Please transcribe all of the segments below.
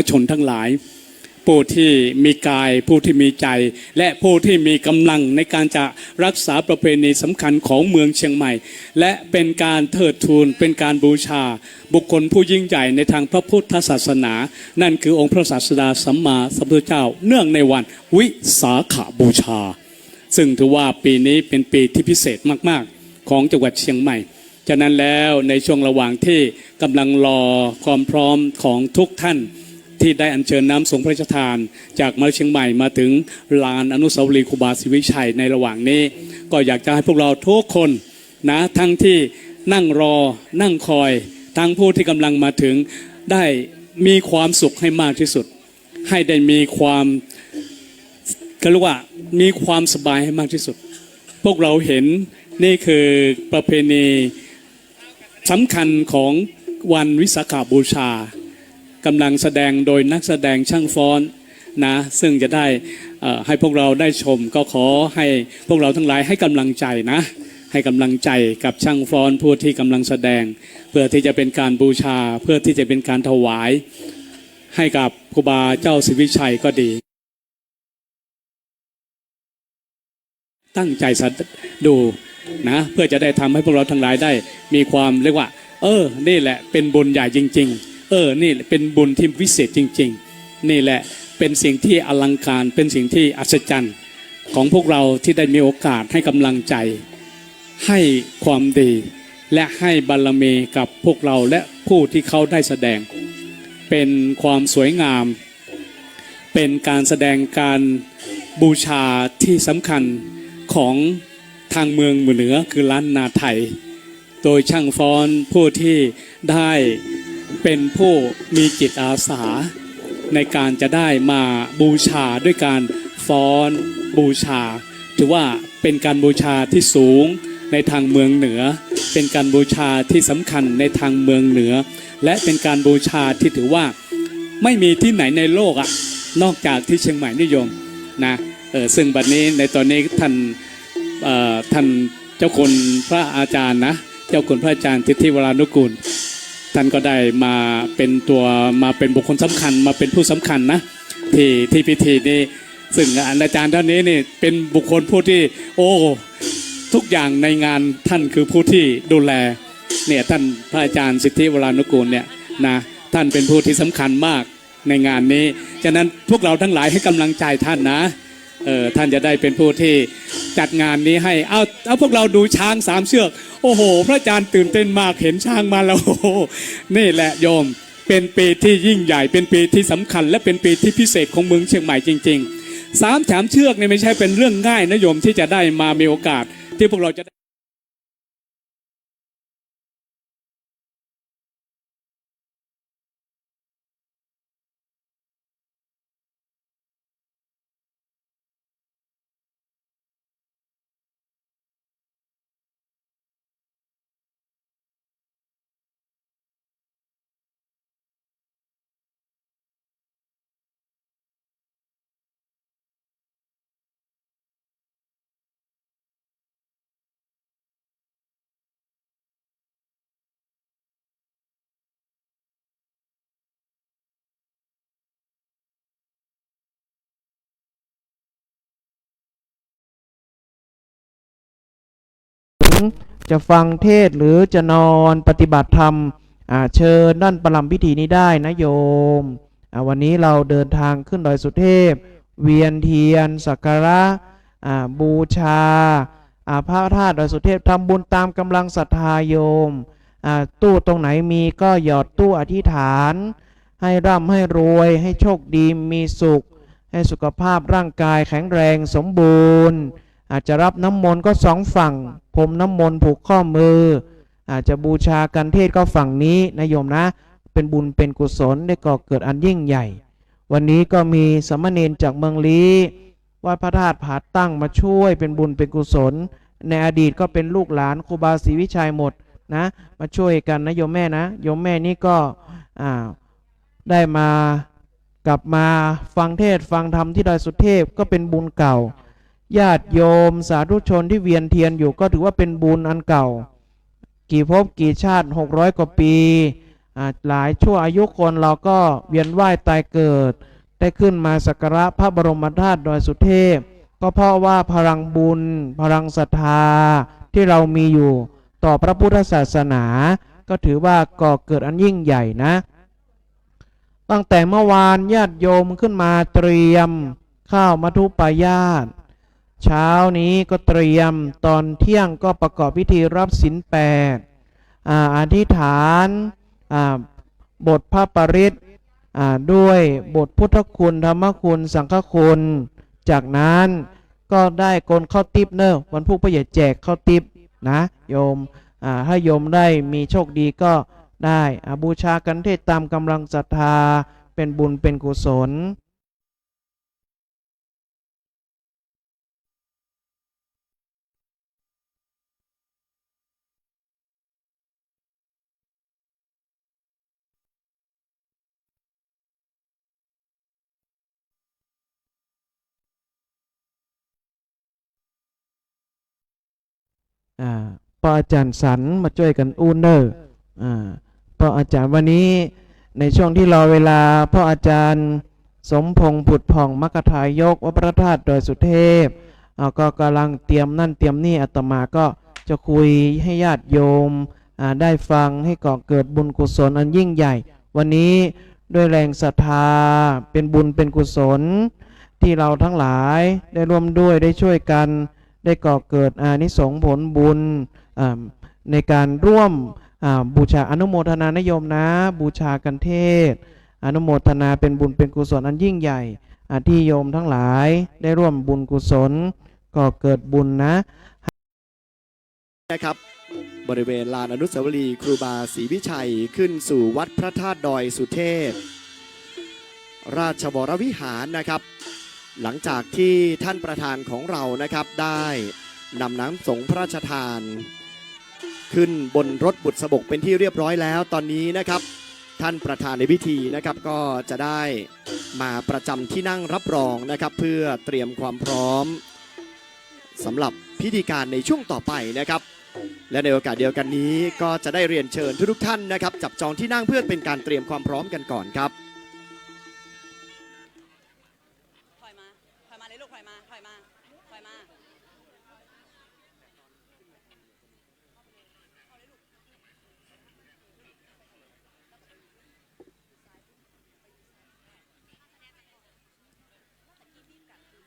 ชนทั้งหลายผู้ที่มีกายผู้ที่มีใจและผู้ที่มีกำลังในการจะรักษาประเพณีสำคัญของเมืองเชียงใหม่และเป็นการเทิดทูนเป็นการบูชาบุคคลผู้ยิ่งใหญ่ในทางพระพุทธศาสนานั่นคือองค์พระศาสดาสัมมาสัมพุทธเจ้าเนื่องในวันวิสาขบูชาซึ่งถือว่าปีนี้เป็นปีที่พิเศษมากๆของจังหวัดเชียงใหม่ฉะนั้นแล้วในช่วงระหว่างที่กำลังรอความพร้อมของทุกท่านที่ได้อัญเชิญน้ำสงฆ์พระราชทานจากมหาเชียงใหม่มาถึงลานอนุสาวรีย์ครูบาศรีวิชัยในระหว่างนี้ก็อยากจะให้พวกเราทุกคนนะทั้งที่นั่งรอนั่งคอยทั้งผู้ที่กำลังมาถึงได้มีความสุขให้มากที่สุดให้ได้มีความก็เรียกว่ามีความสบายให้มากที่สุดพวกเราเห็นนี่คือประเพณีสำคัญของวันวิสาขบูชากำลังแสดงโดยนักแสดงช่างฟ้อนนะซึ่งจะได้ให้พวกเราได้ชมก็ขอให้พวกเราทั้งหลายให้กำลังใจนะให้กำลังใจกับช่างฟ้อนผู้ที่กำลังแสดงเพื่อที่จะเป็นการบูชาเพื่อที่จะเป็นการถวายให้กับครูบาเจ้าศรีวิชัยก็ดีตั้งใจดูนะเพื่อจะได้ทำให้พวกเราทั้งหลายได้มีความเรียกว่านี่แหละเป็นบุญใหญ่จริงๆนี่เป็นบุญที่วิเศษจริงๆนี่แหละเป็นสิ่งที่อลังการเป็นสิ่งที่อัศจรรย์ของพวกเราที่ได้มีโอกาสให้กำลังใจให้ความดีและให้บารมีกับพวกเราและผู้ที่เขาได้แสดงเป็นความสวยงามเป็นการแสดงการบูชาที่สำคัญของทางเมืองเหนือคือล้านนาไทยโดยช่างฟ้อนผู้ที่ได้เป็นผู้มีจิตอาสาในการจะได้มาบูชาด้วยการฟ้อนบูชาถือว่าเป็นการบูชาที่สูงในทางเมืองเหนือเป็นการบูชาที่สำคัญในทางเมืองเหนือและเป็นการบูชาที่ถือว่าไม่มีที่ไหนในโลกนอกจากที่เชียงใหม่นิยมนะซึ่งบัดนี้ในตอนนี้ท่านเจ้าคุณพระอาจารย์นะเจ้าคุณพระอาจารย์ทิติวรานุกูลท่านก็ได้มาเป็นบุคคลสำคัญมาเป็นผู้สำคัญนะที่พิธีนี้ซึ่งอาจารย์ท่านนี้นี่เป็นบุคคลผู้ที่ทุกอย่างในงานท่านคือผู้ที่ดูแลเนี่ยท่านพระอาจารย์สิทธิวรานุกูลเนี่ยนะท่านเป็นผู้ที่สำคัญมากในงานนี้ฉะนั้นพวกเราทั้งหลายให้กำลังใจท่านนะท่านจะได้เป็นผู้ที่จัดงานนี้ให้เอาพวกเราดูช้าง3 เชือกโอ้โหพระอาจารย์ตื่นเต้นมากเห็นช้างมาแล้วนี่แหละโยมเป็นปีที่ยิ่งใหญ่เป็นปีที่สำคัญและเป็นปีที่พิเศษของเมืองเชียงใหม่จริงๆ3 เชือกนี่ไม่ใช่เป็นเรื่องง่ายนะโยมที่จะได้มามีโอกาสที่พวกเราจะจะฟังเทศหรือจะนอนปฏิบัติธรรมเชิญด้านประลัมพิธีนี้ได้นะโยมวันนี้เราเดินทางขึ้นดอยสุเทพเวียนเทียนสักการะบูชาพระธาตุดอยสุเทพทำบุญตามกำลังศรัทธาโยมตู้ตรงไหนมีก็หยอดตู้อธิษฐานให้ร่ำให้รวยให้โชคดีมีสุขให้สุขภาพร่างกายแข็งแรงสมบูรณ์อาจจะรับน้ำมนต์ก็2 ฝั่งพรมน้ำมนต์ผูกข้อมืออาจจะบูชากันเทศก็ฝั่งนี้นะโยมนะเป็นบุญเป็นกุศลได้ก่อเกิดอันยิ่งใหญ่วันนี้ก็มีสามเณรจากเมืองลี้วัดพระธาตุผาตั้งมาช่วยเป็นบุญเป็นกุศลในอดีตก็เป็นลูกหลานครูบาศรีวิชัยหมดนะมาช่วยกันนะโยมแม่นะโยมแม่นี่ก็ได้มากลับมาฟังเทศฟังธรรมที่ดอยสุเทพก็เป็นบุญเก่าญาติโยมสาธุชนที่เวียนเทียนอยู่ก็ถือว่าเป็นบุญอันเก่ากี่ภพกี่ชาติ600 กว่าปี หลายชั่วอายุคนเราก็เวียนว่ายตายเกิดได้ขึ้นมาสักการะพระบรมธาตุดอยสุเทพก็เพราะว่าพลังบุญพลังศรัทธาที่เรามีอยู่ต่อพระพุทธศาสนาก็ถือว่าก่อเกิดอันยิ่งใหญ่นะตั้งแต่เมื่อวานญาติโยมขึ้นมาเตรียมข้าวมัทุปายาตเช้านี้ก็เตรียมตอนเที่ยงก็ประกอบพิธีรับศีลแปดอธิษฐานบทพระปริตรด้วยบทพุทธคุณธรรมคุณสังฆคุณจากนั้นก็ได้กลข้าวติ๊บเนอะวันพุธพ่อใหญ่แจกข้าวติ๊บนะโยมถ้าโยมได้มีโชคดีก็ได้บูชากันเทศตามกำลังศรัทธาเป็นบุญเป็นกุศลพออาจารย์สันมาช่วยกันอูนเนอร์พออาจารย์วันนี้ในช่วงที่รอเวลาพ่ออาจารย์สมพงษ์ผุดผ่องมกทายกวัดพระธาตุดอยสุเทพก็กำลังเตรียมนั่นเตรียมนี่อาตมาก็จะคุยให้ญาติโยมได้ฟังให้ก่อเกิดบุญกุศลอันยิ่งใหญ่วันนี้ด้วยแรงศรัทธาเป็นบุญเป็นกุศลที่เราทั้งหลายได้ร่วมด้วยได้ช่วยกันได้ก่อเกิดอานิสงส์ผลบุญในการร่วมบูชาอนุโมทนานะโยมนะบูชากันเทศอนุโมทนาเป็นบุญเป็นกุศลอันยิ่งใหญ่ที่โยมทั้งหลายได้ร่วมบุญกุศลก่อเกิดบุญนะครับบริเวณลานอนุสาวรีย์ครูบาศรีวิชัยขึ้นสู่วัดพระธาตุดอยสุเทพราชวรวิหารนะครับหลังจากที่ท่านประธานของเรานะครับได้นำน้ำสงฆ์พระราชทานขึ้นบนรถบุษบกเป็นที่เรียบร้อยแล้วตอนนี้นะครับท่านประธานในพิธีนะครับก็จะได้มาประจำที่นั่งรับรองนะครับเพื่อเตรียมความพร้อมสำหรับพิธีการในช่วงต่อไปนะครับและในโอกาสเดียวกันนี้ก็จะได้เรียนเชิญทุกท่านนะครับจับจองที่นั่งเพื่อเป็นการเตรียมความพร้อมกันก่อนครับถอยมาเลยลูกถอยมา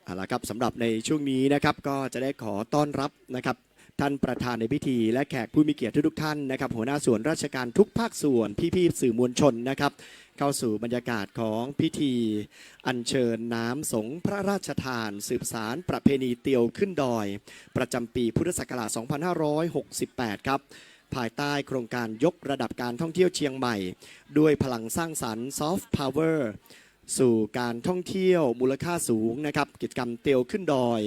เอาละครับสำหรับในช่วงนี้นะครับก็จะได้ขอต้อนรับนะครับท่านประธานในพิธีและแขกผู้มีเกียรติทุกท่านนะครับหัวหน้าส่วนราชการทุกภาคส่วนพี่ๆสื่อมวลชนนะครับเข้าสู่บรรยากาศของพิธีอัญเชิญน้ำสงฆ์พระราชทานสืบสารประเพณีเตียวขึ้นดอยประจำปีพุทธศักราช 2568 ครับภายใต้โครงการยกระดับการท่องเที่ยวเชียงใหม่ด้วยพลังสร้างสรรค์ซอฟต์พาวเวอร์สู่การท่องเที่ยวมูลค่าสูงนะครับกิจกรรมเตียวขึ้นดอย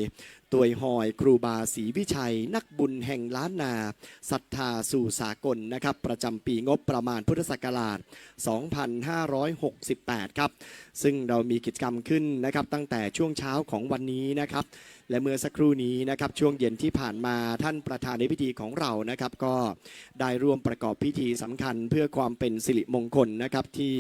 ตัวยหอยครูบาศรีวิชัยนักบุญแห่งล้านนาศรัทธาสู่สากลนะครับประจำปีงบประมาณพุทธศักราช 2568 ครับซึ่งเรามีกิจกรรมขึ้นนะครับตั้งแต่ช่วงเช้าของวันนี้นะครับและเมื่อสักครู่นี้นะครับช่วงเย็นที่ผ่านมาท่านประธานในพิธีของเรานะครับก็ได้ร่วมประกอบพิธีสำคัญเพื่อความเป็นสิริมงคลนะครับที่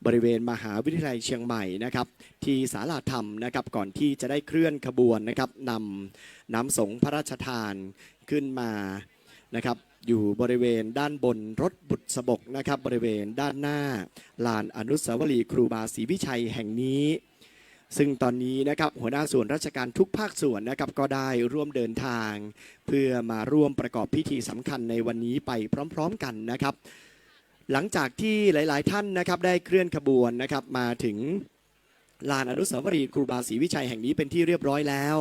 บริเวณมหาวิทยาลัยเชียงใหม่นะครับที่ศาลาธรรมนะครับก่อนที่จะได้เคลื่อนขบวนนะครับนำน้ำสงฆ์พระราชทานขึ้นมานะครับอยู่บริเวณด้านบนรถบุษบกนะครับบริเวณด้านหน้าลานอนุสาวรีย์ครูบาศรีวิชัยแห่งนี้ซึ่งตอนนี้นะครับหัวหน้าส่วนราชการทุกภาคส่วนนะครับก็ได้ร่วมเดินทางเพื่อมาร่วมประกอบพิธีสำคัญในวันนี้ไปพร้อมๆกันนะครับหลังจากที่หลายๆท่านนะครับได้เคลื่อนขบวนนะครับมาถึงลานอนุสาวรีย์ครูบาศรีวิชัยแห่งนี้เป็นที่เรียบร้อยแล้ว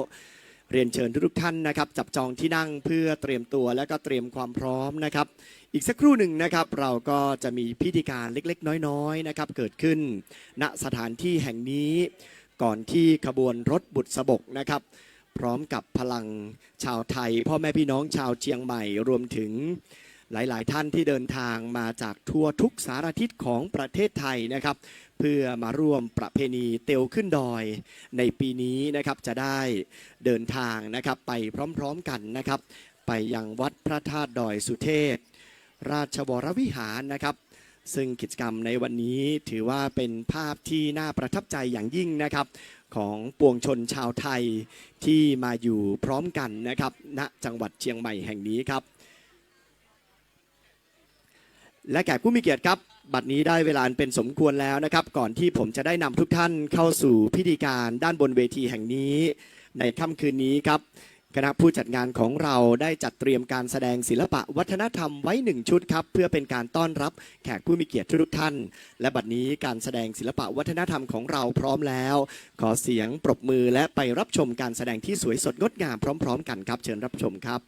เรียนเชิญทุกท่านนะครับจับจองที่นั่งเพื่อเตรียมตัวและก็เตรียมความพร้อมนะครับอีกสักครู่หนึ่งนะครับเราก็จะมีพิธีการเล็กๆน้อยๆนะครับเกิดขึ้นณสถานที่แห่งนี้ก่อนที่ขบวนรถบุษบกนะครับพร้อมกับพลังชาวไทยพ่อแม่พี่น้องชาวเชียงใหม่รวมถึงหลายๆท่านที่เดินทางมาจากทั่วทุกสารทิศของประเทศไทยนะครับเพื่อมาร่วมประเพณีเตียวขึ้นดอยในปีนี้นะครับจะได้เดินทางนะครับไปพร้อมๆกันนะครับไปยังวัดพระธาตุดอยสุเทพราชวรวิหารนะครับ ซึ่งกิจกรรมในวันนี้ถือว่าเป็นภาพที่น่าประทับใจอย่างยิ่งนะครับของปวงชนชาวไทยที่มาอยู่พร้อมกันนะครับณจังหวัดเชียงใหม่แห่งนี้ครับและแขกผู้มีเกียรติครับบัดนี้ได้เวลาเป็นสมควรแล้วนะครับก่อนที่ผมจะได้นำทุกท่านเข้าสู่พิธีการด้านบนเวทีแห่งนี้ในค่ำคืนนี้ครับคณะผู้จัดงานของเราได้จัดเตรียมการแสดงศิลปะวัฒนธรรมไว้1ชุดครับเพื่อเป็นการต้อนรับแขกผู้มีเกียรติทุกท่านและบัดนี้การแสดงศิลปะวัฒนธรรมของเราพร้อมแล้วขอเสียงปรบมือและไปรับชมการแสดงที่สวยสดงดงามพร้อมๆกันครับเชิญรับชมครับ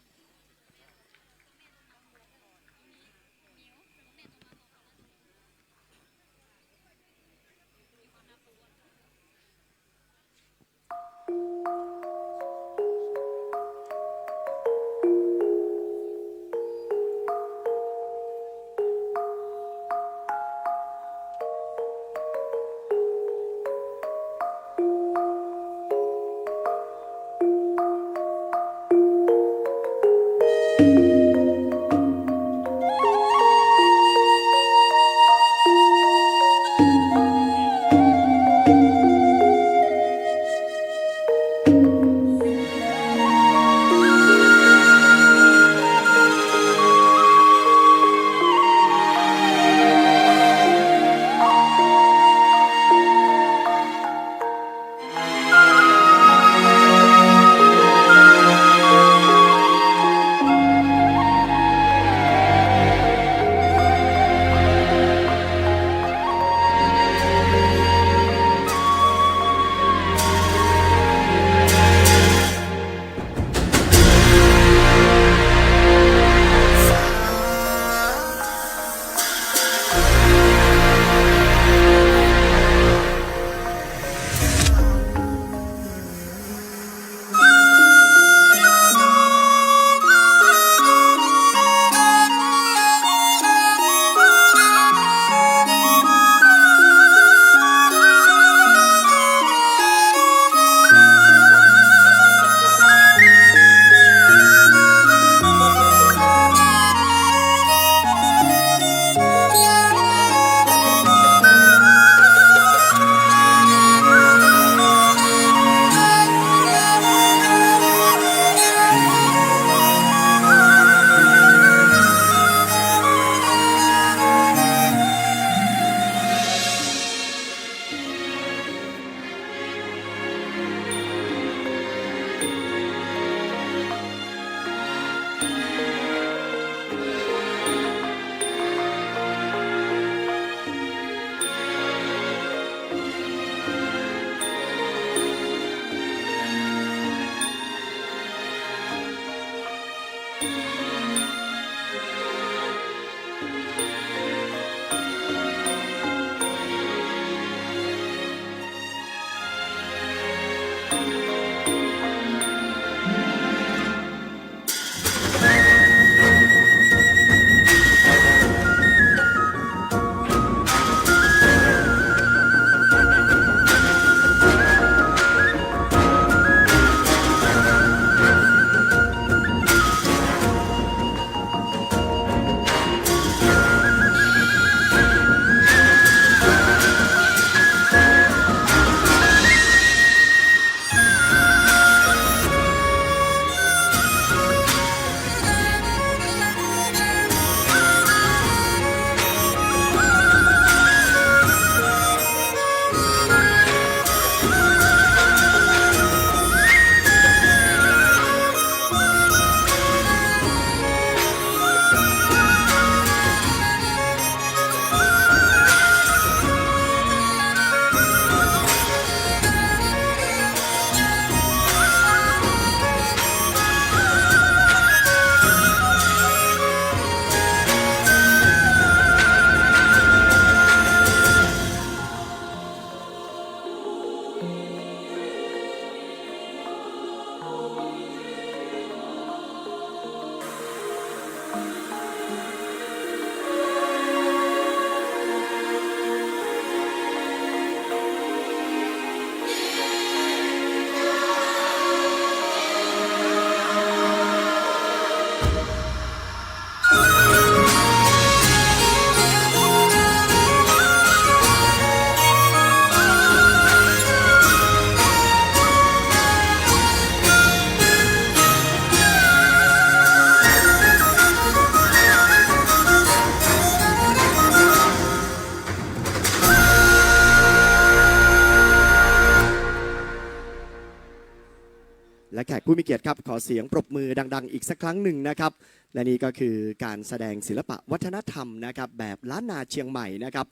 แขกผู้มีเกียรติครับขอเสียงปรบมือดังๆอีกสักครั้งหนึ่งนะครับและนี่ก็คือการแสดงศิลปะวัฒนธรรมนะครับแบบล้านนาเชียงใหม่นะครับ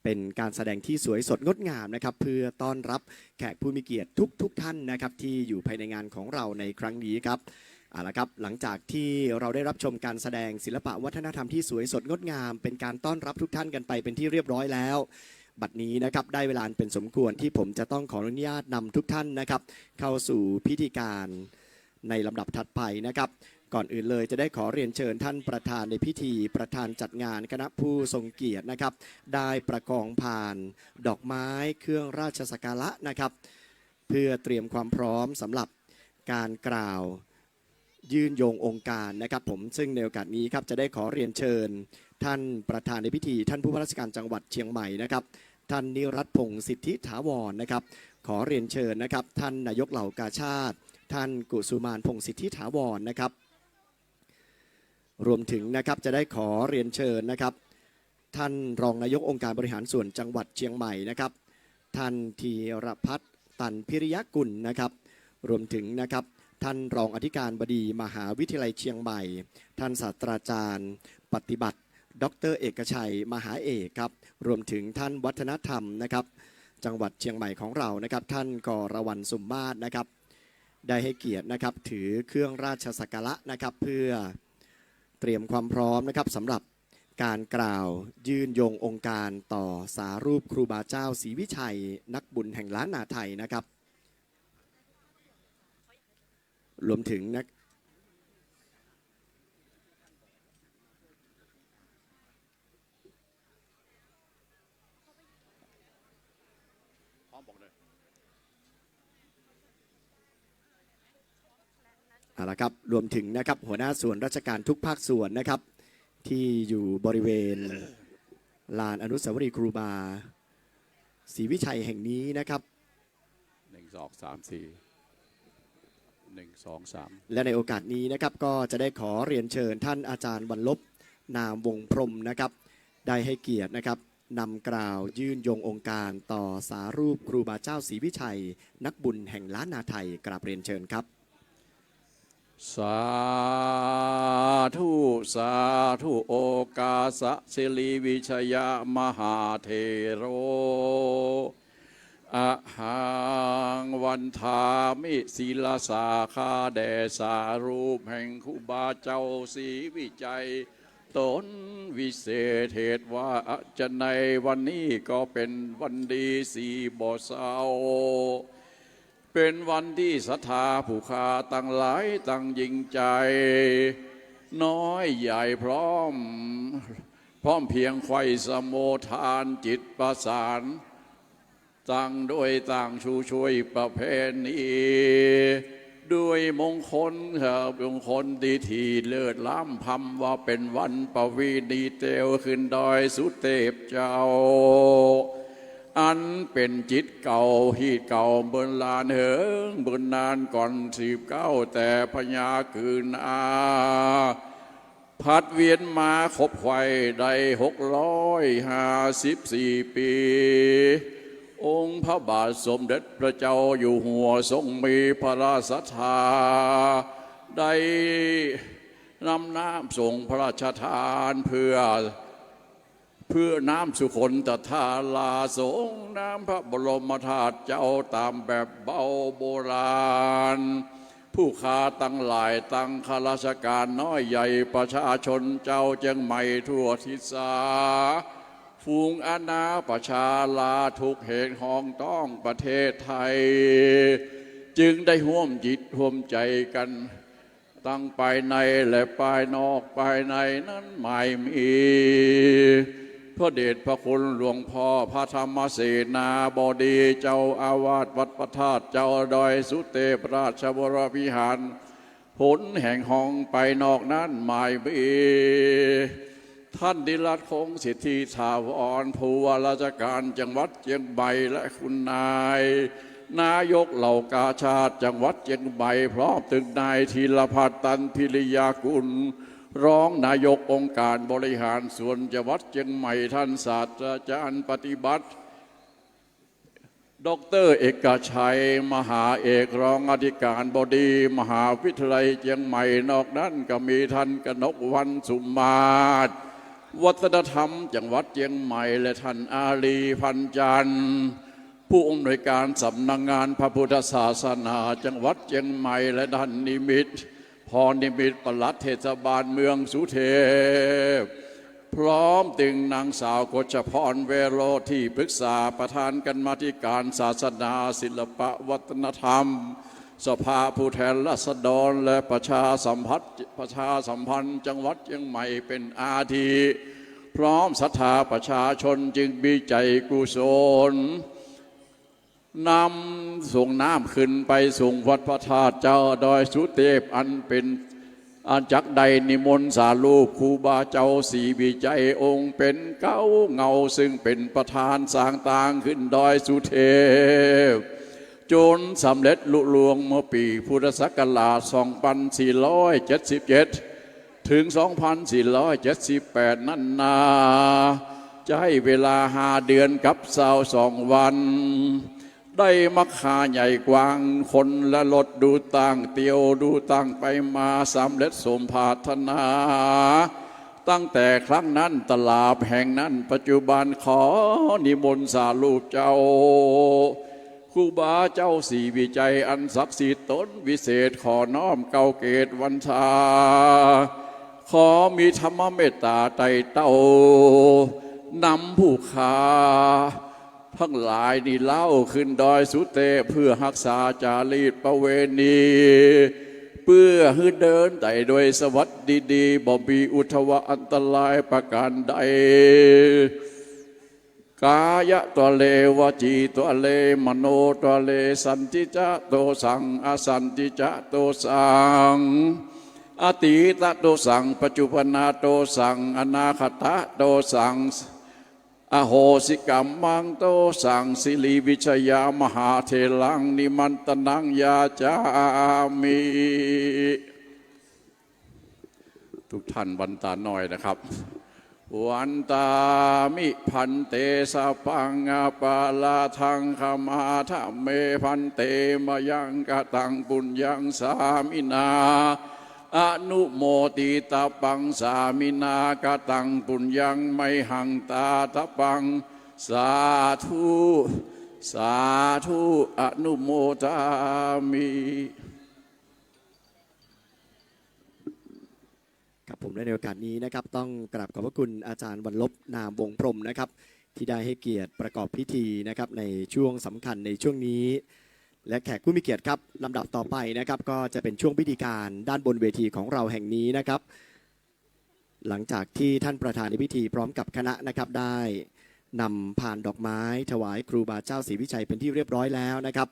เป็นการแสดงที่สวยสดงดงามนะครับเพื่อต้อนรับแขกผู้มีเกียรติทุกท่านนะครับที่อยู่ภายในงานของเราในครั้งนี้ครับเอาละครับหลังจากที่เราได้รับชมการแสดงศิลปะวัฒนธรรมที่สวยสดงดงามเป็นการต้อนรับทุกท่านกันไปเป็นที่เรียบร้อยแล้วบัดนี้นะครับได้เวลาเป็นสมควรที่ผมจะต้องขออนุญาตนำทุกท่านนะครับเข้าสู่พิธีการในลำดับถัดไปนะครับก่อนอื่นเลยจะได้ขอเรียนเชิญท่านประธานในพิธีประธานจัดงานคณะผู้ทรงเกียรตินะครับได้ประกองผ่านดอกไม้เครื่องราชสักการะนะครับเพื่อเตรียมความพร้อมสำหรับการกล่าวยื่นโยงองค์การนะครับผมซึ่งในโอกาสนี้ครับจะได้ขอเรียนเชิญท่านประธานในพิธีท่านผู้ว่าราชการจังหวัดเชียงใหม่นะครับท่านนิรัตพงศ์สิทธิถาวรนะครับขอเรียนเชิญนะครับท่านนายกเหล่ากาชาติท่านกุสุมานพงศ์สิทธิถาวรนะครับรวมถึงนะครับจะได้ขอเรียนเชิญนะครับท่านรองนายกองค์การบริหารส่วนจังหวัดเชียงใหม่นะครับท่านธีรพัฒน์ตันพิริยกุลนะครับรวมถึงนะครับท่านรองอธิการบดีมหาวิทยาลัยเชียงใหม่ท่านศาสตราจารย์ปฏิบัติดร.เอกชัยมหาเอกครับรวมถึงท่านวัฒนธรรมนะครับจังหวัดเชียงใหม่ของเรานะครับท่านกรวรรณสุมมาศนะครับได้ให้เกียรตินะครับถือเครื่องราชสักการะนะครับเพื่อเตรียมความพร้อมนะครับสำหรับการกล่าวยื่นโยงองค์การต่อสารูปครูบาเจ้าศรีวิชัยนักบุญแห่งล้านนาไทยนะครับรวมถึงนะเอาละครับรวมถึงนะครับหัวหน้าส่วนราชการทุกภาคส่วนนะครับที่อยู่บริเวณลานอนุสาวรีย์ครูบาศรีวิชัยแห่งนี้นะครับ1 2 3 4 1 2 3และในโอกาสนี้นะครับก็จะได้ขอเรียนเชิญท่านอาจารย์วรรลบนามวงพรหมนะครับได้ให้เกียรตินะครับนำกล่าวยื่นโยงองค์การต่อสารูปครูบาเจ้าศรีวิชัยนักบุญแห่งล้านนาไทยกราบเรียนเชิญครับสาธุสาธุโอกาสศิริวิชยมหาเทโรอะหังวันทามิศิลาสาคาแด่สารูปแห่งครูบาเจ้าศรีวิจัยตนวิเศษเหตุว่าจะในวันนี้ก็เป็นวันดีสีบ่เศร้าเป็นวันที่ศรัทธาผู้ค้าตั้งหลายตั้งยิ่งใจน้อยใหญ่พร้อมเพียงไขว้สมโภทานจิตประสานตั้งด้วยต่างชูช่วยประเพณีด้วยมงคลดีทีเลิศล้ำพำว่าเป็นวันประวีณีเตวขึ้นดอยสุเทพเจ้าอันเป็นจิตเก่าฮีดเก่าเบินลานเหิงเบินนานก่อน19แต่พญาคืนพัดเวียนมาครบไข่ได้654 ปีองค์พระบาทสมเด็จพระเจ้าอยู่หัวทรงมีพระราชศรัทธาได้นำน้ำส่งพระราชทานเพื่อน้ำสุคนตถาลาสงน้ำพระบรมธาตุเจ้าตามแบบเบาโบราณผู้ค้าตั้งหลายตั้งข้าราชการน้อยใหญ่ประชาชนเจ้าเจียงใหม่ทั่วทิศาฝูงอาณาประชาลาทุกเหตุห้องต้องประเทศไทยจึงได้ร่วมจิตร่วมใจกันตั้งภายในและภายนอกภายในนั้นไม่มีพระเดชพระคุณหลวงพ่อพระธรรมเสนาบดีเจ้าอาวาสวัดพระธาตุเจ้าดอยสุเทพราชวรวิหารผลแห่งห้องไปนอกนั้นไม่มีท่านดิรัตคงสิทธิถาวรผู้ว่าราชการจังหวัดเชียงใหม่และคุณนายกเหล่ากาชาติจังหวัดเชียงใหม่พร้อมถึงนายธีรพัฒน์ตันพิริยากุลรองนายกองค์การบริหารส่วนจังหวัดเชียงใหม่ท่านศาสตราจารย์ปฏิบัติ ดร.เอกชัยมหาเอกรองอธิการบดีมหาวิทยาลัยเชียงใหม่นอกนั้นก็มีท่านกนกวรรณสุมาศวัฒนธรรมจังหวัดเชียงใหม่และท่านอาลีพันจันทร์ผู้อำนวยการสำนักงานพระพุทธศาสนาจังหวัดเชียงใหม่และท่านนิมิตรพรนิมิตรปลัดเทศบาลเมืองสุเทพพร้อมตึงนางสาวกฤษพรเวโรที่ปรึกษาประธานกรรมาธิการศาสนาศิลปวัฒนธรรมสภาผู้แทนราษฎรและประชาสัมพันธ์จังหวัดเชียงใหม่เป็นอาทิพร้อมศรัทธาประชาชนจึงมีใจกุศลนำส่งน้ำขึ้นไปส่งวัดพระธาตุเจ้าดอยสุเทพอันเป็นอาจักใดนิมนต์สารูปครูบาเจ้าศรีวิจัยองค์เป็นเก้าเงาซึ่งเป็นประธานสร้างต่างขึ้นดอยสุเทพจนสำเร็จลุล่วงเมื่อปีพุทธศักราช 2477 ถึง 2478 นั่นนาจะให้เวลา5 เดือนกับ22 วัน ได้มักคาใหญ่กว้างคนและรถดูต่างเตียวดูต่างไปมาสำเร็จสมปรารถนาตั้งแต่ครั้งนั้นตลาดแห่งนั้นปัจจุบันขอนิมนต์สารูปเจ้าครูบาเจ้าศรีวิจัยอันศักดิ์สิทธิ์ตนวิเศษขอน้อมเกาเกตวันชาขอมีธรรมเมตตาไต่เต้านำผู้ขาทั้งหลายนี่เล่าขึ้นดอยสุเทพเพื่อรักษาจารีตประเวณีเพื่อให้เดินไต่โดยสวัสดีดีบ่มีอุทวะอันตรายประการใดกายะตัวเลวจีตัวเลมโนตัวเลสันติจะโตสังอสันติจะโตสังอติตะโตสังปัจจุปนาโตสังอนาคตะโตสังอโหสิกรรมังโตสังสิริวิชยามหาเทลังนิมันตนังยาจามิทุกท่านวันตาหน่อยนะครับวันตามิพันเตสะปังอาปาลาทังขมาธรรมเมพันเตมายังกตังปุญญังสามินาอนุโมติตาปังสามินากตังปุญญังไมหังตาตาปังสาธุสาธุอนุโมทามิครับผมในโอกาสนี้นะครับต้องกราบขอบพระคุณอาจารย์วรรลบนามวงพรหมนะครับที่ได้ให้เกียรติประกอบพิธีนะครับในช่วงสำคัญในช่วงนี้และแขกผู้มีเกียรติครับลำดับต่อไปนะครับก็จะเป็นช่วงพิธีการด้านบนเวทีของเราแห่งนี้นะครับหลังจากที่ท่านประธานในพิธีพร้อมกับคณะนะครับได้นำพานดอกไม้ถวายครูบาเจ้าศรีวิชัยเป็นที่เรียบร้อยแล้วนะครับ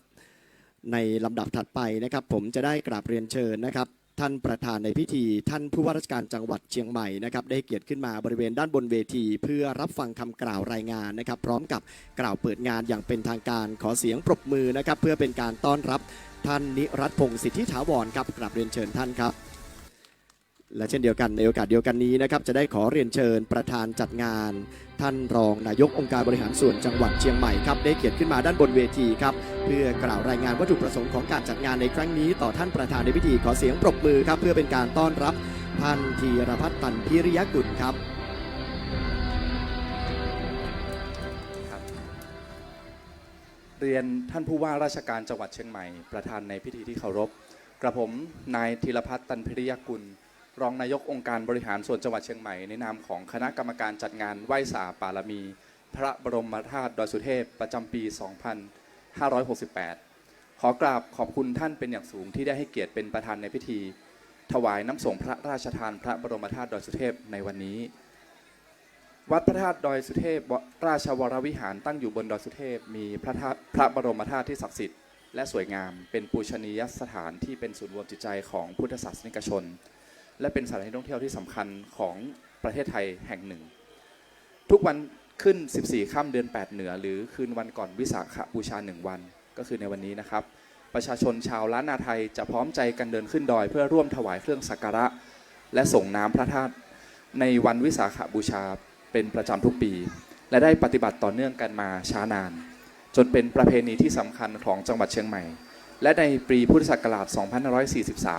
ในลำดับถัดไปนะครับผมจะได้กราบเรียนเชิญนะครับท่านประธานในพิธีท่านผู้ว่าราชการจังหวัดเชียงใหม่นะครับได้เกียรติขึ้นมาบริเวณด้านบนเวทีเพื่อรับฟังคำกล่าวรายงานนะครับพร้อมกับกล่าวเปิดงานอย่างเป็นทางการขอเสียงปรบมือนะครับเพื่อเป็นการต้อนรับท่านนิรัตพงศ์สิทธิถาวรครับกราบเรียนเชิญท่านครับและเช่นเดียวกันในโอกาสเดียวกันนี้นะครับจะได้ขอเรียนเชิญประธานจัดงานท่านรองนายกองค์การบริหารส่วนจังหวัดเชียงใหม่ครับได้เกียรติขึ้นมาด้านบนเวทีครับเพื่อกล่าวรายงานวัตถุประสงค์ของการจัดงานในครั้งนี้ต่อท่านประธานในพิธีขอเสียงปรบมือครับเพื่อเป็นการต้อนรับท่านธีรพัฒน์ตันพิริยกุลครับเรียนท่านผู้ว่าราชการจังหวัดเชียงใหม่ประธานในพิธีที่เคารพกระผมนายธีรพัฒน์ตันพิริยกุลรองนายกองค์การบริหารส่วนจังหวัดเชียงใหม่ในนามของคณะกรรมการจัดงานไหว้สาปารมีพระบรมธาตุดอยสุเทพประจำปี 2568 ขอกราบขอบคุณท่านเป็นอย่างสูงที่ได้ให้เกียรติเป็นประธานในพิธีถวายน้ำส่งพระราชทานพระบรมธาตุดอยสุเทพในวันนี้วัดพระธาตุดอยสุเทพราชวรวิหารตั้งอยู่บนดอยสุเทพมีพระบรมธาตุที่ศักดิ์สิทธิ์และสวยงามเป็นปูชนียสถานที่เป็นศูนย์รวมจิตใจของพุทธศาสนิกชนและเป็นสถานที่ท่องเที่ยวที่สำคัญของประเทศไทยแห่งหนึ่งทุกวันขึ้น14ค่ำเดือน8เหนือหรือคืนวันก่อนวิสาขบูชา1วันก็คือในวันนี้นะครับประชาชนชาวล้านนาไทยจะพร้อมใจกันเดินขึ้นดอยเพื่อร่วมถวายเครื่องสักการะและส่งน้ำพระธาตุในวันวิสาขบูชาเป็นประจำทุกปีและได้ปฏิบัติต่อเนื่องกันมาช้านาน จนเป็นประเพณีที่สำคัญของจังหวัดเชียงใหม่และในปีพุทธศักราช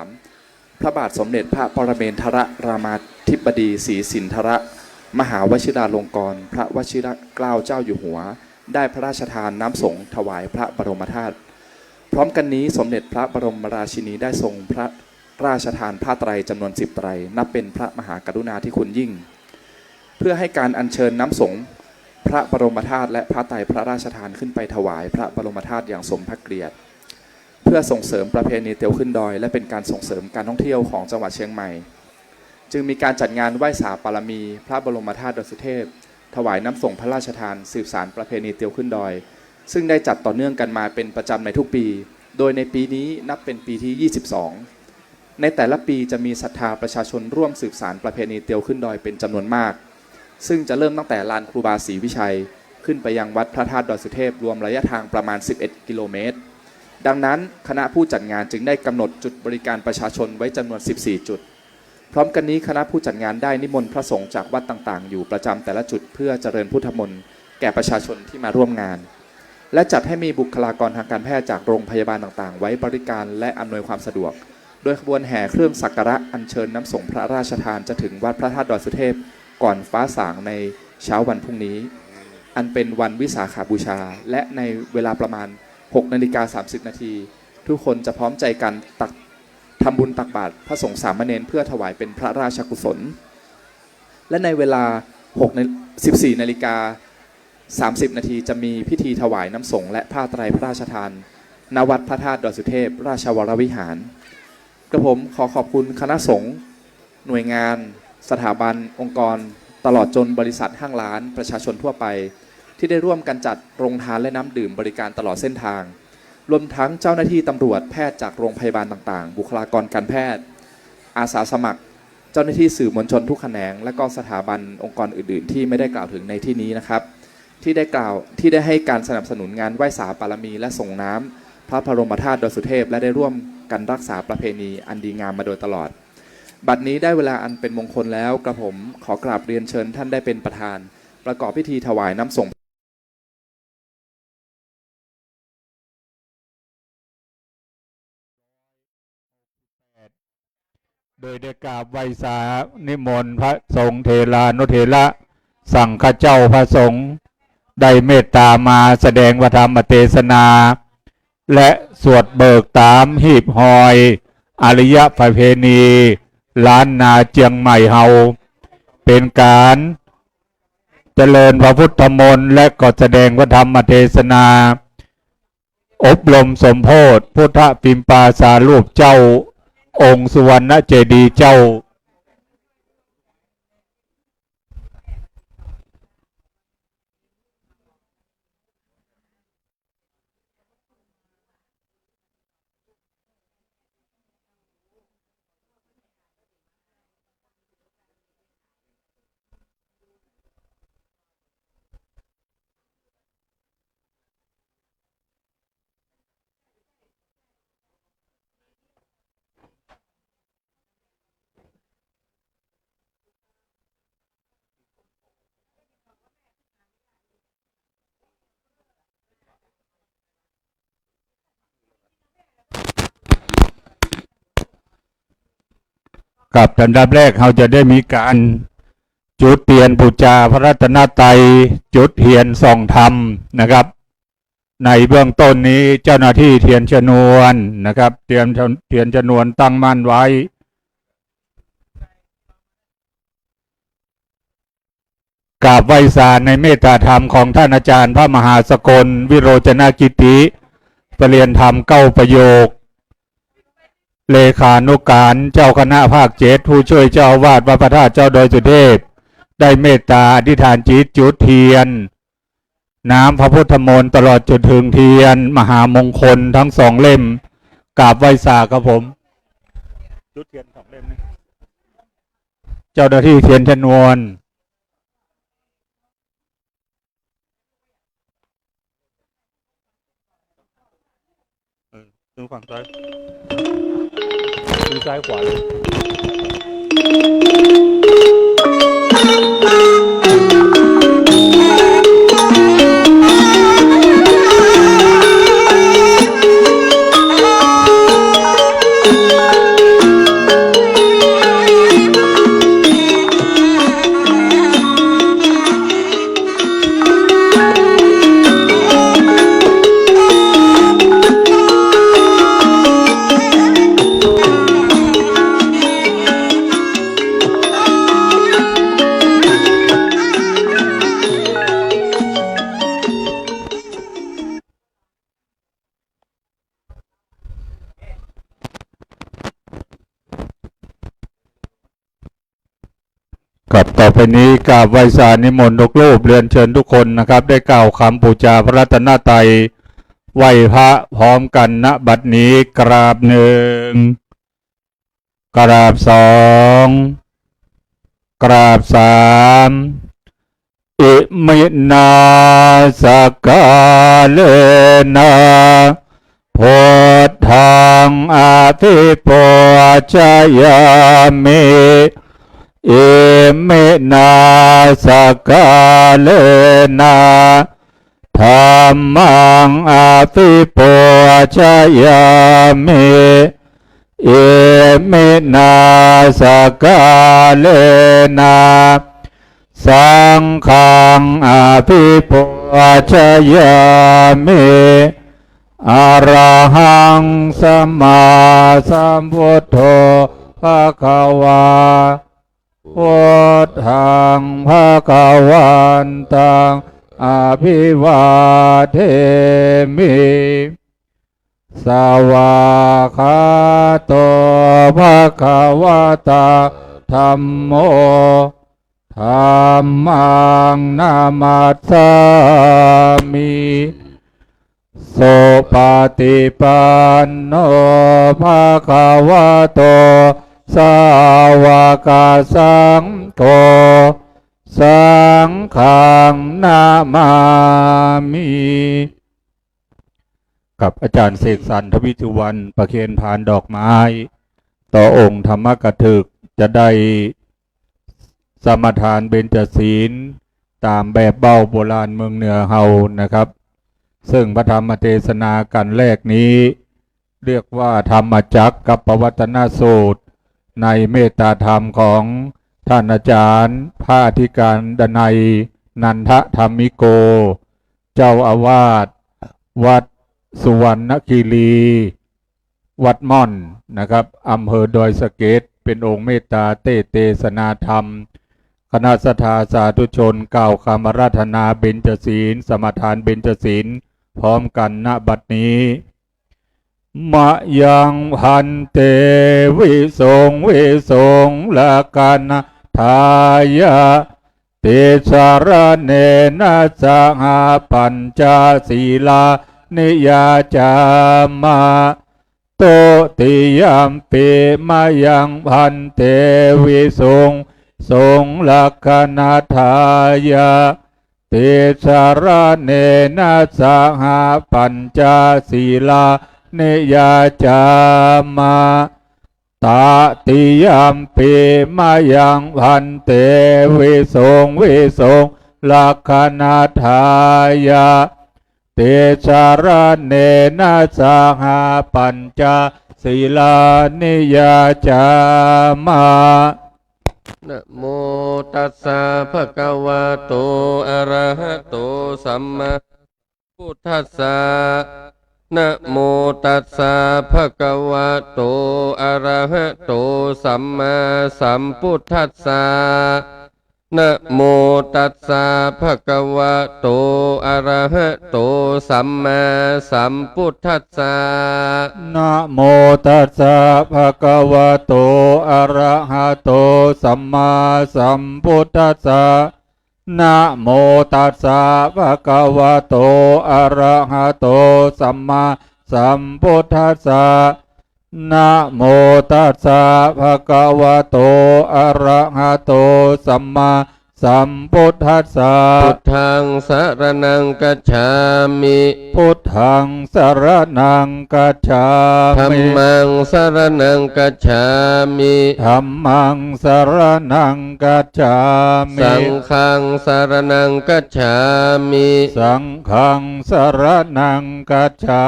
2543 พระบาทสมเด็จพระปรเมนทรรามาธิบดีศรีสินธรมหาวชิราลงกรณ์พระวชิรเกล้าเจ้าอยู่หัวได้พระราชทานน้ำสงฆ์ถวายพระบรมธาตุพร้อมกันนี้สมเด็จพระบรมราชินีได้ทรงพระราชทานผ้าไตรจำนวน10 ไตรนับเป็นพระมหากรุณาธิคุณยิ่งเพื่อให้การอัญเชิญน้ำสงฆ์พระบรมธาตุและผ้าไตรพระราชทานขึ้นไปถวายพระบรมธาตุอย่างสมพระเกียรติเพื่อส่งเสริมประเพณีเตียวขึ้นดอยและเป็นการส่งเสริมการท่องเที่ยวของจังหวัดเชียงใหม่จึงมีการจัดงานไหว้สาปารมีพระบรมธาตุดอยสุเทพถวายน้ำส่งพระราชทานสืบสานประเพณีเตียวขึ้นดอยซึ่งได้จัดต่อเนื่องกันมาเป็นประจำในทุกปีโดยในปีนี้นับเป็นปีที่ 22ในแต่ละปีจะมีศรัทธาประชาชนร่วมสืบสานประเพณีเตียวขึ้นดอยเป็นจำนวนมากซึ่งจะเริ่มตั้งแต่ลานครูบาศรีวิชัยขึ้นไปยังวัดพระธาตุดอยสุเทพรวมระยะทางประมาณ11 กิโลเมตรดังนั้นคณะผู้จัดงานจึงได้กำหนดจุดบริการประชาชนไว้จำนวน14 จุดพร้อมกันนี้คณะผู้จัดงานได้นิมนต์พระสงฆ์จากวัดต่างๆอยู่ประจำแต่ละจุดเพื่อเจริญพุทธมนต์แก่ประชาชนที่มาร่วมงานและจัดให้มีบุคลากรทางการแพทย์จากโรงพยาบาลต่างๆไว้บริการและอำนวยความสะดวกโดยขบวนแห่เครื่องสักการะอัญเชิญน้ำสงฆ์พระราชทานจะถึงวัดพระธาตุดอยสุเทพก่อนฟ้าสางในเช้าวันพรุ่งนี้อันเป็นวันวิสาขบูชาและในเวลาประมาณ 6:30 น.ทุกคนจะพร้อมใจกันทำบุญตักบาตรพระสงฆ์สามเณรเพื่อถวายเป็นพระราชกุศลและในเวลา 14:30 น.จะมีพิธีถวายน้ำสงฆ์และผ้าไตรพระราชทานณวัดพระธาตุดอยสุเทพราชวรวิหารกระผมขอขอบคุณคณะสงฆ์หน่วยงานสถาบันองค์กรตลอดจนบริษัทห้างร้านประชาชนทั่วไปที่ได้ร่วมกันจัดโรงทานและน้ำดื่มบริการตลอดเส้นทางรวมทั้งเจ้าหน้าที่ตำรวจแพทย์จากโรงพยาบาลต่างๆบุคลากรการแพทย์อาสาสมัครเจ้าหน้าที่สื่อมวลชนทุกแขนงและก็สถาบันองค์กรอื่นๆที่ไม่ได้กล่าวถึงในที่นี้นะครับที่ได้ให้การสนับสนุนงานไหว้สาปารมีและส่งน้ำพระบรมธาตุดอยสุเทพและได้ร่วมกันรักษาประเพณีอันดีงามมาโดยตลอดบัดนี้ได้เวลาอันเป็นมงคลแล้วกระผมขอกราบเรียนเชิญท่านได้เป็นประธานประกอบพิธีถวายน้ำส่งโดยได้กราบไหว้สานิมนต์พระสงฆ์เถรานุเถระสั่งข้าเจ้าพระสงฆ์ได้เมตตามาแสดงพระธรรมเทศนาและสวดเบิกตามหีบหอยอริยประเพณีล้านนาเจียงใหม่เฮาเป็นการเจริญพระพุทธมนต์และก็แสดงพระธรรมเทศนาอบรมสมโภชพุทธปิมปาสารูปเจ้าองค์สุวรรณเจดีย์เจ้ากับอันดับแรกเราจะได้มีการจุดเทียนบูชาพระรัตนตรัยจุดเทียนส่องธรรมนะครับในเบื้องต้นนี้เจ้าหน้าที่เทียนชนวนนะครับเทียนชนวนตั้งมั่นไว้กราบไหว้ศาลในเมตตาธรรมของท่านอาจารย์พระมหาสกลวิโรจนกิติประเรียนธรรม9 ประโยคเลขานุการเจ้าคณะภาค7ผู้ช่วยเจ้าอาวาสวัดพระธาตุเจ้าดอยสุเทพได้เมตตาอธิษฐานจิตจุดเทียนน้ำพระพุทธมนต์ตลอดจนถึงเทียนมหามงคลทั้ง2 เล่มกราบไหว้ศาลครับผมจุดเทียน2 เล่มนะเจ้าหน้าที่เทียนชนวนดูฝั่งซ้ายดูซ้ายขวาเลย ไปนี้กราบไหว้สานิมนต์ทุกรูปเรียนเชิญทุกคนนะครับ ได้กล่าวคำบูชาพระรัตนตรัยไหว้พระพร้อมกันณบัดนี้กราบหนึ่งกราบสองกราบสามอิมินาสกาเลนะพุทธังอาภิปูชยามิอิมินาสกาเลนะธัมมังอาภิปูชยามิอิมินาสกาเลนะสังฆังอาภิปูชยามิอะระหังสัมมาสัมพุทโธภะคะวาพุทธังภะคะวันตังอะภิวาเทมิสวากขาโตภะคะวะตาธัมโมธัมมังนามัสสามิสุปฏิปันโนภะคะวะโตสาวกสังโฆสังฆังนามามิกับอาจารย์เสกสรรทวิจุวรรณประเคนพานดอกไม้ต่อองค์ธรรมกถึกจะได้สมทานเบญจศีลตามแบบเบ้าโบราณเมืองเหนือเฮานะครับซึ่งพระธรรมเทศนากันแรกนี้เรียกว่าธรรมจักรกับปวัตนสูตรในเมตตาธรรมของท่านอาจารย์พระอธิการดนัยนันทธรรมิโกเจ้าอาวาสวัดสุวรรณคีรีวัดม่อนนะครับอำเภอดอยสะเก็ดเป็นองค์เมตตาเทศนาธรรมคณะสัทธาสาธุชนกล่าวคำอาราธนาเบญจศีลสมทานเบญจศีลพร้อมกันณบัดนี้มะยังพันเตวิสงวิสงละกันทายะติสารเนนะสหปัญจศีลานิยาจามาโตติยัมปิมายังพันเตวิสงสงลักขณทายะติสารเนนะสหปัญจศีลานิยาจามาตาติยัมปิมายังพันเตวิสงลักขณทายะเตชารเนนะสหปัญจศีลานิยาจามานะโมตัสสะภะคะวะโตอะระหะโตสัมมาพุทธัสสะนะโมตัสสะภะคะวะโตอะระหะโตสัมมาสัมพุทธัสสะนะโมตัสสะภะคะวะโตอะระหะโตสัมมาสัมพุทธัสสะนะโมตัสสะภะคะวะโตอะระหะโตสัมมาสัมพุทธัสสะนะโมตัสสะภะคะวะโตอะระหะโตสัมมาสัมพุทธัสสะนะโมตัสสะภะคะวะโตอะระหะโตสัมมาสัมพุทธัสสะพุทธังสรณังกัจฉามิพุทธังสรณังกัจฉามิธัมมังสรณังกัจฉามิธัมมังสรณังกัจฉามิสังฆังสรณังกัจฉามิสังฆังสรณังกัจฉา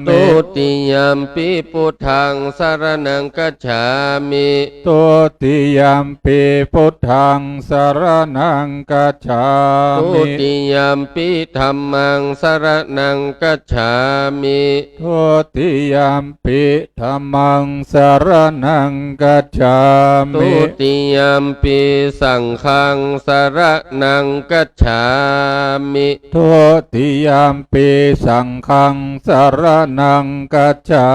มิตุติยัมปิพุทธังสรณังกัจฉามิตุติยัมปิพุทธังสรณั นังกัจฉา ทุ มิ ติยมปิธัมมังสรณังกัจฉามิ ทุติยมปิธัมมังสรณังกัจฉา ทุ มิ ติยมปิสังฆังสรณังกัจฉามิ ทุติยมปิสังฆังสรณังกัจฉา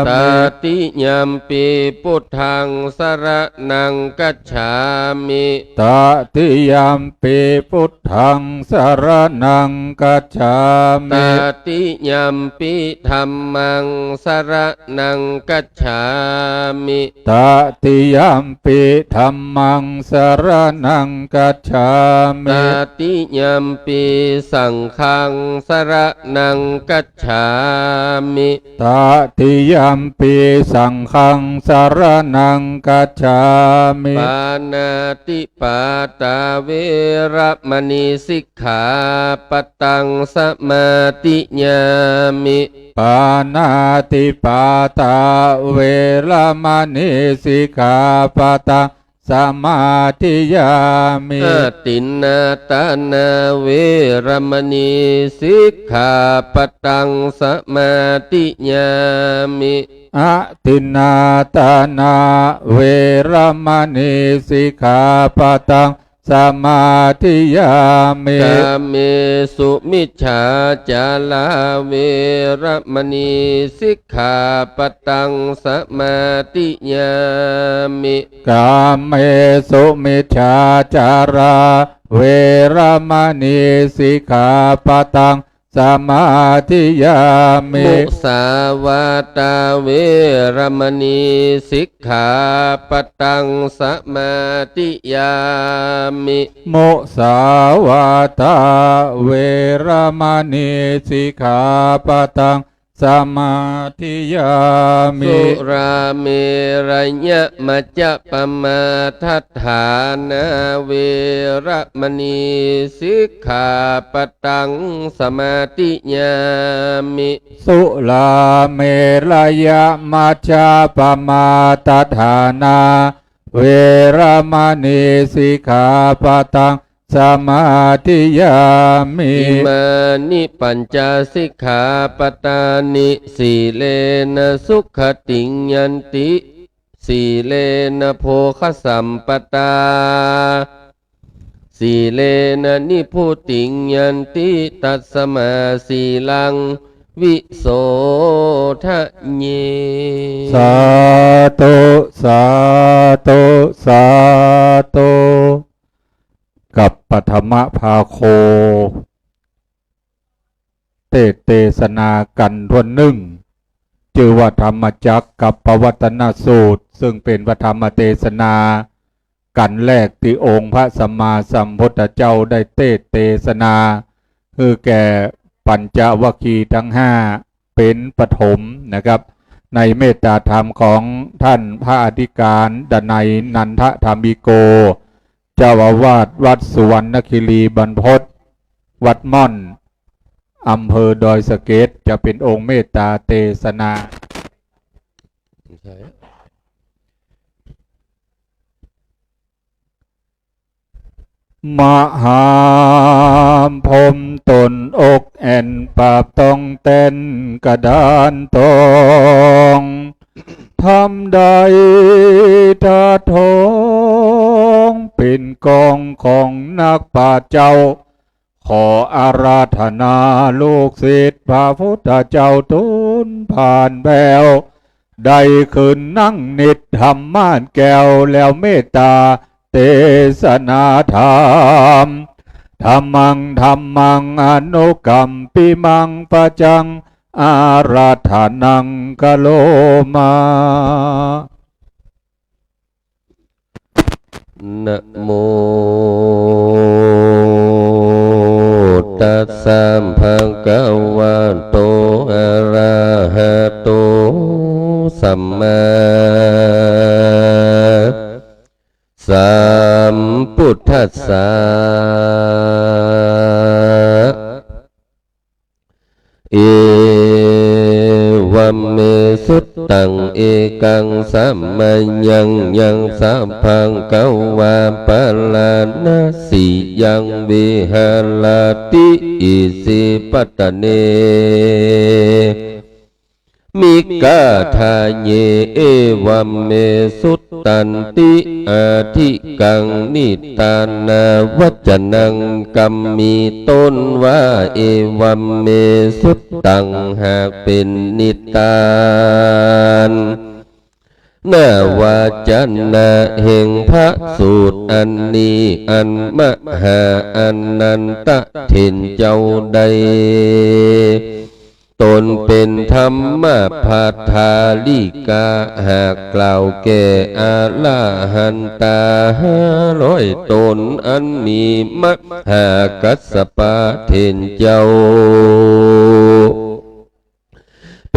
ต มิ ติยมปิพุทธังสรณังกัจฉามิ ตติยมปิพุทธังสรณังกัจฉา ต มิ ติยมปิธัมมังสรณังกัจฉามิ ตติยมปิธัมมังสรณังกัจฉา ต มิ ติยมปิสังฆังสรณังกัจฉามิ ตติยมปิสังฆังสรณังกัจฉามิ ปานาติปาตาเวระมณีสิกขาปตังสมาติญามิ ปานาติปาตาเวรมณีสิกขาปะตังสมาธิยามิ อาตินนาตานาเวระมณีสิกขาปตังสมาติญามิ อะตินนาตานาเวรมณีสิกขาปะตังสมาธิยามิ กาเมสุมิจฉาจาลาเวระมณีสิกขาปตังสมาติญามิ กามเมสุมิจฉาจาราเวรมณีสิกขาปะตังสมาธิยามิ มุสาวาตาเวระมณีสิกขาปตังสมาติยามิ มุสาวาตาเวรมณีสิกขาปะตังสมาธิยามิ สุราเมรยะมัจจปมาทัฏฐานาเวระมณีสิกขาปตังสมาติยามิ สุลาเมรยะมัจจปมาตัฏฐานาเวรมณีสิกขาปะตังสมาธิยามิ อิมานิปัญจสิกขาปตานิสีเลนะสุขติงยันติสีเลนะโภคสัมปตาสีเลนะนิพุติงยันติตัสมาสีลังวิโสทะเย สาธุสาธุสาธุกับปฐมภาโค เทศนากันทวนหนึ่งชื่อว่าธรรมจักรกับปวัตนสูตร ซึ่งเป็นพระธรรมเทศนากันแรกที่องค์พระสัมมาสัมพุทธเจ้าได้เทศนาคือแก่ปัญจวัคคีย์ทั้งห้าเป็นปฐมนะครับในเมตตาธรรมของท่านพระอธิการดนัยนันทธรรมิโก เจ้าอาวาสวัดสุวรรณคีรีบรรพตวัดม่อนอำเภอดอยสะเก็ดจะเป็นองค์เมตตาเทศนา มหาพรหมตนอกแอนปราบต้องเต้นกระดานตองทำใดทาทองเป็นกองของนักปราชญ์เจ้า ขออาราธนาลูกศิษย์พระพุทธเจ้าทุนผ่านแววได้คืนนั่งนิดธรรม่านแก้วแล้วเมตตาเทศนาธรรมธรรมังอนุกรรมปิมังปะจังอาราธนังกะโลมา นะโมตัสสะภะคะวะโตอะระหะโตสัมมาสัมพุทธัสสะเอวัมเมสุตตั หังเอกังสัมมายังยังสัพพังกวาปะลานาสิยังวิหารติอิสิปัตตเนมิกาทาเยเอวัมเมสุตตันติอาทิกังนิตานาวัจนังกัมมีต้นว่าเอวัมเมสุตตังหากเป็นนิตานนาวาจันนาแห่งพระสูตรอันนี้อันมหาอันนันตะเถินเจ้าใดตนเป็นธรรมพาทาลิกาหากกล่าวแก่อาลาหันตา500 ตนอันมีมหากัสสปะเถินเจ้า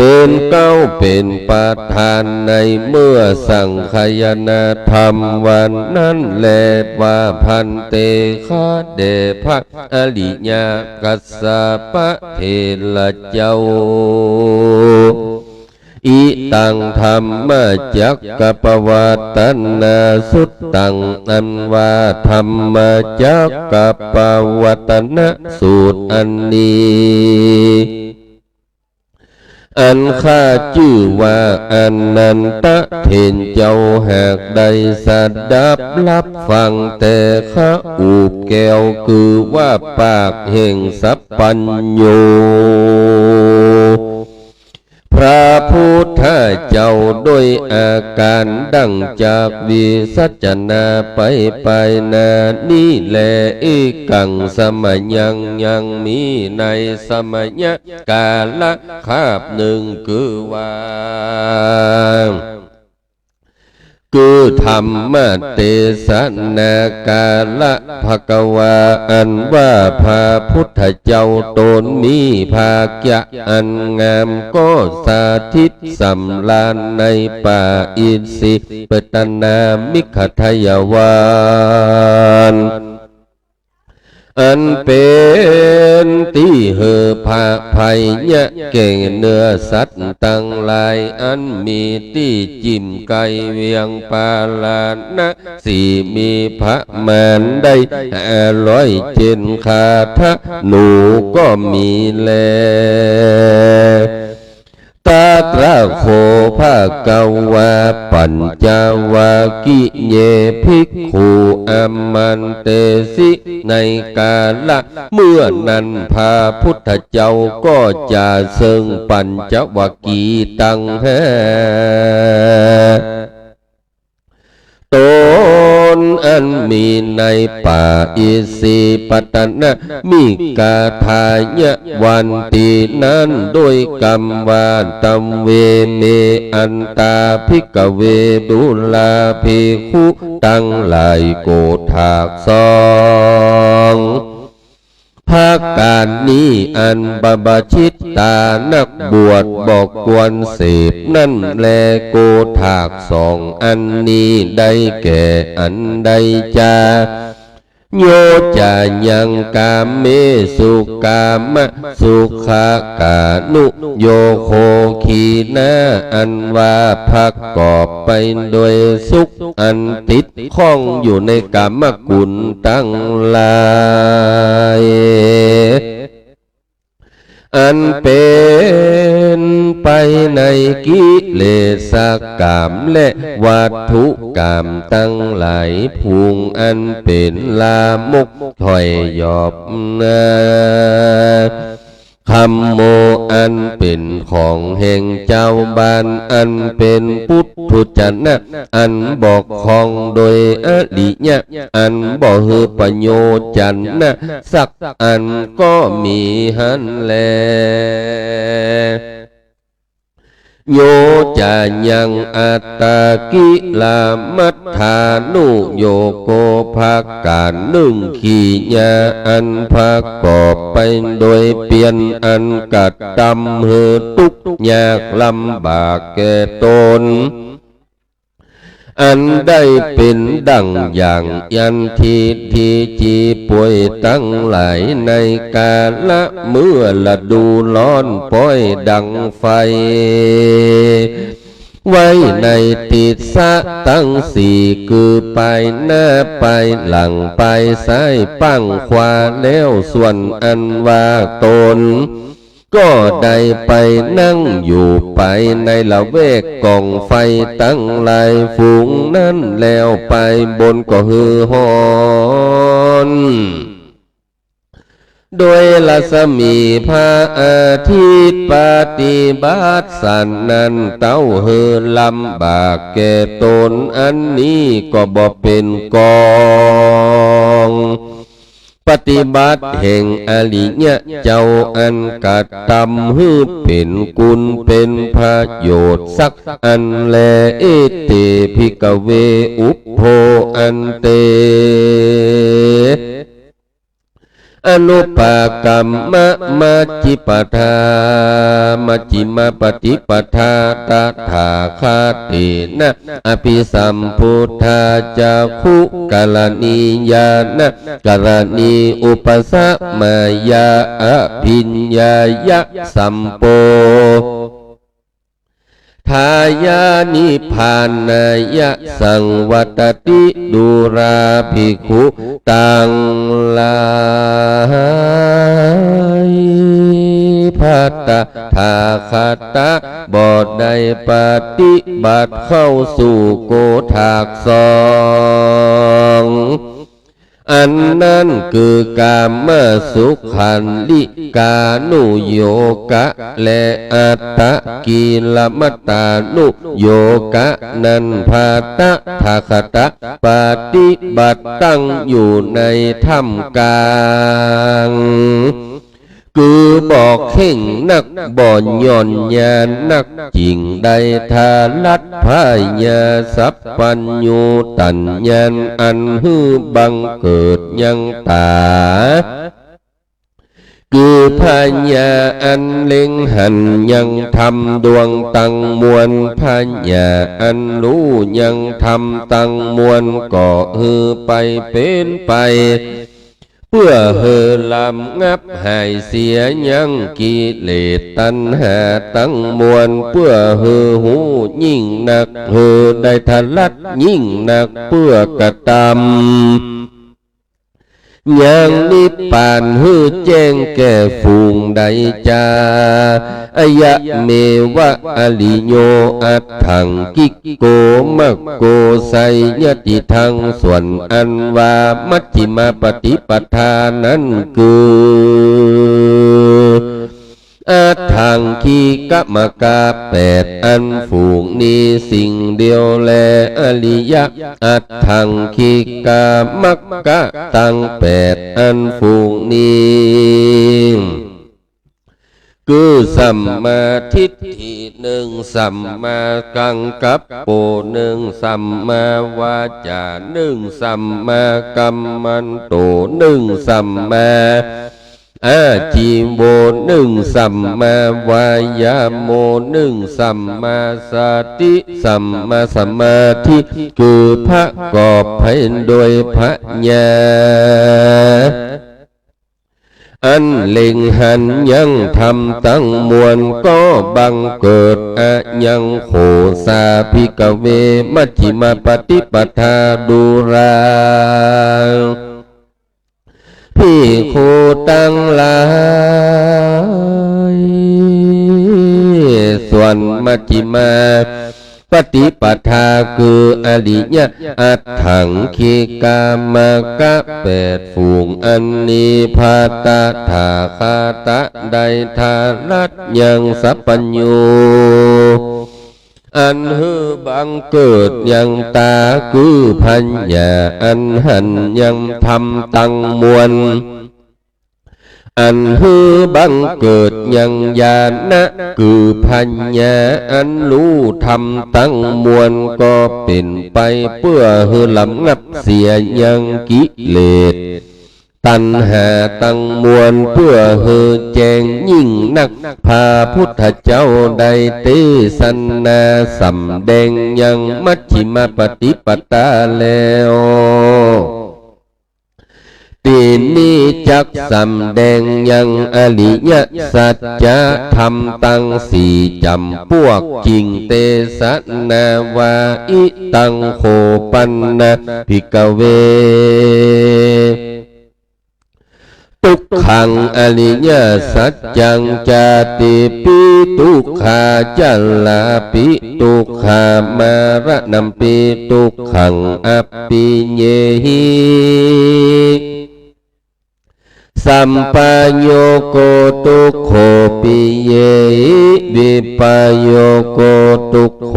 เป็นเก้าเป็นประธานในเมื่อสังขยนาธรรมวันนั้นแลว่าพันเตฆาเดพระอริยกัสสปะเทระเจ้าอิตังธรรมจักกปวัตตนาสุตตังอันว่าธรรมจักกปวัตตนะสูตรอันนี้อันข้าชื่อว่าอันนันตะเถินเจ้าหากได้สดับรับฟังแต่ข้าอูบแก้วคือว่าปากแห่งสัพพัญโยพระพุทธเจ้าโดยอาการดังจากวิสัชนาไปนานี้แลเอกังสมัยยังมีในสมัยกาละคาบหนึ่งคือว่าคือธรรมเทศนากาละภควาอันว่าพระพุทธเจ้าตนมีภาคยะอันงามก็สาธิตสำลานในป่าอินทรีปตนามิขทยวานอันเป็นที่เหอภาภัยเนี่ยเก่งเนื้อสัตว์ตั้งหลายอันมีที่จิ้มไก่เวียงปาลานะสี่มีพระมารได้100 เจนคาทะหนูก็มีแลตาตราโคภาเกวาปัญจวากิเยภิกขุอามันเตสิในกาละเมื่อนั้นพระพุทธเจ้าก็จะเสริงปัญจวากีตังแหตนอันมีในป่าอิสิปตนะมีกาทายะวันตีนั้นด้วยกรรมวาตัมเวเมอันตาภิกเวดุลาภิกขุตั้งหลายโกฏากสองภาคการนี้อันบาบาชิตตานักบวชบอกกวนเสพนั่นแลโกฏากสองอันนี้ได้แก่อันใดจาโยจายังกามเมสุกามะสุขากานุโยโคขีนาอันว่าพักกอบไปโดยสุขอันติดข้องอยู่ในกามกุลตั้งหลายอันเป็นไปในกิเลสกามและวัตถุกามตั้งหลายภูงอันเป็นลามกถอยหยอบนาคำโมอันเป็นของแห่งเจ้าบ้านอันเป็นพุทธุจนะอันบอกของโดยอริยะอันบ่ฮือประโยชน์จันนะสักอันก็มีหันแลโยจายังอัตตากิลามัฏฐานุโยโกภาคการหนึ่งขีญาอันภาคกอบไปโดยเปลี่ยนอันกัดดำหือทุกยากลำบากแก่ตนอันได้เป็นดังอย่างยันทีจีป่วยตั้งหลายในกาละเมื่อละดูร้อนป้อยดังไฟ ไว้ในติดสะตั้งสี่คือไปหน้าไปหลังไปซ้ายปั้งขวาแล้วส่วนอันว่าตนก็ได้ไปนั่งอยู่ไปในละเวกกองไฟตั้งหลายฝูงนั้นแล้วไปบนก็ฮือฮอนโดยลัศมีพระอาทิตย์ปฏิบัติสันนั้นเต้าเฮือลำบากแก่ตนอันนี้ก็บ่เป็นกองปฏิบัติแห่งอริยะเจ้าอันกัดตำฮือเป็นกุลเป็นประโยชน์สักอันแลเอเตภิกเวอุปโภอันเตอนุปกรรมมัจจิปทามัจจิมาปฏิปทาตถาคตินะอภิสัมพุทธาจาคุกาลนียานะกาลนีอุปสัมมายาอภิญญายะสัมโปทายานิพานนายะสังวัตติดุราภิกขุตังลายภัตตาทาคตะบอดได้ปฏิบัติเข้าสู่โกถากสองอันนั้นคือกามสุขันลิกานุโยกะและอัตตกิลมัตตานุโยกะนันภาตะทาคตะปฏิบัติตั้งอยู่ในธรรมกลางคือบอกเข่งนักบ่อนย่อนญาณนักจริงได้ทาลัดพายาสัพพัญญูตัญญาณอันฮือบังเกิดยังตาคือพญาอันเล็งหันยังทำดวงตังมวลพญาอันรู้ยังทำตังมวลก่อฮือไปเป็นไปเพื่อเฮลำงับหายเสียยังกิเลสตัณหาตั้งมวลเพื่อเฮหูยิ่งหนักเฮได้ทะลัดยิ่งหนักเพื่อกระทำยังนิพพานฮือแจ้งแก่ฝูงใดจาอายะเมวะอลิโยอัตถังกิโกมักโกไสยติทังส่วนอันว่ามัชฌิมาปฏิปทานั้นคืออัตถังคีกะมะกาแปดอันฝูงนี้สิ่งเดียวแลอริยะอัตถังคีกะมักกะตังแปดอันฝูงนี้คือสัมมาทิฏฐิหนึ่งสัมมากังกัปโปหนึ่งสัมมาวาจาหนึ่งสัมมากัมมันโตหนึ่งสัมมาอาจีโวหนึ่งสัมมาวายาโมหนึ่งสัมมาสติสัมมาสมาธิคือพระกอบให้โดยพระญาอันเล็งหันยังทำตั้งมวลก็บังเกิดอะยังโขสาภิกเวมัชฌิมาปฏิปทาดุราภิกขุตั้งหลายส่วนมัชฌิมาปฏิปทาคืออริยะอัตถังคีกามกะแปดฝูงอันนี้ภาตาถาคาตะไดทารัตยังสัพพัญญูอันฮือบังเกิดยังตาคือพัญญาอันหันยังทำตั้งมวลอันฮือบังเกิดยังญาณะคือพัญญาอันรู้ทำตั้งมวลก็เป็นไปเพื่อฮือลำงับเสียยังกิเลสตัณหาตั้งมวลเพื่อฮือแจ้งยิ่งนักพาพุทธเจ้าได้เทศนาสำแดงยังมัชฌิมาปฏิปทาแล้ว ตีนี้จักสำแดงยังอริยสัจจะธรรมตั้งสี่จำพวกจริงเตสนาวาอิตังโคปันนะภิกเวทุกขังอริยสัจจังจาติปิทุกขาจัลลาปิทุกขามาระนัมปิทุกขังอัปปิเยหิสัมปโยโกทุกโขปิเยหิวิปโยโกทุกโข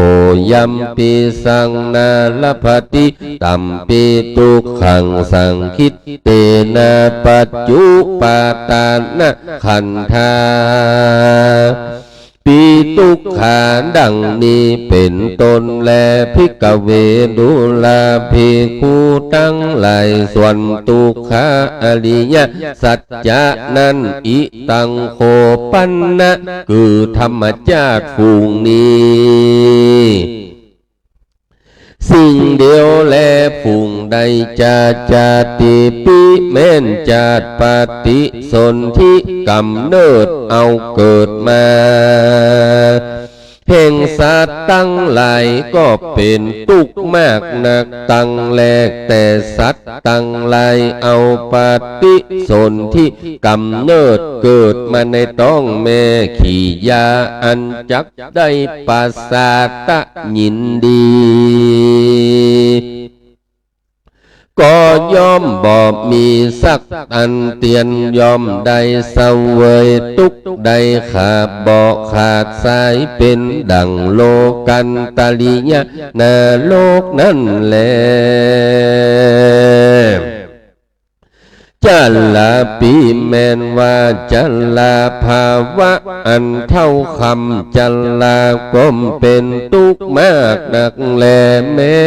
ยัมปิสังนาลภติตัมปิทุกขังสังคิตเตนะปัจจุปาตานะขันธาปีทุกขาดังนี้เป็นตนแลภิกเวดุลาภิกขุทั้งหลายส่วนทุกขาอริยสัจจะนั้นอิตังโคปันนะคือธรรมชาติฝูงนี้สิ่งเดียวแลฝูงใดจาติปิแม่นจาปฏิสนธิกำเนิดเอาเกิดมาแห่งสัตว์ตั้งหลายก็เป็นทุกข์มากหนักตั้งแลกแต่สัตว์ตั้งหลายเอาปฏิสนธิกำเนิดเกิดมาในท้องแม่ขี่ยาอันจักได้ปัสสาตะยินดีก็ย่อมบ่มีสักอันเตียนย่อมได้เสวยทุกใดขาดบ่ขาดสายเป็นดังโลกันตาลิยะนาโลกนั่นแลจัลลาปีแมนว่าจัลลาภาวะอันเท่าคำจัลลากลมเป็นทุกข์มากหนักแลแม้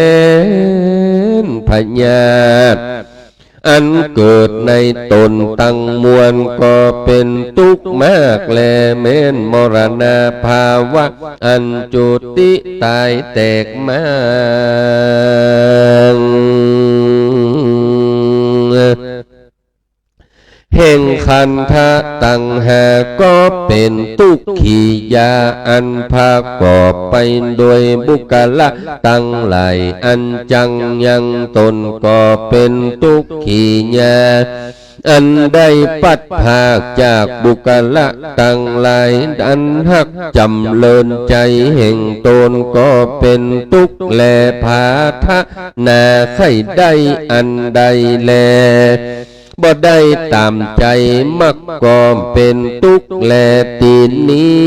นพญาตอันเกิดในตนตั้งมวลก็เป็นทุกข์มากแลแม้นมรณะภาวะอันจุติตายแตกมาแห่งขันธะตังหาก็เป็นทุกขียาอันภากอบไปโดยบุคละตั้งหลายอันจังยังตนก็เป็นทุกขียาอันได้ปัดภาคจากบุคละตั้งหลายอันหักจำเลินใจแห่งตนก็เป็นทุกข์แลภาทะนาไข่ได้อันใดแลบ่ได้ตามใจมักก็เป็นทุกข์แลตีนนี้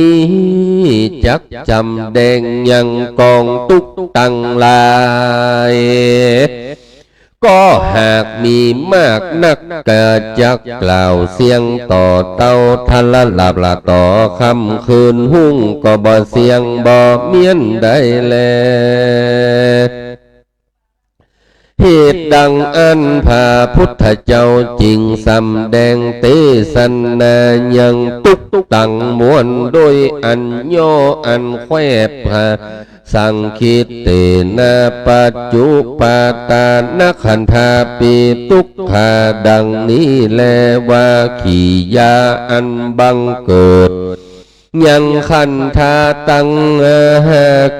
จักจำแดงยังกองทุกข์ตั้งหลายก็หากมีมากนักกะจักกล่าวเสียงต่อเต้าทะละลับละต่อคำคืนหุ่งก็บ่เสียงบ่เมียนได้แลเหตุดังอันพระพุทธเจ้าจริงสำแดงเตสนายังตุกตังมวลโดยอันย่ออันแควบสังคิตเตนะปัจจุปาตานขันธาปิทุกขาดังนี้แลว่าขียาอันบังเกิดยังขันธาตัง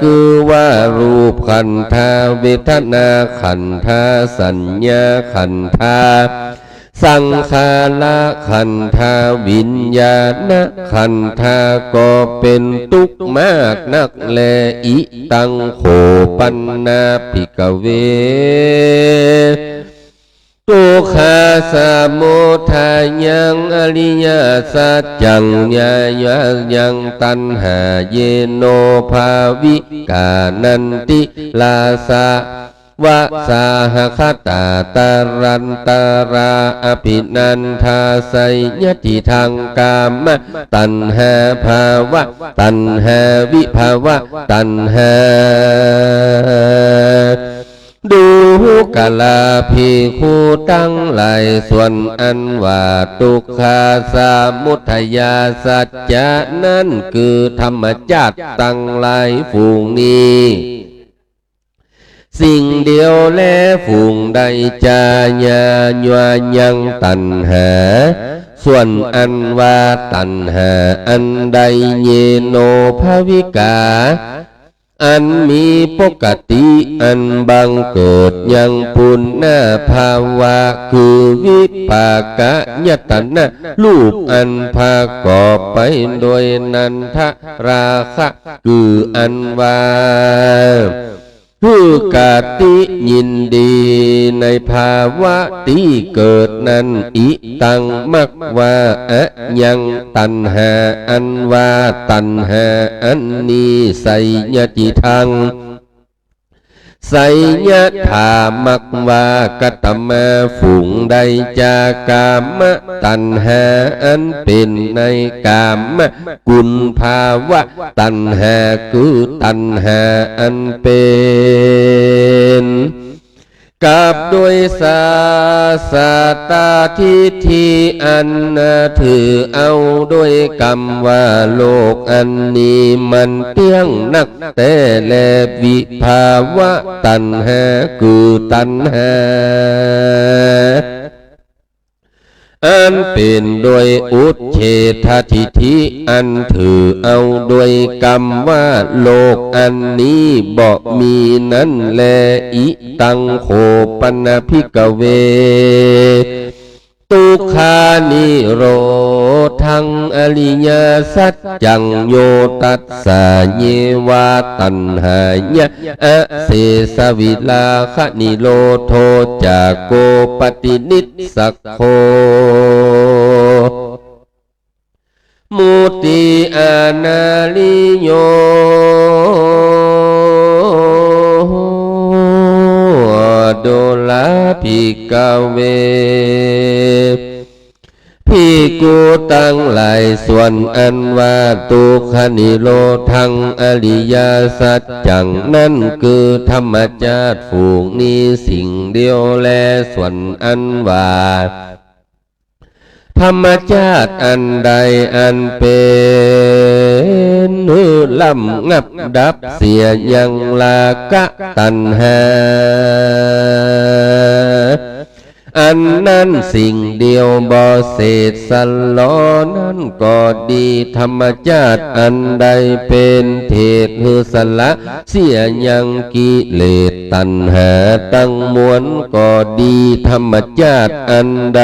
คือว่ารูปขันธาเวทนาขันธาสัญญาขันธาสังขารขันธาวิญญาณขันธาก็เป็นทุกข์มากนักแลอิตังโขปันนาภิกเวทุกขาสมุทัยยังอริยสัจจังญายังตัณหาเยโนภาวิกานันติลาสาวะสาหคตาตารันตาราอภินันทาไสยติทางกามตัณหาภาวะตัณหาวิภาวะตัณหาดูกาลาภิกขุทั้งหลายส่วนอันว่าทุกขาสมุทัยสัจจะนั้นคือธรรมชาติตั้งหลายฝูงนี้ สิ่งเดียวแลฝูงใดจาญาญวยังตัณหาส่วนอันว่าตัณหาอันใดเยโนภวิกาอันมีปกติอันบังเกิดยังปุณณภาวะคือวิปากะยตนะรูปอันภากอบไปโดยนันทราคะคืออันว่าคือกาติยินดีในภาวะที่เกิดนั้นอิตังมักว่าอะยังตัณหาอันว่าตัณหาอันนี้ไสยติทังไสยธามักว่ากตมาฝูงใดจากามะตัณหาอันเป็นในกามะกุลภาวะตัณหาคือตัณหาอันเป็นกับด้วยศาสตาทิฏฐิอันถือเอาด้วยกรรมว่าโลกอันนี้มันเที่ยงนักแต่แลวิภาวะตัณหาคือตัณหาอันเป็นโดยอุทเฉททิฏฐิอันถือเอาโดยกรรมว่าโลกอันนี้บ่มีนั้นแลอิตังโคปนภิกเวทุกขานิโรธังอริยสัจจังโยตัสสะเยวาตัณหายะอะเสสวิลาคนิโรโทจากโกปฏินิสสักโคมุติอานาลิโยโดลาภิกเวภิกขุตั้งหลายส่วนอันว่าทุกขนิโรธังอริยสัจจังนั่นคือธรรมชาติฝูงนี้สิ่งเดียวแลส่วนอันว่าธรรมชาติอันใดอันเป็นลำงับดับเสียยังลากะตัณหาอันนั้นสิ่งเดียวบ่เศษสลอนั้นก็ดีธรรมชาติอันใดเป็นเทศหือสละเสียยังกิเลสตัณหาตั้งมวลก็ดีธรรมชาติอันใด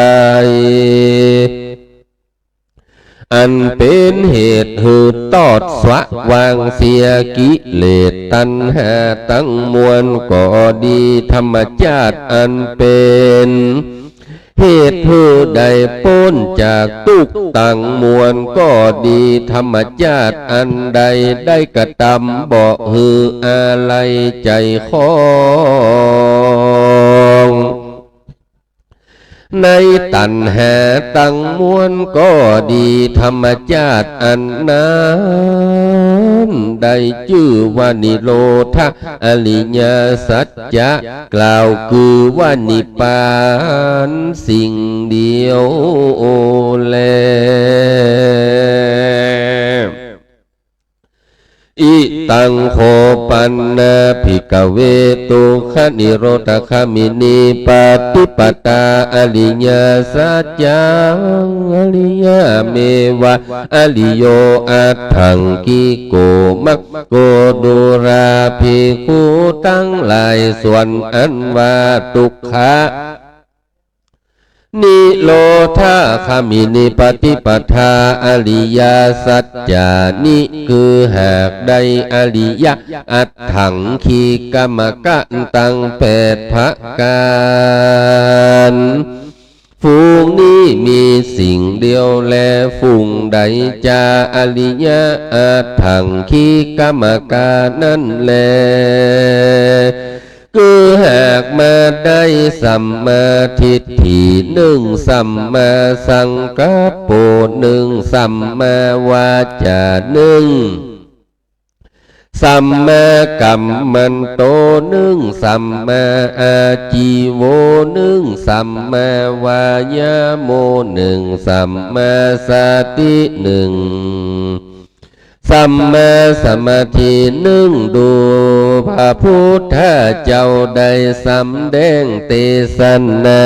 อันเป็นเหตุหือตอดสวะวางเสียกิเลสตัณหาตั้งมวลก็ดีธรรมชาติอันเป็นเหตุผู้ใดพ้นจากทุกข์ต่างมวลก็ดีธรรมชาติอันใดได้กระทำบ่หืออะไรใจของในตัณหาตั้งมวลก็ดีธรรมชาติอันนั้นได้ชื่อว่านิโรธอริยสัจจะกล่าวคือว่านิพพานสิ่งเดียวแลอิตังโคปันนาภิกเวตุขนิโรธคามินีปฏิปตาอริยสัจจังอริยเมวะอริโยอัตถังกิโกมัคโกดุราภิกขุตั้งหลายส่วนอันว่าทุกขะนิโรธาคามินิปฏิปทาอริยสัจจานิคือหากใดอริยอัตถังขีกรรมกัตตังแปดภการฝูงนี้มีสิ่งเดียวแลฝูงใดจาอริยอัตถังขีกรรมการนั่นแลคือหากมาได้สัมมาทิฏฐิหนึ่งสัมมาสังกัปโปหนึ่งสัมมาวาจาหนึ่งสัมมากัมมันโตหนึ่งสัมมาอาจีโวหนึ่งสัมมาวายาโมหนึ่งสัมมาสติหนึ่ง สัมมาสมาธินึ่งดูพระพุทธเจ้าได้สำแดงเทศนา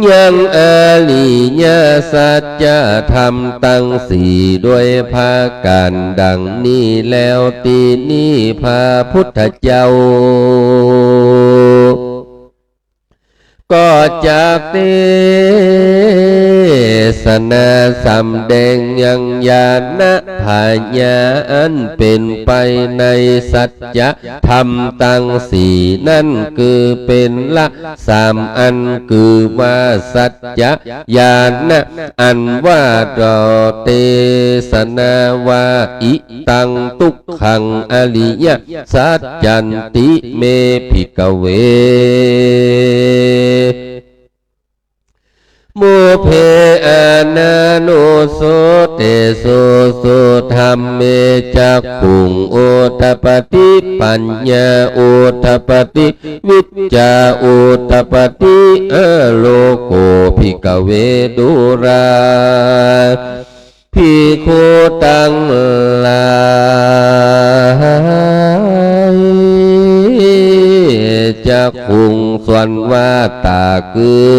ยังอาลีญาสัจจะธรรมตั้งสี่ด้วยภาการดังนี้แล้วตีนี้พระพุทธเจ้าก็จากเทศนาสำแดงยังญาณพญาอันเป็นไปในสัจจะธรรมตั้งสี่นั่นคือเป็นละสามอันคือว่าสัจจะญาณอันว่าดอเทศนาว่าอิตังทุกขังอริยสัจจันติเมภิกเวโมเพอานานุโสเตโสสุธรรมเมจักขุงโอทปฏิปัญญาโอทปฏิวิจจาโอทปฏิอโลโกภิกเวดุราภิกขุตั้งหลายจักขุงส่วนว่าตาคือ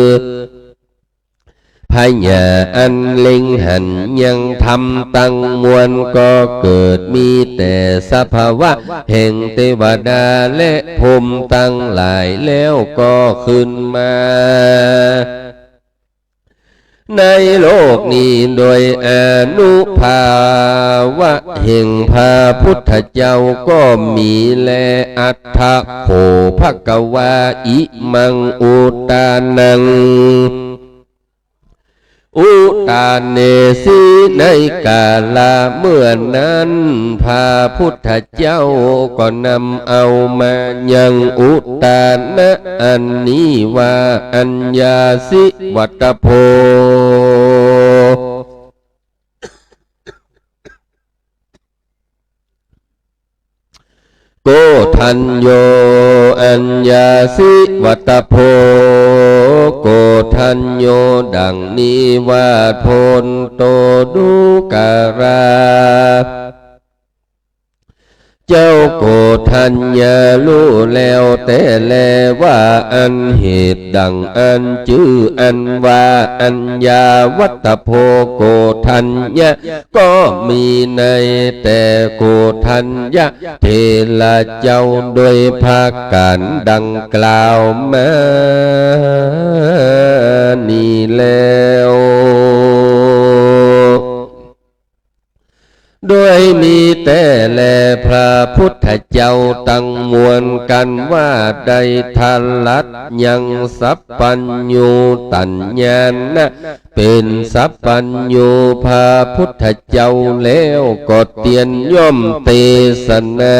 พญาอันเล็งหันยังทำตั้งมวลก็เกิดมีแต่สภาวะแห่งเทวดาและพรหมตั้งหลายแล้วก็ขึ้นมาในโลกนี้โดยอนุภาวะแห่งพระพุทธเจ้าก็มีแลอัตถะโขภควาอิมังอุตานังอุตาเนสีในกาลาเมื่อนั้นพระพุทธเจ้าก็นำเอามายังอุตานะอันนี้ว่าอัญญาสิวัตโพโกทัญโยอัญญาสิวัตโพโกทัญโยดังนี้ว่าโพนโตดุการาเจ้าโกทัญญารู้แล้วแต่แลว่าอันเหตุดังอันชื่ออันว่าอัญญาวัตโพโกทัญญาก็มีในแต่โกทัญญาเทระเจ้าโดยภาคการดังกล่าวมานี่แล้วโดยมีแต่แลพระพุทธเจ้าตั้งมวลกันว่าได้ทันลัดยังสัพพัญญูตัญญาณะเป็นสัพพัญญูพระพุทธเจ้าแล้วก็เตียนย่อมเทศนา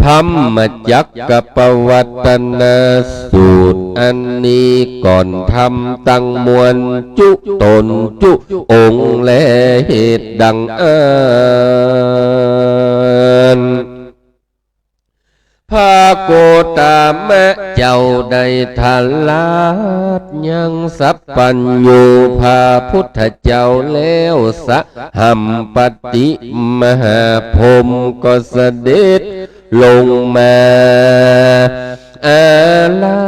ธรรมจักกปวัตตนาสูตรอันนี้ก่อนทำตั้งมวลจุตนจุองค์และเหตุดังพระโกตามะเจ้าได้ทันลัดยังสัพพัญญูพระพุทธเจ้าแล้วสะหัมปติมหาพรหมก็เสด็จลงมาอาลา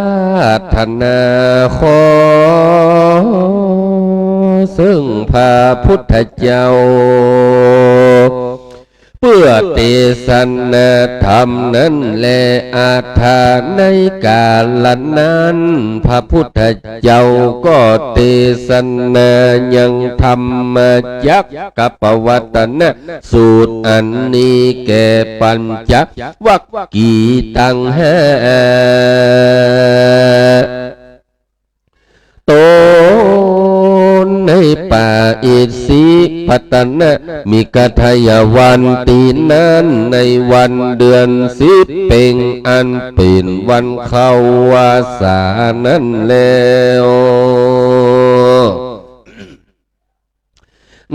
ธนาขอซึ่งพระพุทธเจ้าเพื่อเทศนาธรรมนั้นและอาถาในกาลนั้นพระพุทธเจ้าก็เทศนายังธรรมจักกปวัตตนสูตรอันนี้แก่ปัญจวัคคีย์ตั้งห้าโตในป่าอิสิปตนะมีกทายวันตีนั้นในวันเดือนสิบเพ็งอันเป็นวันเข้าวาสานั้นแล้ว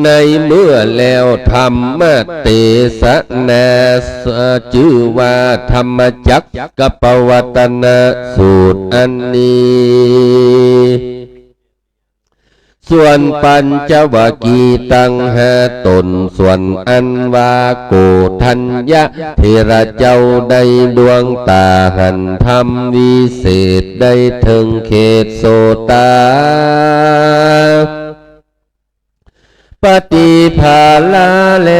ในเมื่อแล้วธรรมเทศนาชื่อว่าธรรมจักกปวัตตนสูตรอันนี้ส ส่วนปัญจวัคคีย์ตั้งห้าตนส่วนอันว่าโกทัญญะเทระเจ้าได้ดวงตาหันธรรมวิเศษได้ถึงเขตโสตาปฏิภาลาเล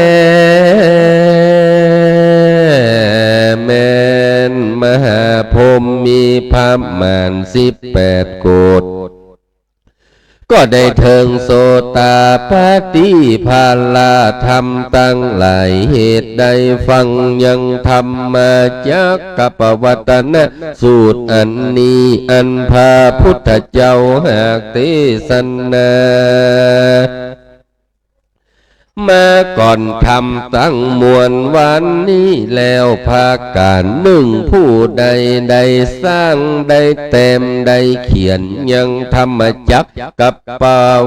แมนมหาพรหมมีพระมาร18 โกฏก็ได้เทิงโสตาปฏิภาลาธรรมตั้งหลายเหตุใดฟังยังธรรมมาจากกัปวัตนะสูตรอันนี้อันพระพุทธเจ้าหากเทศนามาก่อนทำตั้งมวลวันนี้แล้วภาคการหนึ่งผู้ใดได้สร้างได้เต็มได้เขียนยังธรรมจักกับป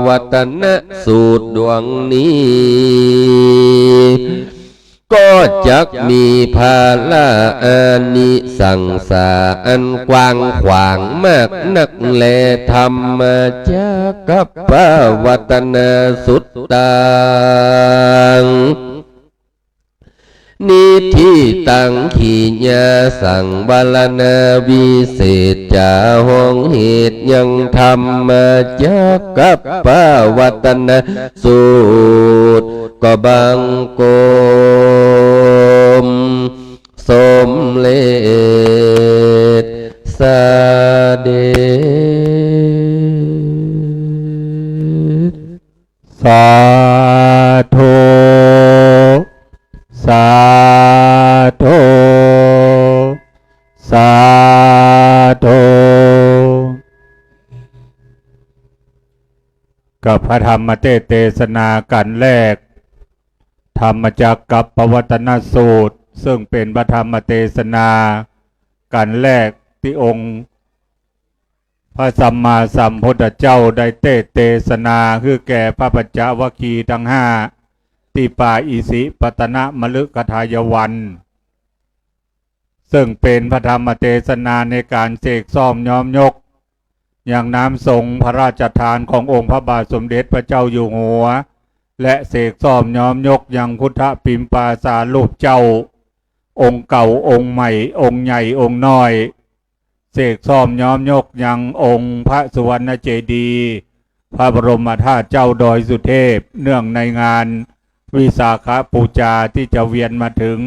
วัตนะสูตรดวงนี้ก็จักมีภาลาอานิสังสาอันกว้างขวางมากนักแลธรรมจักกับปวัตนาสุตตังนิธิตังขีญาสังบาลนาวิเศษจาห้องเหตุยังธรรมจักกับปวัตนาสูตรก็บังโกมสมเลศสาเดช สาธุสาธุสาธุกับพระธรรมเทศนากันแรกธรรมจักกับปวัตนสูตรซึ่งเป็นพระธรรมเทศนากันแรกที่องค์พระสัมมาสัมพุทธเจ้าได้เทศนาคือแก่พระปัญจวัคคีย์ทั้งห้าที่ป่าอิสิปตนะมฤคทายวันซึ่งเป็นพระธรรมเทศนาในการเสกซ่อมย้อมยกอย่างน้ำทรงพระราชทานขององค์พระบาทสมเด็จพระเจ้าอยู่หัวและเสกซ่อมย้อมยกอย่างพุทธปิมปาสารูปเจ้าองค์เก่าองค์ใหม่องค์ใหญ่องค์น้อยเสกซ่อมย้อมยกอย่างองค์พระสุวรรณเจดีย์พระบรมธาตุเจ้าดอยสุเทพเนื่องในงานวิสาขบูชาที่จะเวียนมาถึง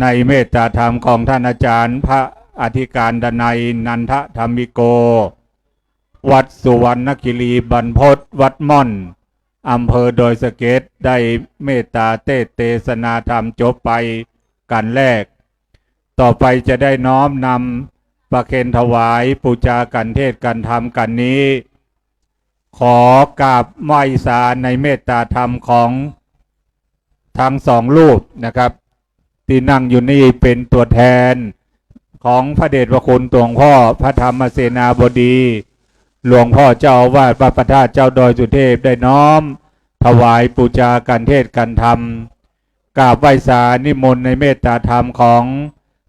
ในเมตตาธรรมของท่านอาจารย์พระอธิการดนัยนันทธรรมิโกวัดสุวรรณคิรีบรรพตวัดม่อนอำเภอดอยสะเก็ดได้เมตตาเทศนาธรรมจบไปกันแรกต่อไปจะได้น้อมนำประเคนถวายบูชากันเทศกันธรรมกันนี้ขอกราบไหว้สาในเมตตาธรรมของทั้งสองรูปนะครับที่นั่งอยู่นี่เป็นตัวแทนของพระเดชพระคุณหลวงพ่อพระธรรมเสนาบดีหลวงพ่อเจ้าอาวาสวัดพระธาตุเจ้าดอยสุเทพได้น้อมถวายบูชากันเทศกันธรรมกราบไหว้สานิมนต์ในเมตตาธรรมของ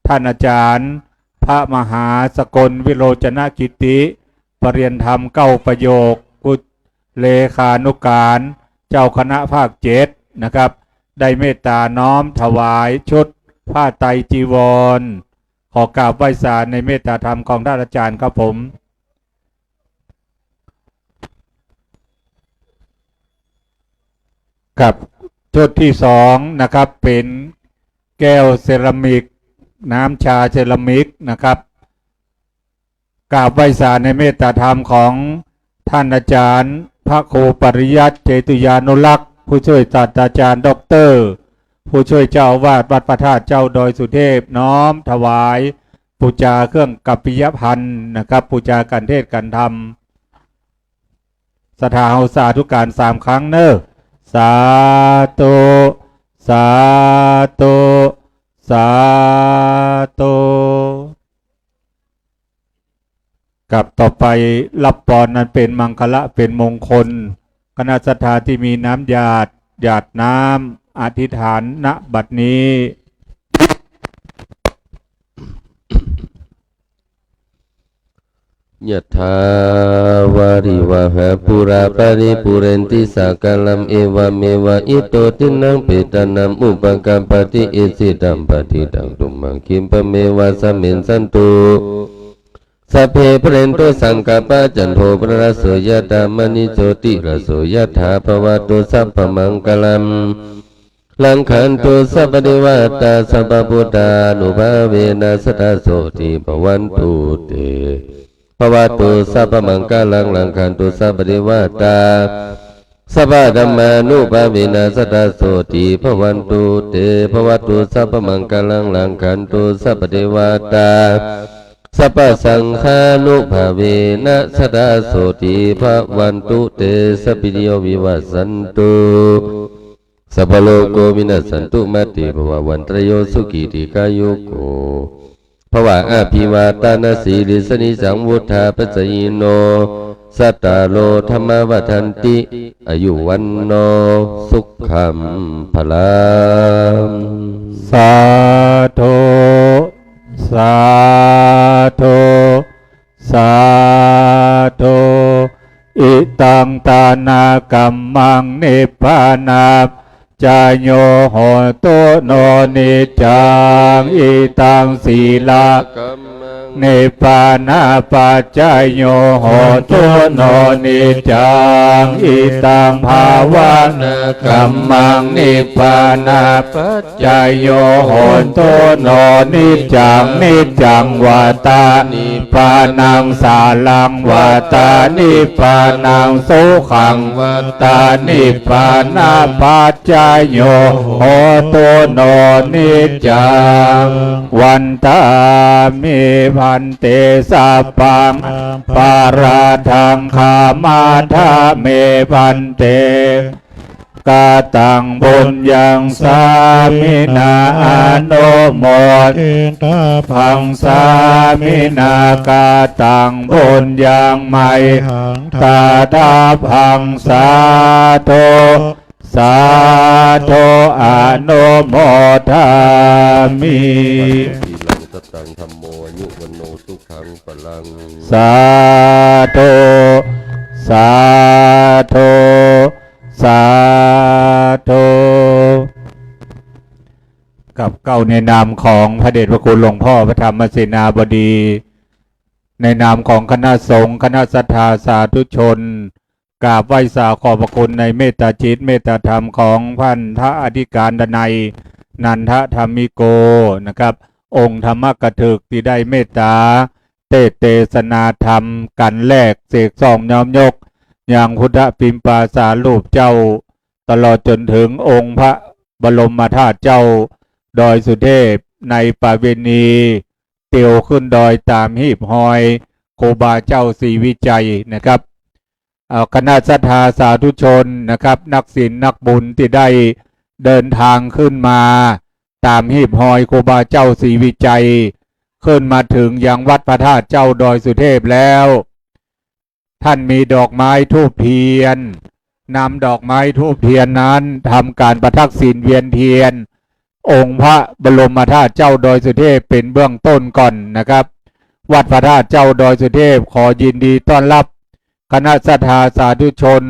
ท่านอาจารย์พระมหาสกลวิโรจนกิติปรริยนธรรม9 ประโยคกุเลขานุการเจ้าคณะภาค7นะครับได้เมตตาน้อมถวายชุดผ้าไตรจีวรขอกราบไหว้สาในเมตตาธรรมของท่านอาจารย์ครับผมกับชุดที่2นะครับเป็นแก้วเซรามิกน้ำชาเซรามิกนะครับกราบไหว้สาในเมตตาธรรมของท่านอาจารย์พระครูปริยัติเจตุยานุรักษ์ผู้ช่วยศาสตราจารย์ด็อกเตอร์ผู้ช่วยเจ้าอาวาสวัดพระธาตุเจ้าดอยสุเทพน้อมถวายบูชาเครื่องกัปปิยพันธ์นะครับบูชากันเทศกันธรรมสถาเฮาสาธุการ3 ครั้งเนอะสาธุสาธุสาธุกับต่อไปรับพรนั้นเป็นมังคละเป็นมงคลคณะศรัทธาที่มีน้ำหยาดน้ำอธิษฐานณบัดนี้ ยะถาวาริวหาปุราปาริปุเรนติสากลัมเอวเมวะอิโตตินังเปตานัมอุปกัปปติอิสิตัมปฏิตังตุมังคิมปะเมวะสะเมนสันตุสัพเพเปเรนโตสังกปปะจันโทปรโสยะธามณิโชติระโสยะถาภวตุสัพพมังคลัมลังขันตุสัพพเทวตาสัพพพุทธานุภาเวนัสสะโสติภวันตุเตภวตุสัพพมังคลังลังขันตุสัพพเทวตาสัพพธัมมานุภาเวนัสสะโสติภวันตุเตภวตุสัพพมังคลังลังขันตุสัพพเทวตาสัพพสังฆานุภาเวนัสสะโสติภวันตุเตสัพพิโยวิวัสสันตุสัพพโลกวินัสสันตุมัตติภววันตรโยสุขีติกายุโกภวะอาภิวาตานาสีลิสนิสังวุธาปัสสยิโนสัตตาโลธรรมวัฏันติอายุวันโนสุขัมพลัง สาธุสาธุสาธุอิตังตานากัมมังนิพพานาจายโยโหตุโนนิจังอิตังศีลานิพพานาปัจจายโยโหตุโนนิจังอิตังภาวนากัมมังนิพพานาปัจจายโยโหตุโนนิจังนิจังวาตานิพพานังสาลังวาตานิพพานังสุขังวาตานิพพานาปัจจายโยโหตุโนนิจังวันตามิพันเตสัพพังปาราทังคามาธาเมพันเตกาตังบุญยังสามินาโนโมทิพังสามินากาตังบุญยังไม่ตาทาพังสาธุสาธุอนุโมทามิสตังธัมโมอายุวันโนสุขังพลัง สาธุสาธุสาธุกับเก้าในนามของพระเดชพระคุณหลวงพ่อพระธรรมเสนาบดีในนามของคณะสงฆ์คณะศรัทธาสาธุชนกราบไหว้สาขอบพระคุณในเมตตาจิตเมตตาธรรมของท่านพระอธิการดนัยนันทธรรมิโกนะครับองค์ธรรมกถึกที่ได้เมตตาเทศนาธรรมกันแลกเสกส่องยอมยกอย่างพุทธปิมปาสารูปเจ้าตลอดจนถึงองค์พระบรมธาตุเจ้าดอยสุเทพในประเวณีเตียวขึ้นดอยตามหีบหอยโคบาเจ้าศรีวิจัยนะครับคณะศรัทธาสาธุชนนะครับนักศีลนักบุญที่ได้เดินทางขึ้นมาตามหีบหอยโคบาเจ้าศรีวิจัยขึ้นมาถึงยังวัดพระธาตุเจ้าดอยสุเทพแล้วท่านมีดอกไม้ธูปเทียนนำดอกไม้ธูปเทียนนั้นทำการประทักษิณเวียนเทียนองค์พระบรมธาตุเจ้าดอยสุเทพเป็นเบื้องต้นก่อนนะครับวัดพระธาตุเจ้าดอยสุเทพขอยินดีต้อนรับคณะศรัทธาสาธุชน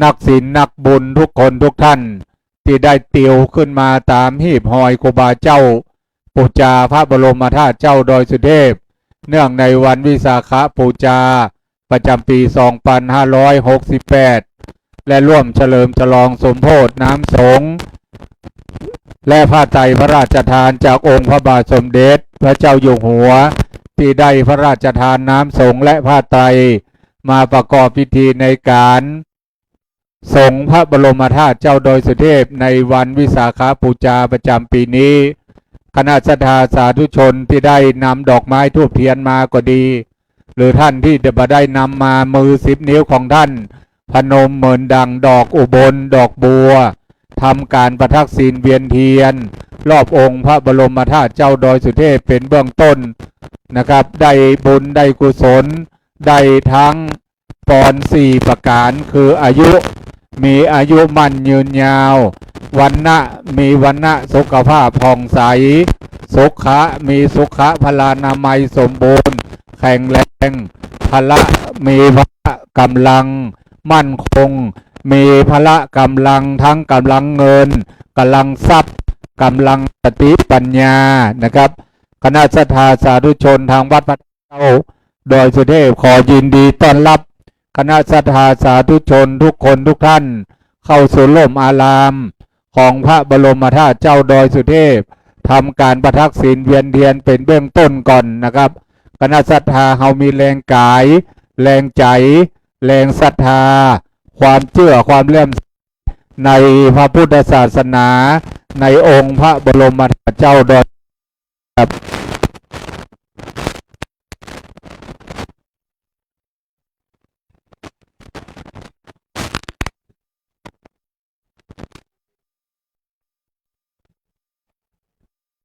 นักศีลนักบุญทุกคนทุกท่านที่ได้เตียวขึ้นมาตามหีบหอยครูบาเจ้าปูจาพระบรมธาตุเจ้าดอยสุเทพเนื่องในวันวิสาขบูชาประจำปี 2568 และร่วมเฉลิมฉลองสมโภชน้ำสงฆ์และผ้าไตรพระราชทานจากองค์พระบาทสมเด็จพระเจ้าอยู่หัวที่ได้พระราชทานน้ำสงฆ์และผ้าไตรมาประกอบพิธีในการสงฆ์พระบรมธาตุเจ้าดอยสุเทพในวันวิสาขบูชาประจำปีนี้คณะศรัทธาสาธุชนที่ได้นำดอกไม้ธูปเทียนมาก็ดีหรือท่านที่จะได้นำมามือ10 นิ้วของท่านพนมเหมือนดังดอกอุบลดอกบัวทำการประทักษิณเวียนเทียนรอบองค์พระบรมธาตุเจ้าดอยสุเทพเป็นเบื้องต้นนะครับได้บุญได้กุศลได้ทั้งปอน4ประการคืออายุมีอายุมั่นยืนยาววันนะมีวันนะสุขภาพผ่องใสสุขะมีสุขะพลานามัยสมบูรณ์แข็งแรง ละมีพละกำลังมั่นคง มีพละกำลังทั้งกำลังเงินกำลังทรัพย์กำลังสติปัญญานะครับคณะศรัทธาสาธุชนทางวัดพระเจ้าดอยสุเทพขอยินดีต้อนรับคณะศรัทธาสาธุชนทุกคนทุกท่านเข้าสู่ร่มอารามของพระบรมธาตุเจ้าดอยสุเทพทำการประทักษิณเวียนเทียนเป็นเบื้องต้นก่อนนะครับคณะศรัทธาเฮามีแรงกายแรงใจแรงศรัทธาความเชื่อความเลื่อมใสในพระพุทธศาสนาในองค์พระบรมธาตุเจ้าดอยครับ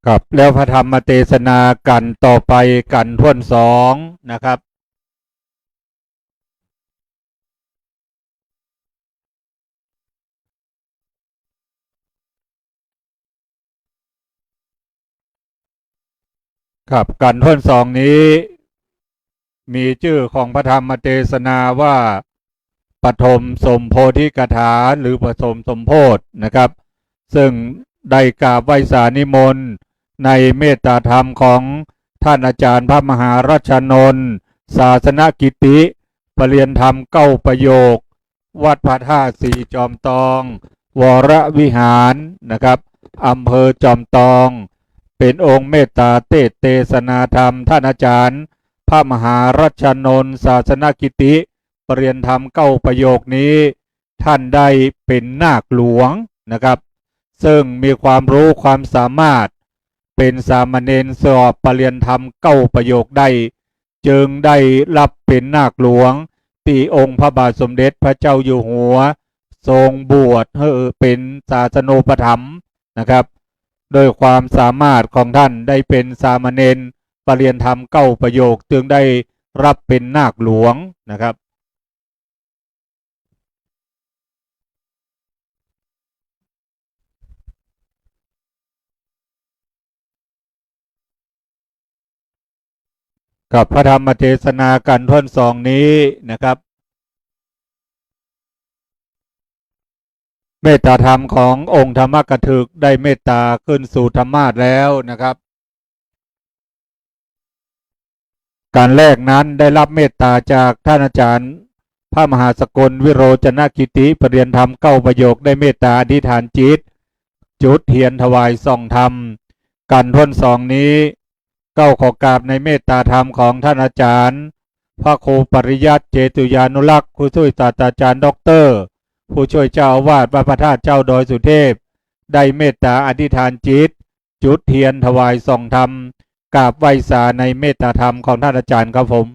ครับแล้วพระธรรมเทศนากันต่อไปกันท่วนสองนะครับครับกันท่วนสองนี้มีชื่อของพระธรรมเทศนาว่าปฐมสมโพธิกถาหรือปฐมสมโพธินะครับซึ่งได้กราบไหว้สานิมนต์ในเมตตาธรรมของท่านอาจารย์พระมหารัชนนท์ศาสนกิติปรริยนธรรมเก้าประโยควัดพระธาตุสีจอมตองวรวิหารนะครับอำเภอจอมตองเป็นองค์เมตตาเทศนาธรรมท่านอาจารย์พระมหารัชนนท์ศาสนกิติปรริยนธรรมเก้าประโยคนี้ท่านได้เป็นนาคหลวงนะครับซึ่งมีความรู้ความสามารถเป็นสามเณรสอบปรริยนธรรมเก้าประโยคได้จึงได้รับเป็นนาคหลวงที่องค์พระบาทสมเด็จพระเจ้าอยู่หัวทรงบวชให้เป็นศาสนูปถัมภ์นะครับโดยความสามารถของท่านได้เป็นสามเณรปรริยนธรรมเก้าประโยคจึงได้รับเป็นนาคหลวงนะครับกับพระธรรมเทศนากันท่อนสองนี้นะครับเมตตาธรรมขององค์ธรรมกถึกได้เมตตาขึ้นสู่ธรรมาสแล้วนะครับการแรกนั้นได้รับเมตตาจากท่านอาจารย์พระมหาสกลวิโรจนกิติปรริยนธรรมเก้าประโยคได้เมตตาอธิษฐานจิตจุดเทียนถวายส่องธรรมกันท่อนสองนี้เก้าขอกราบในเมตตาธรรมของท่านอาจารย์พระครูปริยัติเจตุยานุรักษ์ผู้ช่วยศาสตราจารย์ด็อกเตอร์ผู้ช่วยเจ้าอาวาสวัดพระธาตุเจ้าดอยสุเทพได้เมตตาอธิษฐานจิตจุดเทียนถวายส่องธรรมกราบไหว้สาในเมตตาธรรมของท่านอาจารย์ครับผม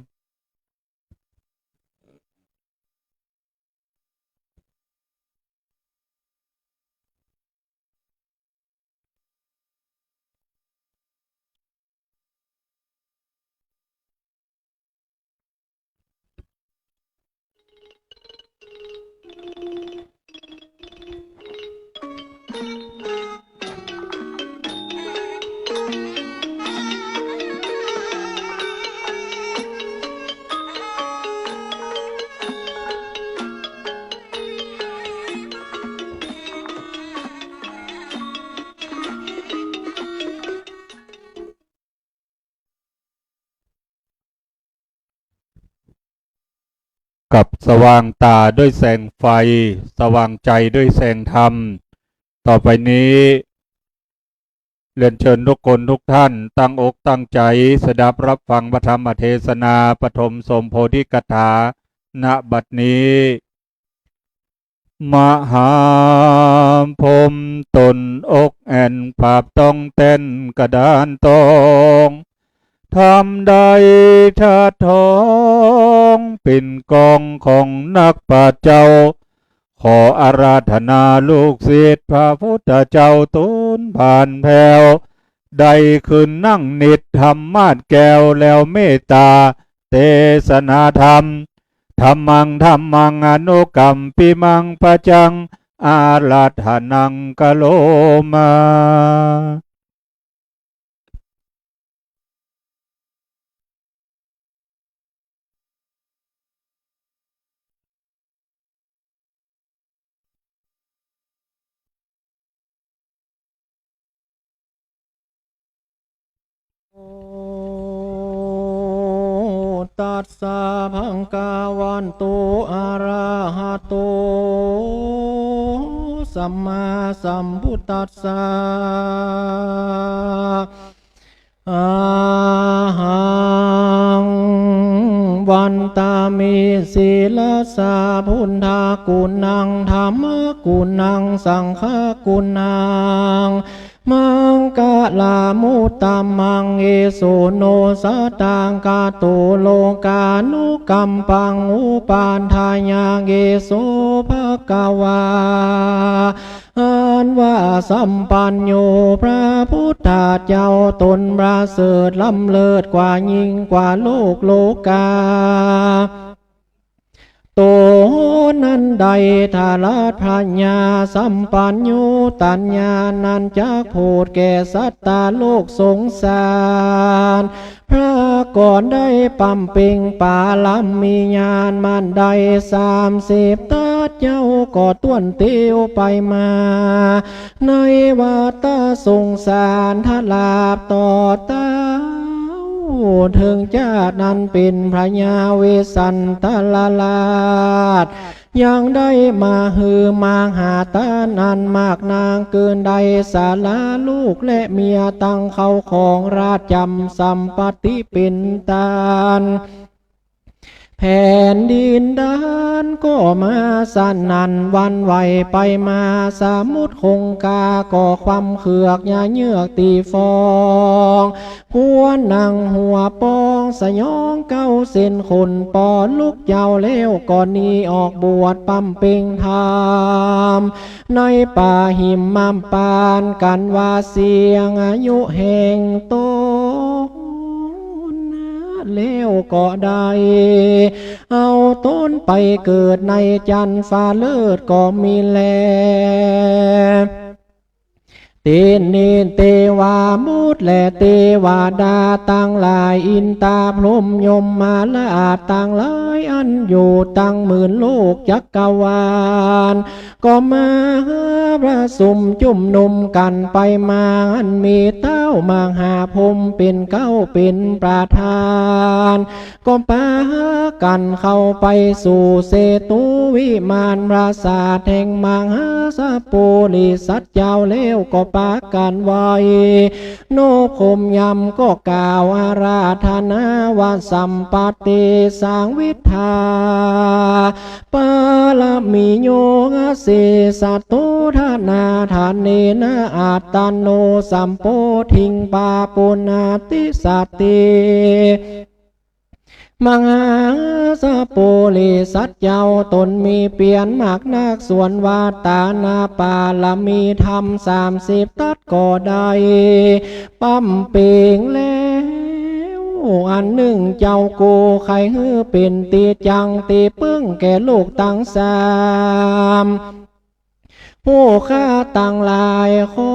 กับสว่างตาด้วยแสงไฟสว่างใจด้วยแสงธรรมต่อไปนี้เรียนเชิญทุกคนทุกท่านตั้งอกตั้งใจสดับรับฟังพระธรรมเทศนาปฐมสมโพธิกถาณบัดนี้มหาพรหมตนอกแอนภาพต้องเต้นกระดานตองทำใดทัดทองเป็นกองของนักปราชญ์เจ้าขออาราธนาลูกศิษย์พระพุทธเจ้าตูนผ่านแผ่วได้ขึ้นนั่งนิดธรรมาสแก้วแล้วเมตตาเทศนาธรรมธรรมังอนุกรรมปิมังปะจังอาราธนังกะโลมา ตัสสะภะคะวันโตอะระหะโตสัมมาสัมพุทธัสสะอะหังวันตามิศีลสาพุทธากุณังธรรมกุณังสังฆกุณังมังกะลามุตตมังเอโสโนสตังกาโตโลกานุกัมปังอุปานทายาเกโสภะคะวาอันว่าสัมปันโนพระพุทธเจ้าตนประเสริฐล้ำเลิศกว่ายิ่งกว่าโลกโลกาโตนั้นใดทาราพระญาสัมปัญญูตัญญานันจักโพดแก่สัตตาโลกสงสารพระก่อนได้ปั๊มเป่งป่าลำมีญาณมันใด30ตาเจ้าก็ต้วนเตียวไปมาในวัฏสงสารทลาบต่อตาถึงชาตินั้นเป็นพระยาเวสันตลาลาดยังได้มาหือมาหาตานันมากนางเกินใดสาลาลูกและเมียตั้งเขาของราชจำสัมปติเป็นตานแผ่นดินด้านก็มาสั่นนันวันไหวไปมาสามุดคงกาก่อความเขือกยาเยือกตีฟองกวนนั่งหัวปองสยองเก้าเส้นคนปอลุกยาวเลี้ยวก่อนนี้ออกบวชปั๊มเป่งธรรมในป่าหิมมามปานกันว่าเสียงอายุแห่งโตเลี้ยวก็ได้เอาต้นไปเกิดในจันฟ้าเลิศก็มีแลเตนินเตวามุตและเตวาดาตั้งหลายอินตาพรหมยมมาลาตั้งหลายอันอยู่ตั้งหมื่นโลกจักรวาลก็มาประสุมจุ่มนุมกันไปมาอันมีเต้ามหาพรหมเป็นเก้าเป็นประธานก็ปากันเข้าไปสู่เศตุวิมานปราสาทแห่งมหาสปุริสัตเจ้าเลี้ยวก็ปากันไว้โนคมยำก็กล่าวอาราธนาว่าสัมปติสังวิทาปาลมิโยงเสสัตโตธนาธานเนนะอาตโนสัมโพธิงปาปุนาติสัตติมังหาสะโปลิสัตเจ้าตนมีเปลี่ยนมากนักส่วนวาตานาปาลมีธรรม30ตัดก็ได้ปั๊มเป่งแล้วอันหนึ่งเจ้าโกใครฮือเป็นตีจังตีปึ้งแก่โลกตั้ง3ผู้ข้าตั้งหลายขอ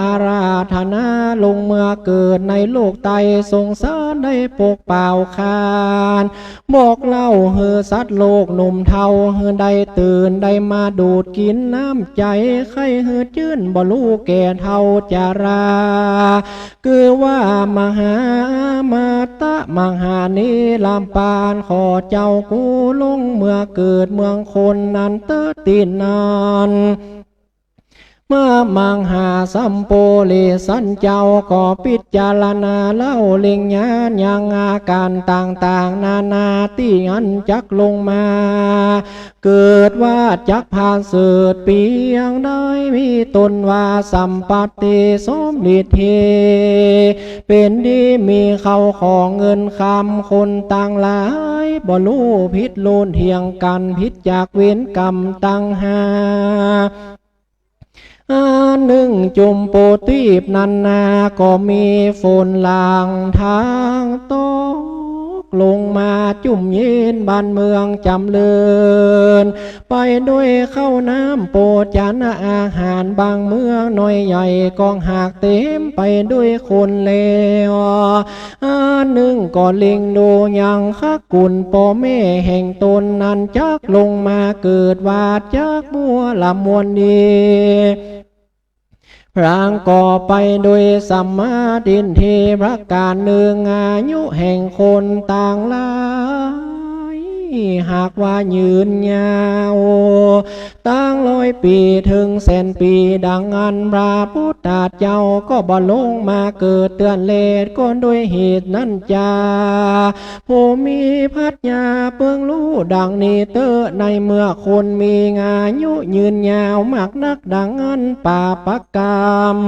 อาราธนาลงเมื่อเกิดในโลกไตสงสารได้ปกเป่าคานบอกเล่าเฮือสัตว์โลกหนุ่มเทาเฮือได้ตื่นได้มาดูดกินน้ำใจใครเฮือจื้นบ่รู้แก่เทาจาราคือว่ามหามาตะมหานิลำปานขอเจ้ากูลงเมื่อเกิดเมืองคนนั้นเตอตินนานเมื่อมังหาสัมโปลิสันเจ้าก็พิจารณาเล่าเล็งญาณยังอาการต่างๆนานาที่อันจักลงมาเกิดว่าจักผ่านเสือเปียงได้มีตนว่าสัมปติสมฤทธิเป็นดีมีเขาของเงินคำคนต่างหลายบ่รู้พิษโลนเถียงกันพิษจากเว้นกรรมตั้งหาหนึ่งจุมโปตีบนันนาก็มีฝนหลางทางตกลงมาจุ่มเย็นบ้านเมืองจำเริญไปด้วยข้าวน้ำโปจานอาหารบางเมืองน้อยใหญ่กองหากเต็มไปด้วยคนเลวหนึ่งก็เล็งดูยังคักกุลพ่อแม่แห่งตนนั้นจักลงมาเกิดวาดจักมัวละมวลดี พรางก่อไปโดยสัมมาทิฏฐิพระการหนึ่งอายุแห่งคนต่างหลายหากว่ายืนยาวตั้ง100 ปีถึงแสนปีดังอันพระพุทธเจ้าก็บ่ลงมาเกิดเตือนเลดก็ด้วยเหตุนั้นจาผู้มีพัฒญาเปิงรู้ดังนี้เตอในเมื่อคนมีอายุยืนยาวมากนักดังอันป่าปักกาม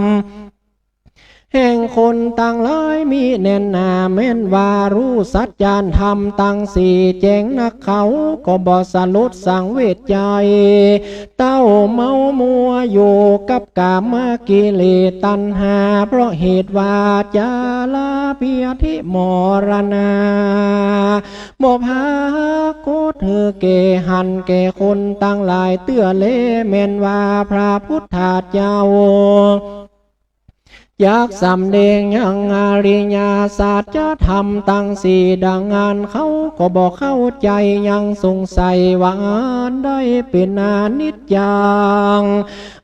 แห่งคนต่างหลายมีแน่นหนาแม่นว่ารู้สัจจานธรรมตั้งสี่แจ้งนักเขาก็บ่สลดสังเวชใจเต้าเมามัวอยู่กับกามกิเลสตัณหาเพราะเหตุว่าจาลาเพียทิมรณาบ่พาโกเธอเกหันแก่คนตั้งหลายเตื้อเลแม่นว่าพระพุทธเจ้าอยากสำแดงยังอริยศาสตร์จะทำตั้งสี่ดังงานเขาก็บอกเข้าใจยังสงสัยว่าอันได้เป็นอนิจจัง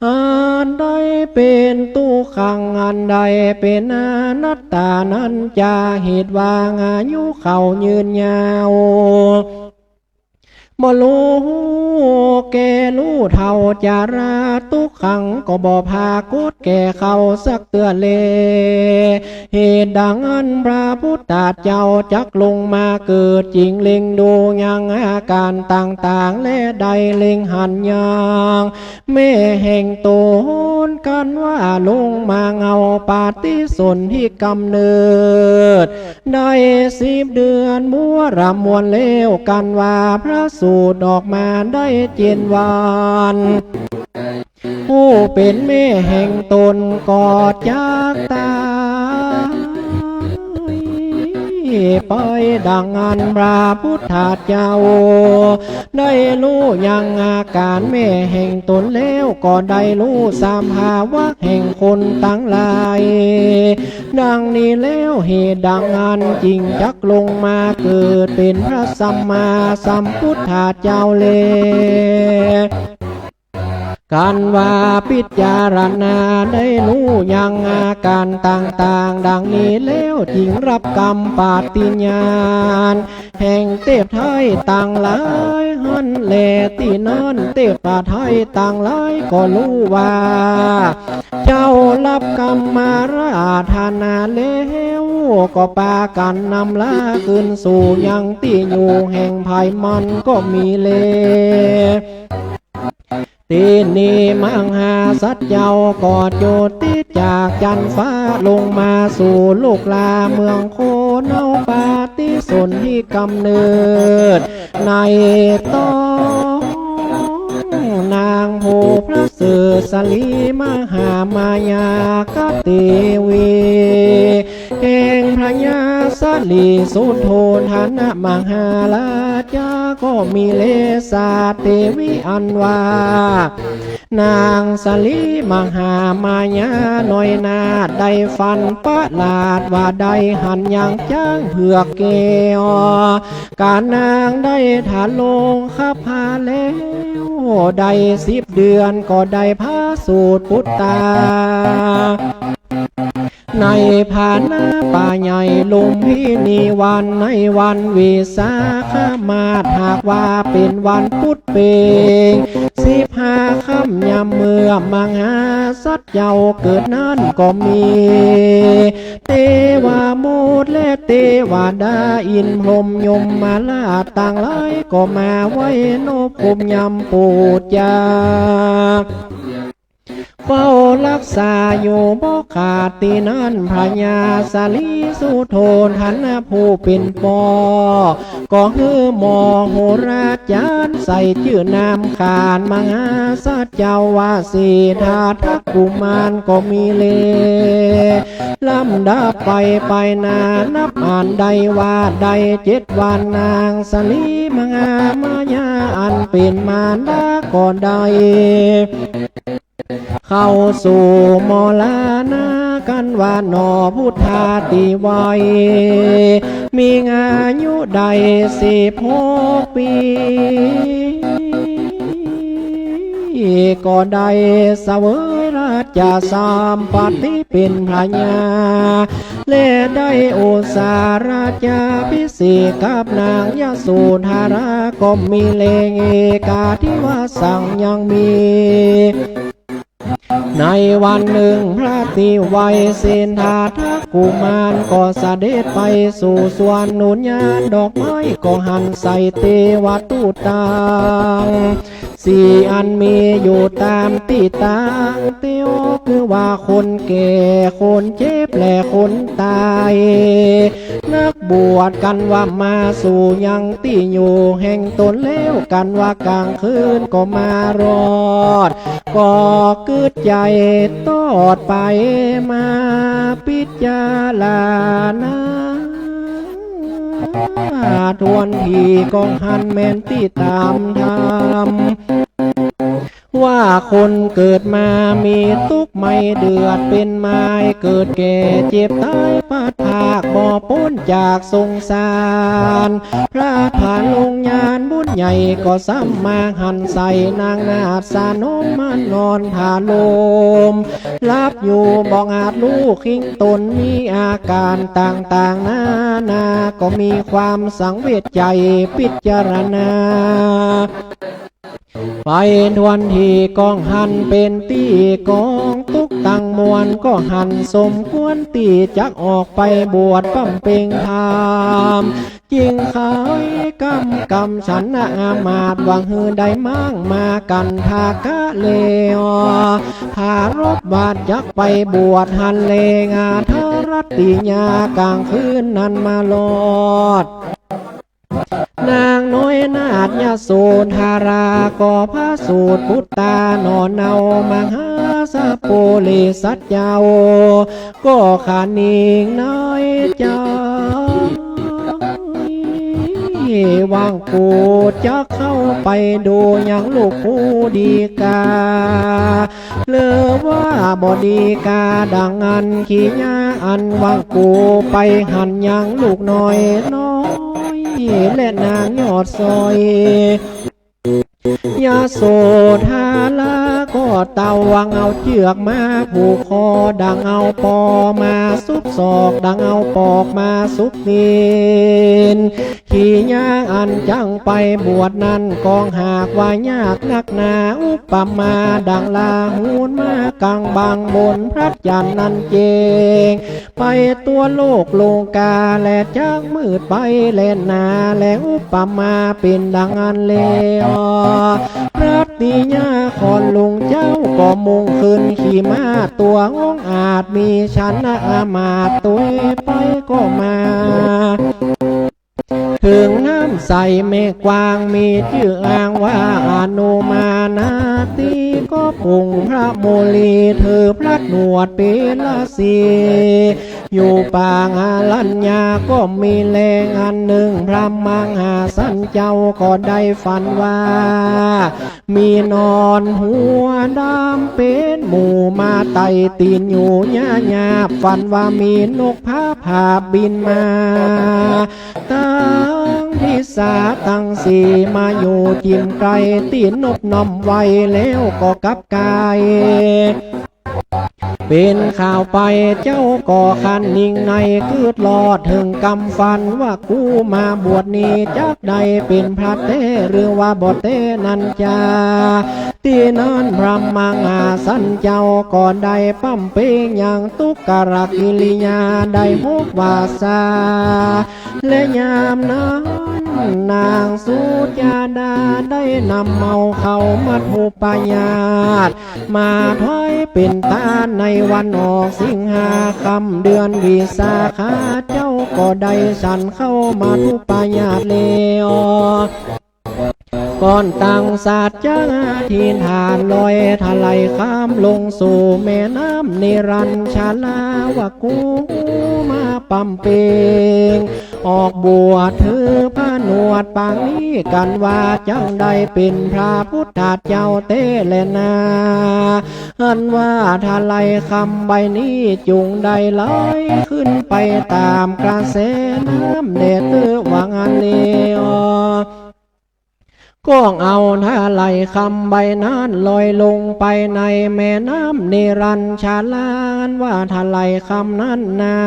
อันได้เป็นทุกขังอันใดเป็นอนัตตานั้นจะเหตุว่าอายุเขายืนยาวบ่รู้แก่รู้เท่าจาราทุกขังก็บ่พากดแก่เขาสักเตือเลเหตุดังอันพระพุทธเจ้าจักลงมาเกิดจริงเล็งดูยังอาการต่างๆและใดเล็งหันยังแม่แห่งโตนกันว่าลงมาเงาปาฏิสนธิกำเนิดได้10 เดือนมัวรำมวลเลวกันว่าพระสูตรออกมาได้7 วันผู้เป็นแม่แห่งตนกอดจากตายไปดังอันพระพุทธเจ้าได้รู้ยังอาการแม่แห่งตนแล้วก็ได้รู้สามภาวะแห่งคนทั้งหลายดังนี้แล้วเหตุดังอันจริงจักลงมาเกิดเป็นพระสัมมาสัมพุทธเจ้าเลยการว่าพิจารณาได้รู้ยังอาการต่างๆดังนี้แล้วจึงรับกรรมปาฏิญาณแห่งเทพไทยต่างหลายหันแลที่นั่นเทพไทยต่างหลายก็รู้ว่าเจ้ารับกรรมมาราธนาแล้วก็ปากันนำลาขึ้นสู่ยังที่อยู่แห่งภัยมันก็มีเลทีนี้มังหาสัตว์เจ้ากอดโยติจากจันฟ้าลงมาสู่ลูกลาเมืองโคเนาปาฏิสนธิกำเนิดในต้องนางโหพระเสือสลีมหามายากเตวีแห่งพระยาสลีสุโธธนะมหาราชาก็มีเลสาเทวิอันว่านางสลีมหามายาหน่อยนาได้ฟันประหลาดว่าได้หันยังจ้างเผือกเกวการนางได้ถาลงขับพาแล้วได้10 เดือนก็ได้พาสูตรพุทธาในผานาป่าใหญ่ลุมพินีวันในวันวิสาขมาศหากว่าเป็นวันพุธเปง15 ค่ำยามเมื่อมังหาสัตว์เจ้าเกิดนั้นก็มีเทวามูดและเทวดาอินพรหมยมมาลาต่างหลายก็มาไว้นบภูมิยำปูจาเฝ้ารักษาอยู่บ่ขาดตีนั้นพระยาสาลีสุโธธนะผู้เป็นปอก็ฮือหมอโหราจารย์ใส่ชื่อนามขานมหาสัจเจ้าวาสีธาทักกุมารก็มีเลลำดับไปนานับอ่านใดว่าใด7 วันนางสาลีมหามายาอันเป็นมารดาก็ได้เข้าสู่มลานากันว่าหนอพุทธาติวัยมีอายุใด16 ปีก็ได้เสวยรา จาสามปัตติเป็นพระญาเล่ได้โอสาราชาพิเศษกับนางยโสธาราก็มีเลงเอกาที่ว่าสั่งยังมี ในวันหนึ่งพระติวัยเสนทาทกุมารก็เสด็จไปสู่สวนหนุนญาณดอกไม้ก็หันใส่เทวตูตังสี่อันมีอยู่ตามตีตังเตียวคือว่าคนแก่คนเจ็บและคนตายนักบวชกันว่ามาสู่ยังตีอยู่แห่งตนแล้วกันว่ากลางคืนก็มารอดก็กึดใจตอดไปมาพิจารณาทวนทีกองหันแม่นที่ตามธรรมว่าคนเกิดมามีทุกข์ไม่เดือดเป็นไม้เกิดแก่เจ็บตายพัดภาคบ่พ้นจากสงสารพระผ่านลงญาณบุญใหญ่ก็ซ้ำมาหันใส่นางนาฏสานมมานอนผ่าลมรับอยู่บอกอาจลูกขิงตนมีอาการต่างๆนาก็มีความสังเวชใจพิจารณาไปทวนทีกองหันเป็นตีกองทุกตังมวลก็หันสมควรตีจักออกไปบวชปั้มเป่งธรรมจริงขายกำฉันอามาตวังหือได้มั่งมากันทากะเลวพารบบาดยักไปบวชหันเลงาทรัตติญากลางคืนนั้นมาลอดนางน้อยนาฏยโสธาราก็พระสูตรพุทธานอนเนามหาสะโปลิสัจเจ้าก็ขานิงน้อยเจ้าว่างกูจะเข้าไปดูอย่างลูกผู้ดีกาเลือว่าบอดีกาดังอันขี้ยาอันว่างกูไปหันอย่างลูกน้อยน้อยและนางยอดซอยยาโสธาราก็เต่าวังเอาเชือกมาผูกคอดังเอาปอมาซุบศอกดังเอาปอกมาซุบตีนขี่ย่างอันจังไปบวชนั้นกองหากว่ายากนักหนาอุปมาดังลาหูนมากังบางบนพระจันทร์นั้นเจงไปตัวโลกโลกาและจักมืดไปแลนาและอุปมาเป็นดังอันเลวพระติญาขอนลุงเจ้าก็มุ่งขึ้นขี่ม้าตัวงงอาจมีฉันอามาตตัวไปก็มาถึงน้ำใสเมฆกวางมีชื่ออ้างว่าอนุมานาตีก็ปุ่งพระโมลีเธอพระหนวดเป็นละสีอยู่ปางอาลัญญาก็มีแรงอันหนึ่งพระมังหาสันเจ้าก็ได้ฝันว่ามีนอนหัวดำเป็นหมู่มาไต่ตีนอยู่หญ้าฝันว่ามีนกพาพาบินมาตั้งพิสาตั้งสีมาอยู่จิ้มไกลตีนนกนำไว้แล้วก็กลับกายเป็นข่าวไปเจ้าก่อคันนิ่งในคืดลอดถึงกำฟันว่ากูมาบวชนี้จักใดเป็นพระเต้หรือว่าบ่เต้นันจาที่นั้นพระมังอาสันเจ้าก่อนได้ปั้มเป้งอย่างตุกกรกิริยาได้พบวาสาและยามนั้นนางสุจาดาได้นำเมาเข้ามาทุปญาตมาถอยเป็นตาในวันออกสิงหาคำเดือนวิสาขาเจ้าก็ได้ฉันเข้ามาทุปญาตเลวก่อนตั้งศาสตร์จ้าทินฐานลอยทะไหลข้ามลงสู่แม่น้ำนิรันชาลาว่ากูมาปั๊มเปงออกบวชถือผ้าหนวดปางนี้กันว่าจังได้เป็นพระพุทธเจ้าเตเลนาอันว่าทะไหลคำใบนี้จุงได้ลอยขึ้นไปตามกระแสน้ำเดตือวังอันเลว ก็เอาท่าไหลคำใบนั้นลอยลงไปในแม่น้ำนิรันชาลานว่าท่าไหลคำนั้นนา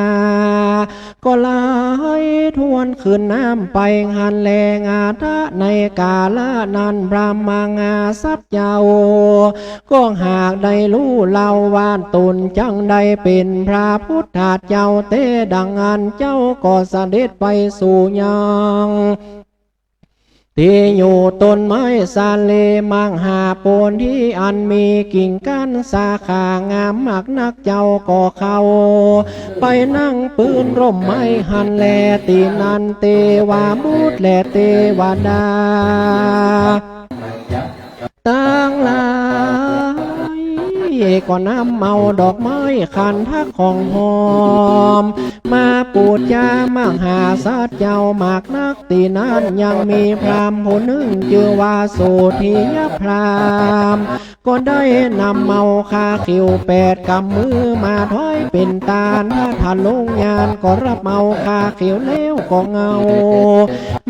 ก็ไหลทวนขึ้นน้ำไปหันแลงาทะในกาละนั้นพระมางาสับเจ้าก็หากได้รู้เล่าวานตุนจังได้เป็นพระพุทธเจ้าเตดังอันเจ้าก็เสด็จไปสู่ยังที่อยู่ต้นไม้สาเลมังหาโปนที่อันมีกิ่งก้านสาขางามมากนักเจ้าก็เข้าไปนั่งปืนร่มไม้หันแลตีนันเตวามุตแลเทวดาตั้งหลายก็นำเอาดอกไม้ขันทักของหอมมาปูดยามหาสัตว์เจ้ามากนักตีนั้นยังมีพรามผู้หนึ่งชื่อว่าโสธิยพรามก็ได้นำเอาคาขิว8 กำมือมาถอยเป็นตาลถ้าทันลงยานก็รับเอาคาขิวแล้วก็เงา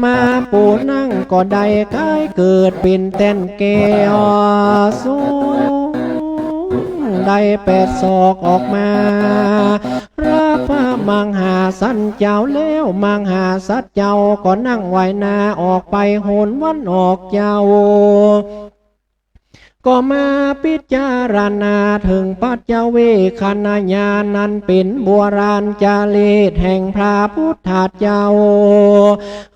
มาปูนั่งก็ได้กายเกิดเป็นเต้นแก้วสูได้8 ศอกออกมารับพระมังหาสันเจ้าแล้วมังหาสัตเจ้าก็นั่งไหวนาออกไปโหนวันออกเจ้าก็มาพิจารณาถึงปัจจเวคขณญาณนั้นเป็นโบราณจารีตแห่งพระพุทธเจ้า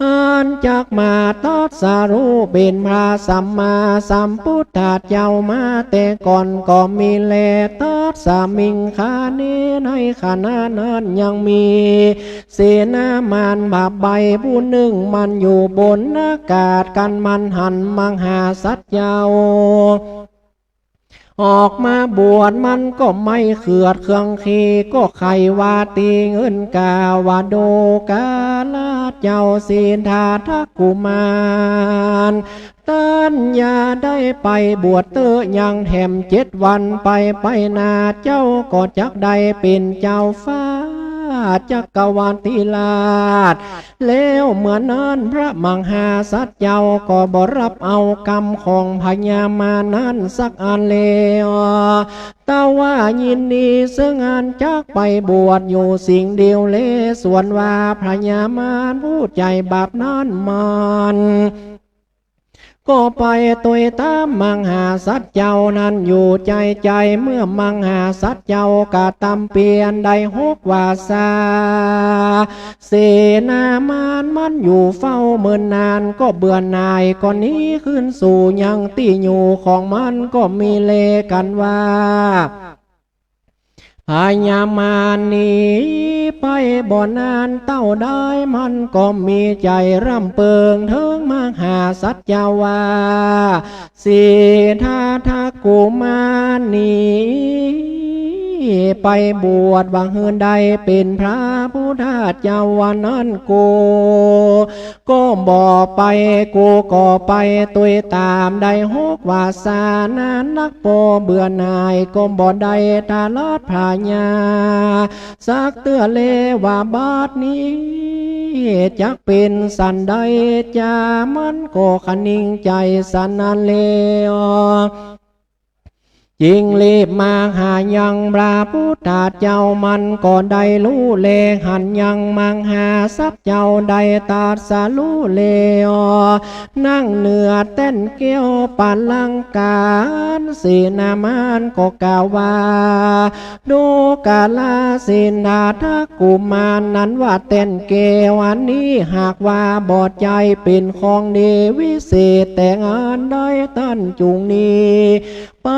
อันจักมาตัดสรู้เป็นพระสัมมาสัมพุทธเจ้ามาแต่ก่อนก็มีแลตัดสามิงคาเนในขณะนั้นยังมีเสนามานบาใบผู้หนึ่งมันอยู่บนอากาศกันมันหันมังหาสัตเจ้าออกมาบวชมันก็ไม่เขือดเครื่องขีก็ไขวาตีเงินกาวาโดกาลาเจ้าศีลธาทักกุมารตัญญาได้ไปบวชเตอยังแถม7 วันไปนาเจ้าก็จักได้เป็นเจ้าฟ้าจักรวาลติลาชแล้วเหมือนนั้นพระมังหาสัตเจ้าก็บ่รับเอากรรมของพญามานั้นสักอันเลวแต่ว่ายินดีซึ่งงานจักไปบวชอยู่สิ่งเดียวเลส่วนว่าพญามารผู้ใจบาปนั้นมันก็ไปตัวตามมังหาสัตเจ้านั้นอยู่ใจเมื่อมังหาสัตเจ้ากะตำเปลี่ยนได้6 วาสาเสนามานมันอยู่เฝ้าเมินนานก็เบื่อหน่ายก็นี้ขึ้นสู่ยังตีอยู่ของมันก็มีเลกันว่าพญามารหนีไปบ่นานเต้าได้มันก็มีใจร่ำเปิงเถิงมังหาสัตเจ้าว่าสิทาทากุมารหนีไปบวชวังเฮือนใดเป็นพระพุทธเจ้าวันนั้นก็บอกไปก็ไปตัวตามได้6 วาสานานักโปเบื่อหน่ายก็บ่ได้ตาลอดพระญาสักเตือเลว่าบาดนี้จักเป็นสันใดจามันก็ขนิ่งใจสันนันเลวจิงรีบมาหายังพระพุทธเจ้ามันก็ได้รู้เลหันยังมังหาสัพเจ้าได้ตัดสรู้เลนั่งเหนือเต้นเกี้ยวปันลังการสีนามานก็กล่าวว่าดูกาลาสินดาทักกุมารนั้นว่าเต้นเกวันนี้หากว่าบอดใจเป็นของดีวิเศษแต่งานได้ตั้นจุงนี้ไป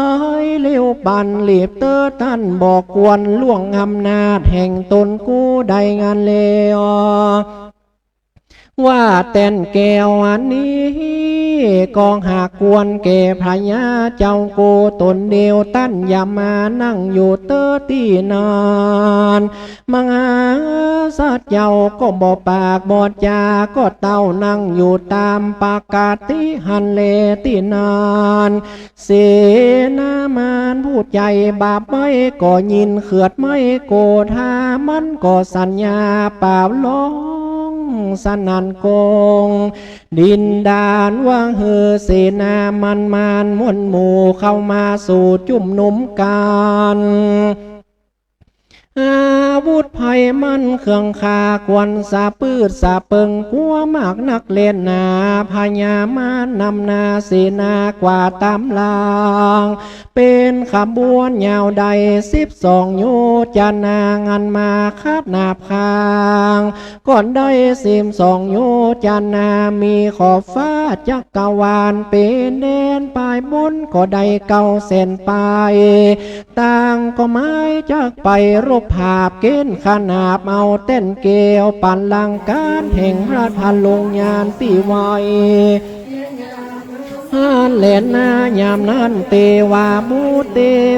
เลี้ยวปันเหลียบเตอท่านบอกกวนล่วงอำนาจแห่งตนกู้ได้งานเลวว่าเต้นแก้วอันนี้กองหากกวนเกพระยาเจ้าโกตนเดียวตั้นอย่ามานั่งอยู่เตอที่นานมังอาสัตเจ้าก็บ่ปากบ่จาก็เต้านั่งอยู่ตามปากาติหันเลที่นานเสนามานผู้ใจบาปไม่ก็ยินเขือดไม่โกธามันก็สัญญาเปล่าล้อง สนันกงดินดานว่างเฮอเสนามันมานมวลหมู่เข้ามาสู่จุ่มนุมกันอาวุธภัยมันเครื่องคากวนสาปืดสาเปิงกัวมากนักเล่นนาพญามานำนาเสนากว่าตามลางเป็นขบวนยาวใด12โยจานางันมาคาดนาบคางก่อนได้12โยจานามีขอบฟ้าจักรวาลเป็นแดนปลายบนก็ได้เก่าเส้นไปต่างก็ไม้จักไปรบภาพเกณฑ์ขนาบเอาเต้นเกลียวปั่นลังการแห่งพระทันลงยานตีไวฮันเลนนายามนั้นเตวามุเต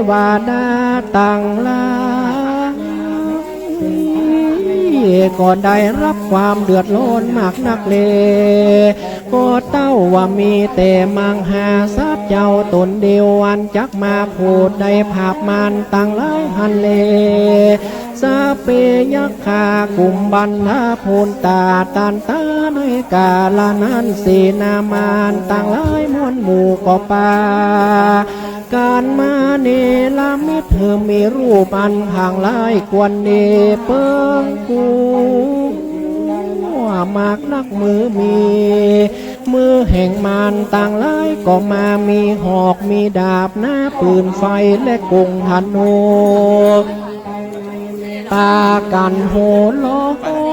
วาดาตังลาก็ได้รับความเดือดร้อนมากนักเลก็เต้าว่ามีแต่มังหาสัตว์เจ้าตนเดียววันจักมาพูดได้ภาพมันตั้งหลายหันเลสาเปยักขากุมบันทาพูนตาตันตาในกาลานั้นสีนามานตั้งหลายมวลหมู่ก็ปาการมาเนลามิเธอมีรูปอันห่างลายกวนเนเปิงกูว่ามากนักมือมีมือแห่งมานต่างหลายก็มามีหอกมีดาบหน้าปืนไฟและกงธนูตากันโหล้อ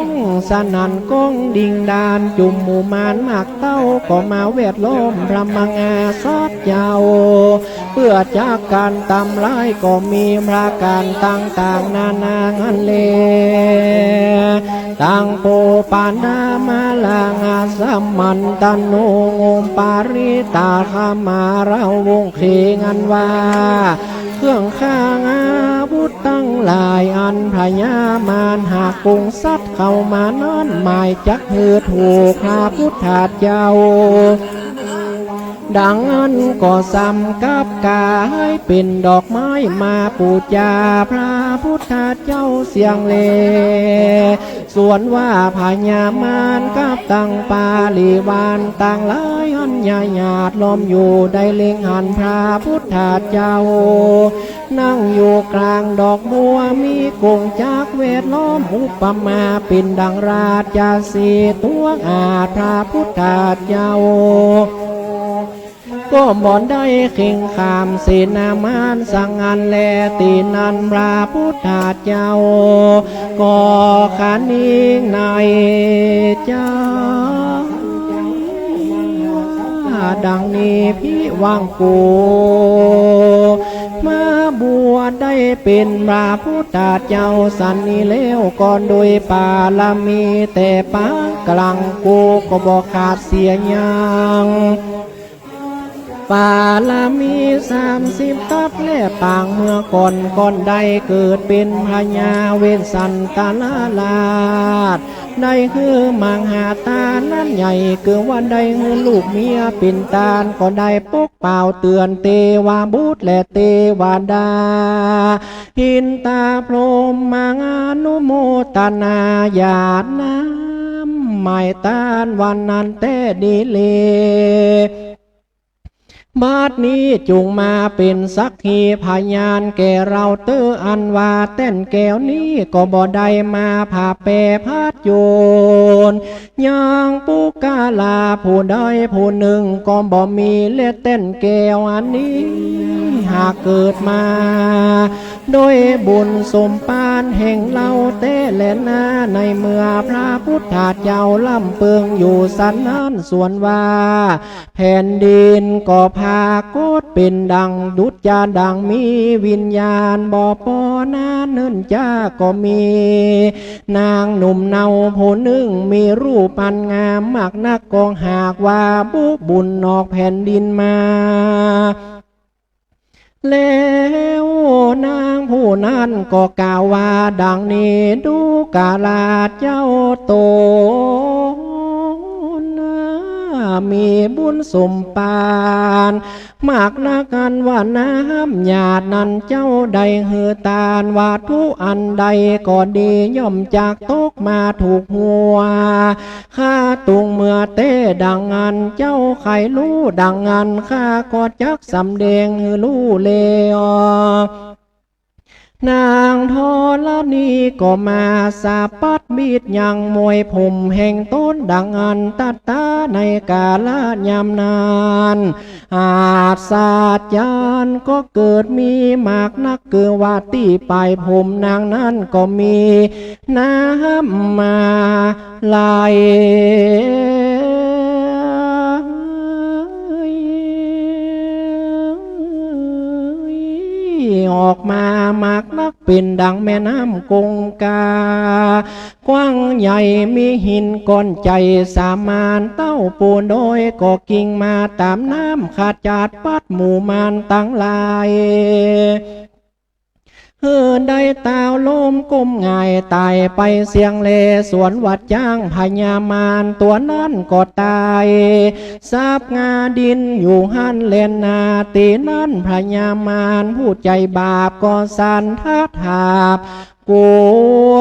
งสนันก้องดิ่งดานจุ่มหมู่มานมากเต้าก็มาเวทล้อมพระมังอาซัดเจ้าเพื่อจากการตำร้ายก็มีพระการต่างๆนานางันเลต่างโปปานามาลางาสัมมันตันโนงมปาริตาคามาเราวงเคงันว่าเครื่องข้างอาวุธตั้งหลายอันพญามารหากกงสัตว์เข้ามานั้นหมายจักหือถูกพระพุทธเจ้าดังนั้นก็สำกับกายเป็นดอกไม้มาปูจาพระพุทธเจ้าเสียงเลส่วนว่าพญามารกับตั้งปาลีวานต่างหลายอันญาญาติล้อมอยู่ได้เล็งหันพระพุทธเจ้านั่งอยู่กลางดอกบัวมีกงจากเวทล้อมอุปมาเป็นดังราชาสีตัวอาพระพุทธเจ้าก็บ่อนได้เข่งขามเสนามานสังงานแลตีนันพระพุทธเจ้าก็ขานิ่งในเจ้าดังนี้พี่วังกูมาบวชได้เป็นพระพุทธเจ้าสันนิเลวก่อนโดยปาลามีแต่ปางกลางกูก็บอกขาดเสียยังปาลามี30ทัพและปางเมื่อก่อนได้เกิดเป็นพญาเวสสันตาลาดได้คือมังหาตานั้นใหญ่เกิดวันได้คือลูกเมียเป็นตาลก็ได้ปกเป่าเตือนเตวาบุตรและเทวดาหินตาพรหมมังอนุโมตนาญาติน้ำไม่ตานวันนั้นแต่ดีเลบัดนี้จุงมาเป็นสักขีพยานแก่เราเตออันว่าเต้นแก้วนี้ก็บ่ได้มาผ่าแปรพัดโยนยังปุกาลาผู้ใดผู้หนึ่งก็บ่มีเล่เต้นแก้วอันนี้หากเกิดมาโดยบุญสมปานแห่งเราเต้แลนาในเมื่อพระพุทธเจ้าล่ำเปิงอยู่สันนั้นส่วนว่าแผ่นดินก็พาโกดเป็นดังดุจยาดังมีวิญญาณบ่ปอนาเนินจ้าก็มีนางหนุ่มเนาผู้หนึ่งมีรูปอันงามมากนักกองหากว่าบุญนอกแผ่นดินมาแล้วนางผู้นั้นก็กล่าวว่าดังนี้ดูกาลาเจ้าโต มีบุญสมปานมากนักกันว่าน้ำหยาดนั้นเจ้าใดเหือตาลว่าทุอันใดก็ดีย่อมจากตกมาถูกหัวข้าตุงเมื่อเต้ดังอันเจ้าไขรู้ดังอันข้าก็จักสำแดงรู้เลนางทอลนีก็มาสาปัดบีดยังมวยผมแห่งต้นดังอันตัดตาในกาลยามนานอาจศาสตร์ยานก็เกิดมีมากนักเกือว่าตีปลายผมนางนั้นก็มีน้ำมาไหลออกมามากนักเป็นดังแม่น้ำกงกากว้างใหญ่มีหินก้อนใจสามานเต้าปูนโดยก็กิ่งมาตามน้ำขาดจาดปัดหมู่มานตั้งลายได้ตาวลมก้มง่ายตายไปเสียงเลสวนวัดจ้างพญามารตัวนั้นก็ตายทราบงาดินอยู่หันเลนนาตีนั้นพญามารผู้ใจบาปก็สันทัดหาบกลัว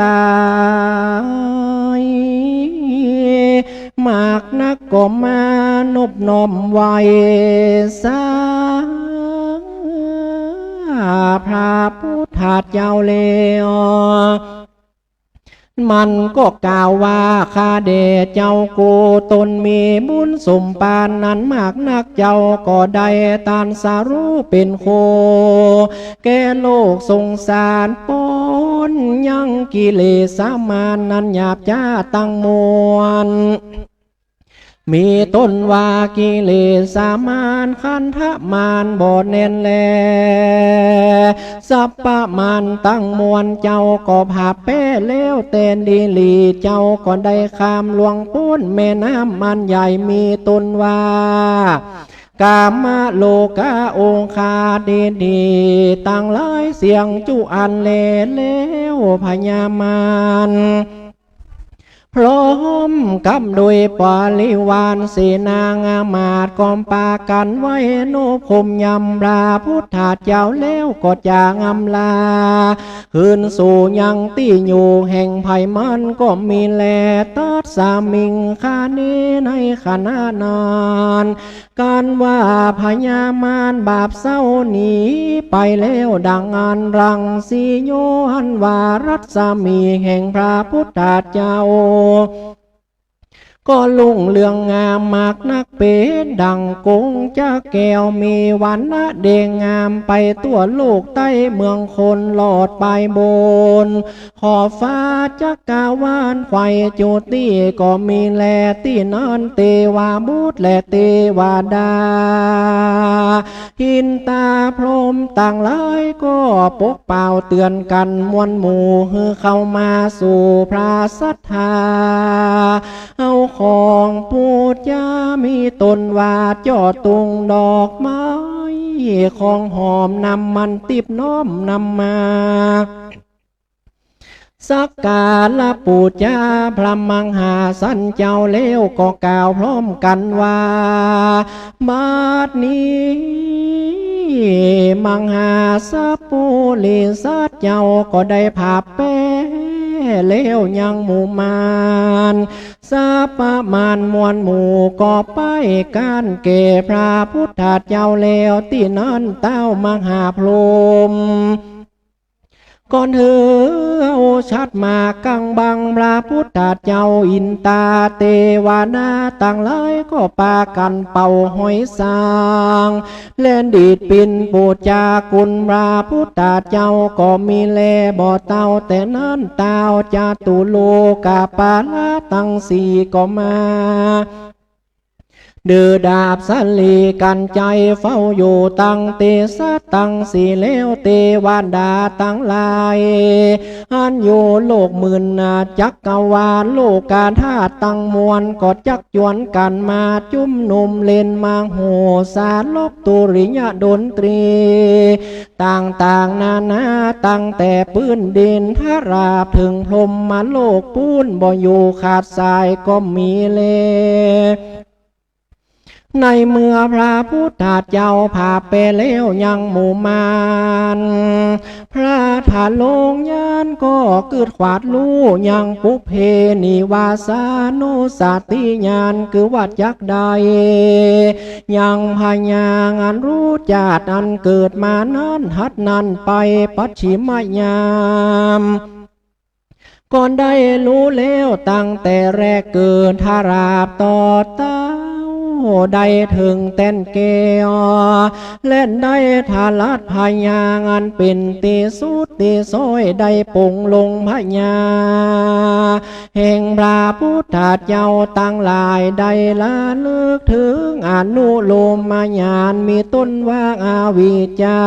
ตายมากนักก็มานบน้อมไว้สาพระพุทธเจ้าเลวมันก็กล่าวว่าข้าเดชเจ้าโกตนมีบุญสมปานนั้นมากนักเจ้าก็ได้ตานสารู้เป็นโคแก่โลกสงสารปนยังกิเลสามานนั้นหยาบจ้าตั้งมวลมีต้นว่ากิเลสามานขันธมานบ่แน่นแลสัพพมานตั้งมวลเจ้าก็ผาแป้แล้วเตนดีลีเจ้าก็ได้ข้ามหลวงพ้นแม่น้ำมันใหญ่มีต้นว่ากามโลกาองคาดีดีตั้งหลายเสียงจุอันเลแล้วพญามารพร้อมกับโดยปาลิวานเสนางามาดกอมปากันไว้โนพมยำราพุทธาเจ้าแล้วก็จางำลาคืนสู่ยังตีอยู่แห่งไผ่มันก็มีแลตัดสามิงคาเนในขณะนานการว่าพญามารบาปเศร้าหนีไปแล้วดังอันรังสีโยหันวารัศมีแห่งพระพุทธเจ้าก็ลุ่งเรืองงามมากนักเป็นดังกงจะแก้วมีวันนะเด่งงามไปตัวโลกใต้เมืองคนหลอดไปบนขอฟ้าจักกาวานไฟจุติก็มีแลที่นอนเทวาบุตรและเทวดาหินตาพรหมต่างหลายก็ปกเป่าเตือนกันมวลหมู่ฮือเข้ามาสู่พระสัทธาเอาของปูจามีตนว่าจอดตุงดอกไม้ของหอมนำมันติบน้อมนำมาสักกาละปูจาพระมังหาสันเจ้าเลี้ยวก็กล่าวพร้อมกันว่าบัดนี้มังหาสัพปูลิสัตเจ้าก็ได้ผาแป้เลี้ยวยังหมู่มานสัพพมานมวลหมู่ก็ไปการเก็บพระพุทธเจ้าเลี้ยวที่นั่นเต้ามหาพรหมก่อนเถือชัดมากังบังพระพุทธเจ้าอินตาเทวนาต่างหลายก็ปากันเป่าหอยสางเล่นดีดปินปูจากุลพระพุทธเจ้าก็มีแลบ่อเต้าแต่นั้นเต้าจาตุโลกาปาลาตั้งสี่ก็มา เดือดาบสันลีกันใจเฝ้าอยู่ตั้งเตสะตั้งสีเลวเตวานดาตั้งลายอันอยู่โลกหมื่นจักกวาลโลกกาธาตุตั้งมวลก็จักจวนกันมาจุ่มนุมเล่นมาโหสารลบตุริยดนตรีต่างนานาตั้งแต่ปื้นดินทาราบถึงพรหมมาโลกปูนบ่อยู่ขาดสายก็มีเลในเมื่อพระพุทธเจ้าพาไปเลี้ยวยังหมู่มานพระธาลงยานก็เกิดขวาดลู่ยังปุเพนิวาสานุสติญาณคือวัดยักษ์ใดยังพญางานรู้จาดอันเกิดมานั้นหัดนั้นไปปัจฉิมยามก่อนได้รู้แล้วตั้งแต่แรกเกิดทาราบต่อเต้าได้ถึงเต้นเกยเล่นได้ทาลัดพญางอันเป็นตีสุดตีซอยได้ปงลงพญาแห่งพระพุทธเจ้าตั้งหลายได้ละลึกถึงอนุโลมมญาณมีต้นว่างอาวิจจา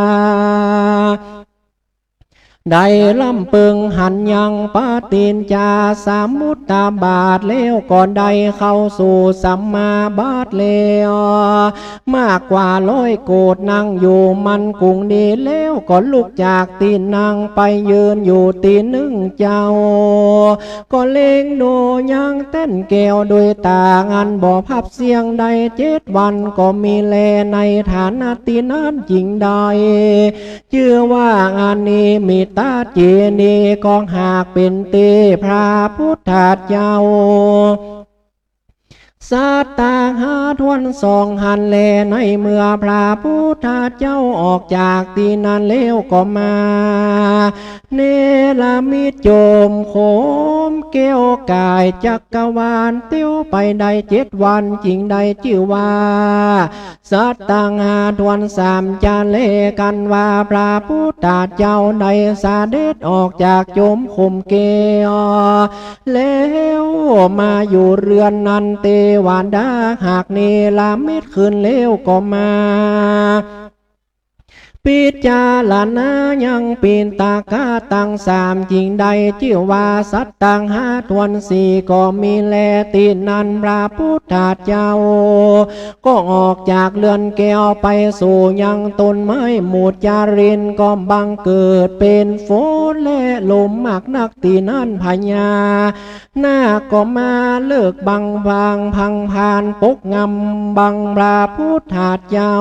ได้ลำเปิงหันยังปาตินจาสามุตตาบาทแล้วก่อนได้เข้าสู่สัมมาบาทแล้วมากกว่า100 โกฏนั่งอยู่มันกุงดีแล้วก็ลุกจากตีนนั่งไปยืนอยู่ตีนหนึ่งเจ้าก็เล็งดูยังเต้นแก้วโดยตางันบ่พับเสียงใด7 วันก็มีแลในฐานะตีนั้นจริงใดเชื่อว่างานนี้มีตาเจนีกองหากเป็นเตพระพุทธเจ้าสัตตาหาทวนสองหันแลในเมื่อพระพุทธเจ้าออกจากที่นั้นแล้วก็มาเนรมิตโจมโคมเกี้ยวกายจักรวาลเตี้ยวไปได้7 วันจริงได้ชื่อว่าสัตตังหาทวน3จะเลกันว่าพระพุทธเจ้าได้เสด็จออกจากโจมคมเกี้ยวแล้วมาอยู่เรือนนันเตวานดาหากเนรมิตขึ้นเล้วก็มาปิจารณายังปีนตากาตั้ง3จริงใดชื่อว่าสัตตังหาทวน4ก็มีแลตีนันพระพุทธเจ้าก็ออกจากเรือนแก้วไปสู่ยังต้นไม้หมูดจารินก็บังเกิดเป็นฝนและลมมากนักตีนันพญาหน้าก็มาเลิกบังพังพานปกงำบังพระพุทธเจ้า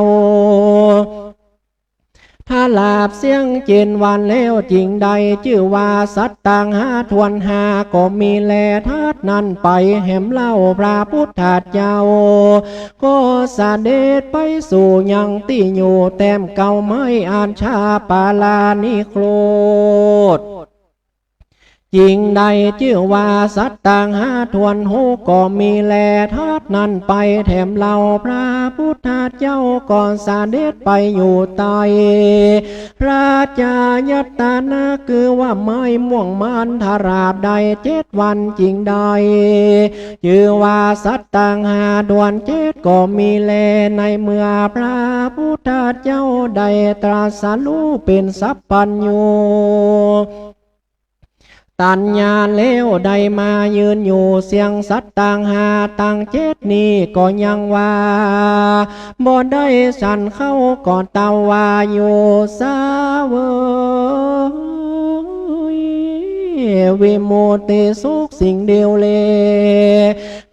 ถ้าลาบเสียงเจนวันแล้วจริงใดชื่อว่าสัตตังหาทวน5ก็มีแลทัดนั้นไปแห่มเล่าพระพุทธเจ้าก็เสด็จไปสู่ยังที่อยู่แต้มเก่าไม้อ่านชาปาลานิโครธจริงใดชื่อว่าสัตตังหาทวน6ก็มีแลทัดนั้นไปแถมเล่าพระพุทธเจ้าก่อนเสด็จไปอยู่ใต้ราชายตนะคือว่าไม้ม่วงมันทาราบใด7 วันจริงใดชื่อว่าสัตตังหาทวน7ก็มีแลในเมื่อพระพุทธเจ้าได้ตรัสรู้เป็นสัพพัญญูตัญญาเลวได้มายืนอยู่เสียงสัตตังหาตัง7นี้ก็ยังว่าบ่ได้สั่นเข้าก่อนเตาวาโยสาววิโมติสุขสิ่งเดียวเล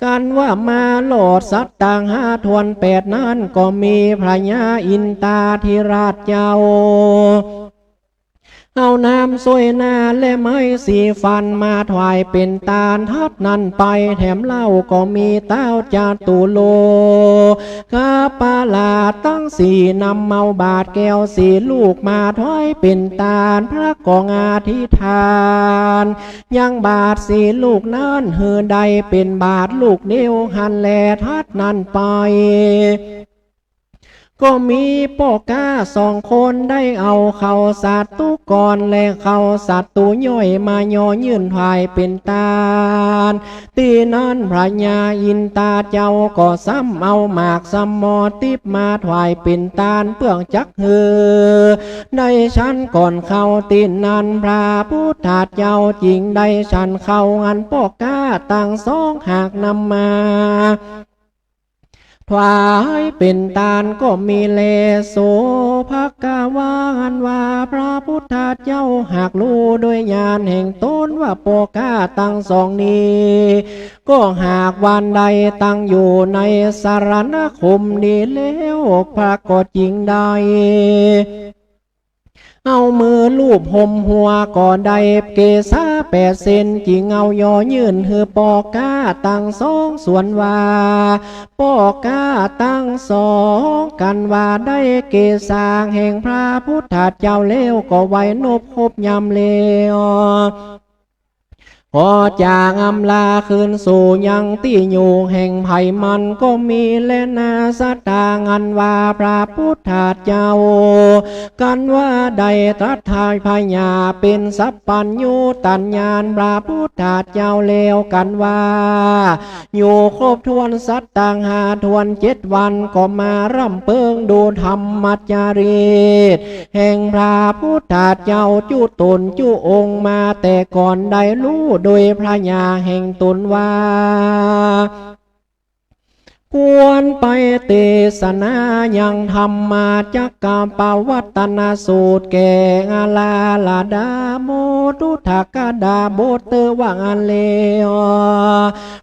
กันว่ามาโลดสัตตังหาทวน8นั้นก็มีพระญาอินตาธิราชเจ้าเอาน้ำสวยหน้าและไม้สีฟันมาถวายเป็นตาลทัดนั้นไปแถมเหล้าก็มีเต้าจาตุโลกาปาลาตั้ง4นำเมาบาทแก้ว4ลูกมาถวายเป็นตาลพระกองอาธิษฐานยังบาท4ลูกนั้นเฮือใดเป็นบาทลูกเดียวหันแลทัดนั้นไป ก็มีปอกา2 คนได้เอาเขาสัตว์ตุกรและเขาสัตว์ตุย่อยมาย่อยื่นถวายเป็นตาลตีนั้นพระญาอินตาเจ้าก็ซ้ำเอาหมากสมอติบมาถวายเป็นตาลเปื่องจักหือได้ฉันก่อนเขาตีนั้นพระพุทธเจ้าจริงได้ฉันเขาอันปอกาตั้ง2 หากนำมาถวายเป็นตาลก็มีเลโสภกาวานว่าพระพุทธเจ้าหากรู้โดยญาณแห่งตนว่าปอกาตั้ง2 นี้ก็หากวันใดตั้งอยู่ในสารณคมนี้แล้วพระก็จริงได้เอามือลูบห่มหัวก่อนได้เกษา8 เซนจิงเอาย่อยื่นคือปอกาตั้ง2 ส่วนว่าปอกาตั้ง2 กันว่าได้เกษาแห่งพระพุทธเจ้าเลวก็ไว้นบคบยำเลวพอจางอำลาคืนสู่ยังที่อยู่แห่งไผ่มันก็มีและนาสตางอันว่าพระพุทธเจ้ากันว่าได้ตรัสทายพญาเป็นสัพพัญญูตัญญาณพระพุทธเจ้าเลวกันว่าอยู่ครบทวนสัตตังหาทวน7 วันก็มารำเพิงดูธรรมจารีตแห่งพระพุทธเจ้าจุตนจุองค์มาแต่ก่อนได้รู้โดยพระญาแห่งตนว่าควรไปเทศนายังธรรมาจักกาปวัตนสูตรแก่อาลาลาดาโมตุทากาดาโบเตวังอันเลว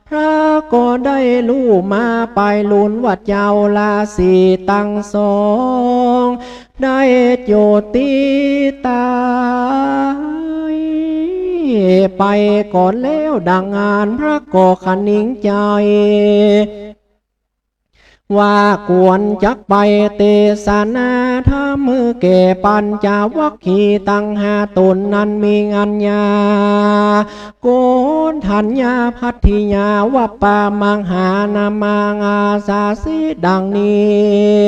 พระก็ได้รู้มาไปลุนว่าเจ้าลาสีตั้ง2ได้โยติตายไปก่อนแล้วดังงานพระก็ขนิ่งใจว่ากวนจักไปเตสนาถ้ามือแก่ปัญจวัคคีย์ตั้ง5 ตนนั้นมีอัญญาโกนทัญญาพัทธิยาวัปปามังหานามางอาสาสิดังนี้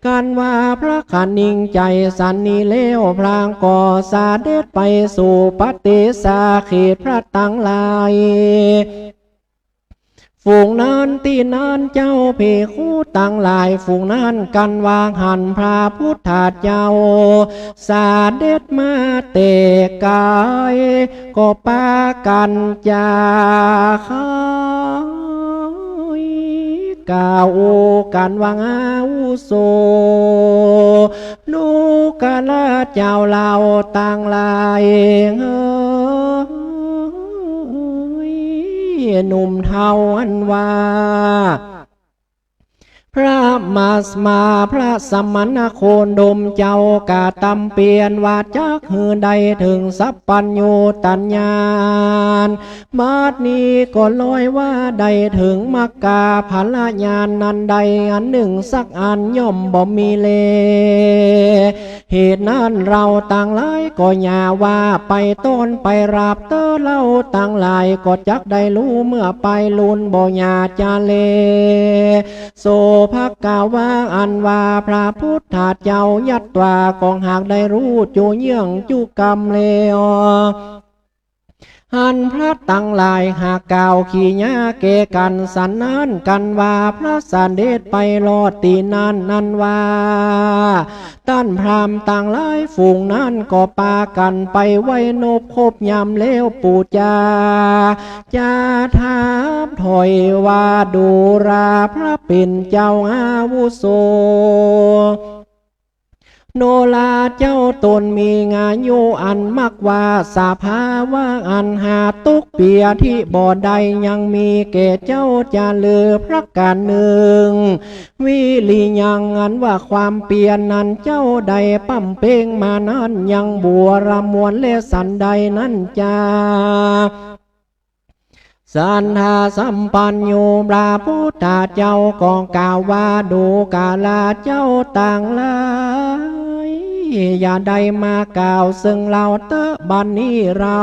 กันว่าพระขนิ่งใจสันนิเลวพลางก่อสาเด็จไปสู่ปฏิสาเขตพระตั้งหลายฝูงนั้นตีนั้นเจ้าเพคู่ตั้งหลายฝูงนั้นกันวางหันพระพุทธเจ้าสาเด็จมาเตกายก็ปากันจาข้ากล่าวกันวางอาวุโสลูกกาลาเจ้าเราตั้งหลายหนุ่มเทาอันว่าพระมาสมาพระสมณโคนดมเจ้ากาตำเปลี่ยนว่าจักหือใดถึงสัพพัญญูตัญญาณบัดนี้ก็ลอยว่าใดถึงมักกาภลญาณนั้นใดอันหนึ่งสักอันย่อมบ่มีเลเหตุนั้นเราต่างหลายก็อย่าว่าไปต้นไปราบเตอเล่าต่างหลายก็จักได้รู้เมื่อไปลุนบ่อย่าจาเลโสภกาวาอันว่าพระพุทธเจ้ายัตวากองหากได้รู้จูเยื่องจุกรรมเลวหันพระตั้งหลายหากกล่าวขี้ยาเกกันสันนั้นกันว่าพระสันเดชไปรอดตีนั้นว่าต้านพรามต่างหลายฝูงนั้นก็ปากันไปไว้นบคบยำเลวปูจาถามถอยว่าดูราพระเป็นเจ้าอาวุโสโนลาเจ้าตนมีงานโยอันมักว่าสาภาว่าอันหาตุกเปียที่บ่อใดยังมีแก่เจ้าจะเลือพระการหนึ่งวิลียังอันว่าความเปียนั้นเจ้าใดปั้มเป้งมานั้นยังบัวระมวลและสันใดนั้นจาสันทาสัมปัญโยพระพุทธเจ้ากองกล่าวว่าดูกาลาเจ้าต่างหลาย อย่าได้มากล่าวซึ่งเราเตอะบันนี้เรา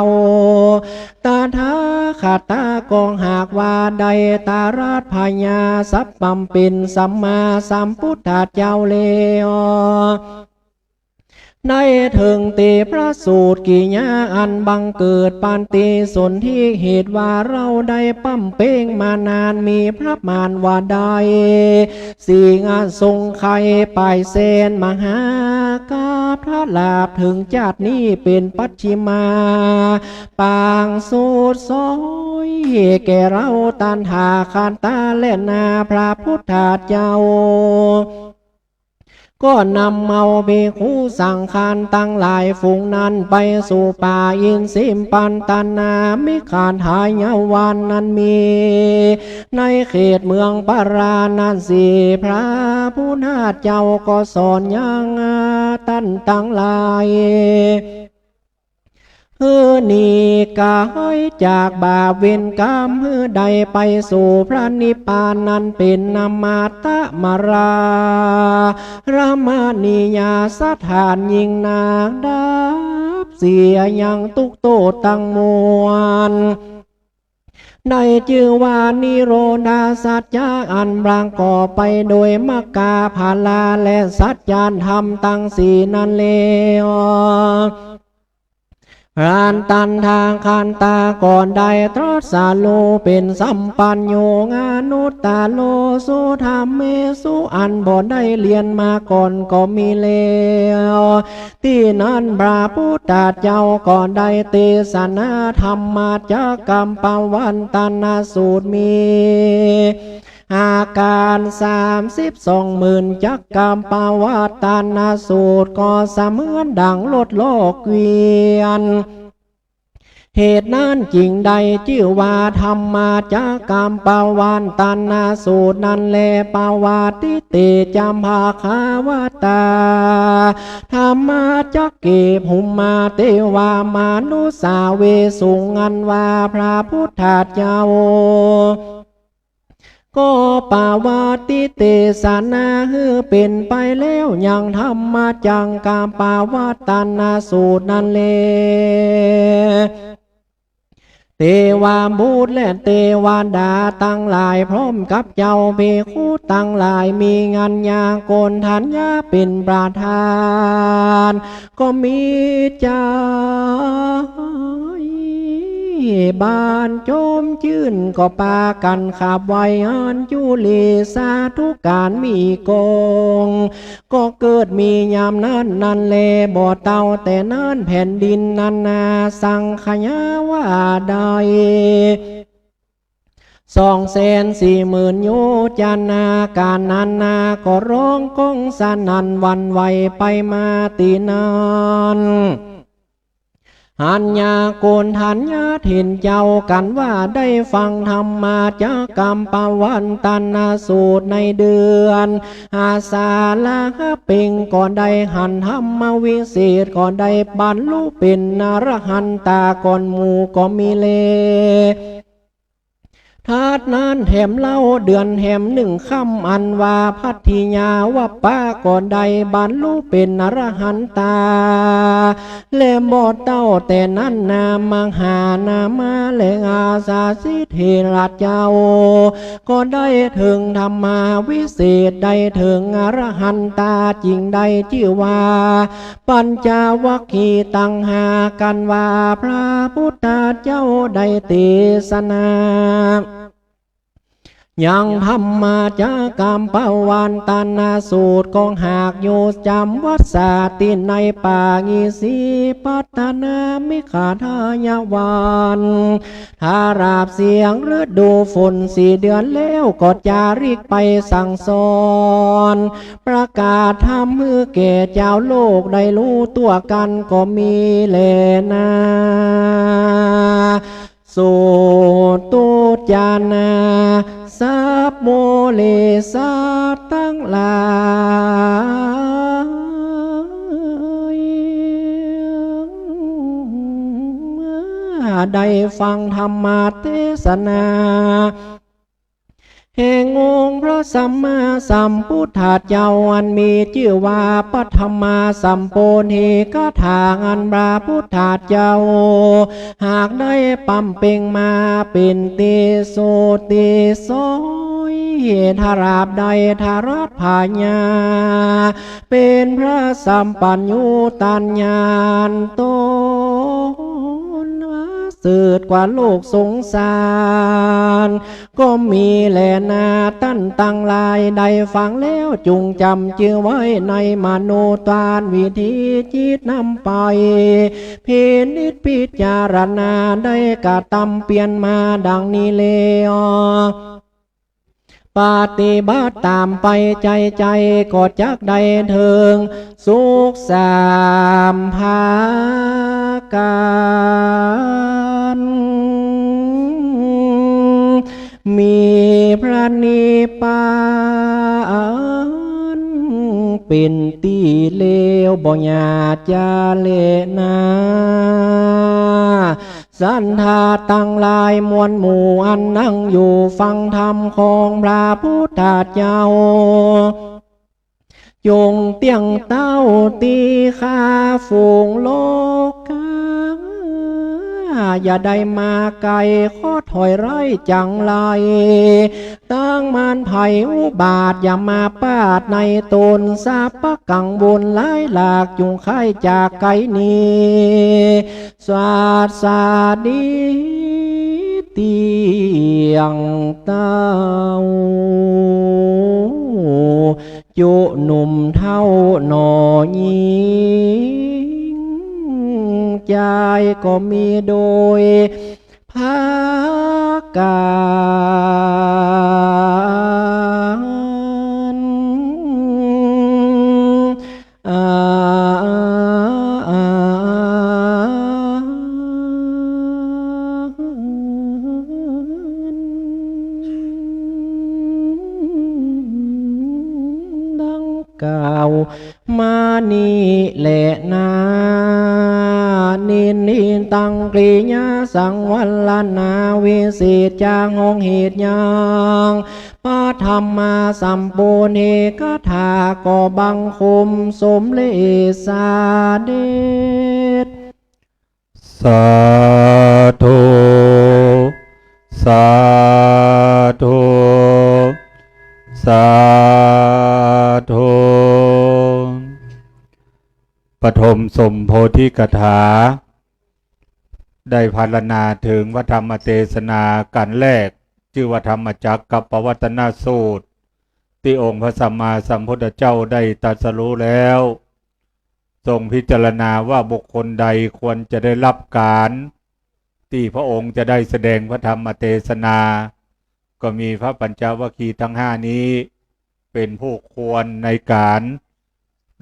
ตาทาขาตากองหากว่าใดตาราชพญาสัพพัมปินสัมมาสัมพุทธเจ้าเลอในถึงตีพระสูตรกิญาอันบังเกิดปานตีสนที่เหตุว่าเราได้ปั้มเป้งมานานมีพระมารว่าใดสี่งานทรงไข่ปลายเซนมหากาพระลาบถึงจาตินี้เป็นปัจฉิมาปางสูตรซอยแก่เราตันหาคานตาเล่นนาพระพุทธเจ้าก็นำเอาเบคูสังขารตั้งหลายฝูงนั้นไปสู่ป่าอินสิมปันตานามิขานหายเยาวันนั้นมีในเขตเมืองปาราณสีพระผู้นาเจ้าก็สอนยังตั้นตั้งหลายนี่กายจากบาปเวรกรรมใดไปสู่พระนิพพานนั้นเป็นนามาตะมารารามานิยาสถานยิ่งนางดับเสียยังตุกโตตั้งมวลในชื่อว่านิโรธาสัจจะอันบางก่อไปโดยมรรคาภาลาและสัจจานธรรมตั้งสี่นั้นเลวรานตันทางคันตาก่อนใดตรัสโลเป็นสัมปัญโยงานุตตาโลสุธรรมเมสุอันบ่ได้เรียนมาก่อนก็มีเลวที่นั้นพระพุทธเจ้าก่อนได้เทศนาธรรมาจากกรรมปวันตันสูตรมีอาการ32,000จักกรรมปวัตตนสูตรก็เสมือนดังลดโลกเวียนเหตุนั้นจริงใดชื่อว่าธรรมาจากกรรมปวันตันสูตรนั้นแลปวาติเตจามภาคาวตาธรรมาจักเกภูมิมาเทวามานุสาเวสุงันวาพระพุทธเจ้าก็ปาวาติเตสนาเป็นไปแล้วยังธรรมจังกามปาวาตันสูตรนั้นเลเทวาบูตและเทวาดาตั้งหลายพร้อมกับเจ้าเบคูตั้งหลายมีงานยาโกนทัญญาเป็นประธานก็มีใจบานโจมชื่นก็ปากันขับไว้อันจุลีสาธุการมีกงก็เกิดมียามนั้นนันเลบ่อเต่าแต่นั้นแผ่นดินนันนาสังขยาว่าใด240,000 โยจานาการนันนาก็ร้องก้องสนันวันไหวไปมาตีนานหันยาโกนทันยาถิ่นเจ้ากันว่าได้ฟังธรรมาจากกรรมปวันตันสูตรในเดือนอาสาลาเป่งก่อนได้หันธรรมวิเศษก่อนได้บรรลุเป็นอรหันตาก่อนหมู่ก็มีเลทาดนั้นแถมเล่าเดือนแถม1 ค่ำอันว่าพัทธิยาว่าป้าก่อนใดบรรลุเป็นอรหันตาและบ่เต้าแต่นั้นนามังหานามาและอาสาสิเทระเจ้าก็ได้ถึงธรรมาวิเศษได้ถึงอรหันตาจริงได้ชื่อว่าปัญจวัคคีย์ตั้งหากันว่าพระพุทธเจ้าได้เทศนายังธรรมาจากกรรมปวันตันสูตรกองหากอยู่จำวัดสาติในป่างีสีปัตนามิขาทายวันถ้าราบเสียงฤดูฝน4 เดือนแล้วก็จาริกไปสั่งสอนประกาศธรรมมือแก่เจ้าโลกได้รู้ตัวกันก็มีแลนาสุตุจานาสัพโมเลสัตตั้งหลายได้ฟังธรรมเทศนา แห่งองค์พระสัมมาสัมพุทธเจ้าอันมีชื่อว่าปัทมาสัมโพธิกถาอันพระพุทธเจ้าหากได้ปั๊มเป่งมาเป็นติโสติโสทาราบใดทารัตพาญาเป็นพระสัมปัญญูตัญญาณโตสืดกว่าโลกสงสารก็มีแลนาตั้นตังลายใดฟังแล้วจุงจำชื่อไว้ในมโนตานวิธีจิตนำไปพินิจพิจารณาได้กระทำเปลี่ยนมาดังนี้เลยปฏิบัติตามไปใจก็จักได้เถิงสุขสามภาการมีพระนิพพานเป็นที่เลวบ่อยากจะเลนาสันทาตั้งลายมวลหมู่อันนั่งอยู่ฟังธรรมของพระพุทธเจ้าจงเตียงเต้าตีข้าฝูงโลกาอย่าได้มาไกลขอถอยไร่จังไรตั้งมานไผ่อุบาทอย่ามาปาดในตนสาปะกังบนหลายหลากจุงไข่จากไกลนี้สาดสาดีเตียงเต้าจุหนุ่มเท่าหนอยิงใจก็มีโดยภาการดังกล่าวมานี่แหละนานินตังกริยาสังวัลนาวิสิตจางหงเหตุยังพระธรรมาสัมปูเนกถาก็บังคมสมเลสาเดช สาธุสาธุสาธุปฐมสมโพธิกถาได้พรรณนาถึงพระธรรมเทศนากันแรกชื่อว่าธรรมจักรกับปวัตนสูตรที่องค์พระสัมมาสัมพุทธเจ้าได้ตรัสรู้แล้วทรงพิจารณาว่าบุคคลใดควรจะได้รับการที่พระองค์จะได้แสดงพระธรรมเทศนาก็มีพระปัญจวัคคีย์ทั้งห้านี้เป็นผู้ควรในการ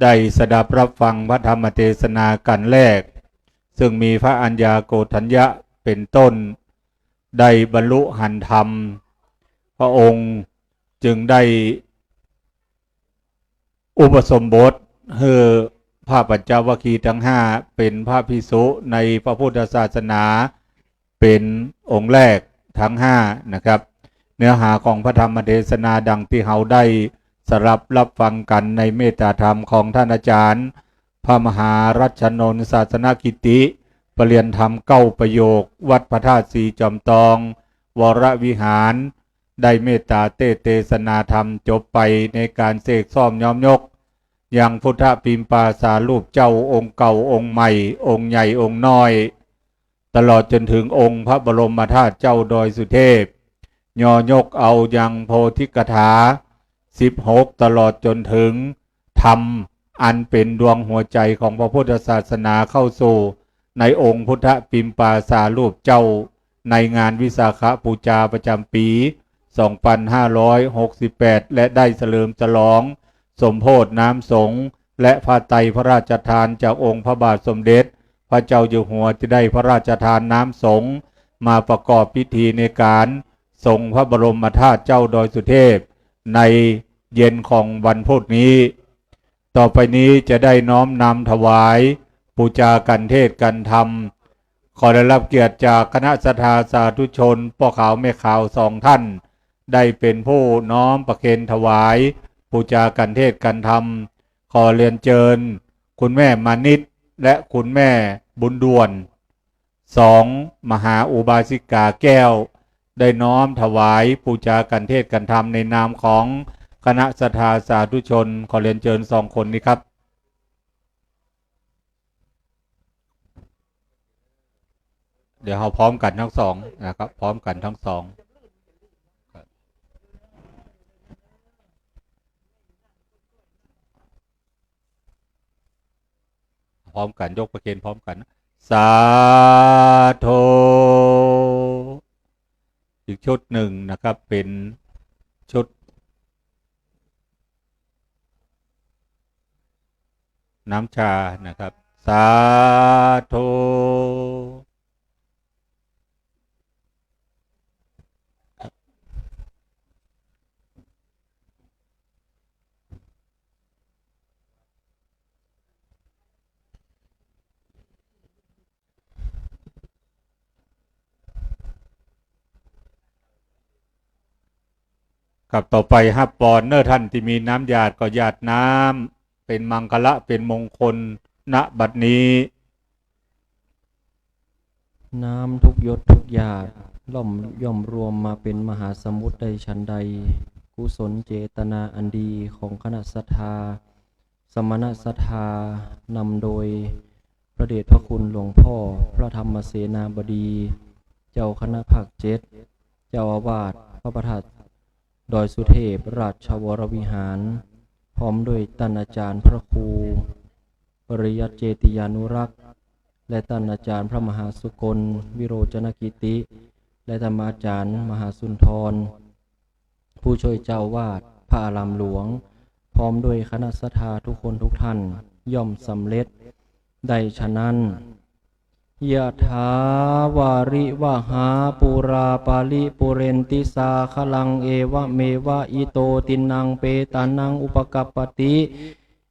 ได้สดับรับฟังพระธรรมเทศนากันแรกซึ่งมีพระอัญญาโกฏัญญะเป็นต้นได้บรรลุหันธรรมพระองค์จึงได้อุปสมบทให้พระปัญจวัคคีย์ทั้งห้าเป็นพระภิกษุในพระพุทธศาสนาเป็นองค์แรกทั้งห้านะครับเนื้อหาของพระธรรมเทศนาดังที่เราได้สรับรับฟังกันในเมตตาธรรมของท่านอาจารย์พระมหารัชนนท์ศาสนกิติปรริยนธรรม9ประโยควัดพระธาตุสีจอมตองวรวิหารได้เมตตาเทศนาธรรมจบไปในการเสกซ่อมย้อมยกอย่างพุทธปิมปาสารูปเจ้าองค์เก่าองค์ใหม่องค์ใหญ่องค์น้อยตลอดจนถึงองค์พระบรมธาตุเจ้าดอยสุเทพย่อยกเอายังโพธิกถา16ตลอดจนถึงธรรมอันเป็นดวงหัวใจของพระพุทธศาสนาเข้าสู่ในองค์พุทธปิมปาสารูปเจ้าในงานวิสาขบูชาประจำปี 2568 และได้เฉลิมฉลองสมโภชน้ำสงฆ์และพระไตรพระราชทานจากองค์พระบาทสมเด็จพระเจ้าอยู่หัวที่ได้พระราชทานน้ำสงฆ์มาประกอบพิธีในการทรงพระบรมธาตุเจ้าดอยสุเทพในเย็นของวันพุธนี้ต่อไปนี้จะได้น้อมนำถวายบูชากันเทศกันธรรมขอได้รับเกียรติจากคณะศรัทธาสาธุชนพ่อขาวแม่ขาว2ท่าน ได้เป็นผู้น้อมประเคนถวายบูชากันเทศกันธรรมขอเรียนเชิญคุณแม่มานิตและคุณแม่บุญด่วนสองมหาอุบาสิกาแก้วได้น้อมถวายบูชากันเทศกันธรรมในนามของคณะศรัทธาสาธุชนขอเรียนเชิญ2 คนนี้ครับเดี๋ยวเราพร้อมกันทั้งสองนะครับพร้อมกันทั้งสองพร้อมกันยกประเคนพร้อมกันสาธุอีกชุดหนึ่งนะครับเป็นชุดน้ำชานะครับสาธุกับต่อไปฮับปอนเนอร์ท่านที่มีน้ำหยาดก็หยาดน้ำเป็นมังคละเป็นมงคลณบัดนี้ น้ำทุกหยดทุกหยาดย่อมรวมมาเป็นมหาสมุทรใดชั้นใดกุศลเจตนาอันดีของคณะศรัทธาสมณศรัทธานำโดยพระเดชพระคุณหลวงพ่อพระธรรมเสนาบดี เจ้าคณะภาค7เจ้าอาวาสพระประธานดอยสุเทพราชวรวิหารพร้อมด้วยท่านอาจารย์พระครูปริยัติเจติยานุรักษ์และท่านอาจารย์พระมหาสุกลวิโรจนกิติและธรรมาจารย์มหาสุนทรผู้ช่วยเจ้าวาดพระอารามหลวงพร้อมด้วยคณะศรัทธาทุกคนทุกท่านย่อมสำเร็จได้ฉะนั้นยะถาวาริวหาปุราปาลิปุเรนติสาคลังเอวะเมวะอิโตตินังเปตานังอุปกัปปติ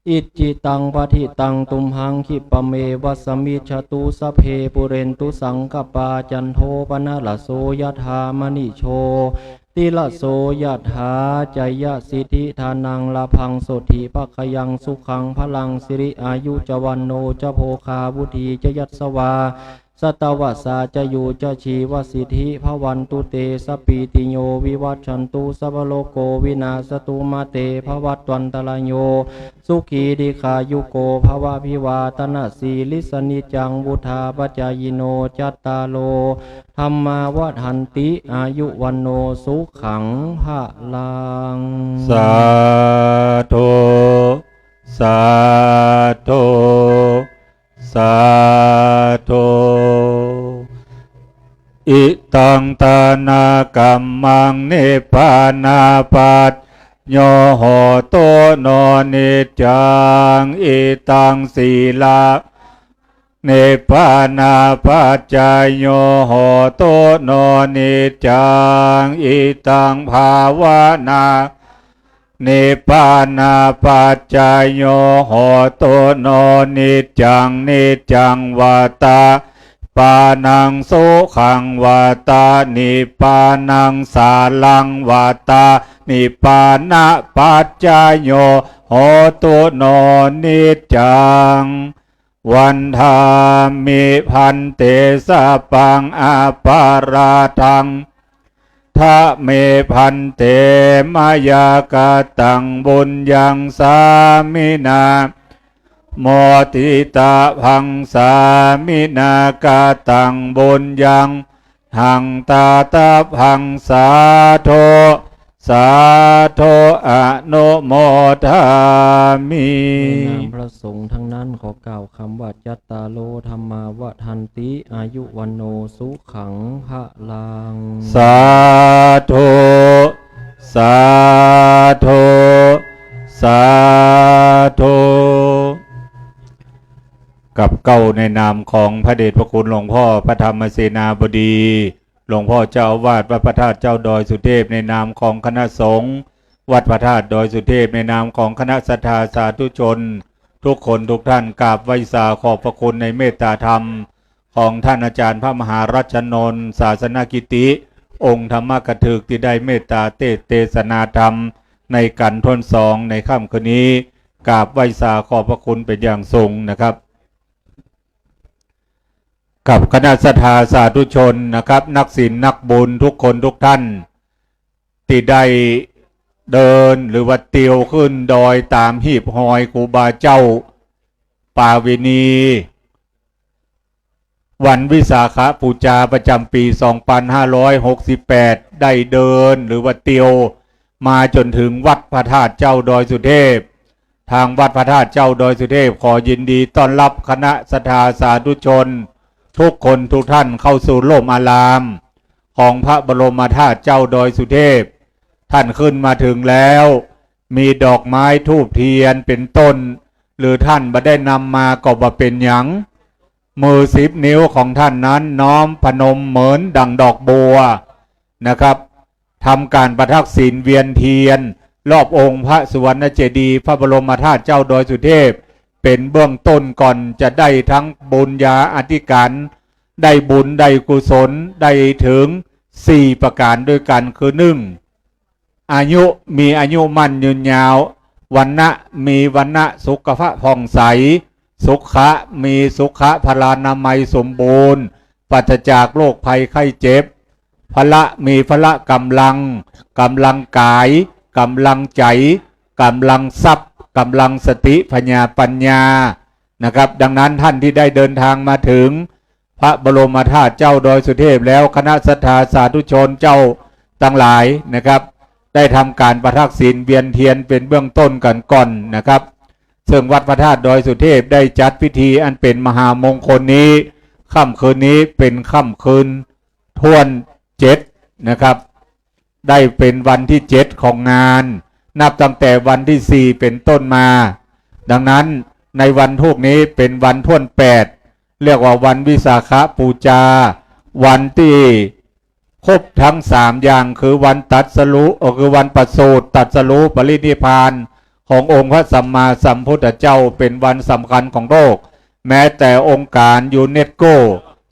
อิจิตังปะทิตังตุมหังคิปะเมวะสมิจฉตุสเพปุเรนตุสังกปาจันโทปนะละโสยะถามณิโชติละโสยะถาจายะสิทธิทานังละพังโสถิภคยังสุขังพลังสิริอายุจวันโนจะโภคาวุธีจะยัสสวาสัตวัสสาจะอยู่จะชีวสิทธิภวันตุเตสปีติโยวิวัชชันตุสัพโลโกวินาสตุมาเตภวัตวันตรายโยสุขีดิขายุโกภวะพิวาตนาสีลิสนิจังวุธาปจายโนจัตตาโลธรรมาวัฏันติอายุวันโนสุขังภะลังสาธุสาธุสาธุอิตังตานากัมมังเนปานาปัตโยโหโตโนนิจังอิตังศีลาเนปานาปัจจายโยโหโตโนนิจังอิตังภาวนาเนปานาปัจจายโยโหโตโนนิจังนิจังวาตาปานังโสขังวาตานิปานังสาลังวาตานิปานะปัจจายโยโหโตโนนิจังวันธามิพันเตสะปังอาปาราทังทะเมพันเตมายากาตังบุญยังสามินาโมติตาพังสามินากาตังบุญยังหังตาตาพังสาโทสาโทอนุโมทามิในนามพระสงฆ์ทั้งนั้นขอกล่าวคำว่าจัตตาโลธรรมาวทันติอายุวันโนสุขังภะลังสาธุสาธุสาธุกับเก้าในนามของพระเดชพระคุณหลวงพ่อพระธรรมเสนาบดีหลวงพ่อเจ้าอาวาสวัดพระธาตุเจ้าดอยสุเทพในนามของคณะสงฆ์วัดพระธาตุดอยสุเทพในนามของคณะศรัทธาสาธุชนทุกคนทุกท่านกราบไหว้สาขอบพระคุณในเมตตาธรรมของท่านอาจารย์พระมหารัชนนท์ศาสนกิติ องค์ธรรมกถึกที่ได้เมตตาเทศนาธรรมในกันทนสองในค่ำคืนนี้กราบไหว้สาขอบพระคุณเป็นอย่างสูงนะครับ กับคณะศรัทธาสาธุชนนะครับนักศีลนักบุญทุกคนทุกท่านที่ได้เดินหรือว่าเตียวขึ้นดอยตามหีบหอยครูบาเจ้าป่าวินีวันวิสาขบูชาประจำปี 2568 ได้เดินหรือว่าเตียวมาจนถึงวัดพระธาตุเจ้าดอยสุเทพทางวัดพระธาตุเจ้าดอยสุเทพขอยินดีต้อนรับคณะศรัทธาสาธุชนทุกคนทุกท่านเข้าสู่ร่มอารามของพระบรมธาตุเจ้าดอยสุเทพท่านขึ้นมาถึงแล้วมีดอกไม้ธูปเทียนเป็นต้นหรือท่านบ่ได้นำมาก็บ่เป็นหยังมือ10 นิ้วของท่านนั้นน้อมพนมเหมือนดังดอกบัวนะครับทำการประทักษิณเวียนเทียนรอบองค์พระสุวรรณเจดีย์พระบรมธาตุเจ้าดอยสุเทพเป็นเบื้องต้นก่อนจะได้ทั้งบุญญาอธิการได้บุญได้กุศลได้ถึง4ประการด้วยกันคือ1อายุมีอายุมั่นยืนยาววันนะมีวันนะสุขภาพผ่องใสสุขะมีสุขะพลานามัยสมบูรณ์ปราศจากโรคภัยไข้เจ็บพละมีพละกำลังกายกำลังใจกำลังทรัพย์กำลังสติปัญญานะครับดังนั้นท่านที่ได้เดินทางมาถึงพระบรมธาตุเจ้าดอยสุเทพแล้วคณะศรัทธาสาธุชนเจ้าทั้งหลายนะครับได้ทำการประทักษิณเวียนเทียนเป็นเบื้องต้นกันก่อนนะครับซึ่งวัดพระธาตุดอยสุเทพได้จัดพิธีอันเป็นมหามงคลนี้ค่ำคืนนี้เป็นค่ำคืนท้วน7นะครับได้เป็นวันที่7ของงานนับตั้งแต่วันที่4เป็นต้นมาดังนั้นในวันทุกนี้เป็นวันท้วน8เรียกว่าวันวิสาขบูชาวันที่ครบทั้ง3อย่างคือวันตรัสรู้คือวันประสูติตรัสรู้ปรินิพพานขององค์พระสัมมาสัมพุทธเจ้าเป็นวันสำคัญของโลกแม้แต่องค์การยูเนสโก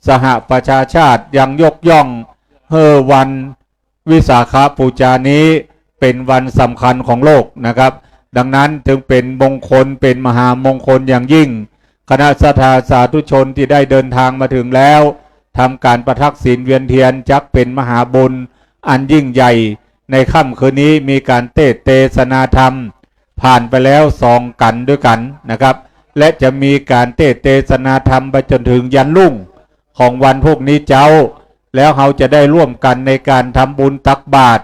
สหประชาชาติยังยกย่องวันวิสาขบูชานี้เป็นวันสำคัญของโลกนะครับดังนั้นจึงเป็นมงคลเป็นมหามงคลอย่างยิ่งคณะศรัทธาสาธุชนที่ได้เดินทางมาถึงแล้วทำการประทักษิณเวียนเทียนจักเป็นมหาบุญอันยิ่งใหญ่ในค่ำคืนนี้มีการเทศนาธรรมผ่านไปแล้ว2 กันด้วยกันนะครับและจะมีการเทศนาธรรมไปจนถึงยันรุ่งของวันพวกนี้เจ้าแล้วเราจะได้ร่วมกันในการทำบุญตักบาตร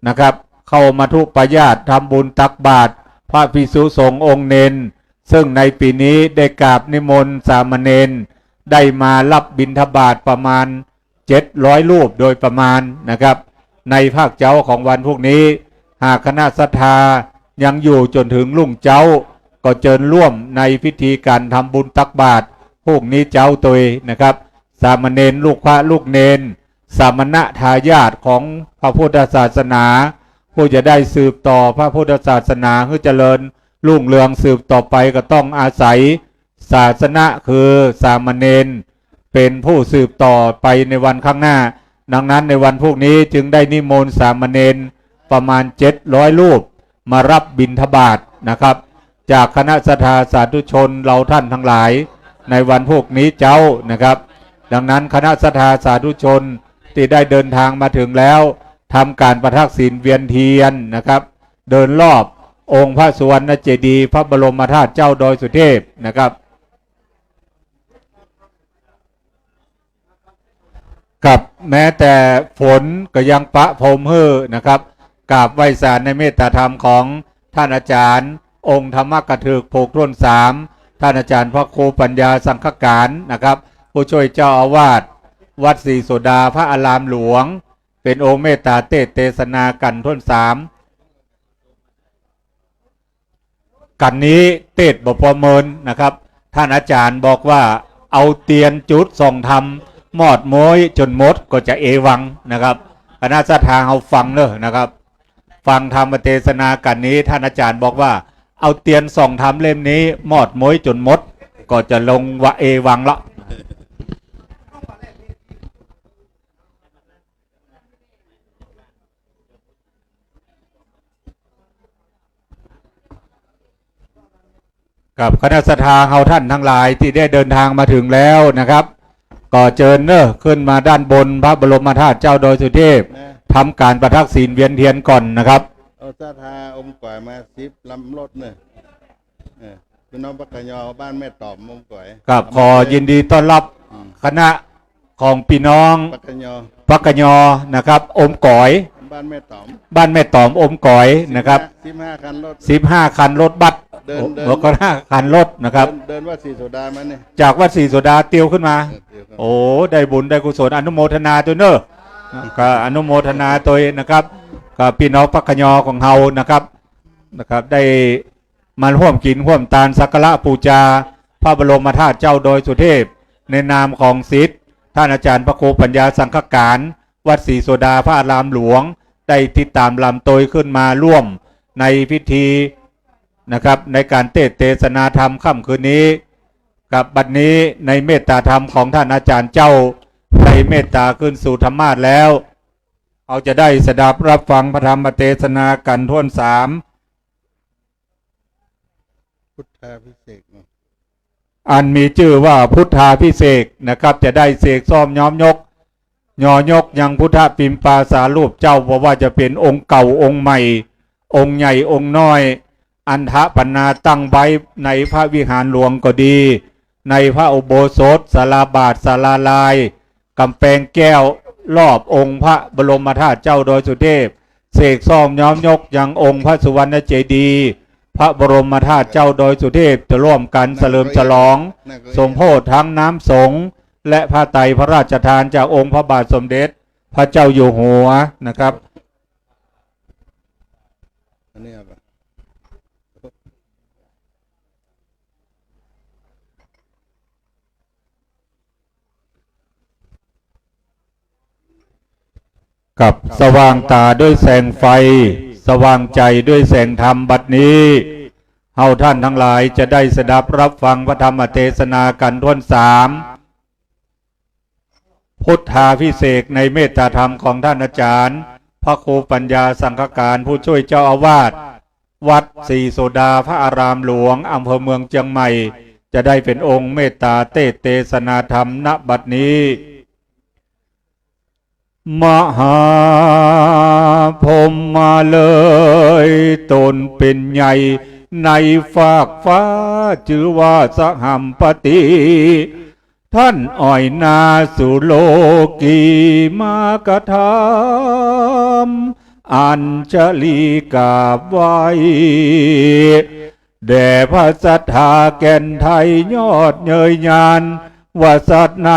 นะครับเข้ามาทุปญาติทำบุญตักบาตรพระภิกษุสงฆ์องค์เนนซึ่งในปีนี้ได้กราบนิมนต์สามเณรได้มารับบิณฑบาตประมาณ700 รูปโดยประมาณนะครับในภาคเจ้าของวันพวกนี้หากคณะศรัทธายังอยู่จนถึงรุ่งเจ้าก็เชิญร่วมในพิธีการทำบุญตักบาตรพวกนี้เจ้าตัวนะครับสามเณรลูกพระลูกเนนสามณทายาทของพระพุทธศาสนาผู้จะได้สืบต่อพระพุทธศาสนาให้เจริญรุ่งเรืองสืบต่อไปก็ต้องอาศัยศาสนะคือสามเณรเป็นผู้สืบต่อไปในวันข้างหน้าดังนั้นในวันพวกนี้จึงได้นิมนต์สามเณรประมาณ700 รูปมารับบิณฑบาตนะครับจากคณะศรัทธาสาธุชนเราท่านทั้งหลายในวันพวกนี้เจ้านะครับดังนั้นคณะศรัทธาสาธุชนที่ได้เดินทางมาถึงแล้วทำการประทักษิณเวียนเทียนนะครับเดินรอบองค์พระสุวรรณเจดีย์พระบรมธาตุเจ้าดอยสุเทพนะครับกับแม้แต่ฝนก็ยังปะพรมนะครับกราบไหว้ศาลในเมตตาธรรมของท่านอาจารย์องค์ธรรมกถึกโภคร่น3ท่านอาจารย์พระครูปัญญาสังฆการนะครับผู้ช่วยเจ้าอาวาสวัดศรีโสดาพระอารามหลวงเป็นองค์เมตตาเทศนากันท่วน3กันนี้เทศบประเมินนะครับท่านอาจารย์บอกว่าเอาเตียนจุดส่องทำมอดโม้ยจนมดก็จะเอวังนะครับคณะศรัทธาเอาฟังเลยนะครับฟังธรรมเทศนากันนี้ท่านอาจารย์บอกว่าเอาเตียนส่องทำเล่มนี้มอดโม้ยจนมดก็จะลงวะเอวังละ กับคณะสัตยาเฮาท่านทั้งหลายที่ได้เดินทางมาถึงแล้วนะครับก็เชิญขึ้นมาด้านบนพระบรมธาตุเจ้าดอยสุเทพทำการประทักษิณเวียนเทียนก่อนนะครับ เอาซาทาอมก่อยมา10ลำรถเนี่ยพี่น้องปักกยอบ้านแม่ตอมอมก่อยกับขอยินดีต้อนรับคณะของพี่น้องปักกยอนะครับอมก๋อยบ้านแม่ตอมอมก๋อยนะครับ15 คันรถ15 คันรถบัสแล้วก็5 คันรถนะครับเดินวัดศรีโสดามาเนี่ยจากวัดศรีโสดาเตียวขึ้นมาโอ้ได้บุญได้กุศลอนุโมทนาตัวเนอะก็อนุโมทนาตัวนะครับกับพี่น้องปักกยอของเฮานะครับได้มาร่วมกินร่วมทานสักการะบูชาพระบรมธาตุเจ้าดอยสุเทพในนามของศิษย์ท่านอาจารย์พระครูปัญญาสังฆการวัดศรีโสดาพระอารามหลวงได้ติดตามลำโตยขึ้นมาร่วมในพิธีนะครับในการเทศนาธรรมค่ำคืนนี้กับบัดนี้ในเมตตาธรรมของท่านอาจารย์เจ้าได้เมตตาขึ้นสู่ธรรมาสแล้วเอาจะได้สดับรับฟังพระธรรมเทศนากันท่วน3พุทธาพิเศษอันมีชื่อว่าพุทธาพิเศษนะครับจะได้เสกซ่อมย้อมยกยังพุทธปิมปาสารูปเจ้าเพราะว่าจะเป็นองค์เก่าองค์ใหม่องค์ใหญ่องค์น้อยอันทะปันนาตั้งไว้ในพระวิหารหลวงก็ดีในพระอุโบสถศาลาบาทศาลาลายกำแพงแก้วรอบองค์พระบรมธาตุเจ้าดอยสุเทพเสกซ่อมย้อมยกยังองค์พระสุวรรณเจดีย์พระบรมธาตุเจ้าดอยสุเทพจะร่วมกันเฉลิมฉลองสมโภชทั้งน้ำสงฆ์และพระไตรพระราชทานจากองค์พระบาทสมเด็จพระเจ้าอยู่หัวนะครับอันนี้อะไรกับสว่างตาด้วยแสงไฟสว่างใจด้วยแสงธรรมบัดนี้เฮาท่านทั้งหลายจะได้สดับรับฟังพระธรรมเทศนากันท่วน3พุทธาพิเศษในเมตตาธรรมของท่านอาจารย์พระครูปัญญาสังฆการผู้ช่วยเจ้าอาวาสวัดศรีโสดาพระอารามหลวงอำเภอเมืองเชียงใหม่จะได้เป็นองค์เมตตาเทศนาธรรมณบัดนี้มหาพรหมมาเลยตนเป็นใหญ่ในฝากฟ้าชื่อว่าสหัมปติท่านอ่อยนาสุโลกีมากธรรมอัญชลีกาบไว้แด่พระสัทธาแก่นไทยยอดเยยยานว่าสัตว์ใน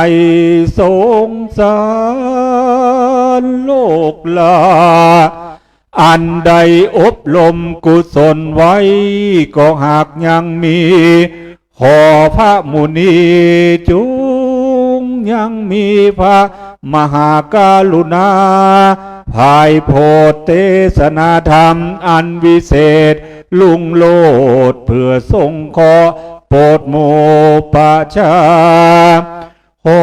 สงสารโลกลาอันใดอบรมกุศลไว้ก็หากยังมีขอพระมุนีจุงยังมีพระมหากรุณาภายโพธิเทศนาธรรมอันวิเศษลุงโลดเพื่อทรงขอโปรดโมประชาขอ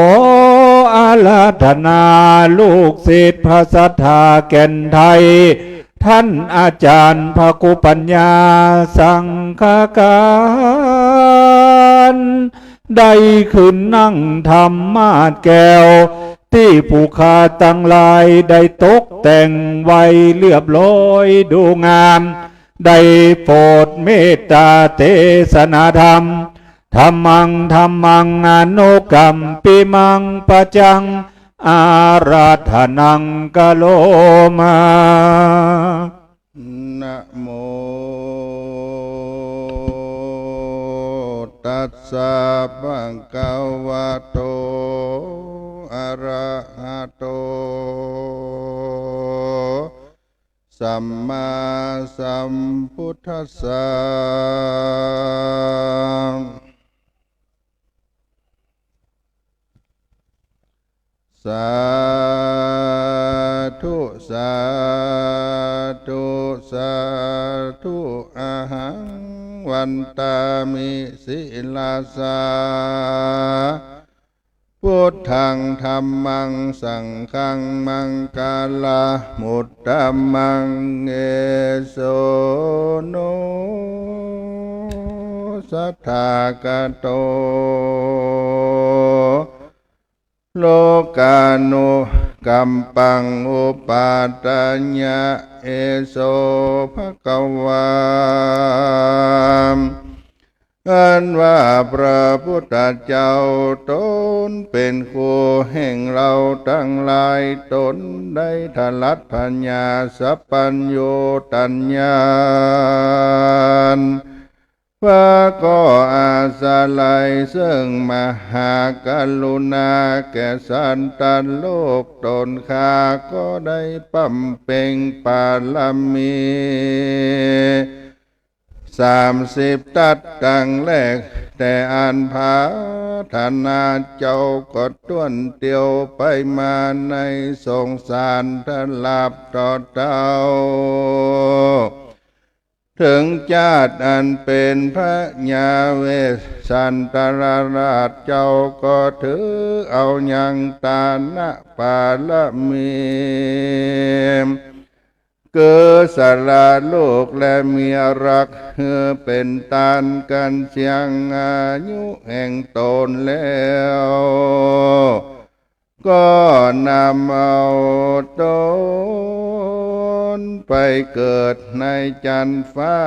อาราธนาลูกศิษย์พระสัทธาแก่นไทยท่านอาจารย์พระครูปัญญาสังฆการได้ขึ้นนั่งธรรมาสแก้วที่ผู้ขาตั้งหลายได้ตกแต่งไว้เรียบร้อยดูงามได้โปรดเมตตาเทศนาธรรมธรรมังอนุกรรมปิมังปะจังอาราธนังกะโลมานะโมตัสสะภะคะวะโตอะระหะโตสัมมาสัมพุทธัสสะสาธุสาธุสาธุอะหังวันตามิสิลาสาพุทธังธัมมังสังฆังมังกาลามุตตมังเอโสโน สัทธากโตโลกานุกัมปังอุปาตัญญะเอโสภควาอันว่าพระพุทธเจ้าตนเป็นครูแห่งเราทั้งหลายตนได้ทลัดปัญญาสัพพัญโยตัญญาพระก็อาสาลัยซึ่งมหากรุณาแก่สันตันโลกตนข้าก็ได้บำเพ็ญบารมี30 ตัดดังแรกแต่อันพาธนาเจ้าก็ต้วนเตียวไปมาในสงสารทลาบต่อเต้าถึงชาติอันเป็นพระญาเวสสันตราชเจ้าก็ถือเอายังตานะปาลมีเกิดสละโลกและมีรักเป็นตานกันเสียงอายุแห่งตนแล้วก็นำเอาตนไปเกิดในจันฟ้า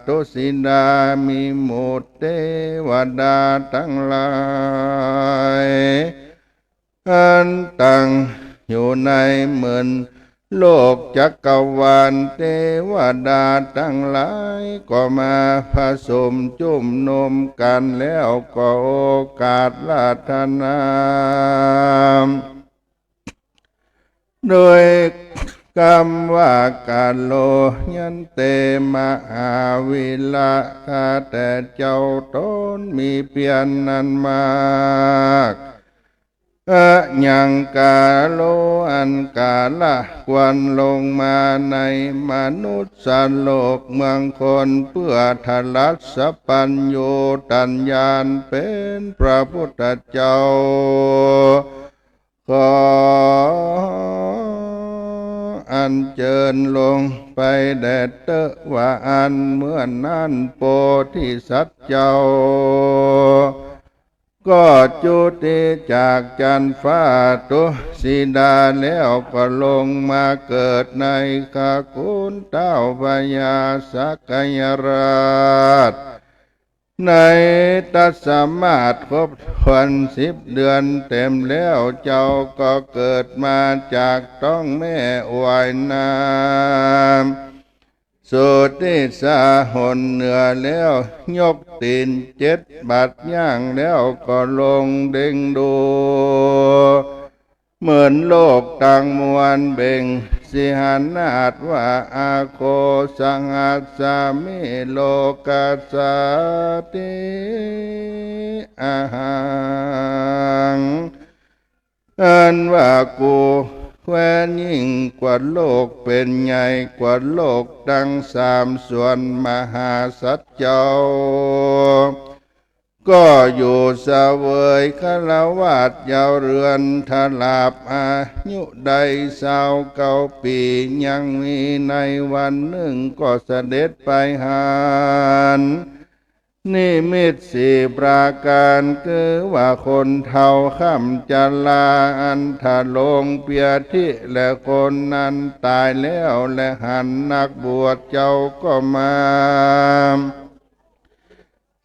ตุสิดามีหมู่เทวดาทั้งหลายอันตั้งอยู่ในหมื่นโลกจักรวาลเทวดาทั้งหลายก็มาผสมจุ่มนุมกันแล้วก็โอกาสราธนาโดยกรรมว่าการโลยันเตมหาวิลาคาแต่เจ้าตนมีเพียรนันมากยังกาโลอันกาละควรลงมาในมนุษย์สันโลกเมืองคนเพื่อทลัดสัพพัญโยตัญญาณเป็นพระพุทธเจ้าขออันเจิญลงไปแดดเตอว่าอันเหมือนนั้นโพธิสัตว์เจ้าก็จุติจากจันฟ้าตุสีดาแล้วก็ลงมาเกิดในขกุลเต้าพญาสักยราชในตัดสามารถครบวัน10 เดือนเต็มแล้วเจ้าก็เกิดมาจากท้องแม่วายน้ำสุดที่สาหนเหนือแล้วยกตีน7 บาทย่างแล้วก็ลงเด้งดูเหมือนโลกต่างมวลเบ่งสิหานาฏว่าอาโคสังอาสามิโลกัสสติอาหังอันว่ากูแคว้นยิ่งกว่าโลกเป็นใหญ่กว่าโลกดัง3 ส่วนมหาสัจเจ้าก็อยู่เสวยฆราวาสยาวเรือนทลาบอายุใด29 ปียังมีในวันหนึ่งก็เสด็จไปหารนิมิต4 ประการคือว่าคนเฒ่าค่ำจะลาอันทะลงเปียทิและคนนั้นตายแล้วและหันนักบวชเจ้าก็มา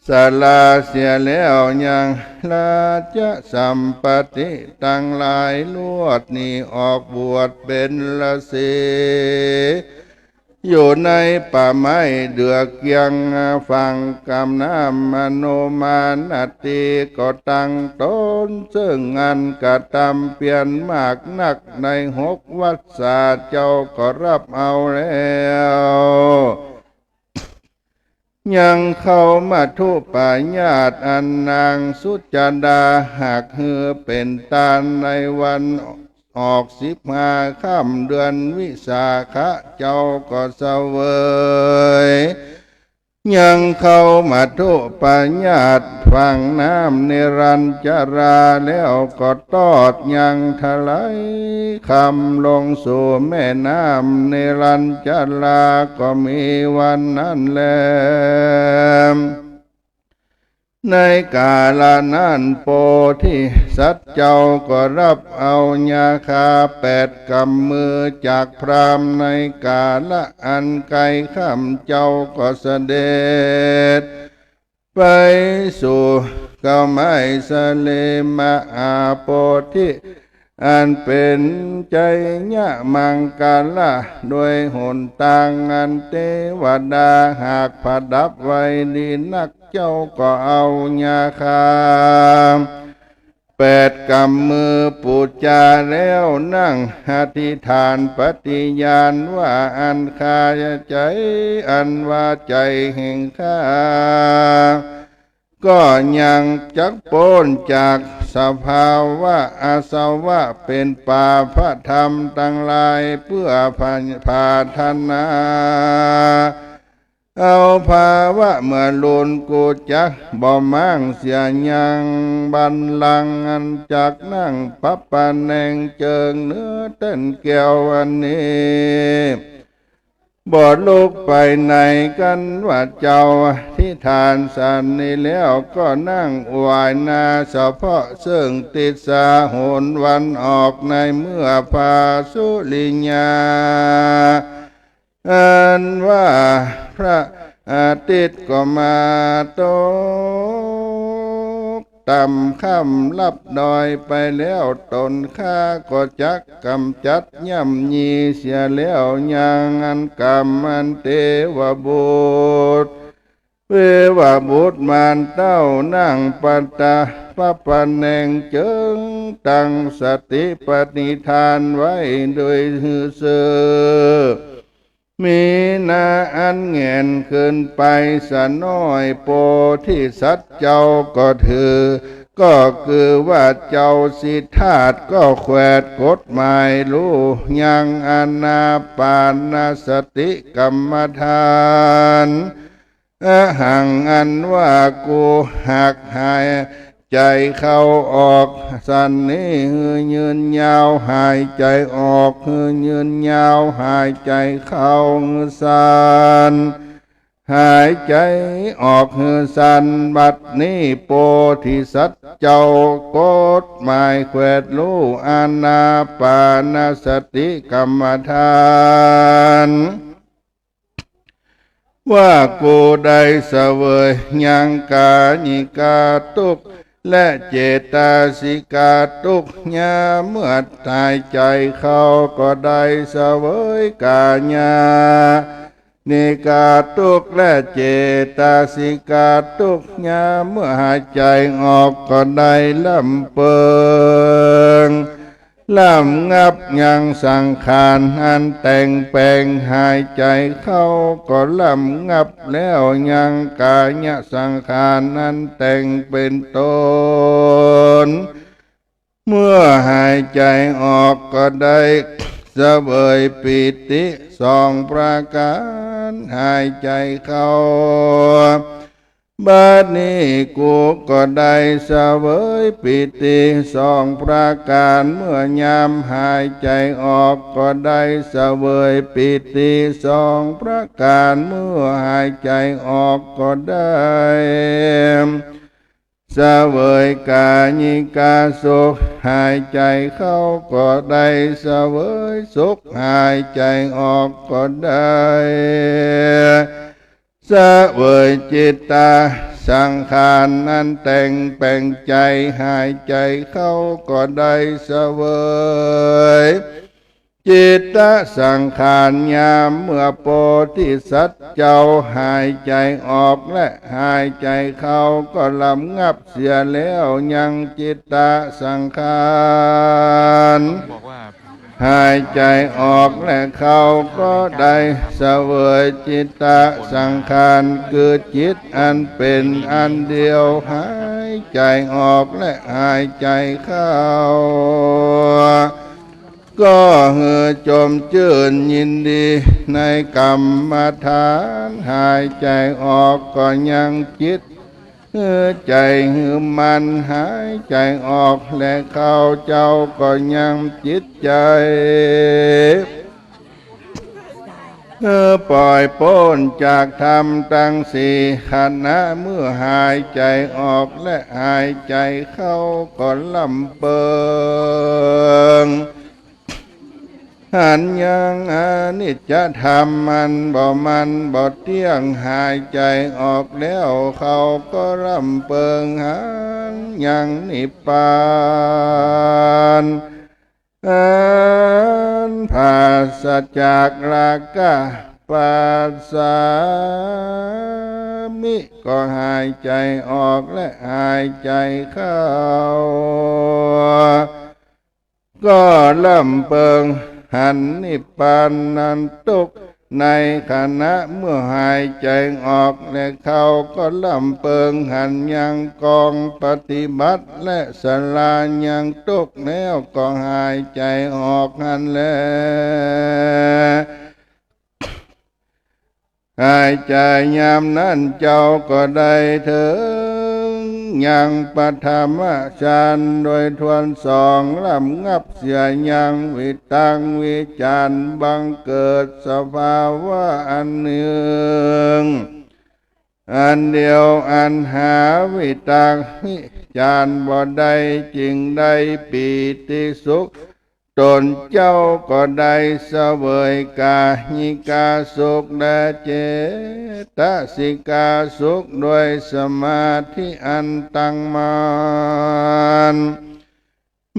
สลาเสียแล้วยังราชสัมปติตั้งหลายลวดนี้ออกบวชเป็นฤาษีอยู่ในป่าไม้เดือกเกียงฟังกำน้ำมโนมานติก็ตั้งตนซึ่งงานกระทำเปลี่ยนมากนักใน6 วัฏฏะเจ้าก็รับเอาแล้วยังเข้ามาทุปายาตอันนางสุจดาหากเฮือเป็นตาในวันออก15 ค่ำเดือนวิสาขะเจ้าก็เสวยยังเข้ามาทุปายาตฟังน้ำเนรัญจราแล้วก็ตอดยังทลายคำลงสู่แม่น้ำเนรัญจราก็มีวันนั้นแล ในกาลนั้นโพธิสัตว์เจ้าก็รับเอายาคา8 กำมือจากพราหมณ์ในกาละอันไกลข้ามเจ้าก็เสด็จไปสู่เก้าไม้สะเลมะอาโพธิอันเป็นใจยะมังกาละโดยหนทางอันเทวดาหากประดับไว้ดีนักเจ้าก็เอายาคา8 กำมือปูจาแล้วนั่งอธิษฐานปฏิญาณว่าอันคาใจอันว่าใจแห่งข้าก็ยังจักพ้นจากสภาวะอาสวะเป็นป่าพระธรรมทั้งหลายเพื่อพาธนาเอาภาวะเมื่อลุนกูจักบ่มั่งเสียยังบันลังก์อันจักนั่งปับปันแนงเจิงเนื้อเต้นแก้วอันนี้บ่ลุกไปไหนกันว่าเจ้าที่ทานสันนี้แล้วก็นั่งไหวนาเฉพาะซึ่งติดสาโหนวันออกในเมื่อพาสุริญญาอันว่าพระอาทิตย์ก็มาตกต่ำค่ำลับดอยไปแล้วตนข้าก็จักกำจัดย่ำยีเสียแล้วยังอันกรรมอันเทวบุตรเววบุตรมานเต้านั่งปัตตาพระปันแนงเจิงตั้งสติปณิธานไว้โดยหือเสือมีนาอันเงียนขึ้นไปสะน้อยโพธิสัตว์เจ้าก็ถือก็คือว่าเจ้าสิทธาตุก็แขวดกฎหมายรู้ยังอานาปานสติกรรมฐานหังอันว่ากูหักหายใจเข้าออกสันนี้หือยืนยาวหายใจออกหือยืนยาวหายใจเข้าหือสันหายใจออกหือสันบัดนี้โพธิสัตว์เจ้ากฎหมายแขวดรู้อานาปานสติกรรมฐานว่ากูได้เสวยยังกาญิกาทุกและเจตสิกาทุกญาเมื่อตายใจเขาก็ได้เสวยกาญานิกาทุกและเจตสิกาทุกญาเมื่อหายใจออกก็ได้ลำเปิงลำงับยังสังขารอันแต่งแปลงหายใจเข้าก็ลำงับแล้วยังกายสังขารอันแต่งเป็นต้นเมื่อหายใจออกก็ได้เสวยปิติ2 ประการหายใจเข้าบัดนี้กูก็ได้เสวยปิติ2 ประการเมื่อยามหายใจออกก็ได้เสวยปิติ2 ประการเมื่อหายใจออกก็ได้เสวยกาญิกาสุขหายใจเข้าก็ได้เสวยสุขหายใจออกก็ได้เสวยจิตตาสังขารนั้นแต่งแปลงใจหายใจเข้าก็ได้เสวยจิตตสังขารยามเมื่อโพธิสัตว์เจ้าหายใจออกและหายใจเข้าก็ลำงับเสียแล้วยังจิตตสังขารหายใจออกและเข้าก็ได้เสวยจิตตสังขารคือจิตอันเป็นอันเดียวหายใจออกและหายใจเข้าก็เหือจมชื่นยินดีในกรรมฐานหายใจออกก็ยังจิตใจหือมันหายใจออกและเข้าเจ้าก็ยังจิตใจ ปล่อยโป้นจากธรรมตั้งสี่ขณะเมื่อหายใจออกและหายใจเข้าก็ลำเปิงหันยังอนิจจธรรมมันบ่เที่ยงหายใจออกแล้วเขาก็ลำเปิงหันยังนิพพานอันภาสจากราคะปัสสามิก็หายใจออกและหายใจเข้าก็ลำเปิงหันนิพพานนันตุกในขณะเมื่อหายใจออกและเข้าก็ลำเปิงหันยังกองปฏิบัติและสลายังตุกแล้วก็หายใจออกหันแล้วหายใจยามนั้นเจ้าก็ได้ถึงยังปฐมฌานโดยทวนสองลำงับเสียยังวิตังวิจารบังเกิดสภาวะอันหนึ่งอันเดียวอันหาวิตังวิจารบ่ได้จริงได้ปีติสุขตนเจ้าก็ได้เสวยกายิกาสุขและเจตสิกาสุขด้วยสมาธิอันตั้งมั่น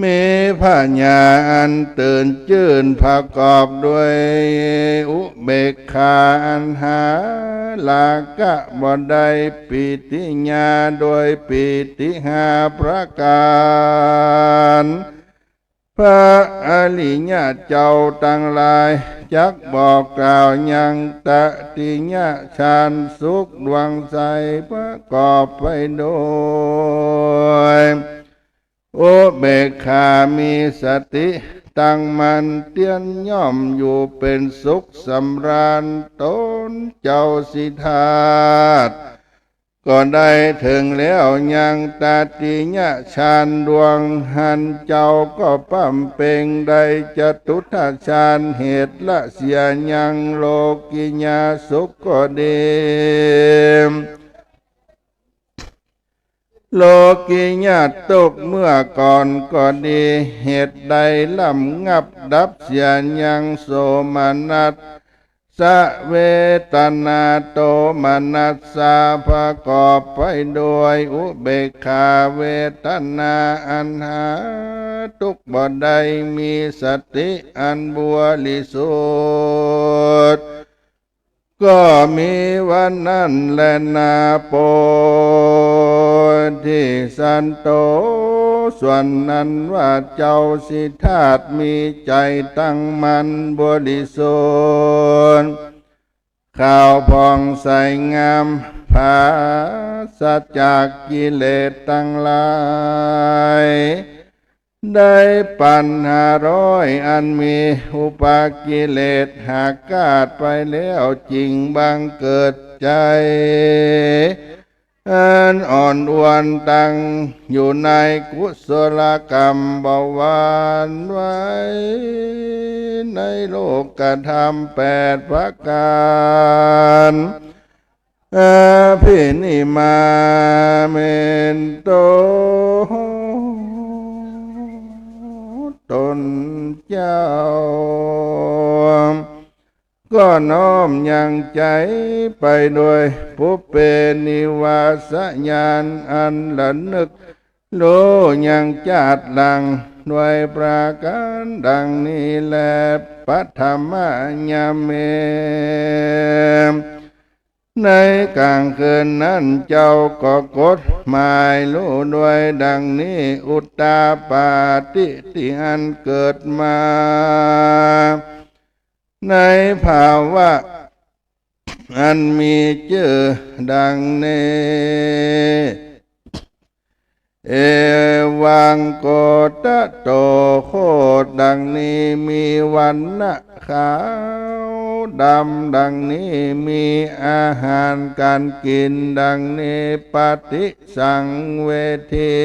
มีปัญญาอันตื่นจื่นประกอบด้วยอุเบกขาอันหาลากะบ่ได้ปิติญาโดยปิติหาประการพระอริยเจ้าทั้งหลายจักบอกกล่าวยังตติญาฌานสุขดวงใสประกอบไปโดยอุเบกขามีสติตั้งมันเตียนย่อมอยู่เป็นสุขสำราญตนเจ้าสิทาตก็ได้ถึงแล้วยังตาติญะฌานดวงหันเจ้าก็ปั้มเป่งได้จตุตฌานเหตุละเสียยังโลกิญาสุขก็ดีโลกิญาตกเมื่อก่อนก็ดีเหตุใดลำงับดับเสียยังโสมนัสสะเวทนาโตมนัสสะประกอบไปโดยอุเบกขาเวทนาอันหาทุกบ่ได้มีสติอันบริสุทธิ์ก็มีวันนั้นแลนาโปธิสันโตส่วนนั้นว่าเจ้าสิทาตมีใจตั้งมันบริสุทธิ์ข่าวพองใสงามภาสจากกิเลสทั้งหลายได้ปัญหาร้อยอันมีอุปากิเลสหากกาดไปแล้วจริงบังเกิดใจอันอ่อนอวนตั้งอยู่ในกุศลกรรมเบาหวานไว้ในโลกธรรม8ประการพินิมาเมนโตตนเจ้าก็น้อมยังใจไปโดยผู้เป็นนิวาสญาณอันละนึกโลยังจาดหลังด้วยประการดังนี้แลปัทมญาเมในกลางคืนนั้นเจ้าก็กฎหมายรู้ด้วยดังนี้อุตตาปาติที่อันเกิดมาในภาวะอันมีชื่อดังนี้เอวังโกตะโตโคดดังนี้มีวันนะขาวดำดังนี้มีอาหารการกินดังนี้ปฏิสังเวที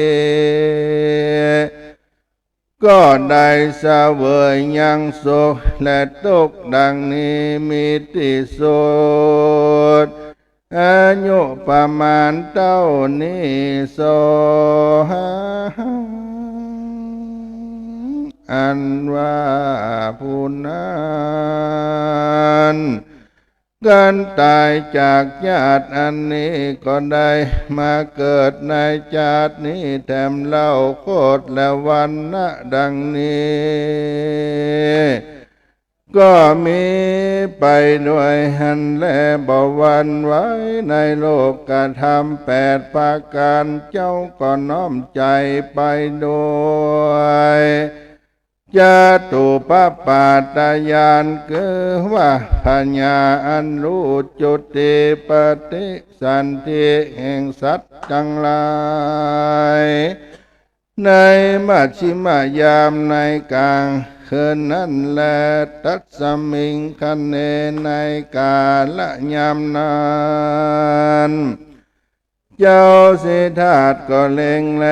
ก็ได้เสวยยังสุขและทุกข์ดังนี้มีที่สุดอายุประมาณเท่านี้โสอันว่าผู้นั้นการตายจากญาติอันนี้ก็ได้มาเกิดในชาตินี้แถมเล่าโคตรและวันนะดังนี้ก็มีไปด้วยหันและบวันไว้ในโลกกธรรม8ประการเจ้าก็น้อมใจไปด้วยจตุปปาตญาณคือว่าปัญญาอันรู้จุติปฏิสันติแห่งสัตว์ทั้งหลายในมัชฌิมยามในกลางคืนนั้นแลตัดสมิงคันเนในกาละยามนั้นเจ้าสิทาตก็เล็งแล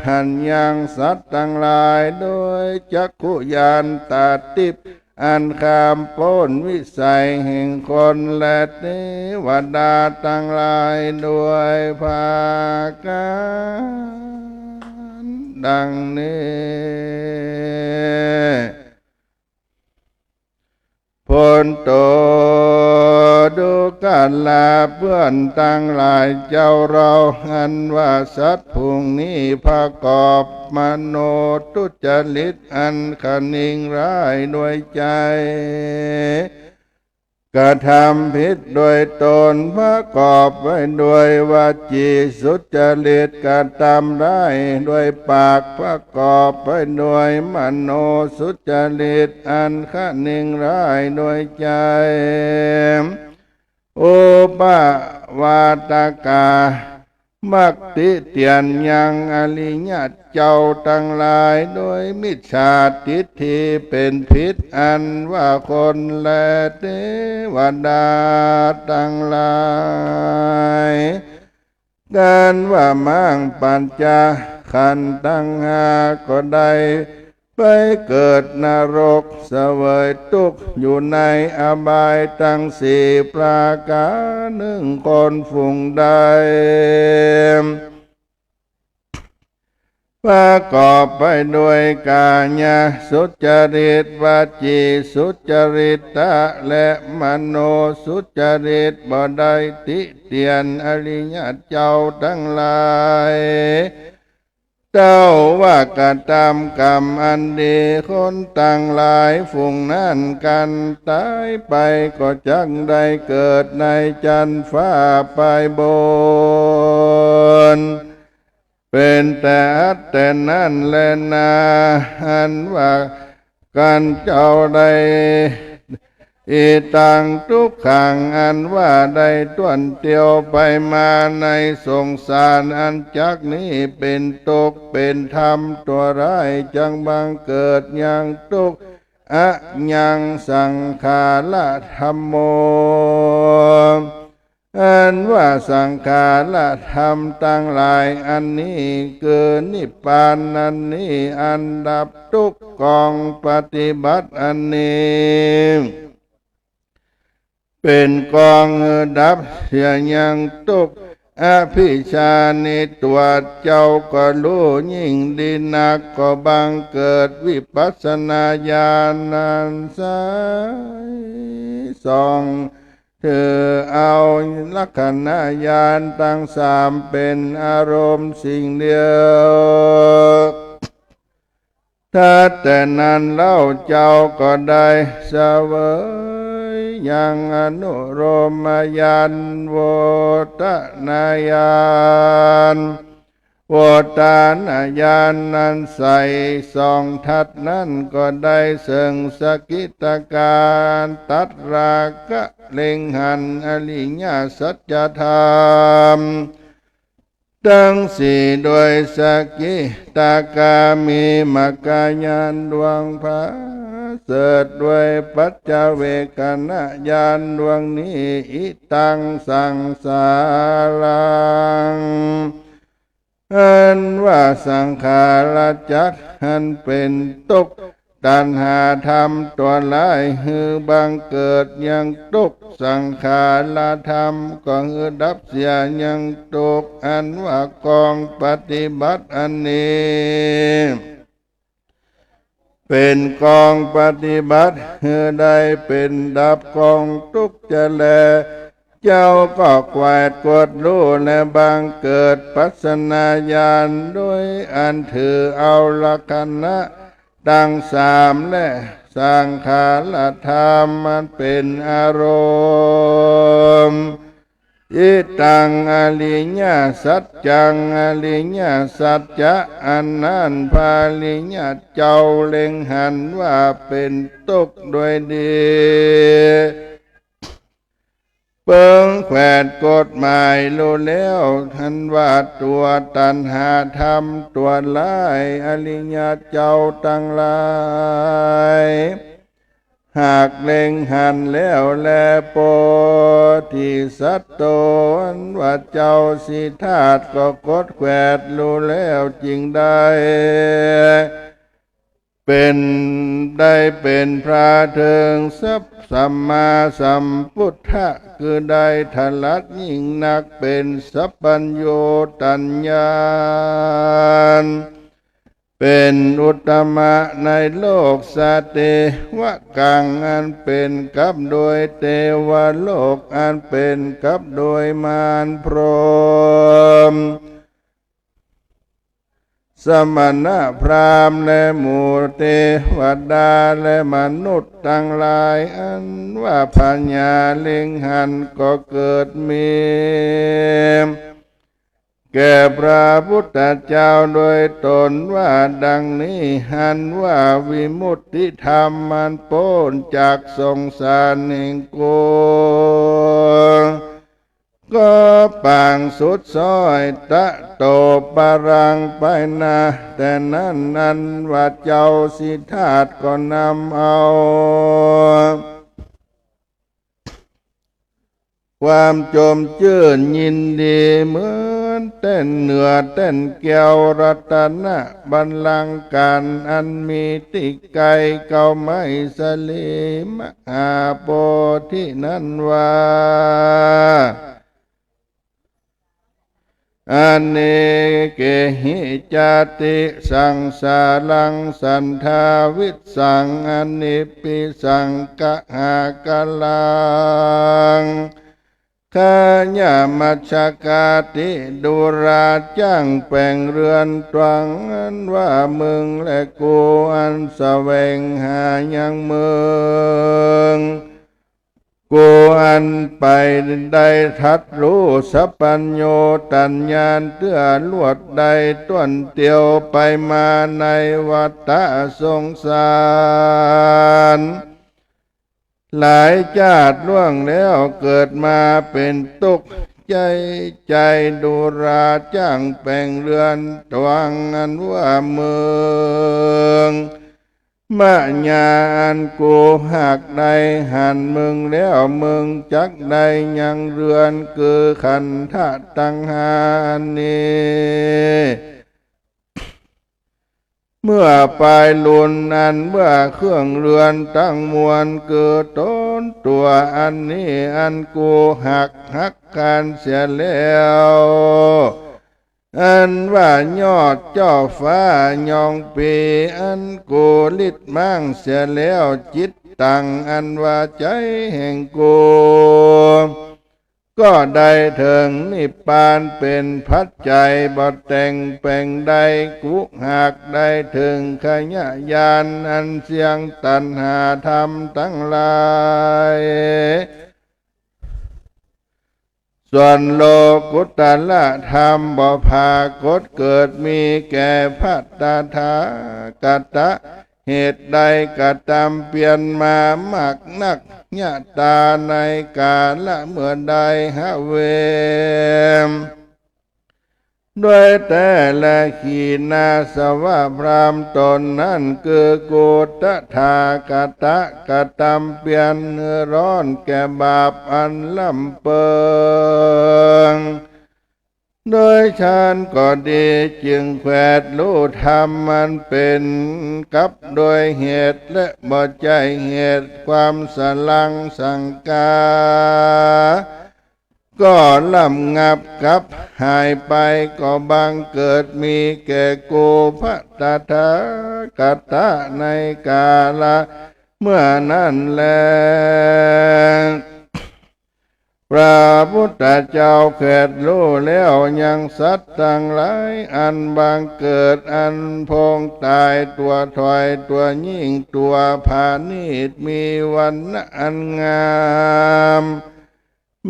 หันยังสัตว์ทั้งหลายโดยจักขุญาณตาทิพย์อันข้ามพ้นวิสัยแห่งคนและเทวดาทั้งหลายด้วยภากันดังนี้ผลโตดูกันลาเพื่อนตั้งหลายเจ้าเราอันว่าสัตว์พวกนี้ประกอบมโนทุจริตอันขนิ่งร้ายด้วยใจกระทำผิดโดยตนประกอบไว้ด้วยวาจีสุจริตกระทำได้ด้วยปากประกอบไว้ด้วยมโนสุจริตอันขนิ่งร้ายด้วยใจอุปวาตกามักติเตียนยังอริยะเจ้าทั้งหลายโดยมิจฉาทิฏฐิเป็นพิษอันว่าคนและเทวดาทั้งหลายการว่ามั่งปัญจขันธ์ตั้งห้าก็ได้ไปเกิดนรกเสวยทุกข์อยู่ในอบายทั้งสี่ประการหนึ่งคนฝูงใดประกอบไปด้วยกายสุจริตวาจีสุจริตตะและมโนสุจริตบ่ได้ติเตียนอริยเจ้าทั้งหลายเจ้าว่ากระทำกรรมอันดีคนต่างหลายฝูงนั้นกันตายไปก็จักได้เกิดในจันทร์ฟ้าไปบนเป็นแต่อัตแต่นั้นแลนาอันว่าการเจ้าได้อีตังทุกขังอันว่าได้ต้วนเตียวไปมาในสงสารอันจักนี้เป็นทุกข์เป็นธรรมตัวร้ายจังบังเกิดยังทุกข์อะยังสังขาระธัมโมอันว่าสังขารธรรมตั้งหลายอันนี้เกิดนิพพานอันนี้อันดับทุกข์กองปฏิบัติอันนี้เป็นกองดับเสียยังทุกข์อภิชาในตัวเจ้าก็รู้ยิ่งดีนักก็บังเกิดวิปัสสนาญาณันสายสองเธอเอาลักขณะญาณทั้งสามเป็นอารมณ์สิ่งเดียวถ้าแต่นั้นเล่าเจ้าก็ได้เสวยยังอนุโรมญาณโวตนาญาณโวตานญาณนั้นใส่สองทัศนั้นก็ได้เสงสกิตการตัดราคะเล็งหันอริยสัจธรรมทั้งสี่โดยสกิตากามีมกายานดวงพระเสริฐด้วยปัจจเวกนญาณดวงนี้อิตังสังสารัง อันว่าสังขารจักรอันเป็นตุกตัณหาธรรมตัวลายหือบังเกิดยังตุกสังขารธรรมก็หือดับเสียยังตุกอันว่ากองปฏิบัติอันนี้เป็นกองปฏิบัติหือได้เป็นดับกองทุกข์จะแลเจ้าก็แกวดกดรู้และบังเกิดปัสนาญาณด้วยอันถือเอาละคณะดังสามและสังขารธรรมมันเป็นอารมณ์อิตังอริยสัจจังอริยสัจจะอันนั้นภาลิยเจ้าเล็งหันว่าเป็นตุกโดยดีเปิงแขวนกฎหมายรู้แล้วทันว่าตัวตัณหาธรรมตัวลายอริยเจ้าตั้งหลายหากเล็งหันแล้วแลโปธิสัตโตนว่าเจ้าสิธาตุก็กดแขวนรู้แล้วจริงได้เป็นได้เป็นพระเถิงสัมมาสัมพุทธะคือได้ทลัดยิ่งนักเป็นสัพพัญโยตัญญาณเป็นอุตตมะในโลกสเตวะกังอันเป็นกับโดยเทวโลกอันเป็นกับโดยมารพรหมสมณะพราหมณ์และหมู่เทวดาและมนุษย์ทั้งหลายอันว่าปัญญาเล็งหันก็เกิดมีแก่พระพุทธเจ้าโดยตนว่าดังนี้หันว่าวิมุตติธรรมมันพ้นจากสงสารแห่งโกก็ปางสุดซอยตะโตปรังไปนาแต่นั้นนั้นว่าเจ้าสิธาตุก็นำเอาความจมชื่นยินดีเหมือนเต้นเหนือเต้นแก้วรัตนะบัลลังก์การอันมีติไกเก่าไม่สลีมหาโพธินั้นว่าอเนเกหิจาติสังสารังสันทาวิสังอนิปิสังกะหากลังขญามัชกาติดุราจ้างแปลงเรือนตวังอันว่ามึงและกูอันแสวงหายังมึงกูอันไปได้ทัดรู้สัพพัญโยตัญญาณเตื้อลวดใดต้นเตียวไปมาในวัฏสงสารหลายชาติล่วงแล้วเกิดมาเป็นตุกข์ใจดุราจ้างแปลงเรือนตวังอันว่าเมืองมะญาอันกูหักใดหันมึงแล้วมึงจักใดยังเรือนคือขันธะตังหานี้เมื่อปลายลุนอันเมื่อเครื่องเรือนตั้งมวลเกิดต้นตัวอันนี้อันกูหักการเสียแล้วอันว่ายอดเจ้าฟ้ายองปีอันกูลิดมั่งเสียแล้วจิตตังอันว่าใจแห่งกูก็ได้ถึงนิพพานเป็นพัจจัยบ่แต่งแปลงใดกุหากได้ถึงขยะยานอันเสียงตัณหาธรรมทั้งหลายส่วนโลกุตละธรรมบ่ภากฏเกิดมีแก่พัตตาถากตะเหตุใดกระทำเปลี่ยนมามากนักญาตาในกาละเมื่อใดหะเวมด้วยแต่ละขีนาสวะพรามตนนั้นคือโกตถากตะกระทำเปลี่ยนร้อนแก่บาปอันลำเปิง โดยฉันก็ดีจึงแขวดรู้ธรรมมันเป็นกับโดยเหตุและบ่ใจเหตุความสลังสังกาก็ลำงับกับหายไปก็บังเกิดมีแก่กูพระตถาคตในกาละเมื่อนั้นแลพระพุทธเจ้าเกิดรู้แล้วยังสัตว์ทั้งหลายอันบังเกิดอันพงตายตัวถอยตัวยิ่งตัวผานิดมีวันณะอันงาม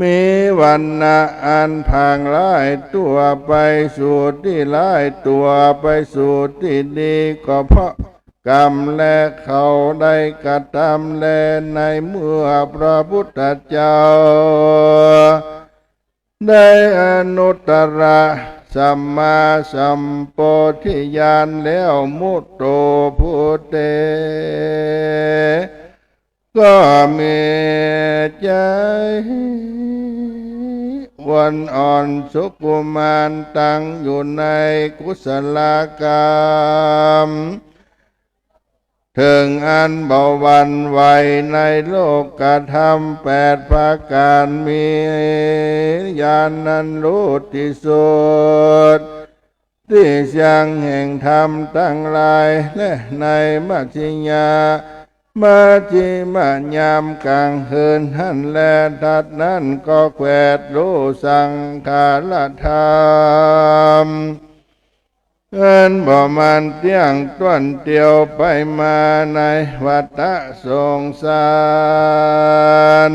มีวันณะอันพางหลายตัวไปสู่ที่หลายตัวไปสู่ที่ดีก็เพราะกรรมและเขาได้กระทำและในเมื่อพระพุทธเจ้าได้อนุตตรสัมมาสัมโพธิญาณแล้วมุตโตพุทเตก็มีใจวันอ่อนสุกุมารตั้งอยู่ในกุศลกรรมถึงอันเบาวันไหวในโลกกระทำ8ประการมีญาณนันรู้ที่สุดที่ยังแห่งธรรมทั้งหลายและในมัชฌิยามาจิมายามกลางคืนหันแลทัดนั้นก็แขวดรู้สังขารธรรมเอินบ่มันเที่ยงต้นเตียวไปมาในวัฏสงสาร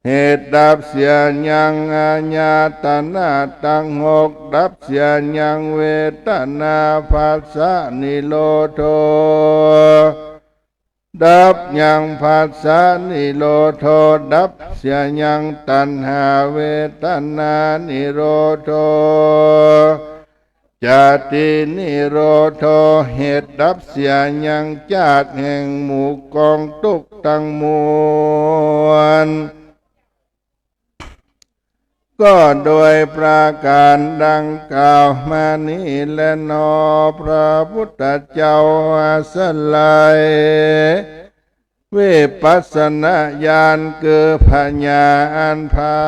เหตุดับเสียยังอาญาตนาตั้ง6ดับเสียยังเวทนาภัสสะนิโรโธดับยังภัสสะนิโรโธดับเสียยังตัณหาเวทนานิโรโธจาตินิโรโธเหตุดับเสียยังจาติแห่งหมู่กองทุกข์ทั้งมวลก็โดยประการดังกล่าวมานี้และนอพระพุทธเจ้าอาสลัยวิปัสสนาญาณคือปัญญาอันผา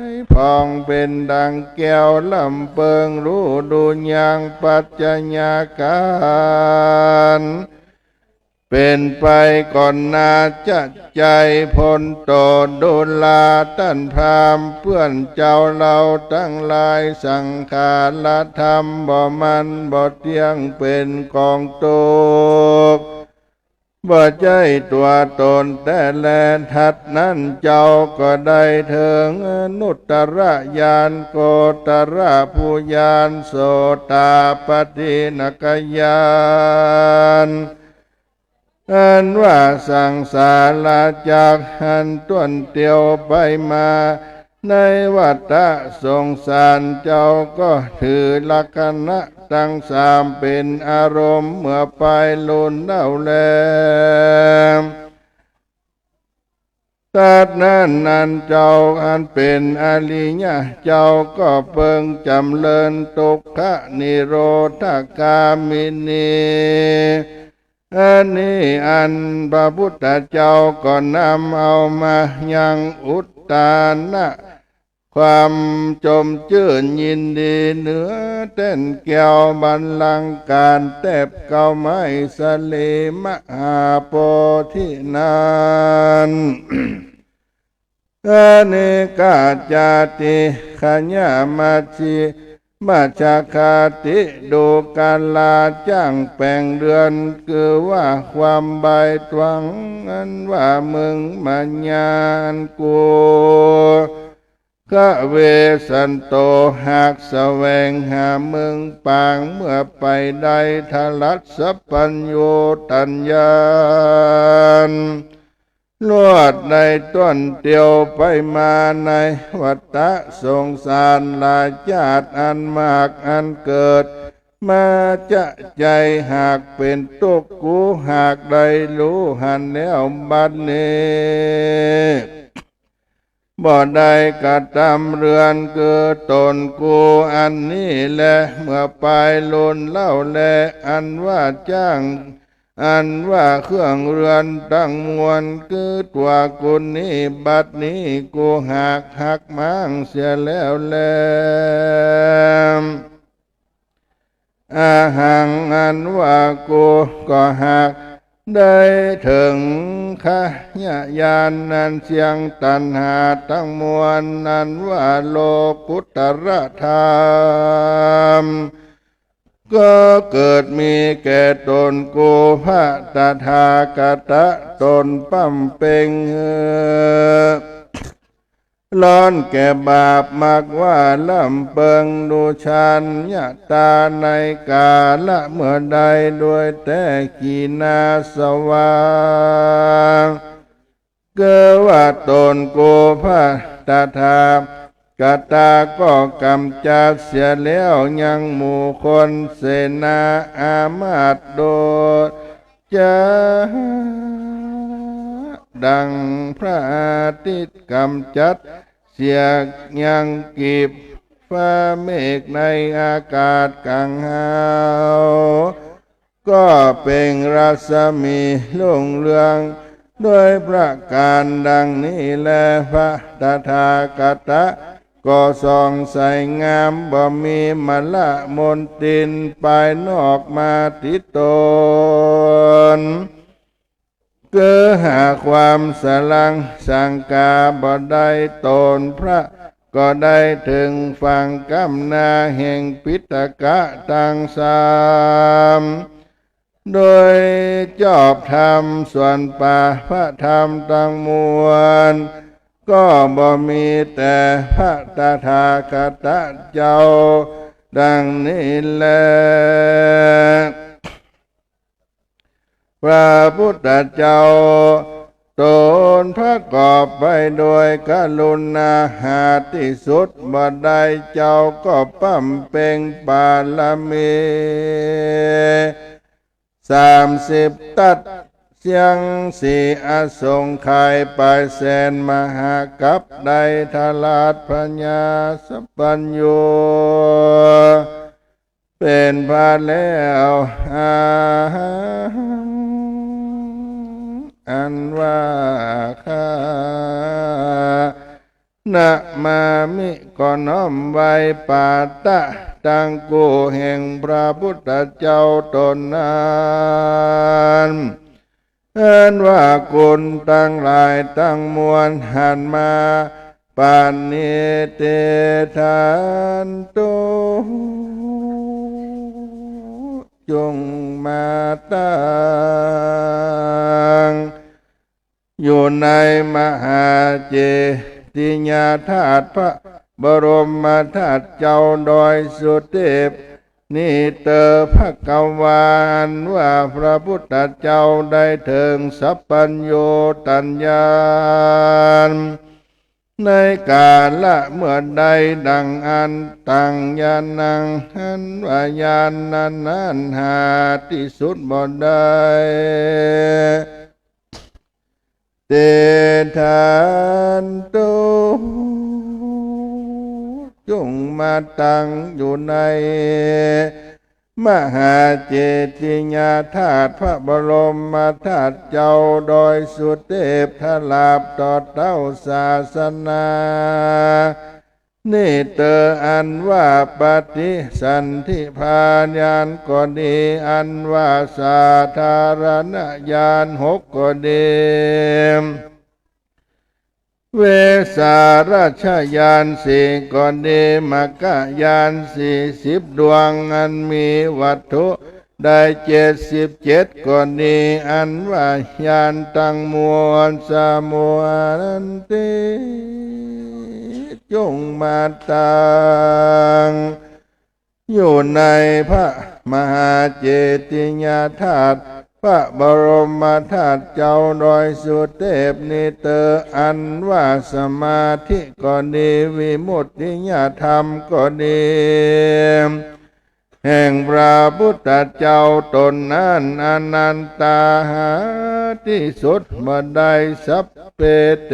ยพองเป็นดังแก้วลำเปิงรู้ดูยังปัจจญาการเป็นไปก่อนนาจะใจพ้นโตดุลาตันพรามเพื่อนเจ้าเราทั้งหลายสังขารธรรมบ่มันบ่เที่ยงเป็นกองทุกข์บ่ใจตัวตนแต่แลทัดนั้นเจ้าก็ได้ถึงอนุตตรญาณโกตระภูญาณโสตาปฏินกญาณอันว่าสังสารจากหันต้นเตียวไปมาในวัฏสงสารเจ้าก็ถือลักษณะทั้ง3เป็นอารมณ์เมื่อไปลุนเล่าแลตัดนั้นเจ้าอันเป็นอริยะเจ้าก็เปิงจำเริญทุกขนิโรธกามินีอันนี้อันพระพุทธเจ้าก็นำเอามายังอุตตานะความจมชื่นยินดีเหนือเต้นแก้วบัลลังก์การแทบเก่าไม้สลีมหาโพธินานอเนกาจาติขญามาชีมาชาคาติดูการลาจ้างแปลงเดือนคือว่าความใบตวังอันว่ามึงมัญญานกูกะเวสันโตหากแสวงหาเมืองปางเมื่อไปได้ทลัดสัพพัญโยตัญญาณลวดในต้นเตียวไปมาในวัฏสงสารลาญาติอันมากอันเกิดมาจะใจหากเป็นตุกกูหากได้รู้หันแล้วบัดนี้ บ่ได้กระทำเรือนคือตนกูอันนี้แลเมื่อไปลุนเล่าแลอันว่าจ้างอันว่าเครื่องเรือนตั้งมวลคือตัวกุลนี้บัดนี้กูหักมั่งเสียแล้วแลอาหังอันว่ากูก็หักได้ถึงขยานนันเสียงตัณหาทั้งมวลนั้นว่าโลกุตระธรรมก็เกิดมีแก่ตนกูพระตถาคตตนปั้มเป่งร้อนแก่บาปมากว่าลำเปิงดูชันยะตาในกาละเมื่อใดด้วยแต่ขีนาสว่างเกิดว่าตนกูพระตถากตาก็กำจัดเสียแล้วยังหมู่คนเสนาอามาตโดดจะดังพระอาทิตย์กำจัดเสียยังกีบฟ้าเมฆในอากาศกังหาวก็เป็นรัศมีลุ่งเรืองด้วยประการดังนี้แลพระตถาคตก็ส่องใสงามบ่มีมละมนตินไปนอกมาติดตนเกิดหาความสลังสังกาบ่ได้ตนพระก็ได้ถึงฝั่งกำนาแห่งปิตกะตังสามโดยจอบธรรมส่วนป่าพระธรรมตังมวลก็บ่มีแต่พระตถาคตเจ้าดังนี้แลพระพุทธเจ้าตนพระกอบไปโดยกรุณาหาที่สุดบ่ได้เจ้าก็ปั้มเป่งบารมี30 ตัดเสียงสีอสงไขยไปแสนมหากัปได้ทลาดพญาสัพพัญโยเป็นพาแล้วอันว่าข้านะมามิก็น้อมไว้ปาตะตังกูแห่งพระพุทธเจ้าตนนั้นอันว่ากุลตั้งหลายตั้งมวลหันมาปานนิเตทานตุจงมาตั้งอยู่ในมหาเจติญาธาตุพระบรมธาตุเจ้าโดยสุเทพนี่เตอภกวานว่าพระพุทธเจ้าได้ถึงสัพพัญโยตัญญาณในกาละเมื่อใดดังอันตังญาณังหันว่าญาณนั้นหาที่สุดบ่ได้เตทานตุจงมาตั้งอยู่ในมหาเจติญาธาตุพระบรมธาตุเจ้าโดยสุเทพทลาบต่อเต้าศาสนานี่เตออันว่าปฏิสันธิพานญาณก็ดีอันว่าสาธารณญาณ6ก็ดีเวสาราชญาณ4ก็ดีมกญาณ40 ดวงอันมีวัตถุได้77ก็ดีอันว่าญาณตั้งมวลสมุนันติจงมาตั้งอยู่ในพระมหาเจติญาธาตุพระบรมธาตุเจ้าโดยสุเทพนิเตออันว่าสมาธิก็ดีวิมุตติญาธรรมก็ดีแห่งพระพุทธเจ้าตนนั้นอนันตาหาที่สุดบ่ได้สัพเพเต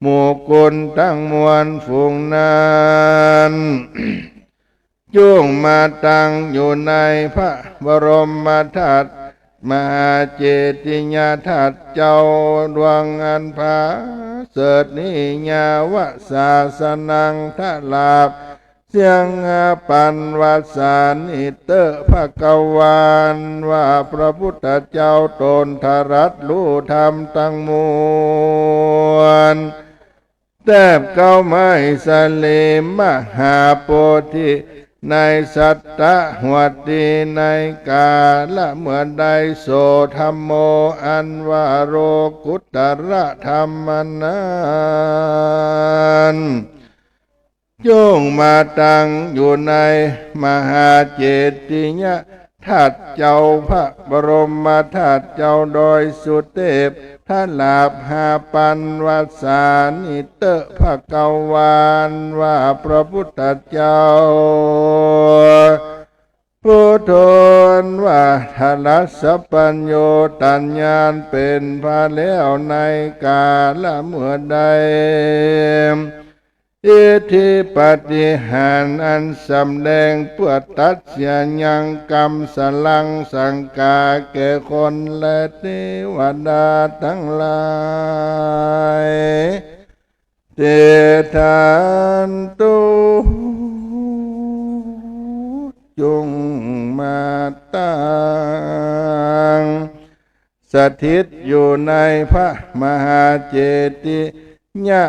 หมู่กุลทั้งมวลฝูงนั้น จุงมาตั้งอยู่ในพระบรมธาตุมหาเจติยธาตุเจ้าดวงอันผาเสดนิยาวศาสนังทะลาบเสียงปันวัสานิเตอภกวานว่าพระพุทธเจ้าตนทรัตรู้ธรรมตั้งมวลแทบเก้าไม้สเลมหาโพธิในสัตตะหัวดีในกาละเมื่อใดโสธรรมโมอันว่าโรกุตตระธรรมนั้นโยงมาตั้งอยู่ในมหาเจติยธาตุเจ้าพระบรมธาตุเจ้าโดยสุเทพท่านลาภหาปันวัสสานิเตอภกวานว่าพระพุทธเจ้าผู้ทนว่าทลัสสะปัญโยตัญญาณเป็นพระแล้วในกาละเมื่อใดอิทธิปฏิหารอันสำแดงเพื่อตัดเสียยังกรรมสลังสังกาแก่คนและเทวดาทั้งหลายเตทานตุจงมาตั้งสถิตอยู่ในพระมหาเจติยะ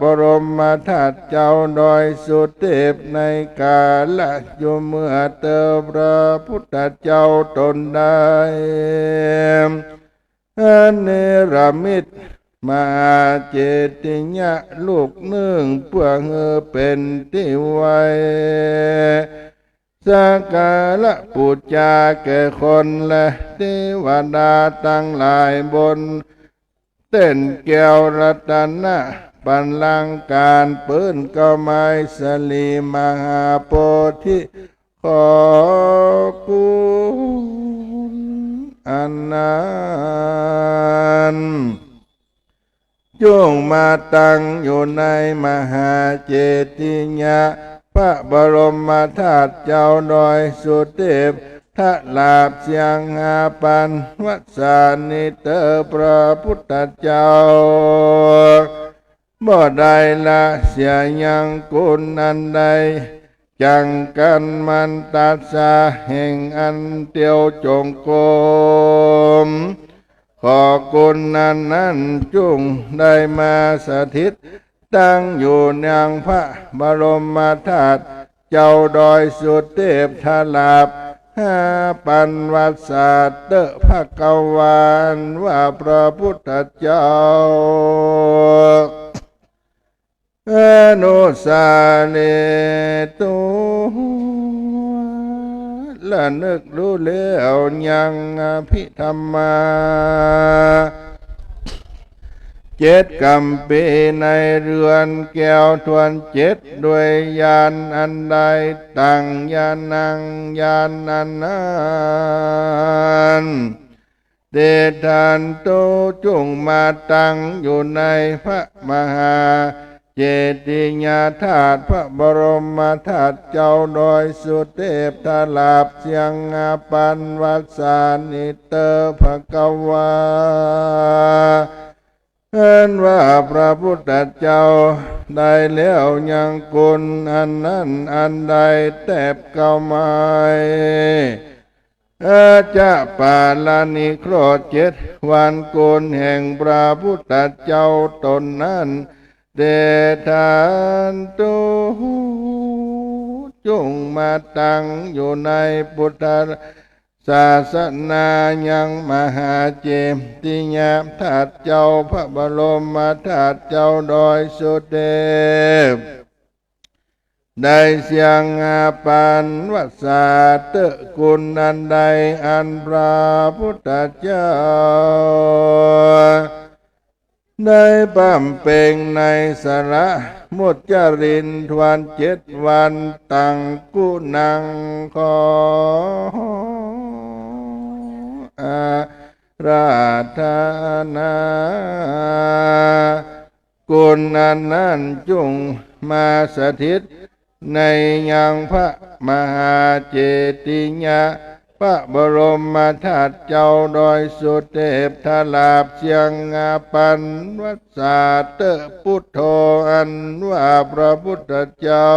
บรมธาตุเจ้าโดยสุเทพในกาละอยู่เมื่อเตอพระพุทธเจ้าตนได้เนรมิตมหาเจติยะลูกหนึ่งเพื่อเป็นที่ไว้สักการะบูชาแก่คนและเทวดาทั้งหลายบนเต้นแก้วรัตนะปันลังการปืนกไม้สลีมหาโพธิขอคุณอันนั้นจงมาตั้งอยู่ในมหาเจติยะพระบรมธาตุเจ้าโดยสุเทพทะลาบเสียงหาปันวัสสานิเตอพระพุทธเจ้าบ่ได้ละเสียยังกุลอันใดจังกันมันตัสสะแห่งอันเตียวจงกรมขอกุลนั้นจุงได้มาสถิตตั้งอยู่ยังพระบรมธาตุเจ้าโดยสุเทพทลาภหาปันวัสสาเตอภกวานว่าพระพุทธเจ้าอนุสาเนตุละนึกรู้แล้วยังพิธรรมาเจ็ดกำปีในเรือนแก้วทวนเจ็ดด้วยยานอันใดตั้งยานังยานนั้นเดชานโตจงมาตั้งอยู่ในพระมหาเจติยธาตุพระบรมธาตุเจ้าโดยสุเทพทลาบเสียงปันวัสสานิเตอภกวาเห็นว่าพระพุทธเจ้าได้แล้วยังกุลอันนั้นอันใดแทบเก้าไม้จะปาลานิโครธเจ็ดวันกุลแห่งพระพุทธเจ้าตนนั้นเดชานตุจงมาตั้งอยู่ในพุทธศาสนายังมหาเจติยธาตุเจ้าพระบรมธาตุเจ้าโดยสุเทพได้เสียงปันวัสสาเตกุลอันใดอันพระพุทธเจ้าได้บำเพ็ญในสระมุจจรินทวนเจ็ดวันตั้งกุนังขอราธนา กุลอันนั้นจงมาสถิตในยังพระมหาเจติยะพระบรมธาตุเจ้าโดยสุเทพทลาบเสียงอาปันวัสสาเตพุทโธอันว่าพระพุทธเจ้า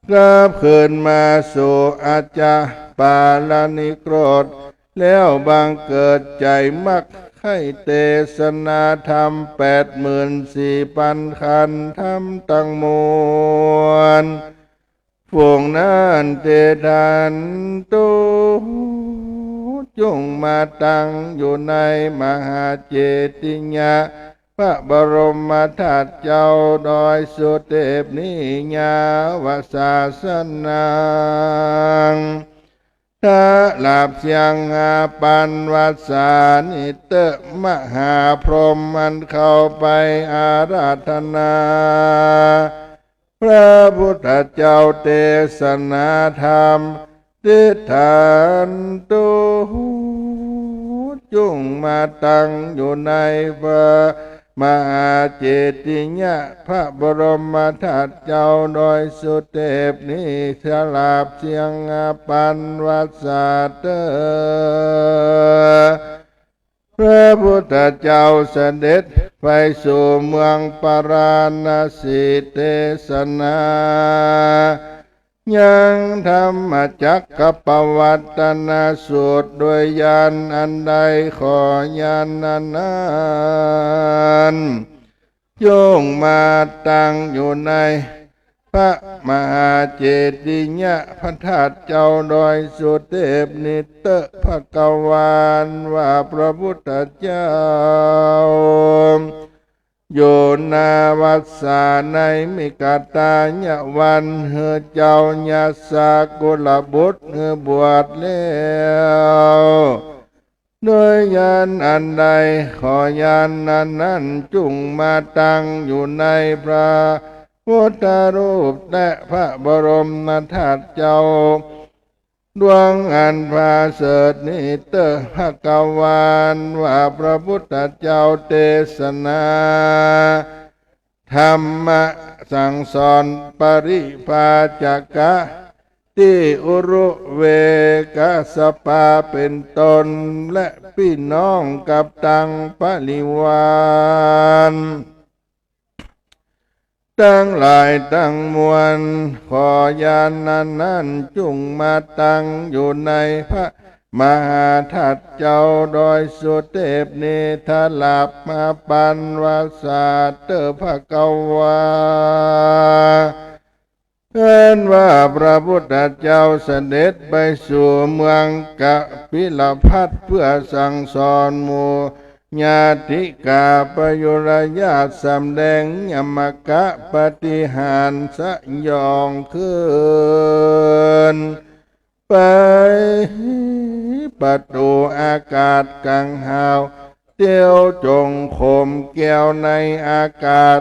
กราบขึ้นมาสู่อาจาปาลานิโกรธแล้วบังเกิดใจมักให้เทศนาธรรม84,000 คันธรรมตั้งมวลพวกนั้นเตทันตุจงมาตั้งอยู่ในมหาเจติยะพระบรมธาตุเจ้าโดยสุเทพนิยาวศาสนังถ้าหลับเสียงอาปันวัสสานิเตมหาพรหมันเข้าไปอาราธนาพระพุทธเจ้าเทศนาธรรมทิฏฐานตุจงมาตั้งอยู่ในพระมหาเจติยะพระบรมธาตุเจ้าโดยสุเทพนิสลาบเสียงอาปันวัสสาเตพระพุทธเจ้าเสด็จไปสู่เมืองปาราณสีเทศนายังธรรมจักรปวัตนาสูตรด้วยญาณอันใดขอญาณนั้นโยงมาตั้งอยู่ในพระมหาเจติยะพระธาตุเจ้าโดยสุเทพนิเตภกวานว่าพระพุทธเจ้าโยนาวัสสาในมิกาตาญะวันเฮเจ้าญาสากุลบุตรเฮบวชแล้วโดยญาณอันใดขอญาณนั้นจุงมาตั้งอยู่ในพระพุทธรูปและพระบรมธาตุเจ้าดวงอันพาเสดนิเตภกวานว่าพระพุทธเจ้าเทศนาธรรมะสั่งสอนปริภาจกะที่อุรุเวกสปาเป็นตนและพี่น้องกับตังปริวารตั้งหลายตั้งมวลขอญาณนั้นจุงมาตั้งอยู่ในพระมหาธาตุเจ้าโดยสุเทพนิทลาบมาปันวัสสาเตภกวาเห็นว่าพระพุทธเจ้าเสด็จไปสู่เมืองกปิลพัสเพื่อสั่งสอนหมู่ญาติกาปยุรญาติสำแดงยมกะปฏิหารสยองขึ้นไปประตูอากาศกังหาวเตียวจงคมแก้วในอากาศ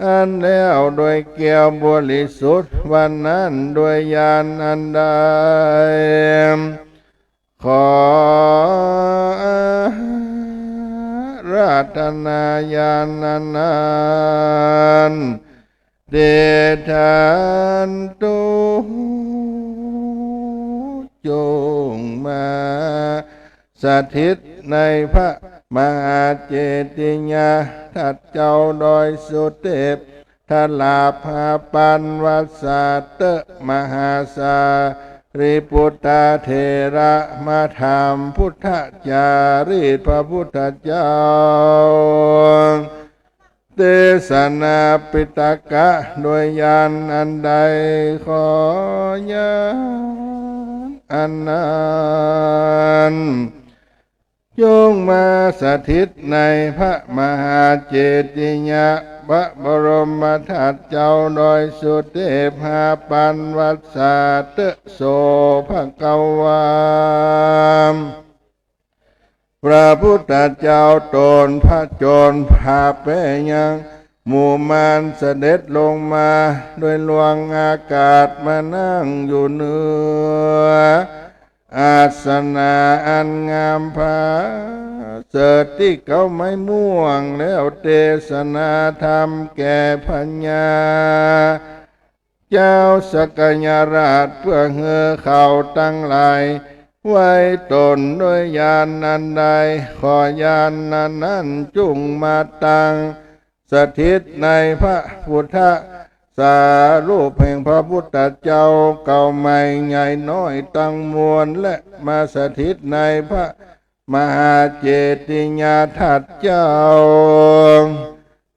อันแล้วโดยแก้วบริสุทธิ์วันนั้นโดยญาณอันใดขอราธนาญาณนั้นเดชานตุจงมาสถิตในพระมหาเจติยะธาตุเจ้าโดยสุเทพทลาภาปันวัสสาเตมหาสาริปุตตาเถระมาธรรมพุทธจารีตพระพุทธเจ้าเทศนาปิตกะโดยญาณอันใดขอญาณอันนั้นจงมาสถิตในพระมหาเจติยะพระบรมธาตุเจ้าโดยสุเทพาปันวัสสาเตโสภกวามพระพุทธเจ้าตนพระโจรพาไปยังหมู่มารเสด็จลงมาโดยลวงอากาศมานั่งอยู่เหนือ อาสนะอันงามผาเสดที่เขาไม่ม่วงแล้วเทศนาธรรมแก่พัญญาเจ้าสกัญญาราชเพื่อเฮือเขาตั้งหลายไว้ตนด้วยญาณนันใดขอญาณนั้นจุงมาตังสถิตในพระพุทธสารูปแห่งพระพุทธเจ้าเก่าใหม่ใหญ่น้อยตั้งมวลและมาสถิตในพระมหาเจติญาทัตเจ้า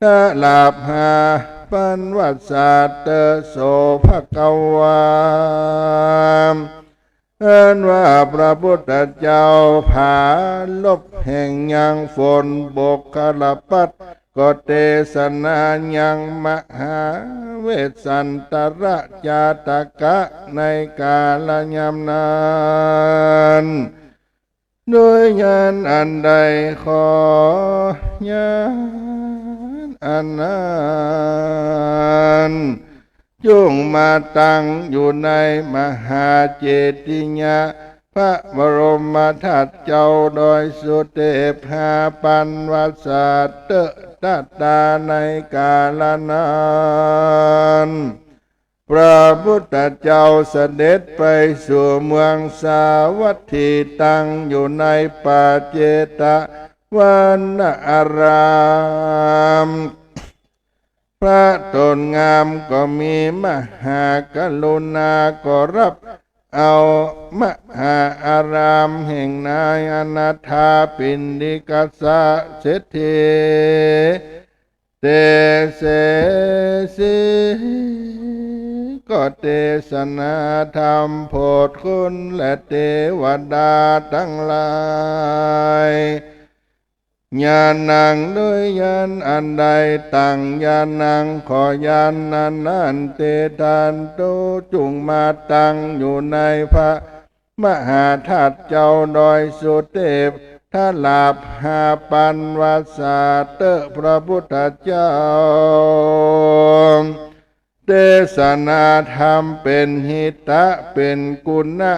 ถ้าลาภหาปันวัสสาเตโสภกวามเอิ้นว่าพระพุทธเจ้าผาลบแห่งยังฝนบกกลปัดก็เทศนายังมหาเวสสันตระจาตกะในกาลยามนั้นด้วยญาณอันใดขอญาณอันนั้นจงมาตั้งอยู่ในมหาเจติญาพระบรมธาตุเจ้าโดยสุเทพหาปันวัสสะเตตัตตาในกาลนั้นพระพุทธเจ้าเสด็จไปสู่เมืองสาวัตถีตั้งอยู่ในป่าเจตวนอารามพระตนงามก็มีมหากรุณาก็รับเอามหาอารามแห่งนายอนาถาปิณฑิกสะเศรษฐีเตเสสิก็เทศนาธรรมโพธิคุณและเทวดาทั้งหลายญาณังด้วยญาณอันใดตั้งญาณังขอญาณนั้นเตทานโตจุงมาตั้งอยู่ในพระมหาธาตุเจ้าโดยสุเทพถ้าลาภหาปันวัสสะเตพระพุทธเจ้าเทศนาธรรมเป็นหิตะเป็นกุณะ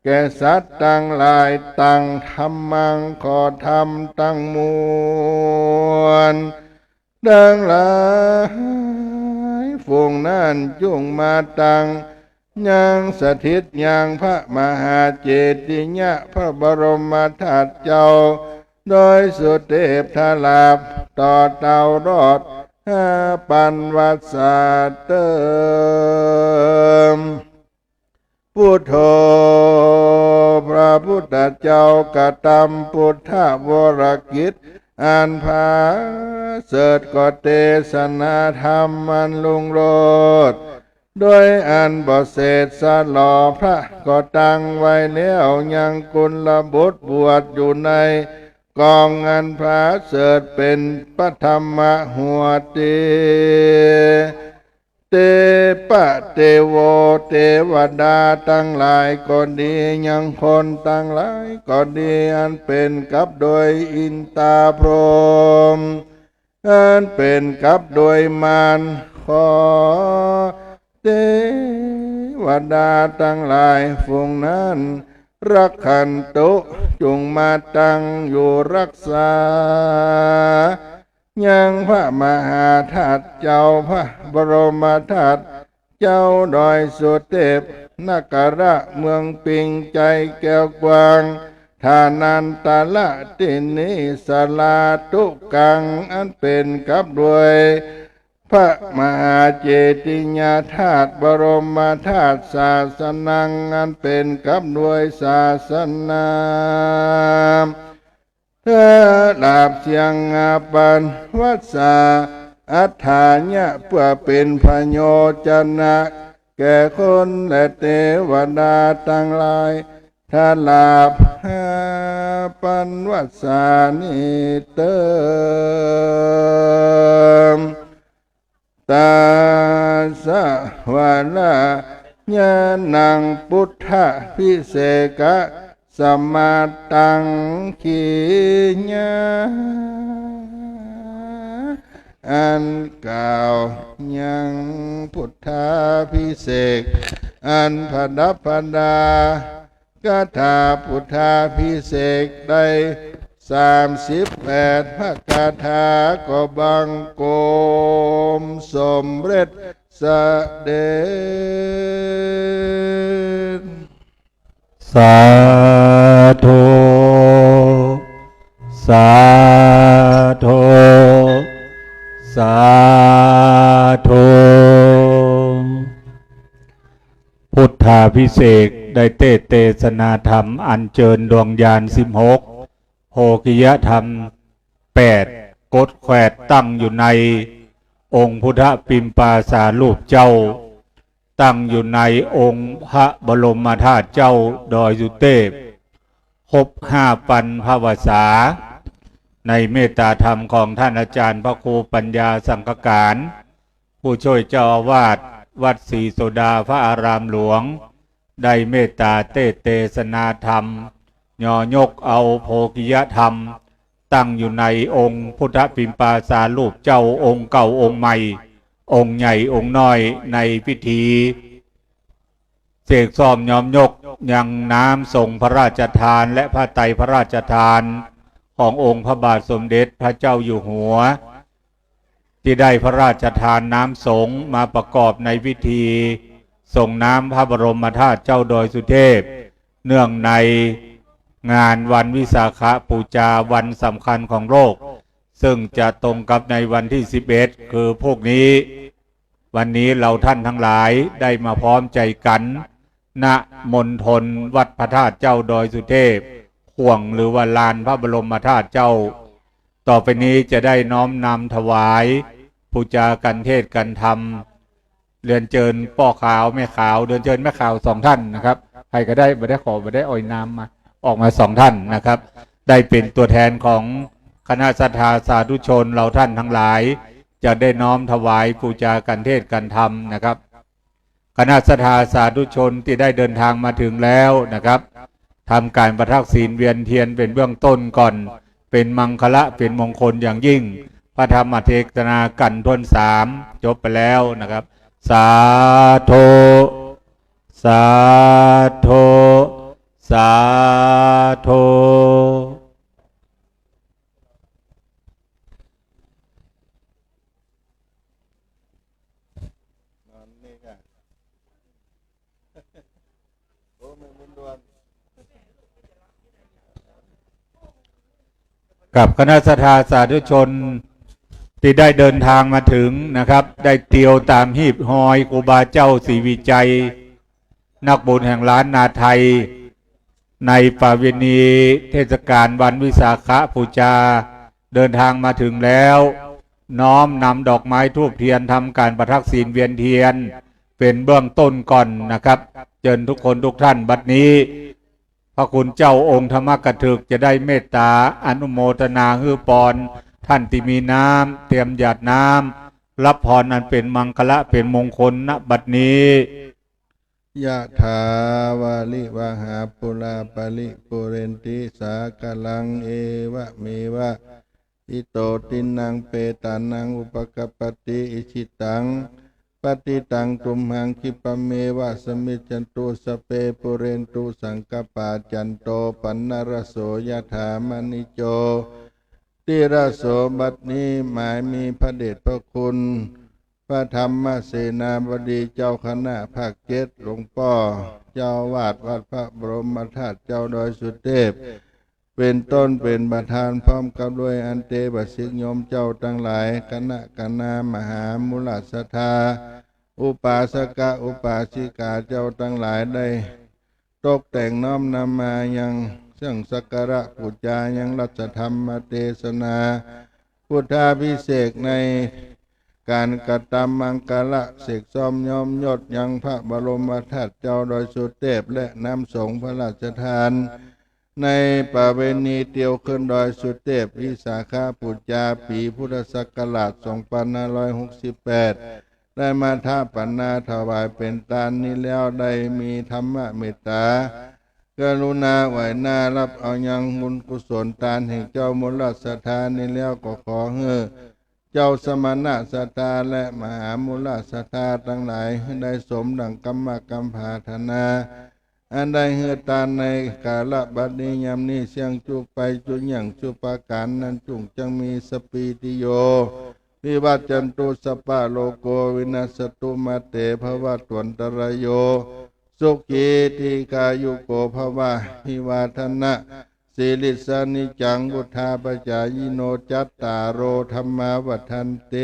แก่สัตว์ตั้งหลายตั้งธรรมังขอธรรมตั้งมวลดังหลายฝูงนั้นจุงมาตั้งยังสถิตยังพระมหาเจติญะพระบรมธาตุเจ้าโดยสุเทพทลาภต่อเต่ารอดปันวัสสะเติมพุทโธพระพุทธเจ้ากตำพุทธวรกิจอันภาเสดก็เทศนาธรรมมันลุงโรดโดยอันบ่เศษสลอพระก็ตั้งไว้แล้วยังกุลบุตรบวชอยู่ในกองอันพระเสดเป็นปฐมหัวตีเตปะเตโวเทวดาทั้งหลายก็ดียังคนทั้งหลายก็ดีอันเป็นกับโดยอินตาพรหมอันเป็นกับโดยมารขอเทวดาทั้งหลายฝูงนั้นรักขันตุจงมาตั้งอยู่รักษายังพระมหาธาตุเจ้าพระบรมธาตุเจ้าดอยสุเทพนคระเมืองปิงใจแก้วกวางทานันตละตินิสลาตุกังอันเป็นกับด้วยพระมหาเจติญาธาตุบรมธาตุศาสนังอันเป็นกับด้วยศาสนาเธอลาบเสียงอาปันวัสสะอัฏฐาญะเพื่อเป็นพโยชนะแก่คนและเทวดาทั้งหลายถ้าลาบหาปันวัสสานิเติมตาสะวะละญาณังพุทธพิเศษะสมาตังขีญาอันกล่าวยังพุทธพิเศษอันพดับพดา คาถาพุทธาพิเศษได้38พระคาถาก็บังโกมสมเร็จเสด็จ สาธุสาธุสาธุพุทธาภิเษกได้เทศนาธรรมอัญเชิญดวงญาณ16โภคิยธรรม8กฎแขวดตั้งอยู่ในองค์พุทธปิมปาสารูปเจ้าตั้งอยู่ในองค์พระบรมธาตุเจ้าดอยสุเทพครบ5 ปันภวษาในเมตตาธรรมของท่านอาจารย์พระครูปัญญาสังฆการ ผู้ช่วยเจ้าอาวาสวัดศรีโสดาพระอารามหลวงได้เมตตาเทศนาธรรมย่อยกเอาโภคิยธรรมตั้งอยู่ในองค์พุทธปิมปาสารูปเจ้าองค์เก่าองค์ใหม่องค์ใหญ่องค์น้อยในพิธีเสกซ่อมย้อมยกยังน้ำส่งพระราชทานและพระไตรพระราชทานขององค์พระบาทสมเด็จพระเจ้าอยู่หัวที่ได้พระราชทานน้ำสงฆ์มาประกอบในพิธีส่งน้ำพระบรมธาตุเจ้าดอยสุเทพเนื่องในงานวันวิสาขบูชาวันสำคัญของโลกซึ่งจะตรงกับในวันที่11คือพวกนี้วันนี้เราท่านทั้งหลายได้มาพร้อมใจกันณมณฑลวัดพระธาตุเจ้าดอยสุเทพห่วงหรือว่าลานพระบรมธาตุเจ้าต่อไปนี้จะได้น้อมนำถวายบูชากันเทศกันธรรมเรียนเชิญป้อขาวแม่ขาวเรียนเชิญแม่ขาว2 ท่านนะครับใครก็ได้ไม่ได้ขอไม่ได้อ่อยน้ำมาออกมา2 ท่านนะครับได้เป็นตัวแทนของคณะศรัทธาสาธุชนเราท่านทั้งหลายจะได้น้อมถวายบูชากันเทศกันธรรมนะครับคณะศรัทธาสาธุชนที่ได้เดินทางมาถึงแล้วนะครับทำการประทักศีลเวียนเทียนเป็นเบื้องต้นก่อนเป็นมังคละเป็นมงคลอย่างยิ่งพระธรรมเทศนากันทวน3จบไปแล้วนะครับสาธุสาธุสาธุกับคณะศรัทธาสาธุชนที่ได้เดินทางมาถึงนะครับได้เตียวตามหีบหอยครูบาเจ้าศรีวิจัยนักบุญแห่งล้านนาไทยในประเวณีเทศกาลวันวิสาขบูชาเดินทางมาถึงแล้วน้อมนำดอกไม้ธูปเทียนทำการประทักศีลเวียนเทียนเป็นเบื้องต้นก่อนนะครับเชิญทุกคนทุกท่านบัดนี้พระคุณเจ้าองค์ธรรมกถึกจะได้เมตตาอนุโมทนาฮือปอนท่านที่มีน้ำเตรียมหยาดน้ำรับพรอันเป็นมังคละเป็นมงคลณบัดนี้ยะถาวาลิวหาปุราปริปุเรนติสากลังเอวะเมวะอิโตตินังเปตานังอุปกปปติอิชิตังปฏิตังตุมหังคิปะเมวะสมิจจันตุสเปปุเรนตุสังกปาจันโตปันนรโสยะถามณิโจติระโสบัดนี้หมายมีพระเดชพระคุณพระธรรมเสนาบดีเจ้าคณะภาค7หลวงพ่อเจ้าวาดวัดพระบรมธาตุเจ้าดอยสุเทพเป็นต้นเป็นประธานพร้อมกับด้วยอันเตบสิกโยมเจ้าทั้งหลายคณะคณามหามุลศรัทธาอุปาสกะอุปาสิกาเจ้าทั้งหลายได้ตกแต่งน้อมนำมายังซึ่งสักการะบูชายังรัชธรรมเทศนาพุทธาภิเษกในการกระทำมังกรเสกซ้อมย้อมยศยังพระบรมธาตุเจ้าดอยสุเทพและน้ำสงฆ์พระราชทานในประเวณีเตียวขึ้นดอยสุเทพวิสาขบูชาปีพุทธศักราช2568ได้มาท่าปันนาถวายเป็นทานนี้แล้วได้มีธรรมเมตตากรุณาไหวหน้ารับเอายังบุญกุศลทานแห่งเจ้ามุลศรัทธานี้แล้วก็ขอให้เจ้าสมณะศรัทธาและมหามุลศรัทธาทั้งหลายได้สมดังกรรมปรารถนา อันใดเหือตาในกาละบัดนี้ยามนี้เสียงจุไปจุอย่างจุปาการนั้นจุงจังมีสปีติโยวิวัจจันตุสปปะโลโกวินัสตุมาเตภวะตวันตรายโยสุขีทีกายุโกภวะหิวาทนะสิริสานิจังบุธาปจายโนจัตตารโรธรรมาวัฏันเต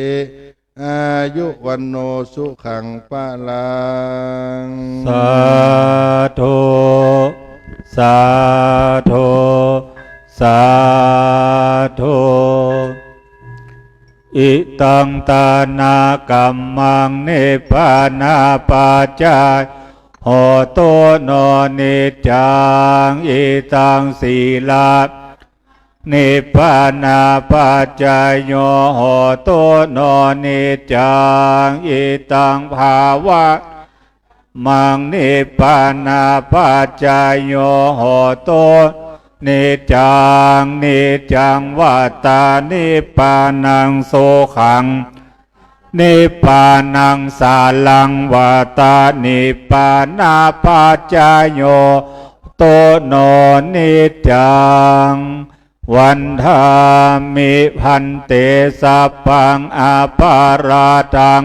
อายุวันโนสุขังปะลัง สาธุสาธุสาธุอิตังตานากัมมังเนปานาปัจจายโหโตโนนิจังอิตังสีลานิพพานาปัจจายโยโหโตโนนิจังอิตังภาวะมังนิพพานาปัจจายโยโหโตนิจังวัตตานิพพานังโสขังนิพพานังสาลังวัตตานิพพานาปัจจายโยโตโนนิจังวันธามิพันเตสัพพังอาปาราตัง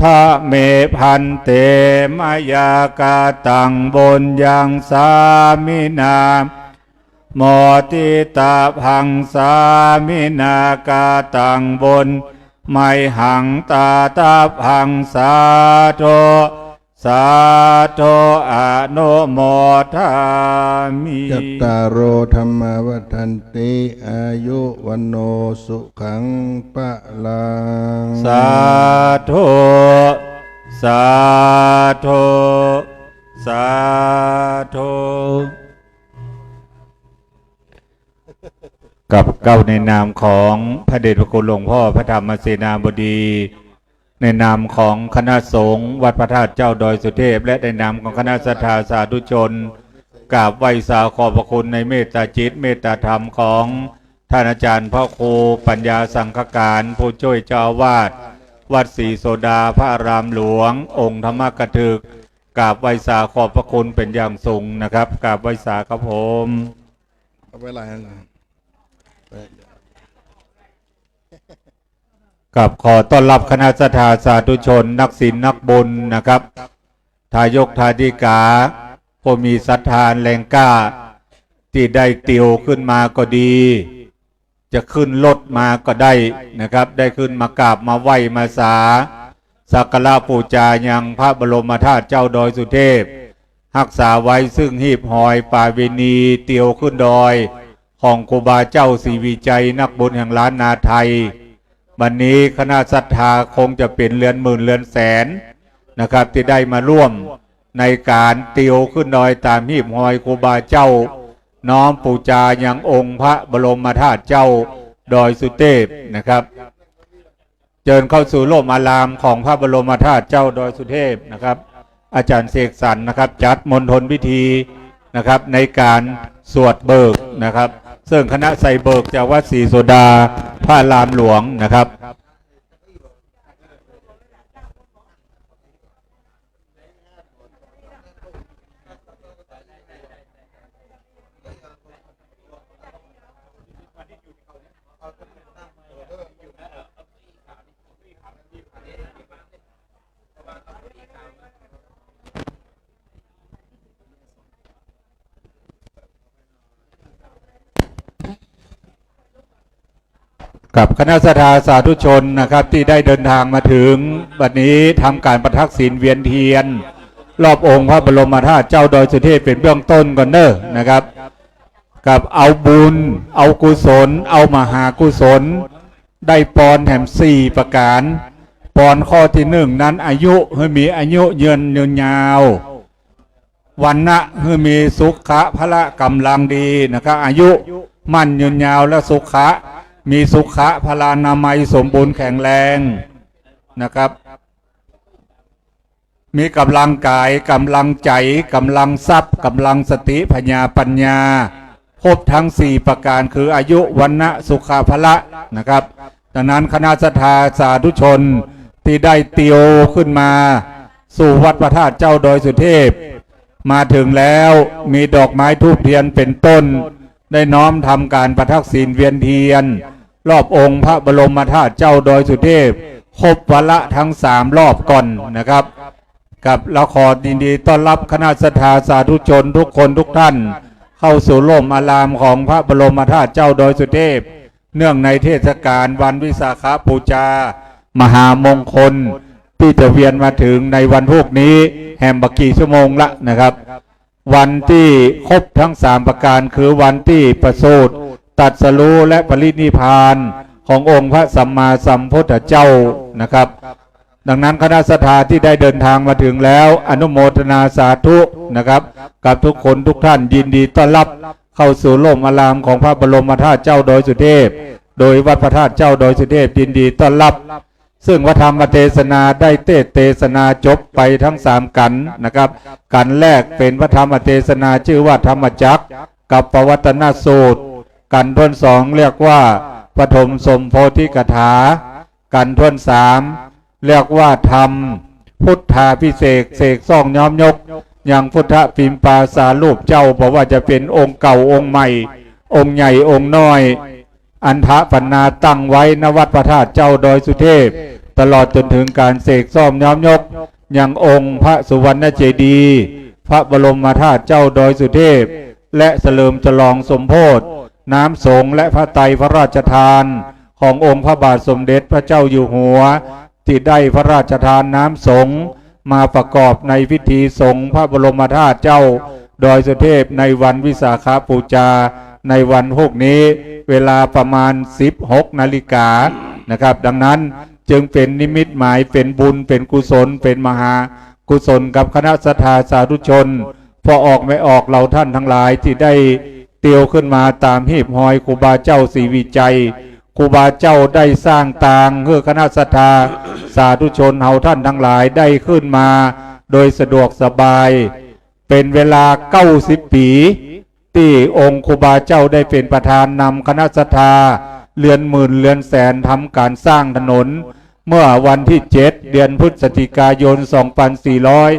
พระเมพันเตมายากาตังบนยังสามินาโมติตาพังสามินากาตังบนไมหังตาตาพังสาโธสาโธอนุโมทามิ จัตตารโอธรรมวัฏันติอายุวันโนสุขังปะลัง สาธุสาธุสาธุกับเก้าในนามของพระเดชพระคุณหลวงพ่อพระธรรมเสนาบดีในนามของคณะสงฆ์วัดพระธาตุเจ้าดอยสุเทพและในนามของคณะศรัทธาสาธุชนกราบไหว้สาขอบพระคุณในเมตตาจิตเมตตาธรรมของท่านอาจารย์พ่อครูปัญญาสังฆการผู้ช่วยเจ้าอาวาสวัดศรีโสดาพระอารามหลวงองค์ธรรมกถึกกราบไหว้สาขอบพระคุณเป็นอย่างสูงนะครับกราบไหว้สาครับผม เอาไปไรนะ กับขอต้อนรับคณะศรัทธาสาธุชนนักศีลนักบุญนะครับทายกทาธิกาผู้มีศรัทธาแรงกล้าที่ได้ติวขึ้นมาก็ดีจะขึ้นรถมาก็ได้นะครับได้ขึ้นมากราบมาไหว้มาสาสักการะปูจายังพระบรมธาตุเจ้าดอยสุเทพรักษาไว้ซึ่งหีบหอยป่าเวณีเตียวขึ้นดอยของครูบาเจ้าศรีวิจัยนักบุญแห่งล้านนาไทยวันนี้คณะศรัทธาคงจะเป็นเรือนหมื่นเรือนแสนนะครับที่ได้มาร่วมในการเตียวขึ้นดอยตามหีบหอยครูบาเจ้าน้อมปูจายังองค์พระบรมธาตุเจ้าดอยสุเทพนะครับเชิญเข้าสู่ร่มอารามของพระบรมธาตุเจ้าดอยสุเทพนะครับอาจารย์เสกสรรนะครับจัดมณฑลพิธีนะครับในการสวดเบิกนะครับซึ่งคณะใส่เบิกจากวัดศรีโสดาพระอารามหลวงนะครับกับคณะศรัทธาสาธุชนนะครับที่ได้เดินทางมาถึงวันนี้ทำการประทักษิณเวียนเทียนรอบองค์พระบรมธาตุเจ้าดอยสุเทพเป็นเบื้องต้นก่อนเนอะนะครับกับเอาบุญเอากุศลเอามหากุศลได้ปอนแถม4ประการปอนข้อที่1นั้นอายุให้มีอายุยืนยาววันนะให้มีสุขะพละกำลังดีนะครับอายุมั่นยืนยาวและสุขะมีสุขะพลานามัยสมบูรณ์แข็งแรงนะครับมีกำลังกายกำลังใจกำลังทรัพย์กำลังสติปัญญาครบทั้ง4ประการคืออายุวันนะสุขะพละนะครับดังนั้นคณะศรัทธาสาธุชนที่ได้เตียวขึ้นมาสู่วัดพระธาตุเจ้าดอยสุเทพ มาถึงแล้วมีดอกไม้ธูปเทียนเป็นต้น ได้น้อมทำการประทักษิณเวียนเทียน รอบองค์พระบรมธาตุเจ้าดอยสุเทพครบวาระทั้ง3 รอบก่อนนะครับกับละครยินดีต้อนรับคณะศรัทธาสาธุชนทุกคนทุกท่าน เข้าสู่ร่มอารามของพระบรมธาตุเจ้าดอยสุเทพเนื่องในเทศกาลวันวิสาขบูชามหามงคลที่จะเวียนมาถึงในวันพวกนี้แห่มบักกี่ชั่วโมงละนะครับวันที่ครบทั้ง3 ประการคือวันที่ประสูติตรัสรู้และปรินิพพานขององค์พระสัมมาสัมพุทธเจ้านะครับดังนั้นคณะศรัทธาที่ได้เดินทางมาถึงแล้วอนุโมทนาสาธุนะครับกับทุกคนทุกท่านยินดีต้อนรับเข้าสู่ร่มอารามของพระบรมธาตุเจ้าดอยสุเทพโดยวัดพระธาตุเจ้าดอยสุเทพยินดีต้อนรับซึ่งพระธรรมเทศนาได้เทศนาจบไปทั้ง3 กันนะครับกันแรกเป็นพระธรรมเทศนาชื่อว่าธรรมจักรกับปวัตตนสูตรกันท่วน2เรียกว่าปฐมสมโพธิกถากันท่วน3เรียกว่าธรรมพุทธาพิเศษเสกซ่องย้อมยกอย่างพุทธปิมปาสารูปเจ้าบอกว่าจะเป็นองค์เก่าองค์ใหม่องค์ใหญ่องค์น้อยอันทะปันนาตั้งไว้ณวัดพระธาตุเจ้าดอยสุเทพตลอดจนถึงการเสกซ่อมย้อมยกอย่างองค์พระสุวรรณเจดีย์พระบรมธาตุเจ้าดอยสุเทพและเฉลิมฉลองสมโภชน้ำสงฆ์และพระไตรพระราชทานขององค์พระบาทสมเด็จพระเจ้าอยู่หัวที่ได้พระราชทานน้ำสงฆ์มาประกอบในพิธีสงฆ์พระบรมธาตุเจ้าดอยสุเทพในวันวิสาขบูชาในวันพวกนี้เวลาประมาณ16 นาฬิกานะครับดังนั้นจึงเป็นนิมิตหมายเป็นบุญเป็นกุศลเป็นมหากุศลกับคณะศรัทธาสาธุชนพอออกไม่ออกเราท่านทั้งหลายที่ได้เตียวขึ้นมาตามหีบหอยครูบาเจ้าศรีวิจัยครูบาเจ้าได้สร้างตางเพื่อคณะศรัทธาสาธุชนเฮาท่านทั้งหลายได้ขึ้นมาโดยสะดวกสบายเป็นเวลา90 ปีที่องค์ครูบาเจ้าได้เป็นประธานนำคณะศรัทธาเรือนหมื่นเรือนแสนทำการสร้างถนนเมื่อวันที่7 เดือนพฤศจิกายน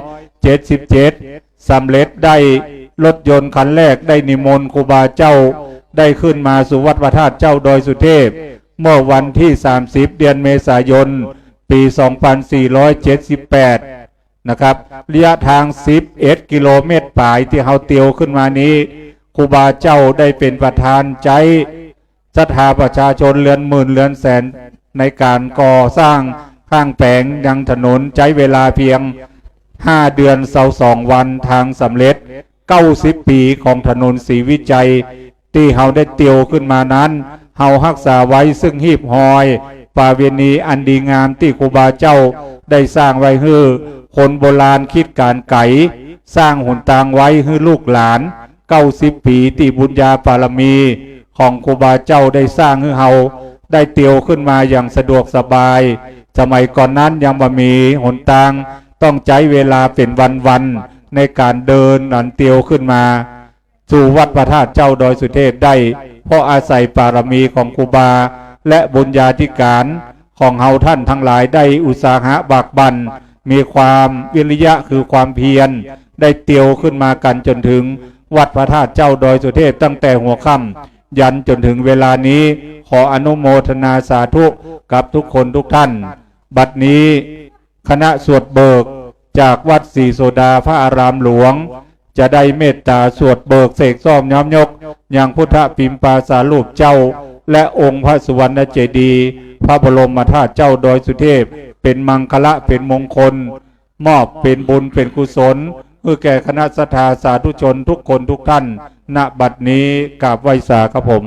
2477สำเร็จได้รถยนต์คันแรกได้นิมนต์ครูบาเจ้าได้ขึ้นมาสู่วัดพระธาตุเจ้าดอยสุเทพเมื่อวันที่30 เดือนเมษายน ปี 2478นะครับระยะทาง11 กิโลเมตรปลายที่เฮาเตียวขึ้นมานี้ครูบาเจ้าได้เป็นประธานใจศรัทธาประชาชนเรือนหมื่นเรือนแสนในการก่อสร้างข้างแปลงยังถนนใช้เวลาเพียง5 เดือน22 วันทางสำเร็จ90 ปีของถนนศรีวิจัยที่เฮาได้เตียวขึ้นมานั้นเฮารักษาไว้ซึ่งหีบหอยป่าเวณีอันดีงามที่ครูบาเจ้าได้สร้างไว้ให้คนโบราณคิดการไก่สร้างหนทางไว้ให้ลูกหลาน90 ปีที่บุญญาบารมีของครูบาเจ้าได้สร้างให้เฮาได้เตียวขึ้นมาอย่างสะดวกสบายสมัยก่อนนั้นยังบ่มีหนทางต้องใช้เวลาเป็นวันๆในการเดินอันเตียวขึ้นมาสู่วัดพระธาตุเจ้าดอยสุเทพได้เพราะอาศัยบารมีของครูบาและบุญญาธิการของเฮาท่านทั้งหลายได้อุตสาหะบากบั่นมีความวิริยะคือความเพียรได้เตียวขึ้นมากันจนถึงวัดพระธาตุเจ้าดอยสุเทพตั้งแต่หัวค่ำยันจนถึงเวลานี้ขออนุโมทนาสาธุกับทุกคนทุกท่านบัดนี้คณะสวดเบิกจากวัดศรีโสดาพระอารามหลวงจะได้เมตตาสวดเบิกเสกซ่อมย้อมยกอย่างพุทธปิมปาสารูปเจ้าและองค์พระสุวรรณเจดีย์พระบรมธาตุเจ้าดอยสุเทพเป็นมังคละเป็นมงคลมอบเป็นบุญเป็นกุศลเพื่อแก่คณะศรัทธาสาธุชนทุกคนทุกท่านณบัดนี้กราบไหว้สาครับผม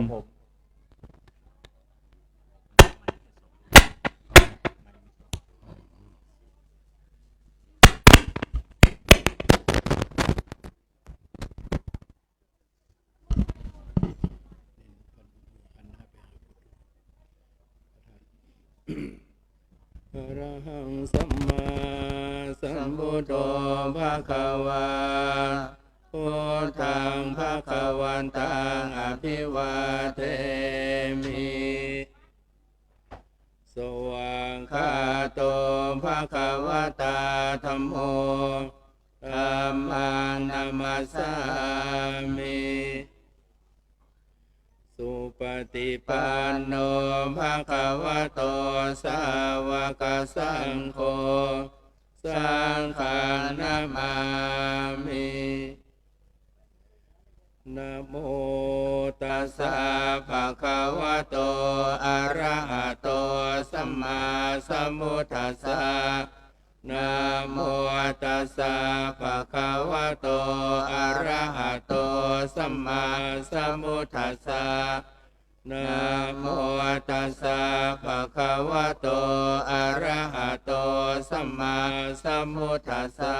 อะระหังสัมมาสัมพุทโธภะคะวาพุทธังภะคะวันตังอภิวาเทมิสวากขาโตภะคะวะตาธัมโมอ ธัมมังนัมมัสสามิสุปฏิปันโนภะคะวะโตสาวกสังโฆสังฆังนามามินะโมตัสสะภะคะวะโตอะระหะโตสัมมาสัมพุทธัสสะนะโมตัสสะภะคะวะโตอะระหะโตสัมมาสัมพุทธัสสะนะโมตัสสะภะคะวะโตอะระหะโตสัมมาสัมพุทธัสสะ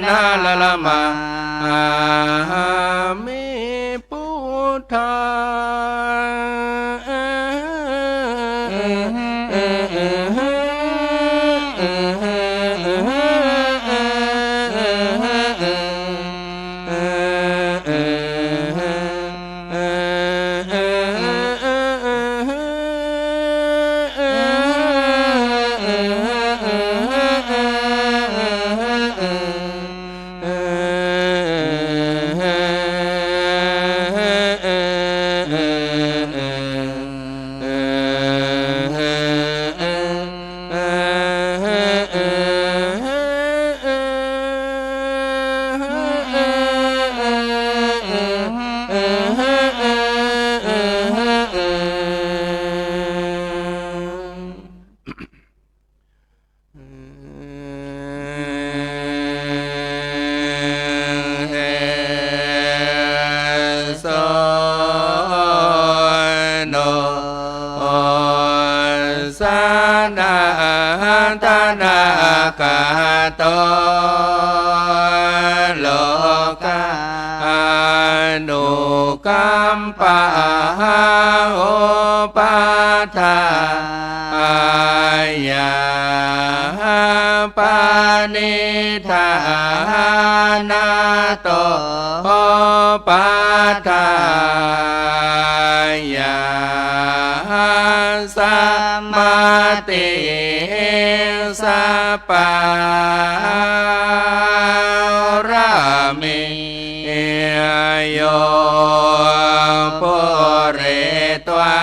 นาละละมามิพุทธากาโตโลกานุกัมปะโอปัฏฐายาปานิธานาโตปัฏฐายาสัมมาติสัพพะรามิโยปุเรตวา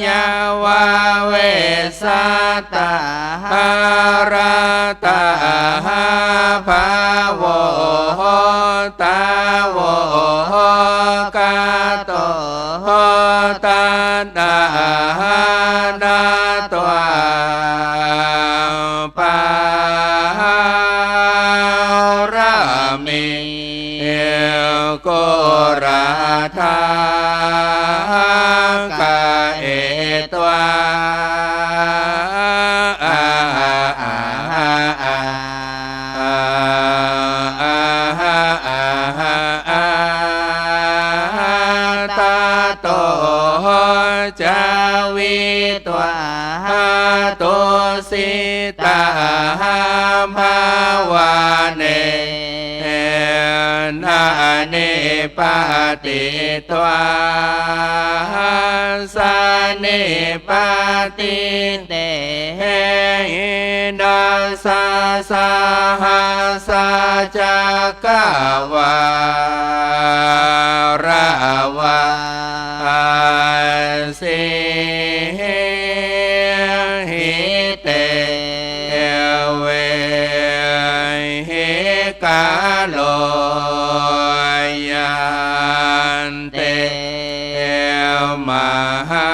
ยาวาเวสัตตาราตาภาวตาวกาโตตานานาตวาปารามิโกราธากาเอตวาโตจาวิตวาโตสิตาภาวาเนนาเนปาติตวาสาเนปาติเตนาสาสาหัสจักวาระวาสิหิเตเวหิกาโลยันเตมหา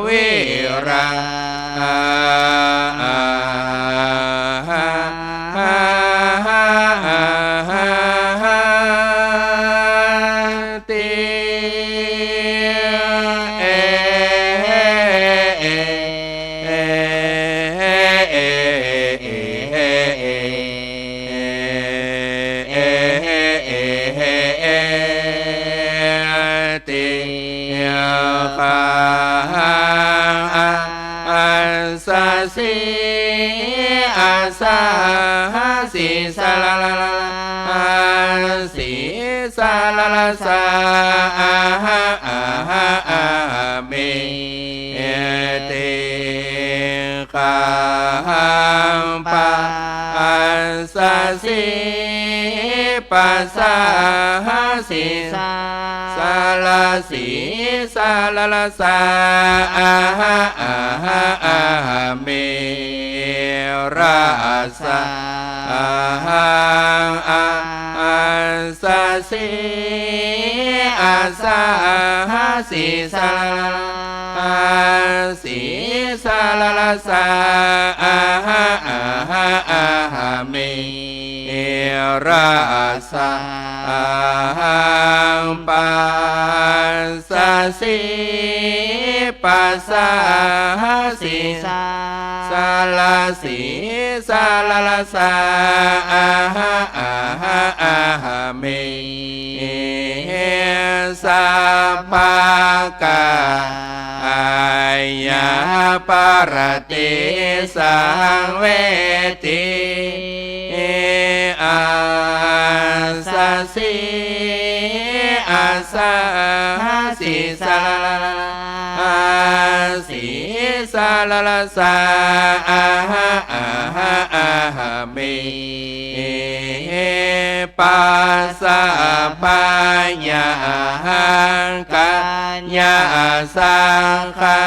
วิราสิอาสาสิสาลาลาสิสาลาลาสาเมติกาปะสาสิปัสสาสิสาลาสิสาลาลาสาเมราสาสาสิอาสาสิสาสิสาลาลาสาเม ราสาปัสสะสีปัสสะสีสาลาสีสาลาลาสาเมสัพพกายาปรติสังเวทิอาสาสีอาสาสีสาสีสาลาลาสาเมปัสสะปัญญากัญญาสังขา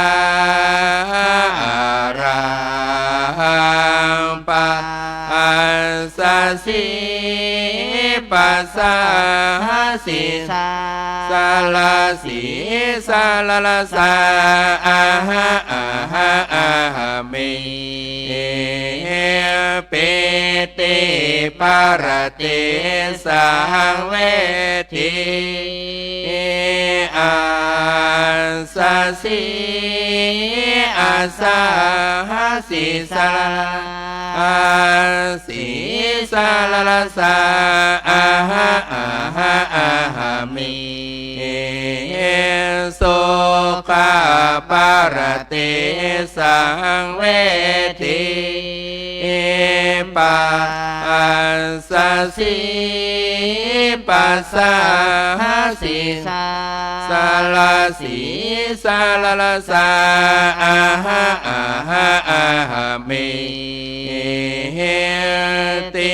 ราปัสสะสีปัสสะสีสาลาสีสาลาลาสาเมเปติปารติสังเวทิอาสาสีอาสาสีสาสีสาลาลาสาเมโสกปารติสังเวทิปัสสะสีปัสสะสีสาลาสีสาลาลาสาเมติ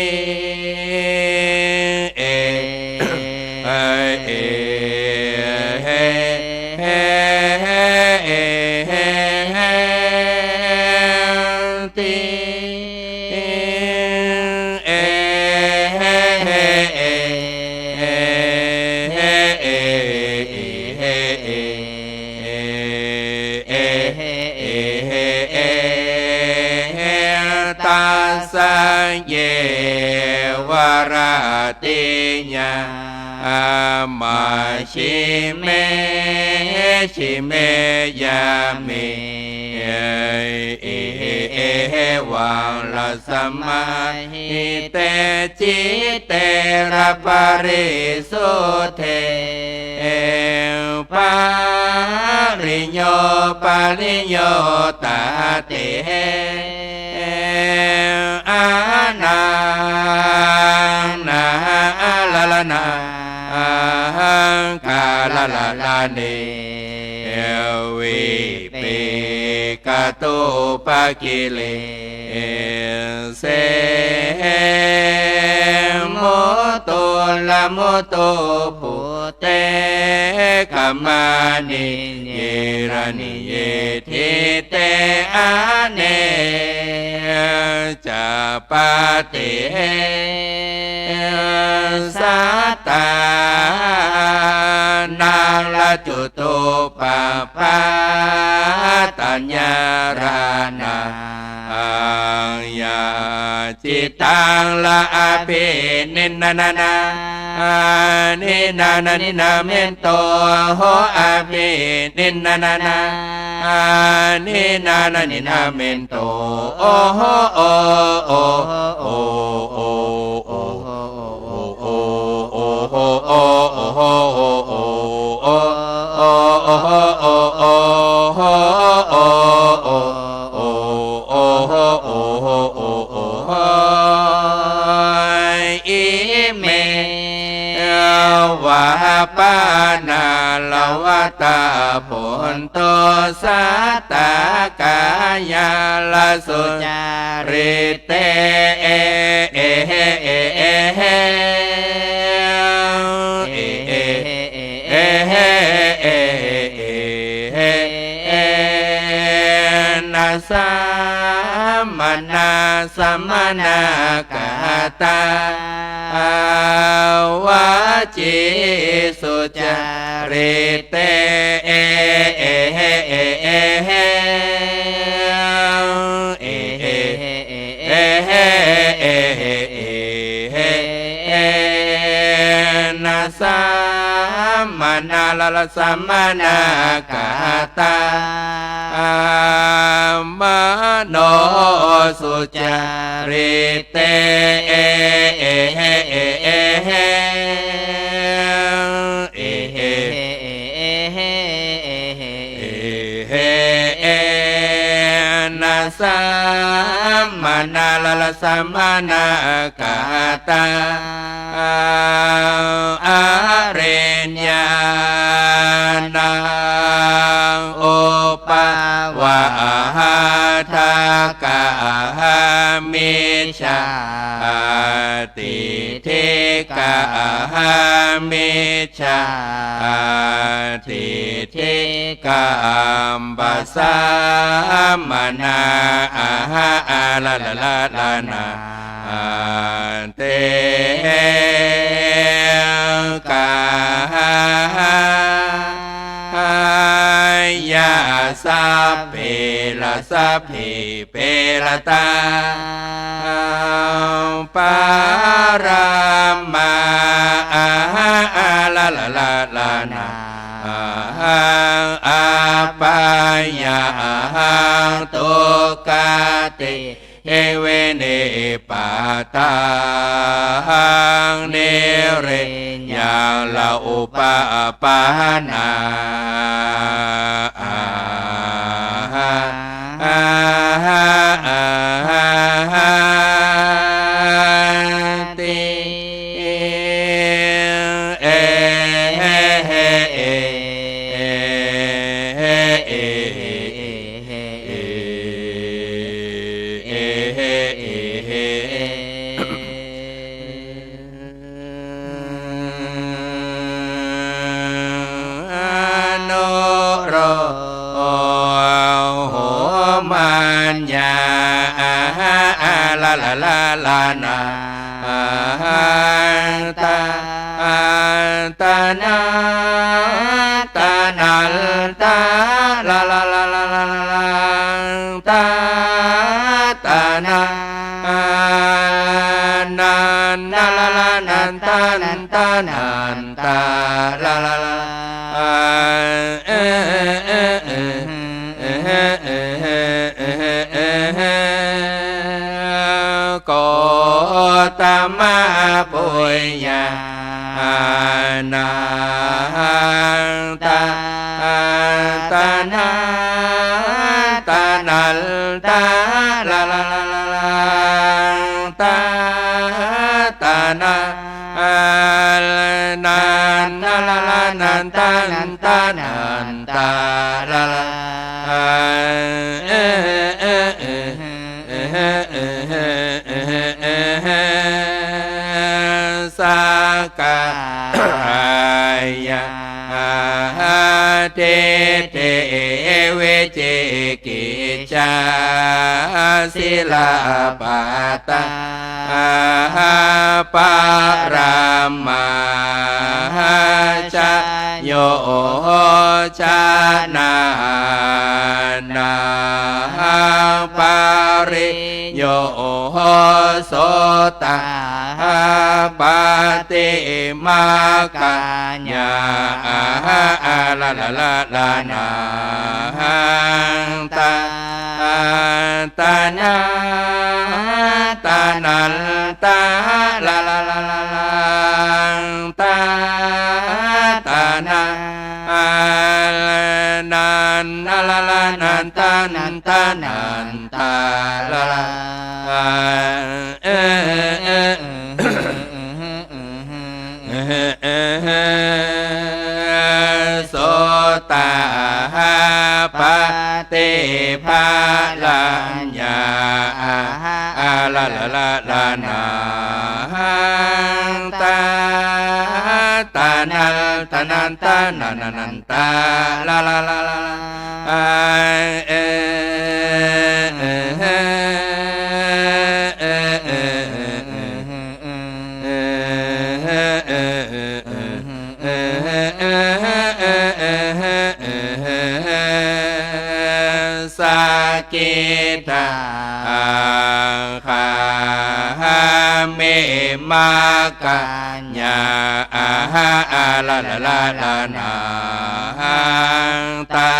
ตัสสะเยวราติญามาชิเมยามิวังละสมาหิเตจิเตระปะริสุเทปาริโยตาเตอานาลาลานาคาลาลาลาเนวิเปกตุปกิเลเสโมโตละโมโตปุเตกัมมานิเยระนิเยทิเตอาเนจะปาเตสัตตานาลจุตุปปาตัญญารานาญาจิตังละอาเปนินานานินาเมนโตโหอาเปนินานานินาเมนโตโอโหโอโอโอโอโอโอโอโอโอโอวะปานาลวตาผลโตสัตตากายาลสุจาริเตนะสัมมนาสัมมนากตาวาจิสุจาริเตน นะสัมมานาลาลสัมมานากาตามโนสุจาริเตนะสัมมานาลาลสัมมานา กาตาอาเรญญาณังโอปวาทากามิชาติเทกามิชาติเทกามปัสสามนาลาลาลาลานาเตกายาสัพเพละสัพเพเปละตาปารามาลาลาลาลานาอาปายาตุกาติเอเวเนปาตังเนเรญาลาอุปปานาติโนโรโหมันยาลาลาลาลานาตาตานาตานัลตาลาลาลาลาลาลาตาตานานันนาลาลานันตานันตานันตาลาลาลาโกตมาปุญญานาตาตานาตานัลตาลาลาลาลาตาตานานันนาลาลานันตานันตานันตาลาลาสักกายาเตเตเวเจกิจาศิลาปาตาปารามาชะโยชานานาปาริโยโสตาปาติมากัญญาลาลาลาลานาตาตานาตานัลตาลาลาลาลาลาตาตานานันนาลาลานันตานันตานันตาลาลาโสตาปะเตภาลัญญาลาลาลาลานาตาตานัลตานันตานันนันตาลาลาลาลาสักกิตาคาเม มากัญญาอาหาอาลาลาลาลานาตา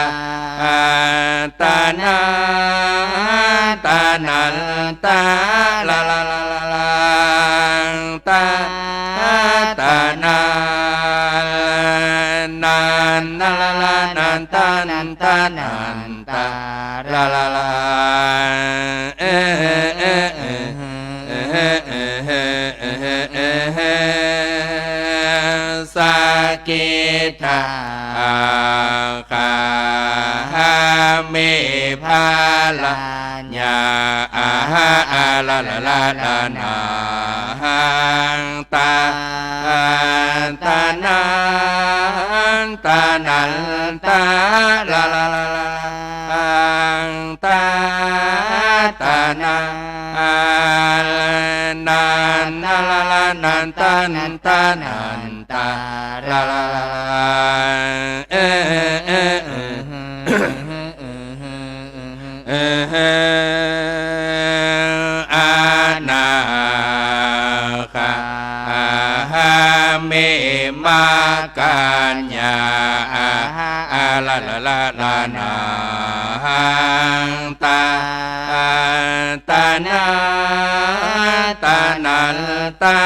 ตานาตานันตาลาลาลาลาตาตานานันนาลาลานันตานันตานันตาลาลาลาสากิทาคาเมภาลาญาอาหาอาลาลาลาลานาตาตานันตานันตาลาลาลาลาตาตานันนันนาลาลานันตานันตานันตาลาลาลาอานาคาเมมากัญญาอาลาลาลาลานาตาตานาตานันตา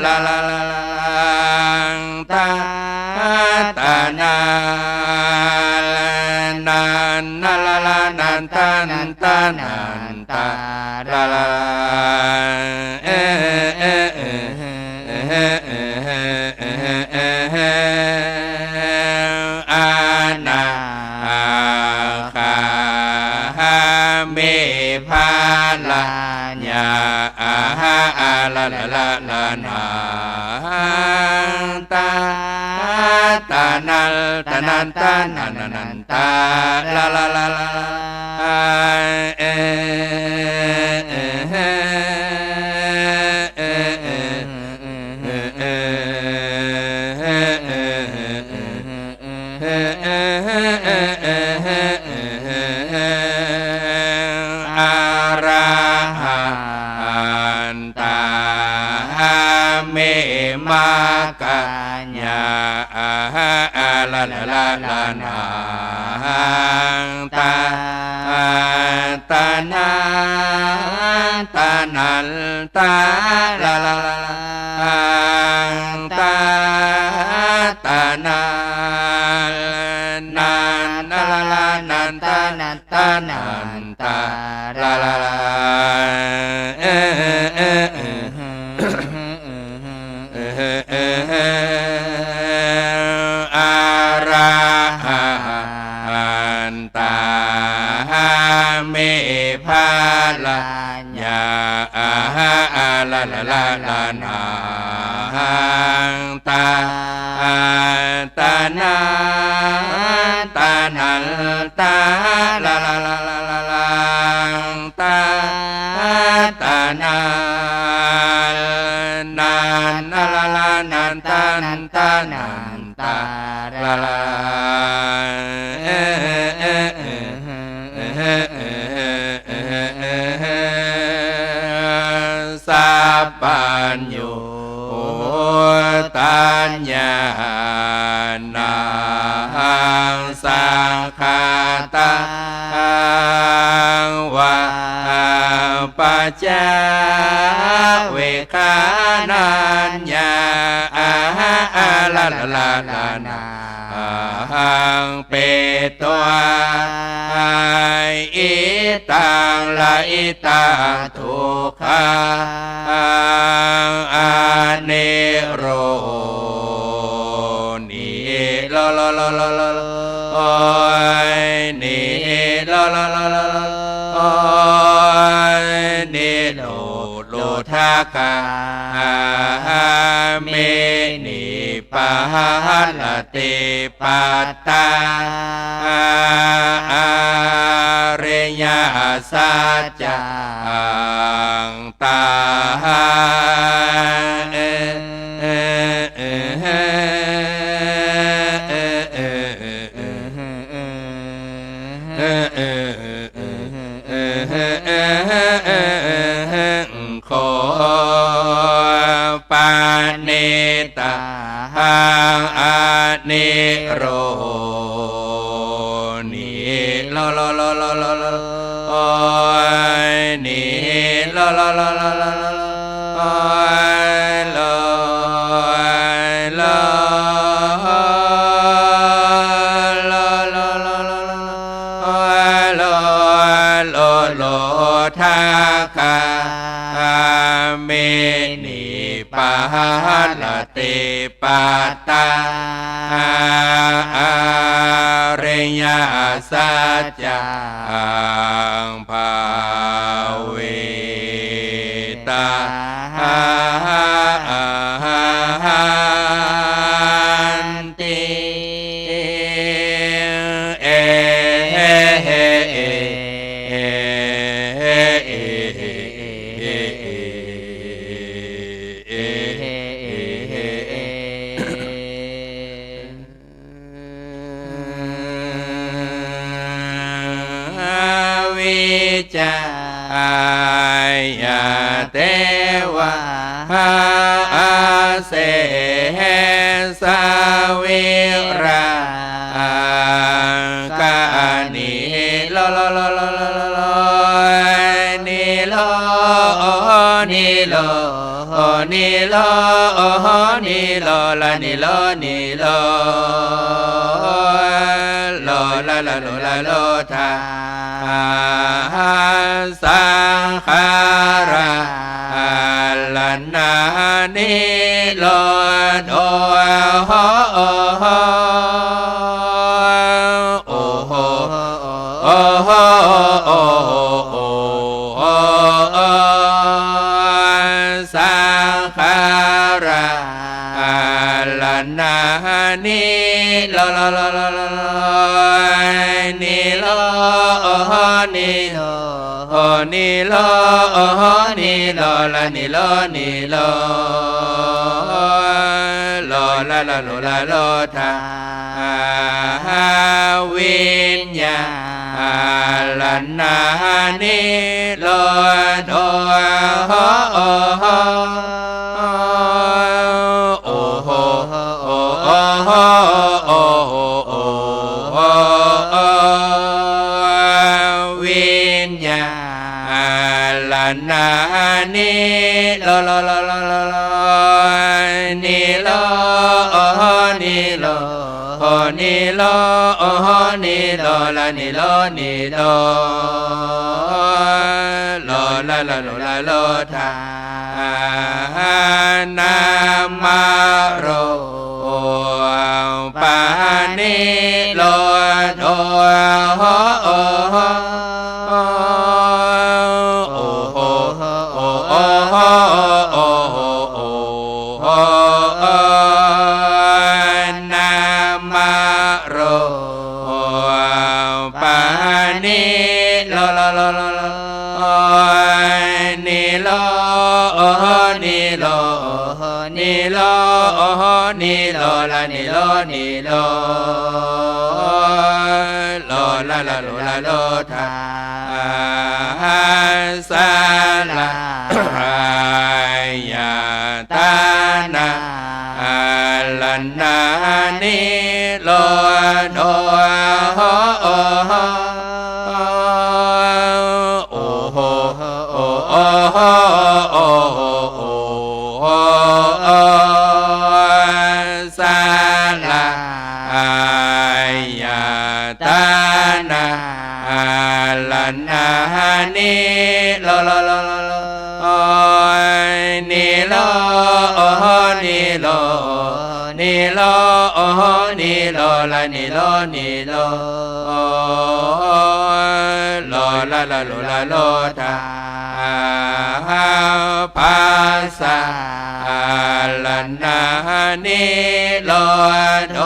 ลาลาลาตาตานานันนาลาลานันตานันตานันตาลาลาอานาคาเมภาลาญาอาหาอาลาลาลาลานาตาตานันตานันตานันนันตาลาลาลาลาอาราหันตาเมมากัญญาอาหาอาลาลาลาลานาตาตานาตานันตาลาลาลาตาตานานันนาลาลานันตานันตานันตาลาลาลาอาราหันตาเมภาลาญาอาหาอาลาลาลาลานาตาตานาตานันตาลาลาลาลาลาตาตานานันนาลาลานันตานันตานันตาลาลาสัพพัญโยตัญญานังสังฆาตังวะปัจจาเวคานัญญาอาหาอาลาลาลาลานาหังเปตัวอิตังละอิตังทุกขังอเนโรนิโลโลโลโลโลโอยนิโลโลโลโลโอยนิโลโลทากาเมนิปะหะติปัตตาอาริยสัจจังตาขอ ตาหังอานิโรนิโลโลโลโลโลโลโอนิโลโลโลโลโลโอโลโลโลโลโลโอโลโลโลทากาเมนิปะลติปัตตาเรญาสัจจังภาเวตาติเอวิจายาเทวะเสสาวิราคานิโลโลโลโลโลโลนิโลนิโลนิโลนิโลลานิโลนิโลโลลาลาโลลาโลทาสังขาราลานานิโลโดโหโอโหโอโหโอโหสังขาราลานานิโลโลโลโลโลนิโลนิโลนิโลนิโลลานิโลนิโลโลลาลาโลลาโลทาวิญญาลานานิโลโดโหโอโหโอโหโอโหวิญญาลานานิโลโลโลโลโลโลนิโลนิโลนิโลนิโลลานิโลนิโลโลลาลาโลลาโลทานามาโรปานิโลโดโหนามาโรปานิโลโลโลโลโลนิโลนิโลนิโลนิโลลานิโลนิโลโลลาลาโลลาโลทาสาลายาตานาลานานิโลโดโหโอโหโอโหโอโหสาลายาตานาลานานิโลโลโลโลนิโลนิโลนิโลนิโลลานิโลนิโลโลลาลาโลลาโลทาปัสสะลานานิโลโด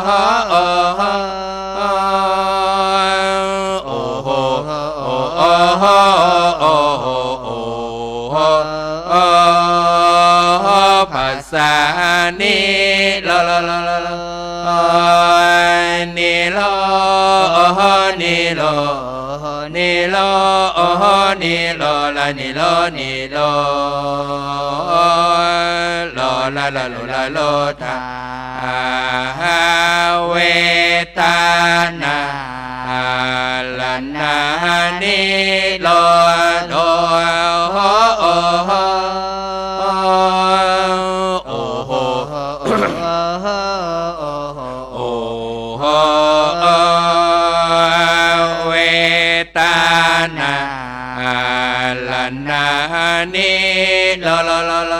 โหโอโหโอโหโอโหปัสสะนิโลโลโลโลนิโลนิโลนิโลนิโลลานิโลนิโลโล ละละโลละโลทาเวตานาลันนานิโลโดโอเวตานาลันนานิโลโลโลโล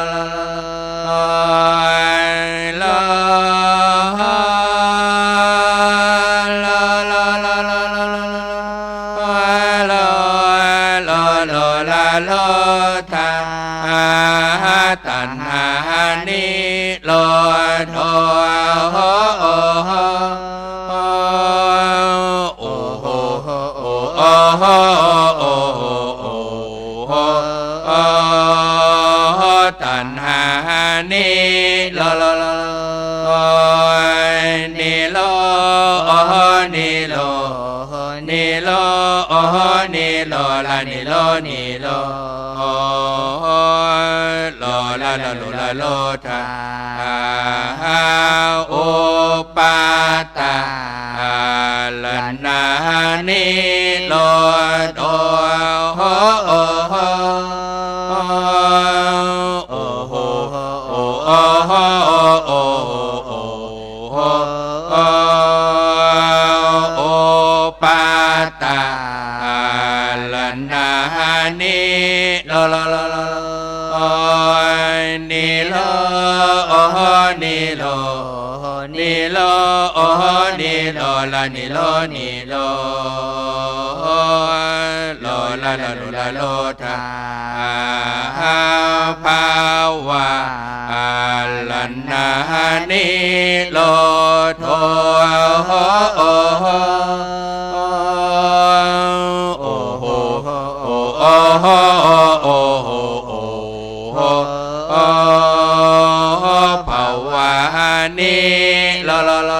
โลโลโลทาตัณหานิโลโดตัณหานิโลโลโลนิโลนิโลนิโลนิโลละนิโลนิโลโลละละโลละโลทาอุปาตาลันนานิโลโดปาตาลันนานิโลโลโลโลนิโลนิโลนิโลนิโลละนิโลนิโลโลละละโลละโลทาภาวะลันนานิโลโทภาวะนิโลโลโลโ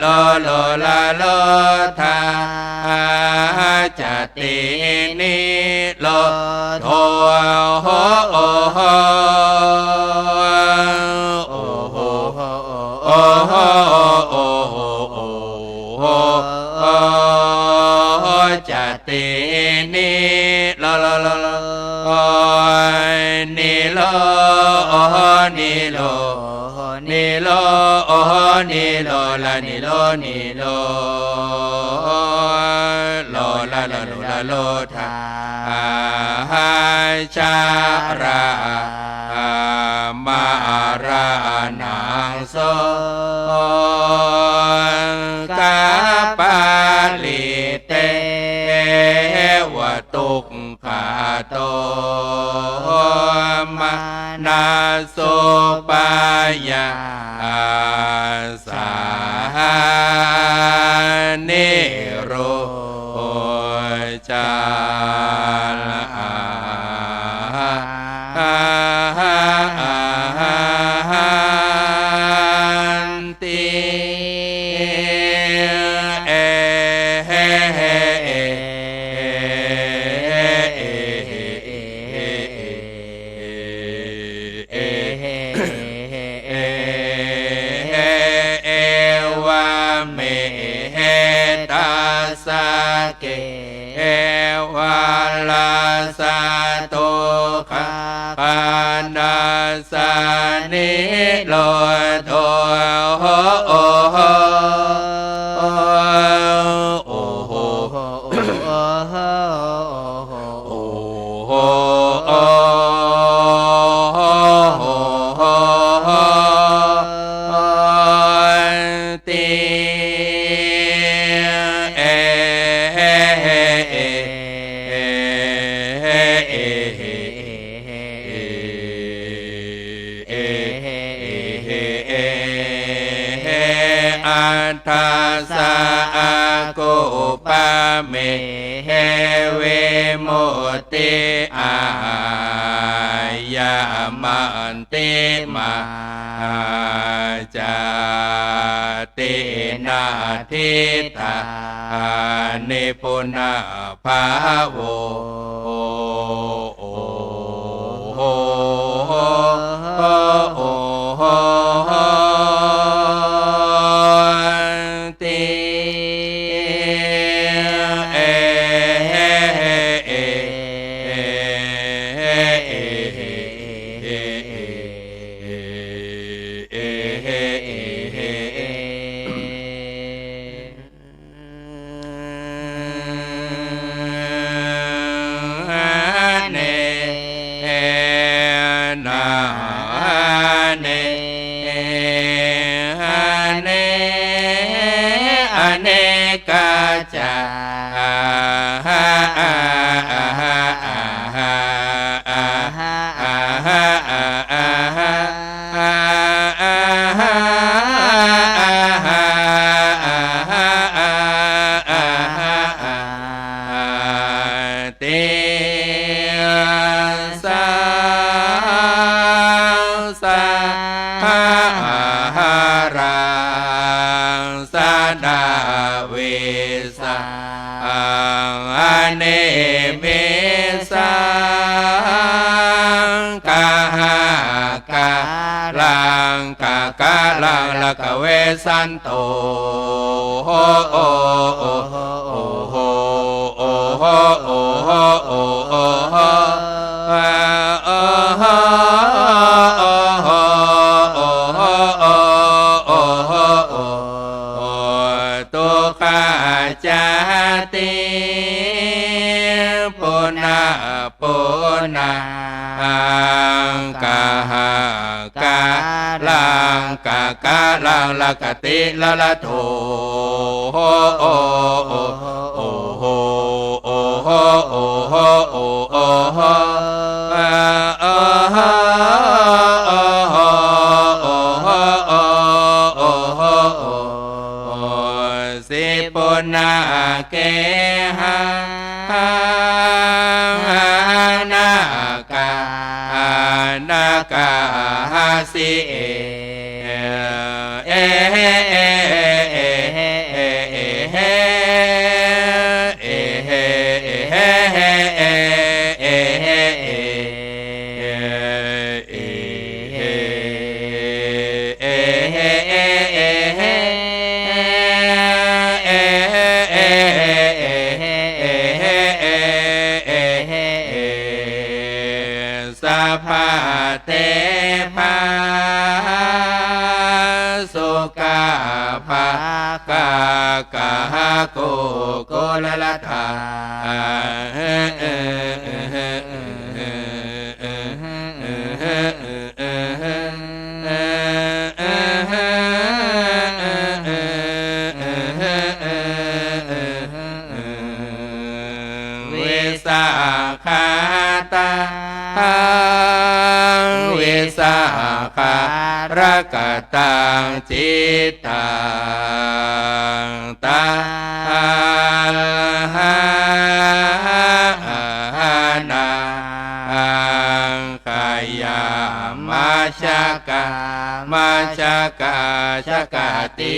ลโลโลทาจตินิโลโทจตินิโลโลโลโลนิโลนิโลนิโลนิโลละนิโลนิโลโลละละโลละโลทาชารามารานังโสกาปาลิเตวตุกขาโตมานาโสปายาสานิโรจาติวะเมตาสเกวะลาสาโตคาปานาสานิโลโทอัตถาสะโกปะเมเวโมติอายามันติมาจา ตินาทิตานิปุนาภาโวโอโหโอโหติเอเอเนกาจเนเมสังกาลังละกะเวสันโตโอโอโอโอโอโอโอโอโอโอโอตุกาจติปุนากาลังละกติละละโทโอโอโอโอโอโอโอโอโอโอโอสิปุนาเกหะนากาสิสัพพะเตภาสุกาภากากาโกโกละละทาวิสาขาตาวิสาขารกตังจิตตังตานังกายามาชกาชกติ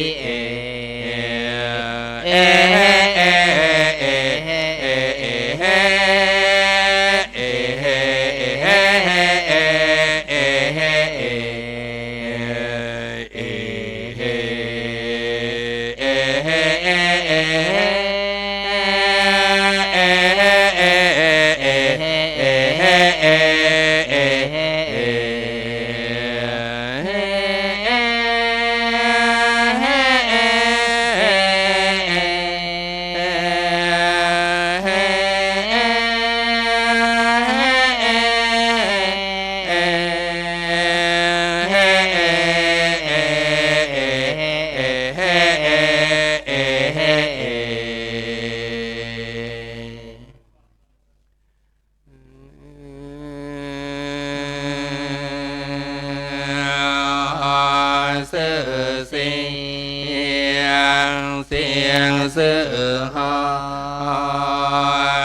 เสื่อหอ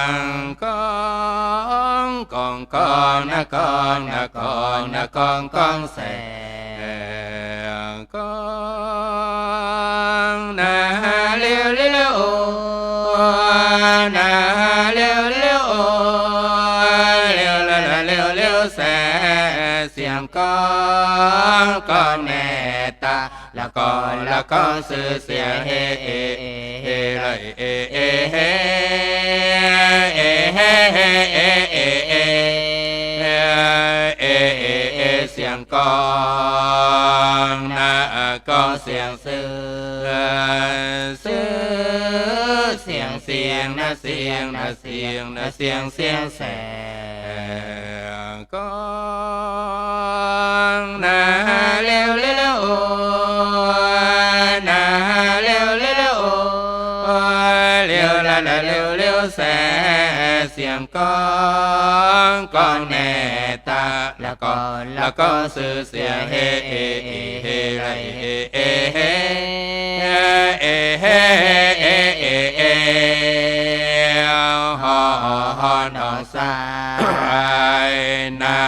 งกองนะกองแสงกอง โอนาเร็วเร็วโอเร็วละละเร็วเร็วแสเสียงก้องก้อนแม่ตาละก้อนสื่อเสียเฮเอเฮไรเอเอเฮเอเฮเฮเอเอเอเสียงกองนะกองเสียงซื้อเสียงนะเสียงนะเสียงนะเสียงแสงกองนะเร็วเร็วโอนะเร็วเร็วโอเร็วละละเร็วเร็วแสเสียงกองแน่ตาแล้วก็สื่อเสียงเฮเอเอเฮไรเอเอเฮเอเฮเอเอเอฮอนอสายนา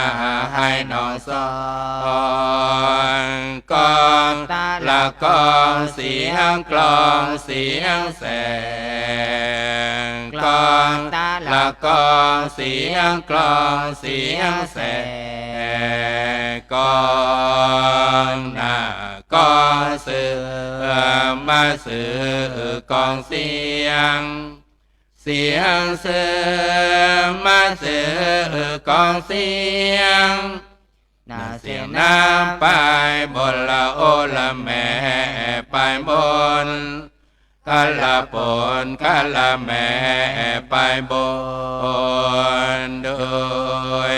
ให้นอสอนกองละกองเสียงกลองเสียงแสงกลองละกองเสียงกลองเสียงแสงกองหน้ากองสื่อมาสื่อกองเสียงเสือมาสื่อกองเสียงนาเสียงน้ำไปบนละโอละแม่ไปบนกะละปนกะละแม่ไปบนโดย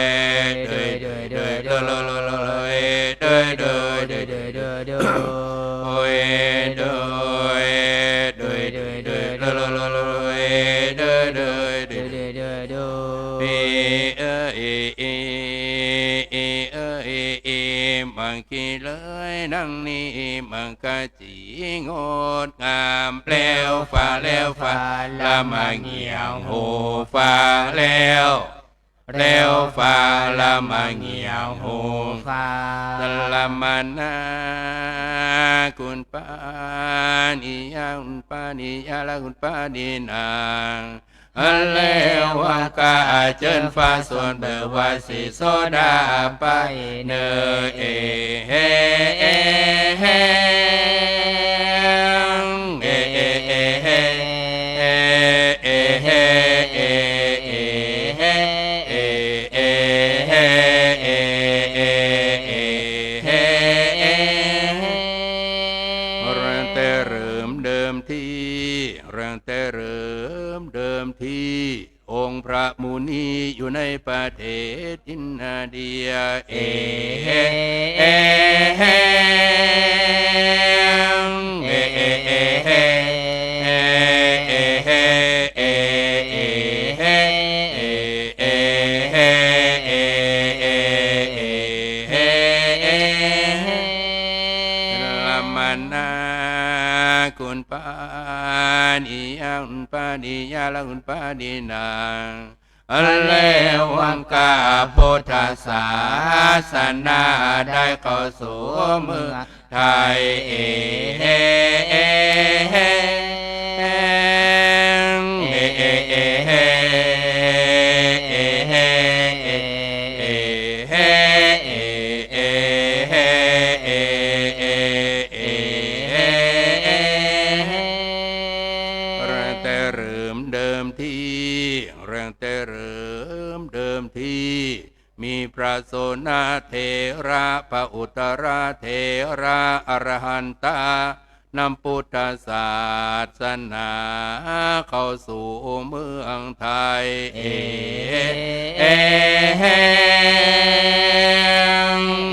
มังคีเลยนั่งนี้มังกะจีงดงามเปลวฟ้าละมาเงียวหูฟ้าแล้วฟ้าละมาเงียวหูฟ้าละมานาคุณปานิยาคุณปานิยาละคุณปานินางอันเลววังกาเจินฟ้าส่วนเบอร์วาสีโซดาไปเนเอเฮเอเฮเอเอเอเฮเอเฮเอเอเฮเอเอเอเฮเรื่องแต่เริ่มเดิมที่เรื่องแต่เริ่มเดิมที่องค์พระมุนีอยู่ในประเทศอินเดียเอเฮเอเฮเอเอเอเฮเอเฮเอเอเฮเอเอเฮเอเอเฮละมันนาคุณปานิยังปานิยาละคุณปานินางอันเลววังกาพุทธศาสนาได้เข้าสู่เมืองไทยเอเฮเอเฮเอเอเอเฮเอเฮเอเฮเอเอเฮเอเอเอเรื่องแต่เริ่มเดิมที่มีพระโสนเถระพระอุตราเถระอรหันตานำพุทธศาสนาเข้าสู่เมืองไทยเอเอเฮ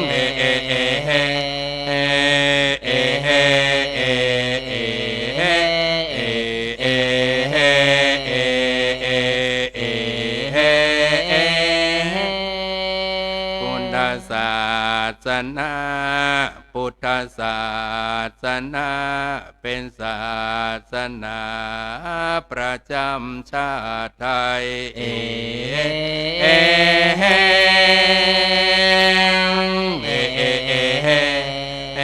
เอเอเอเฮเอเฮเอเอเฮเอเอเฮเอเอเอเฮพุทธศาสนาพุทธศาสนาเป็นศาสนาประจำชาติไทยเอเอเฮเอเอเอเฮเอ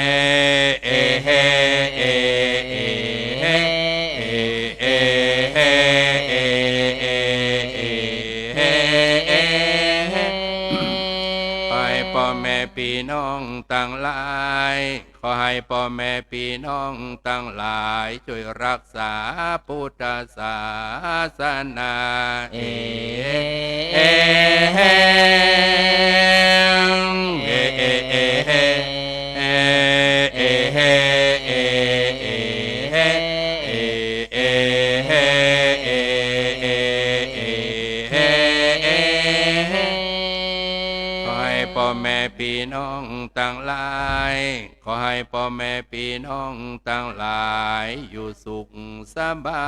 เอเฮเอเอเฮเอเอ พ่อแม่พี่น้องทั้งหลายช่วยรักษาพุทธศาสนาเอเอเฮเอเอเอเฮเอเอเฮเอเอเฮเอเอเฮเอเอเฮขอให้พ่อแม่พี่น้องทั้งหลายขอให้พ่อแม่พี่น้องทั้งหลายอยู่สุขสบา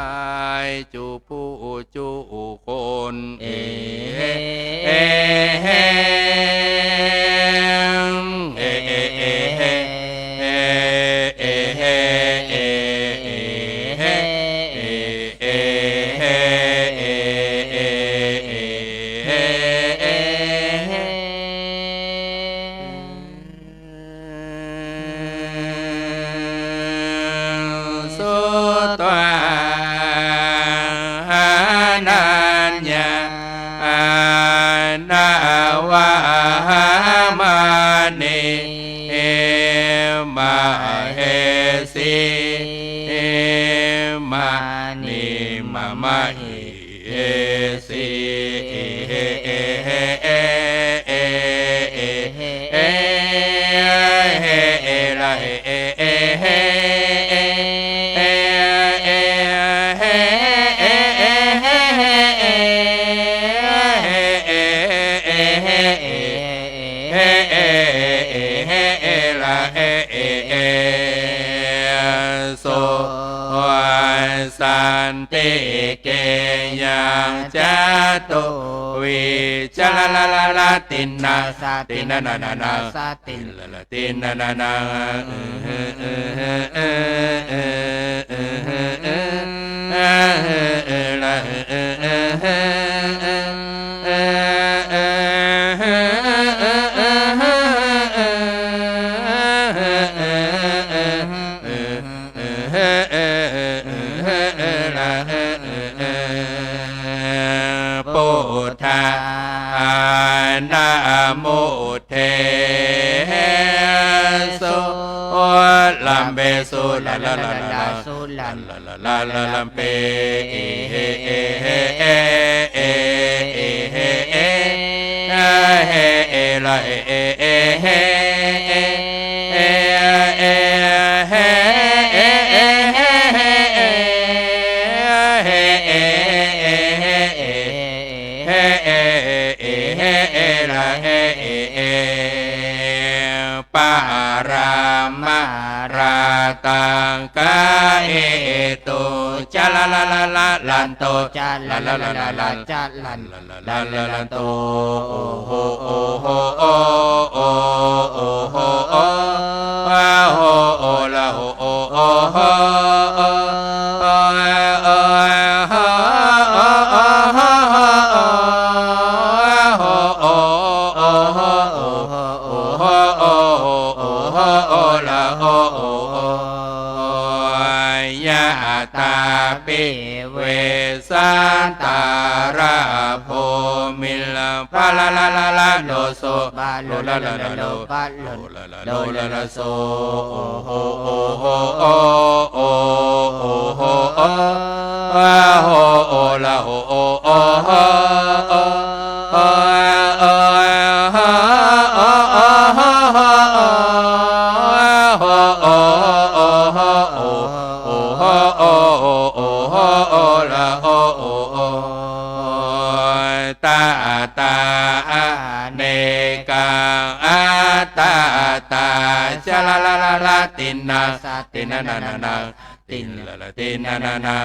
ยจูผู้จูคนเอเอเฮเอเอเอเฮเอเอเฮเอเอเฮเอเอเฮเอเอเฮสุตวานัญญาณาวามานิมาเฮสีมานิมามาหิเอสีเอเอเอเอเอเอเอเอละเอเอเอเอสันติเกยังจัตุวิจลาลาลาลาตินนาตินนานานาตินละตินนานานาพุทธานะโมเทสุลัมเบสุลาลาลาลาสุลาลาลาลาลาลัมเปเอเฮเอเฮเอเอเอเฮเอเฮเอลาเอเอเอเฮเอเอเอเฮเอเอเฮปารามาราตังกาเอตุจาลาลาลาลาลันโตจาลาลาลาลาลาจาลันลาลาลันโตโอโหโอโหโอโอโอโหโอโหโอละโอโอโอโหโอโอโอตาปิเวสันตาราโพมิลปะลาลาลาลาโลโซโลลาลาลาโลปะโลลาลาโลลาลาโซโอโหโอโหโอโอโอโหโอโหโอละโอโอโอโหโอโอโอตาตาเนกังอัตตาตาชะลาลาลาลาตินนาตินนานานาตินละละตินนานานา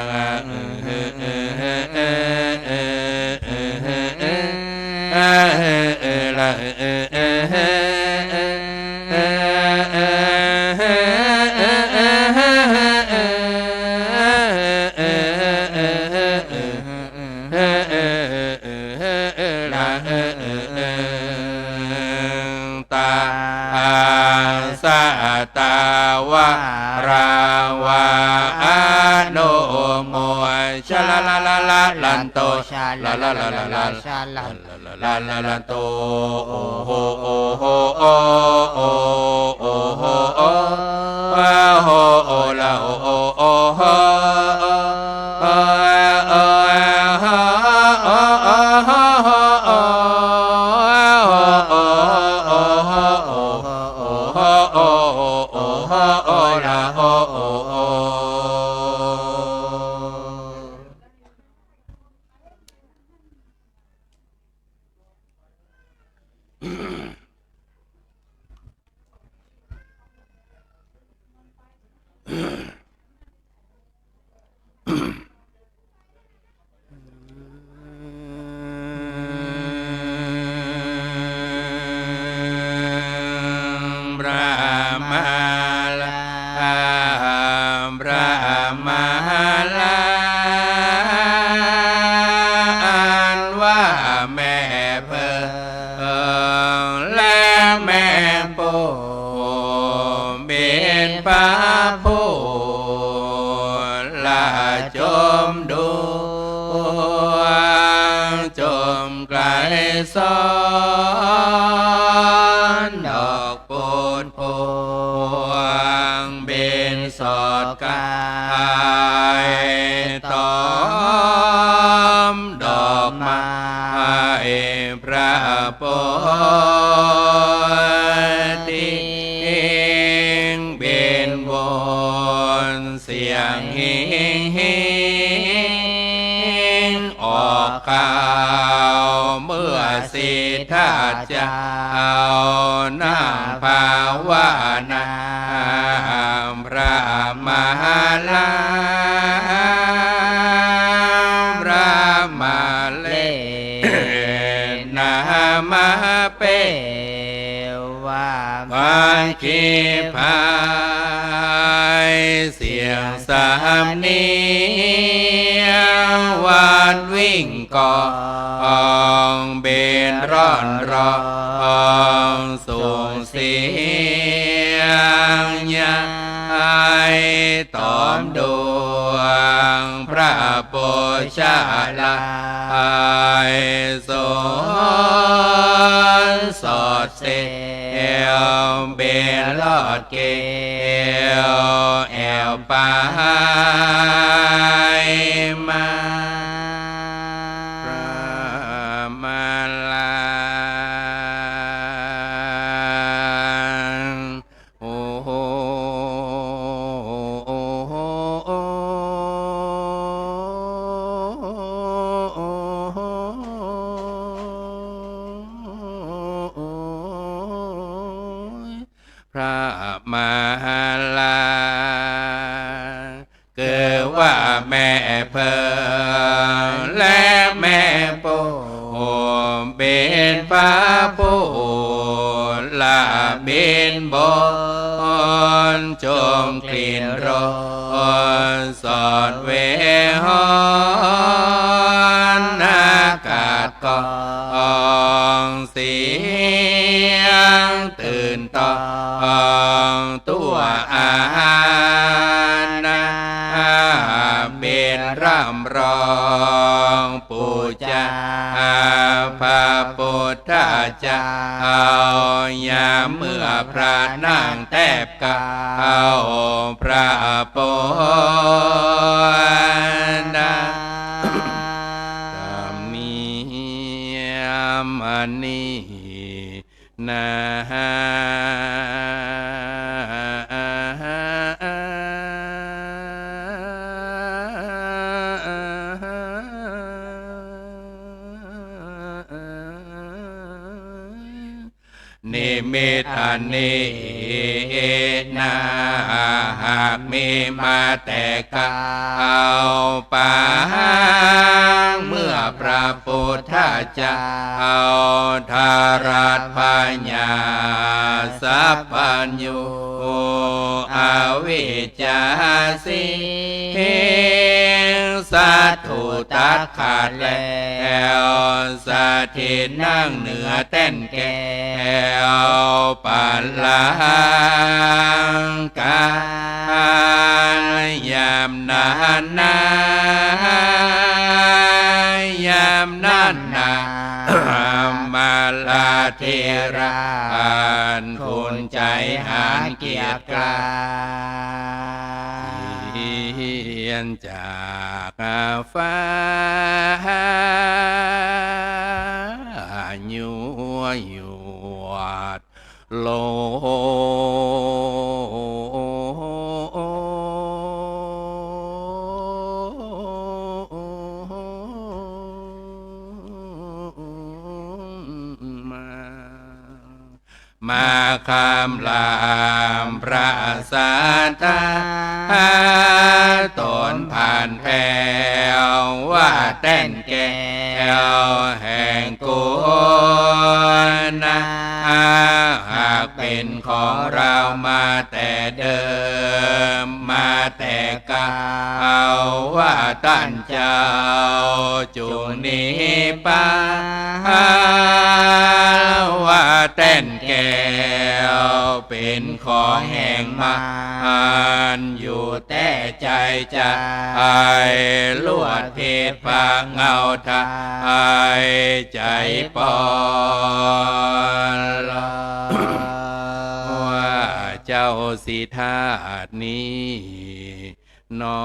สัตาวะราวาโนโมชะลาลาลาลาลันโตชะลาลาลาลาลาชะลาลาลาลันโตโอโหโอโหโอโอโหโอโอ โหโอละโอโอโอโหโอโอพระมาลาพระมาลาอันว่าแม่เพิ่งและแม่ปูเป็นพระผู้ลาจมดูจมไกลซ้อนดอกปูนพวงเบนสอดกายตอมดอกไม้พระโพธิเบนวนเสียงหิงออกข่าวเมื่อสิทธาเจ้านั่งภาวนาพระมหาลาพระมาเลนามาเปว่าพันคีพายเสียงสามเนียงวันวิ่งก่องเบนร่อนรองส่งเสียงยังตอมดวงพระโพชาลาสนสอดเสียวเบนลอดเกลแอวไปมาพระมาลาโอ้โหพระมหาลาเกิดว่าแม่เพิ่งและแม่ปูเป็นพระผู้ลาเป็นบนจมกลิ่นร้อนสอดเวหอนอากาศกองเสียงตื่นต้องตัวอาณาเป็นร่ำร้องปูจาพระพุทธเจ้ายามเมื่อพระนั่งแทบกาวพระโพดามีอันนี้นะนิมิตอันนี้นาหากมีมาแต่กาวปางเมื่อพระพุทธเจ้าทารัตปัญญาสัพพัญญูอวิชชาสิสัตถุตัดขาดแล้วสถิตนั่งเหนือแท่นแก้วปัลลังกายามนานนายามนั้นนามาลา เทราคุณใจหารเกียรติกาเฮียนจากฟ้ายัวยวดโลมาคำลามพระสัทธาตนผ่านแผ่วว่าเต้นแก้วแห่งกุณนะหากเป็นของเรามาแต่เดิมมาแต่เก่าว่าตั้นเจ้าจุหนีไปว่าเต้นแก้วเป็นของแห่งมารอยู่แต่ใจจะไอลวดเพศพาเงาทายใจปอนว่าเจ้าสิธาตุนี้นอ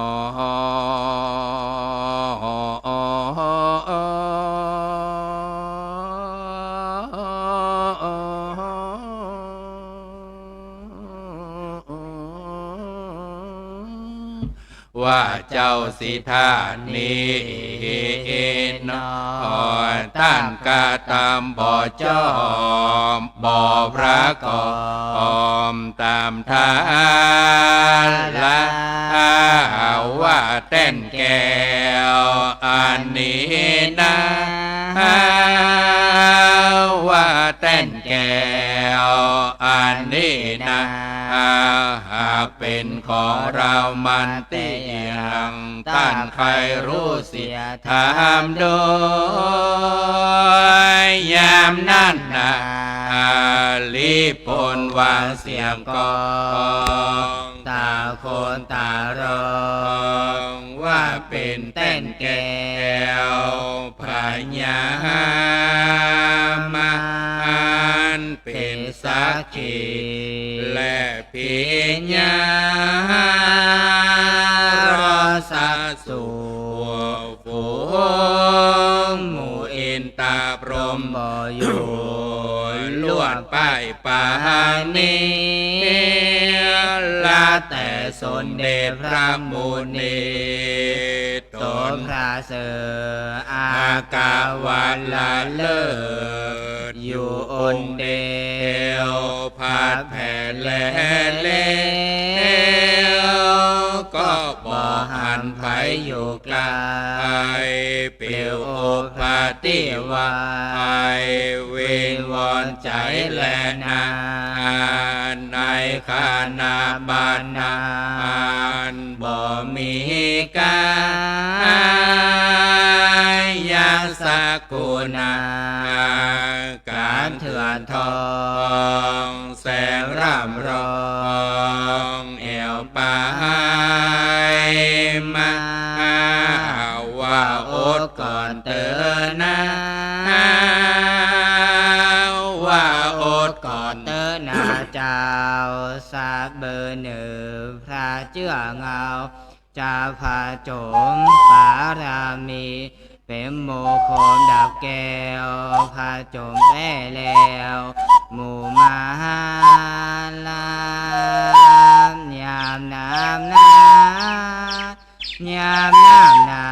ว่าเจ้าสิธานี้นอนต้านกาตามบ่อจอมบ่อพระกอมตามทานละว่าเต้นแก้วอันนี้นะว่าเต้นแก้วอันนี้นะหากเป็นของเรามันเตียงต้านใครรู้เสียถามโดยยามนั้นนะรีบปนวางเสียงกองตาคนตารองว่าเป็นเต้นแก้วพญามารเป็นสักขีและพิญญารสัสุฝูงหมู่อินตาพรหมบ่อยู่ลวดป้ายปานีละแต่สนเดชพระมุนีตนพระเสออากาวันละเลิศอยู่อนเดียวผาดแผ่แลเล้วก็บ่หันไปอยู่ไกลเปลี่ยวอกปฏิวายเวิงวอนใจแลนาในขานาบานานบ่มีกายยังสักกุณาการเถื่อนทองแสงร่ำรองเอวปายมาว่าอดก่อนเตือนนะว่าอดก่อนเตือนนะเจ้าสาเบอร์หนึ่งพระเจ้าเงาจะพาโจมปารามีเป็นโมโคมดับแก้วพาโจมแป้แล้วหมู่มาลามยามน้ำนายามน้ำนา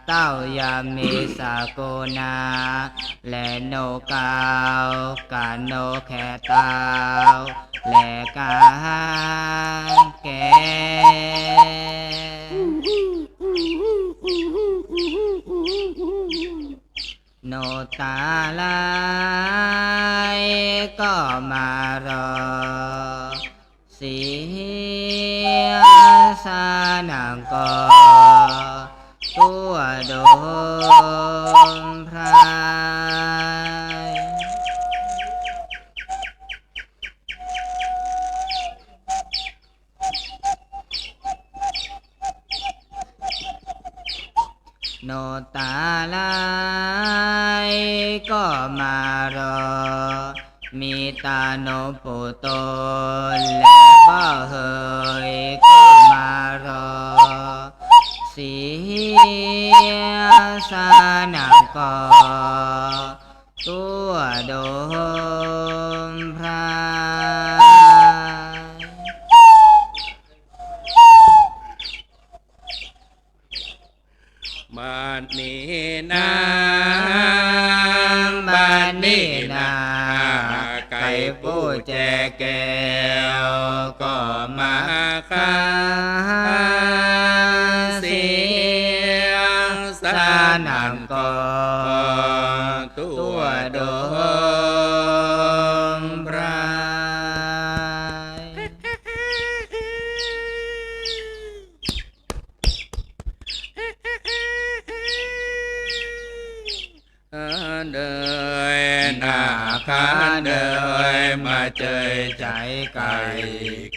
เต้ายามมีสาโกนาและโนกาวกาโนแคตาวและกาแกโนตาลายก็มารอเสียสานังก็ตัวโดมพราย โนตาลายก็มารอมีตาโนปุโตและก็เฮยก็มารอเสียสานังก็ตัวโดมพระบัดนี้นาบัดนี้นาไก่ผู้แจแก้วก็มาคาเสียงสานังก็ตัวโดมพระเดินหน้าขาเดินมาเจยใจไ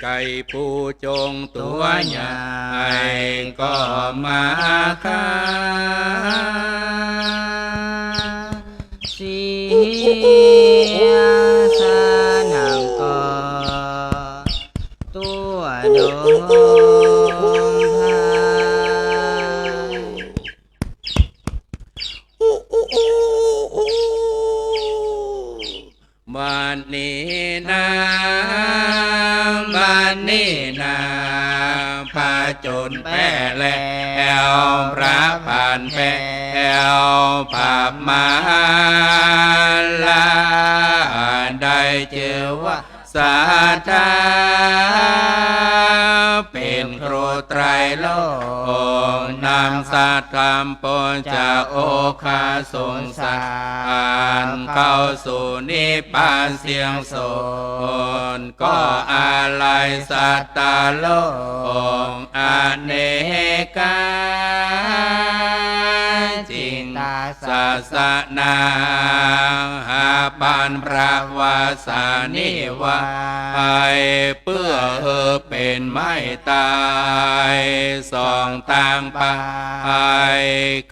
ก่ผู้จงตัวใหญ่ก็มาค้าเสียสานังก็ตัวโดมบัดนี้นาบัดนี้นาพาจนแป้แล้วพระผ่านแป้วภาพมาลาได้เจอว่าสาธาเป็นครูไตรโลกนำสัตธรรมปนจากโอคาสงสารเข้าสู่นิพพานเสียงโสนก็อาลัยสัตตโลกอเนกาจิงศาสนาหาปันพระวาสานิวาเพื่อเป็นไม่ตายสองทางไป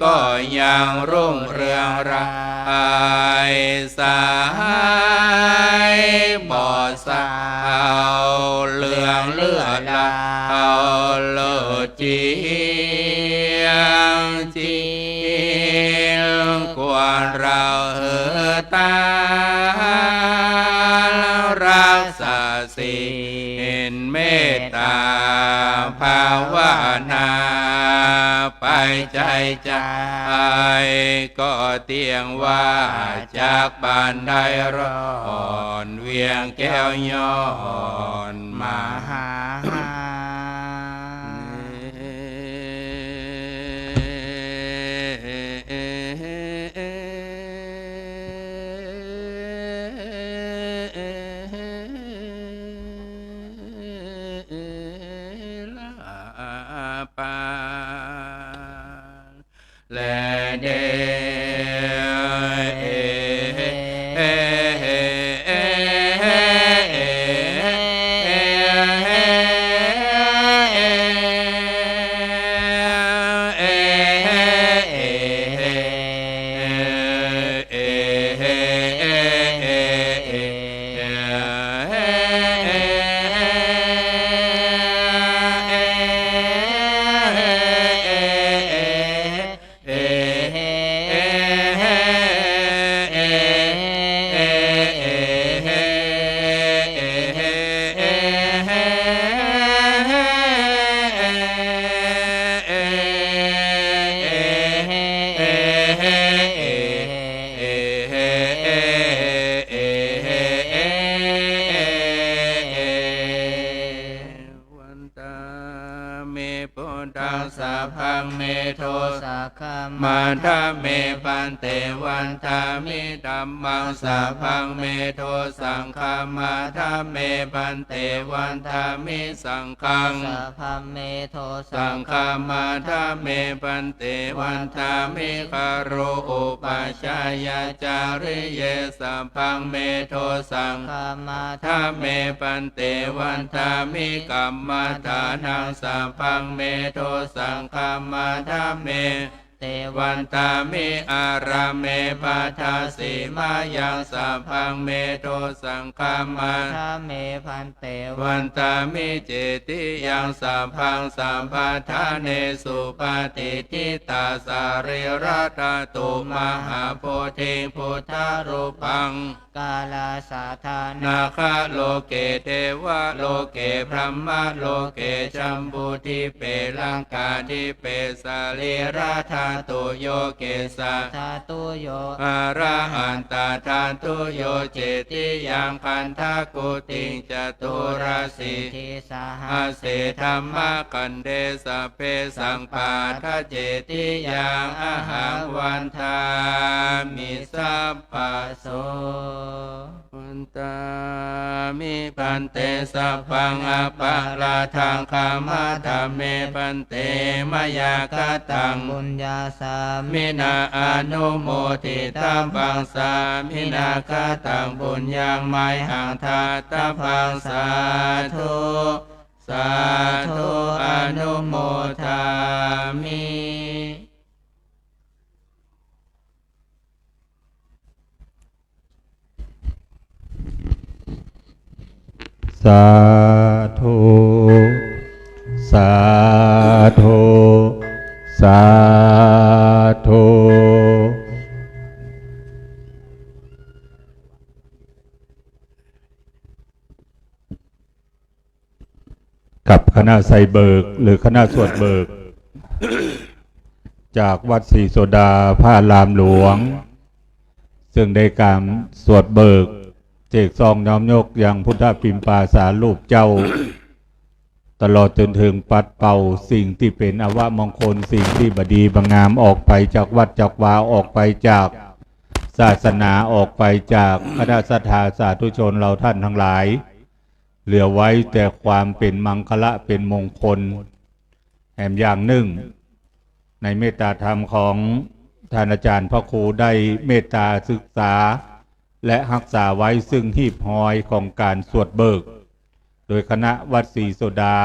ก็ยังรุ่งเรืองรายสายบ่อสาวเหลืองเลือดลาวโลจีจีกว่าเราตารักษาศีลเมตตาภาวนาไปใจก็เตียงว่าจากบ้านได้ร้อนเวียงแก้วย้อนมาหาและเดสัพพังเมโทสักขมาทาเมปันเตวันทามิธัมมังสัพพังเมโทสังฆมาทาเมปันเตวันทามิสังฆังสัพพังเมโทสังฆมาทาเมปันเตวันทามิคารุอุปัชฌายาจาริเยสัพพังเมโทสังฆมาทาเมปันเตวันทามิกัมมาทานังสัพพังเมโทสังฆมาทาเม เตวันตามิอาราเมปาทาสีมายังสัพพังเมโทสังฆามาทาเมพันเตวันตามิเจติยังสัพพังสัมปทาเนสุปฏิทิตาสาริรัตตุมหาโพธิพุทธรูปังกาลาสาธานาคาโลเกเทวะโลเกพรหมโลเกจัมบุทิเปลังกาทิเปสาลิราธาตุโยเกสาธาตุโยอาระหันตาธาตุโยเจติยังคันทากุติงจตุราสีทิสหเสธรรมกันเดสเพสังปาทะเจติยังอาหังวันทามิสัพพะโสวันตามิปันเตสัพพังอปาราทังคามาธรรมเมปันเตมยากตังบุญญาสามินาอนุโมทิตัมปังสามินาคตังบุญยังไมหังทาตพังสาธุสาธุอนุโมทามิ สาธุสาธุสาธุกับคณะไซเบิกหรือคณะสวดเบิก จากวัดศรีโสดาพระรามหลวง ซึ่งได้การสวดเบิกเจกซองน้อมยกอย่างพุทธปิมปาสารูปเจ้า ตลอดจนถึงปัดเป่าสิ่งที่เป็นอวมงคลสิ่งที่บดีบังงามออกไปจากวัดจากวาออกไปจากศาสนาออกไปจากคณะสัทธาสาธุชนเราท่านทั้งหลายเหลือไว้แต่ความเป็นมังคละเป็นมงคลแถมอย่างหนึ่งในเมตตาธรรมของท่านอาจารย์พระครูได้เมตตาศึกษาและรักษาไว้ซึ่งหีบหอยของการสวดเบิกโดยคณะวัดศรีโสดา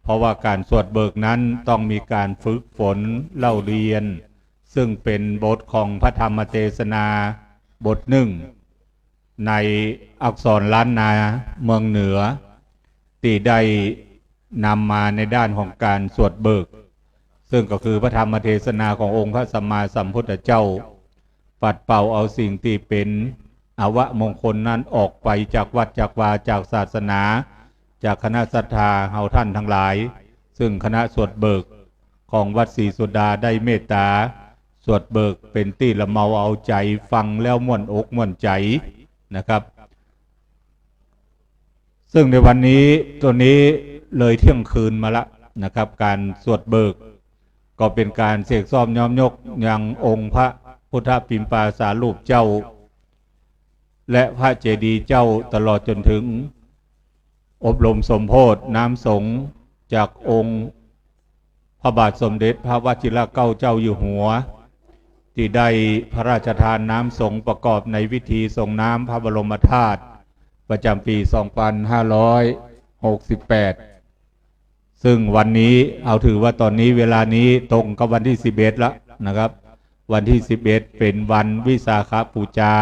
เพราะว่าการสวดเบิกนั้นต้องมีการฝึกฝนเล่าเรียนซึ่งเป็นบทของพระธรรมเทศนาบทหนึ่งในอักษรล้านนาเมืองเหนือที่ได้นำมาในด้านของการสวดเบิกซึ่งก็คือพระธรรมเทศนาขององค์พระสัมมาสัมพุทธเจ้าปัดเป่าเอาสิ่งที่เป็นอวมงคลนั้นออกไปจากวัดจากวาจากศาสนาจากคณะศรัทธาเฮาท่านทั้งหลายซึ่งคณะสวดเบิกของวัดศรีโสดาได้เมตตาสวดเบิกเป็นที่ละเมาเอาใจฟังแล้วม่วนอกม่วนใจนะครับซึ่งในวันนี้ตัวนี้เลยเที่ยงคืนมาละนะครับการสวดเบิกก็เป็นการเสกซ้อมย้อมยกยังองค์พระพุทธปิมปาสารูปเจ้าและพระเจดีย์เจ้าตลอดจนถึงอบรมสมโภชน้ำสงฆ์จากองค์พระบาทสมเด็จพระวชิรเกล้าเจ้าอยู่หัวที่ได้พระราชทานน้ำสงฆ์ประกอบในพิธีส่งน้ำพระบรมธาตุประจำปี 2568 ซึ่งวันนี้เอาถือว่าตอนนี้เวลานี้ตรงกับวันที่ 11 แล้วนะครับวันที่ 11 เป็นวันวิสาขบูชา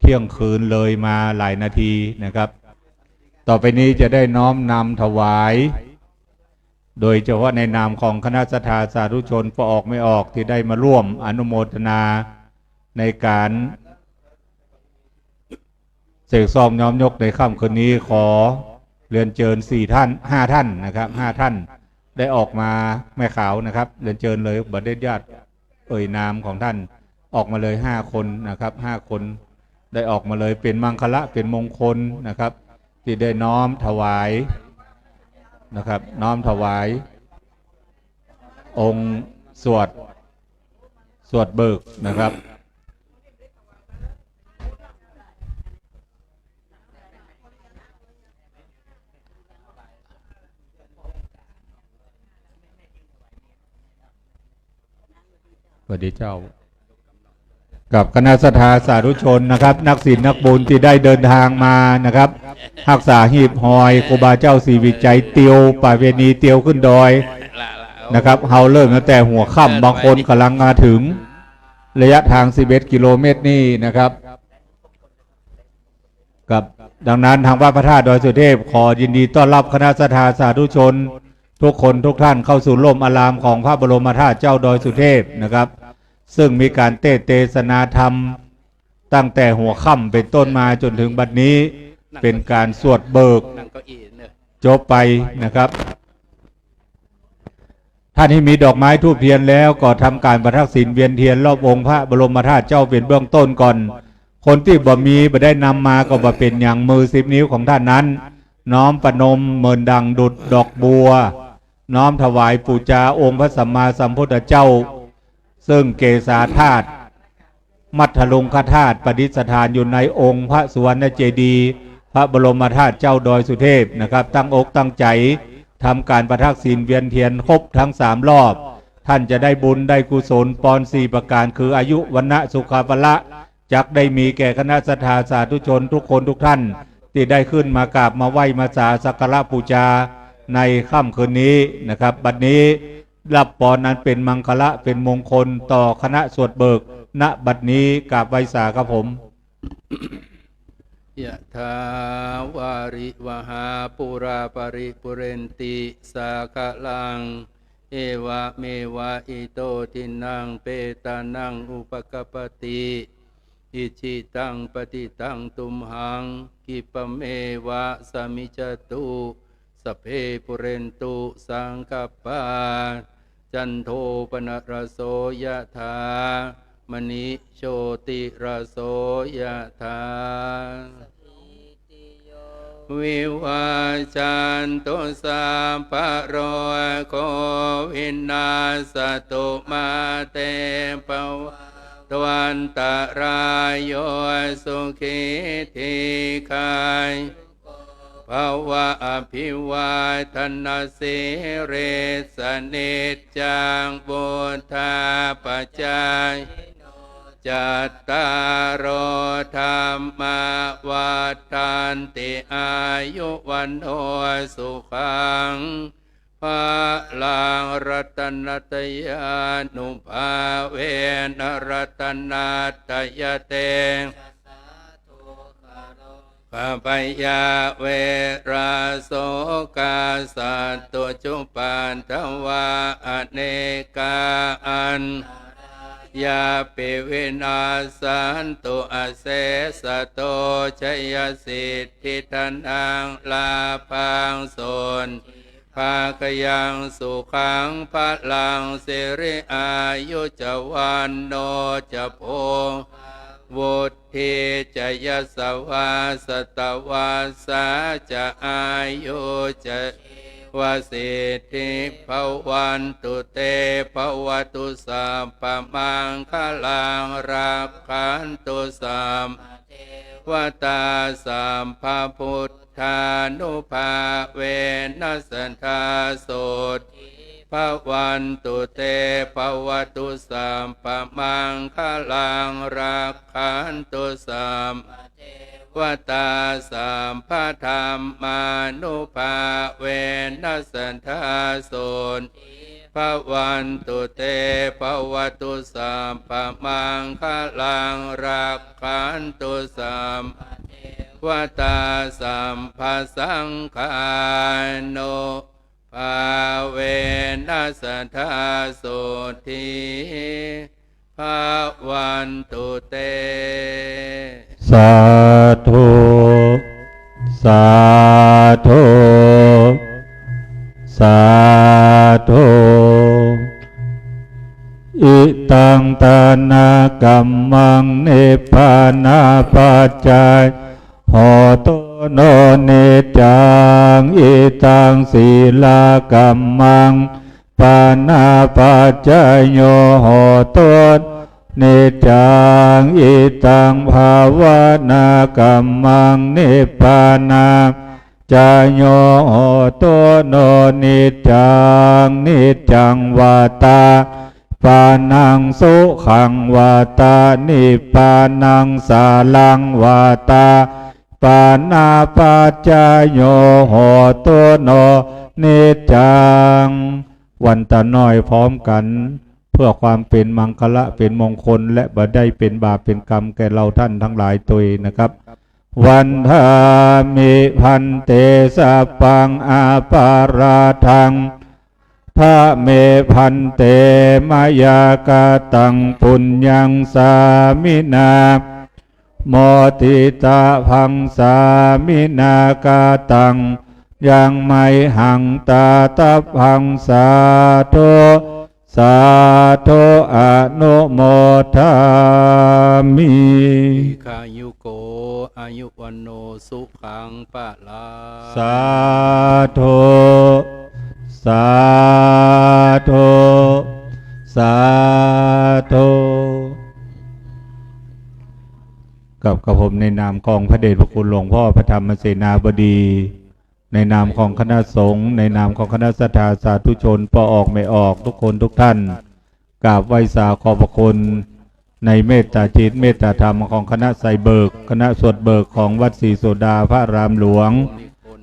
เที่ยงคืนเลยมาหลายนาทีนะครับต่อไปนี้จะได้น้อมนำถวายโดยเฉพาะในนามของคณะสัทธาสาธุชนพอออกไม่ออกที่ได้มาร่วมอนุโมทนาในการเสกซ้อมย้อมยกในค่ำคืนนี้ขอเรียนเชิญ4 ท่าน 5 ท่านนะครับ5 ท่านได้ออกมาแม่ขาวนะครับเรียนเชิญเลยบัดเดชญาตินามของท่านออกมาเลย5 คนนะครับ5 คนได้ออกมาเลยเป็นมังคละเป็นมงคลนะครับที่ได้น้อมถวายนะครับน้อมถวายองค์สวดเบิกนะครับสวัสดีเจ้ากับคณะสัทธาสาธุชนนะครับนักศีลนักบุญที่ได้เดินทางมานะครับรักษาหีบหอยครูบาเจ้าศรีวิจัยเตียวป่าเวณีเตียวขึ้นดอย นะครับเฮาเริ่มตั้งแต่หัวค่ำบางคนกำลังมาถึงระยะทาง11กิโลเมตรนี่นะครับกับดังนั้นทางวัดพระธาตุดอยสุเทพขอยินดีต้อนรับคณะศรัทธาสาธุชนทุกคนทุกท่านเข้าสู่ร่มอารามของพระบรมธาตุเจ้าดอยสุเทพนะครับซึ่งมีการเทศนาธรรมตั้งแต่หัวค่ำเป็นต้นมาจนถึงบัดนี้เป็นการสวดเบิกจบไปนะครับท่านที่มีดอกไม้ธูปเทียนแล้วก็ทำการประทักษิณเวียนเทียนรอบองค์พระบรมธาตุเจ้าเป็นเบื้องต้นก่อนคนที่บ่มีบ่ได้นำมาก็บ่เป็นอย่างมือ10 นิ้วของท่านนั้นน้อมประนมเหมือนดังดุจดอกบัวน้อมถวายปูจาองค์พระสัมมาสัมพุทธเจ้าซึ่งเกศาธาตุมัทธลุงคธาตุประดิษฐานอยู่ในองค์พระสุวรรณเจดีย์พระบรมธาตุเจ้าดอยสุเทพนะครับตั้งอกตั้งใจทำการประทักษิณเวียนเทียนครบทั้ง3 รอบท่านจะได้บุญได้กุศลปอน4 ประการคืออายุวันนะสุขภละจักได้มีแก่คณะศรัทธาสาธุชนทุกคนทุกท่านที่ได้ขึ้นมากราบมาไหว้มาสาสักการะบูชาในค่ำคืนนี้นะครับบัดนี้รับปอนนั้นเป็นมังคละเป็นมงคลต่อคณะสวดเบิกณบัดนี้กราบไหว้สาครับผม ยะถาวาริวหาปุราปริปุเรนติสากะลังเอวะเมวะอิโตทินังเปตานังอุปกปปติอิจิตังปฏิตังตุมหังกิปะเมวะสมิจตุสพเพปุเรนตุสังกปปาจันโทปนรโสยะถามณิโชติรโสยะถาวิวาจันตุสัพพะโรโควินาสตุมาเตปวะตวันตรายโยสุขิธิคายภาวะอภิวาทนาสิเรสนิจจังบุทธาปัจจายจัตตารโอธรรมวัฏันติอายุวันโอสุขังภาลังรัตนตยานุภาเวนรัตนาตยเตข้าพยาเวราโสกาสัตตุจุปันทวาอเนกาอันยาปิวินาสันตุอเสสโตชยสิทธิทันังลาพังโสนภาคยังสุขังพลังสิริอายุจวันโนจะโพวุฒิจะยสวาสตวาสาจะอายุจะวสิทธิภวันตุเตภวตุสัพพมังคลังรักขันตุสัมวตาสัมภพุทธานุภาเวนัสสันทาโสตภวันตุเตภวตุสัมภมังคลังรักขันตุสัมวตาสัมภธรรมานุภาเวนัสสันทาโสตภวันตุเตภวตุสัมภมังคลังรักขันตุสัมวตาสัมภสังฆานุภาเวนัสสันทาโสทิภวันตุเตสาธุสาธุสาธุอิตังตานากัมมังเนปานาปัจจายโหตุโนเนจังอิตังศีลากัมมังปานาปัจจายโยโหตุเนจังอิตังภาวนากัมมังเนปานาจายโยโหตุโนนิจังนิจังวาตาปานังสุขังวาตานิปานังสาลังวาตาปานาปัจจายโยโหตุโนนิจัง วันตาน้อยพร้อมกัน เพื่อความเป็นมังคละเป็นมงคลและบ่ได้เป็นบาปเป็นกรรมแก่เราท่านทั้งหลายตัวเองนะครับวันทามิพันเตสัพพังอาปาราทังพระเมพันเตมายากาตังปุญญังสามินาโมติตาพังสามินากาตังยังไม่หังตาตาพังสาธุสาธุอนุโมทามิ ขายุโกอายุวันโนสุขังปะลา สาธุสาธุสาธุกับผมในนามของพระเดชพระคุณหลวงพ่อพระธรรมเสนาบดี ในนามของคณะสงฆ์ในนามของคณะศรัทธาสาธุชนปออกไม่ออกทุกคนทุกท่านกราบไหว้สาขอบพระคุณในเมตตาจิตเมตตาธรรมของคณะไสเบิกคณะสวดเบิกของวัดศรีโสดาพระรามหลวง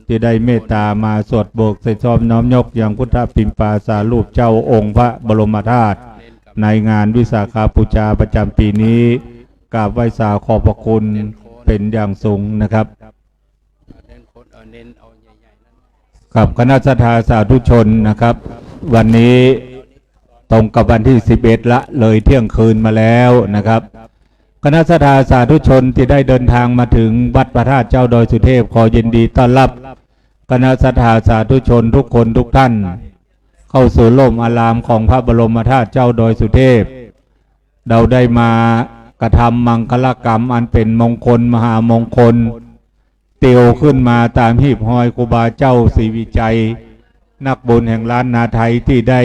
ที่ได้เมตตามาสวดเบิกใส่ชอมน้อมยกอย่างพุทธปิมปาสารูปเจ้าองค์พระบรมธาตุในงานวิสาขบูชาประจำปีนี้กราบไหว้สาขอบพระคุณเป็นอย่างสูงนะครับกับคณะศรัทธาสาธุชนนะครับ วันนี้ตรงกับวันที่11ละเลยเที่ยงคืนมาแล้วนะครับคณะศรัทธาสาธุชนที่ได้เดินทางมาถึงวัดพระธาตุเจ้าดอยสุเทพขอยินดีต้อนรับคณะศรัทธาสาธุชนทุกคนทุกท่านเข้าสู่ร่มอารามของพระบรมธาตุเจ้าดอยสุเทพเราได้มากระทำมังคลกรรมอันเป็นมงคลมหามงคลเตียวขึ้นมาตามหีบห้อยครูบาเจ้าศรีวิจัยนักบุญแห่งล้านนาไทยที่ได้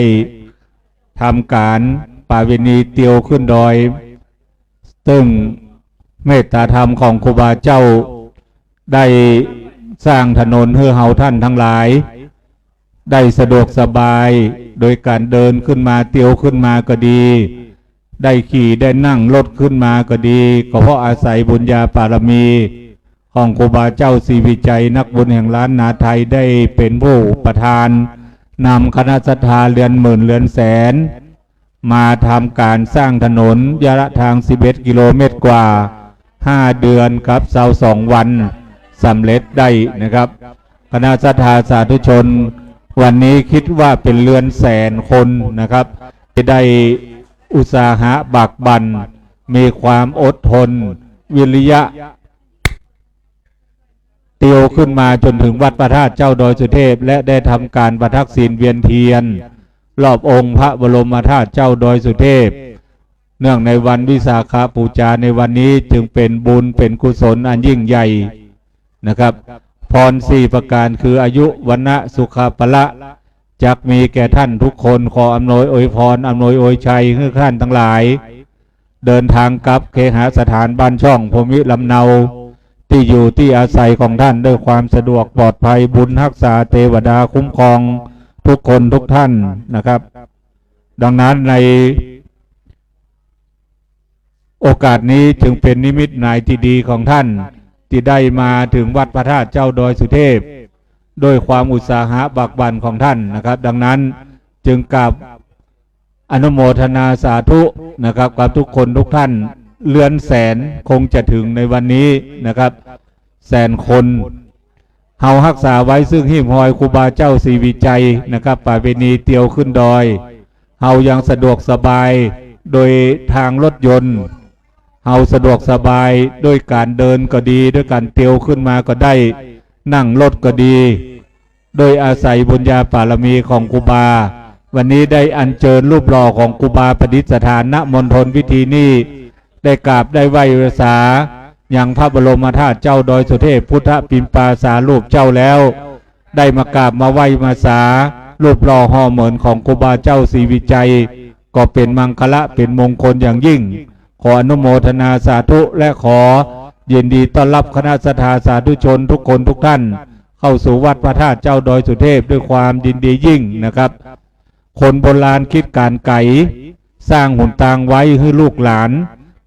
ทำการป่าเวณีเตียวขึ้นดอยซึ่งเมตตาธรรมของครูบาเจ้าได้สร้างถนนให้เฮาท่านทั้งหลายได้สะดวกสบายโดยการเดินขึ้นมาเตียวขึ้นมาก็ดีได้ขี่ได้นั่งรถขึ้นมาก็ดีก็เพราะอาศัยบุญญาบารมีของครูบาเจ้าศรีวิจัยนักบุญแห่งล้านนาไทยได้เป็นผู้ประธานนำคณะศรัทธาเรือนหมื่นเรือนแสนมาทำการสร้างถนนระยะทาง11กิโลเมตรกว่า5เดือนครับ22วันสำเร็จได้นะครับคณะศรัทธาสาธุชนวันนี้คิดว่าเป็นเรือนแสนคนนะครับที่ได้อุตสาหะบักบั่นมีความอดทนวิริยะเตียวขึ้นมาจนถึงวัดพระธาตุเจ้าดอยสุเทพและได้ทำการประทักษิณเวียนเทียนรอบองค์พระบรมธาตุเจ้าดอยสุเทพเนื่องในวันวิสาขบูชาในวันนี้จึงเป็นบุญเป็นกุศลอันยิ่งใหญ่นะครับพร4ประการคืออายุวรรณะสุขภละจักมีแก่ท่านทุกคนขออำนวยอวยพรอำนวยอวยชัยให้ท่านทั้งหลายเดินทางกลับเคหสถานบ้านช่องพรหมิลำเนาที่อยู่ที่อาศัยของท่านด้วยความสะดวกปลอดภัยบุญรักษาเทวดาคุ้มครองทุกคนทุกท่านนะครับดังนั้นในโอกาสนี้จึงเป็นนิมิตหมายที่ดีของท่านที่ได้มาถึงวัดพระธาตุเจ้าดอยสุเทพด้วยความอุตสาหะบักบั่นของท่านนะครับดังนั้นจึงกราบอนุโมทนาสาธุนะครับกับทุกคนทุกท่านเรือนแสนคงจะถึงในวันนี้นะครับแสนคนเฮารักษาไว้ซึ่งหิ้มห้อยครูบาเจ้าศรีวิจัยนะครับป่าเวณีเตียวขึ้นดอยเฮายังสะดวกสบายโดยทางรถยนต์เฮาสะดวกสบายด้วยการเดินก็ดีด้วยการเตียวขึ้นมาก็ได้นั่งรถก็ดีโดยอาศัยบุญญาบารมีของครูบาวันนี้ได้อัญเชิญรูปหล่อของครูบาประดิษฐานณมณฑลพิธีนี้ได้กราบได้ไหว้รักษาอย่างพระบรมธาตุเจ้าดอยสุเทพพุทธปิมปาสารูปเจ้าแล้วได้มากราบมาไหว้มาสารูปหล่อห่อเหมือนของครูบาเจ้าศรีวิจัยก็เป็นมังคละเป็นมงคลอย่างยิ่งขออนุโมทนาสาธุและขอยินดีต้อนรับคณะศรัทธาสาธุชนทุกคนทุกท่านเข้าสู่วัดพระธาตุเจ้าดอยสุเทพด้วยความยินดียิ่งนะครับคนโบราณคิดการไก่สร้างหุ่นตางไว้ให้ลูกหลาน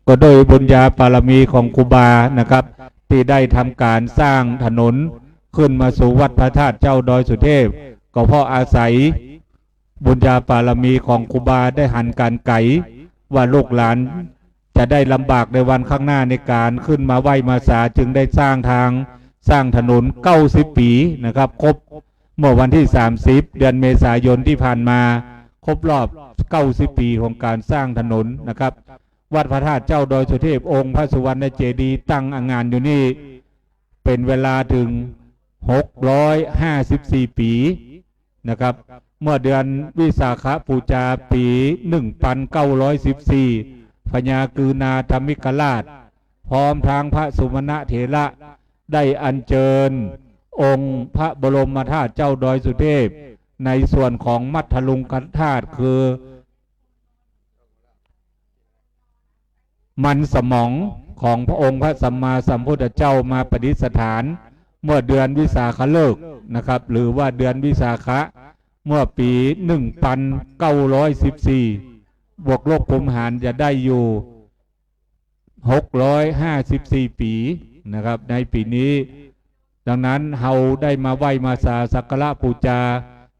ก็โดยบุญญาบารมีของครูบานะครับที่ได้ทำการสร้างถนนขึ้นมาสู่วัดพระธาตุเจ้าดอยสุเทพก็เพราะอาศัย บุญญาปารมีของครูบาได้หันการไกว่าลูกหลานจะได้ลำบากในวันข้างหน้าในการขึ้นมาไหว้มาสาจึงได้สร้างทางสร้างถนน90 ปีนะครับครบเมื่อวันที่30 เดือนเมษายนที่ผ่านมาครบรอบ90 ปีของการสร้างถนนนะครับวัดพระธาตุเจ้าดอยสุเทพองค์พระสุวรรณเจดีย์ตั้งงานอยู่นี่เป็นเวลาถึง654 ปีนะครับเมื่อเดือนวิสาขบูชาปี 1914 พญากือนาธมิกราชพร้อมทางพระสุวรรณเถระได้อัญเชิญองค์พระบรมธาตุเจ้าดอยสุเทพในส่วนของมัทธลุงกธาตุคือมันสมองของพระองค์พระสัมมาสัมพุทธเจ้ามาประดิษฐานเมื่อเดือนวิสาขฤกษ์นะครับหรือว่าเดือนวิสาขะเมื่อปี 1914 บวกลบคูณหารจะได้อยู่654 ปีนะครับในปีนี้ดังนั้นเราได้มาไหว้มาสักการะบูชา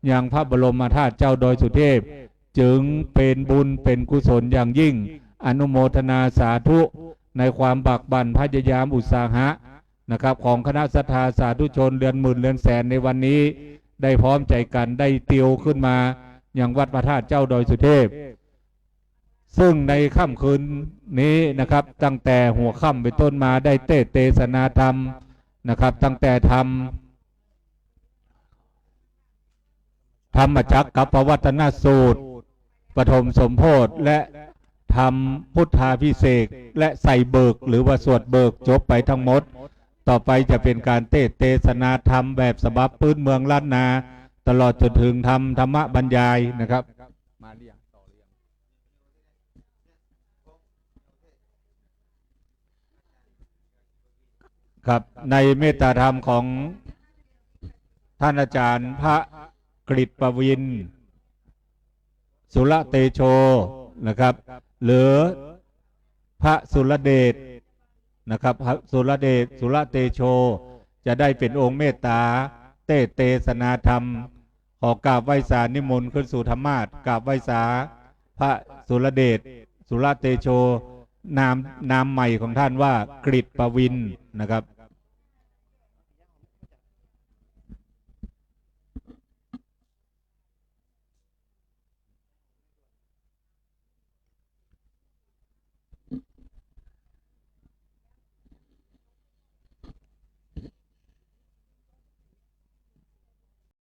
อย่างพระบรมธาตุเจ้าดอยสุเทพจึงเป็นบุญเป็นกุศลอย่างยิ่งอนุโมทนาสาธุในความบากบั่นพยายามอุตสาหะนะครับของคณะศรัทธาสาธุชนเรือนหมื่นเรือนแสนในวันนี้ได้พร้อมใจกันได้เตียวขึ้นมาอย่างวัดพระธาตุเจ้าดอยสุเทพซึ่งในค่ำคืนนี้นะครับตั้งแต่หัวค่ำไปต้นมาได้เทศนาธรรมนะครับตั้งแต่ธรรมจักรกับปวัตนสูตรปฐมสมโพธิและทำพุทธาภิเษกและใส่เบิกหรือว่าสวดเบิกจบไปทั้งหมดต่อไปจะเป็นการเทศนาธรรมแบบฉบับพื้นเมืองล้านนาตลอดจนถึงธรรมบรรยายนะครับมาเรียงต่อเรียงครับในเมตตาธรรมของท่านอาจารย์พระกฤษประวินสุรเตโชนะครับหรือพระสุรเดชนะครับพระสุรเดชสุรเตโชจะได้เป็นองค์เมตตาเทศนาธรรมขอกราบไหว้สานิมนต์ขึ้นสู่ธรรมาสน์กราบไหว้สาพระสุรเดชสุรเตโชนามใหม่ของท่านว่ากฤษประวินนะครับ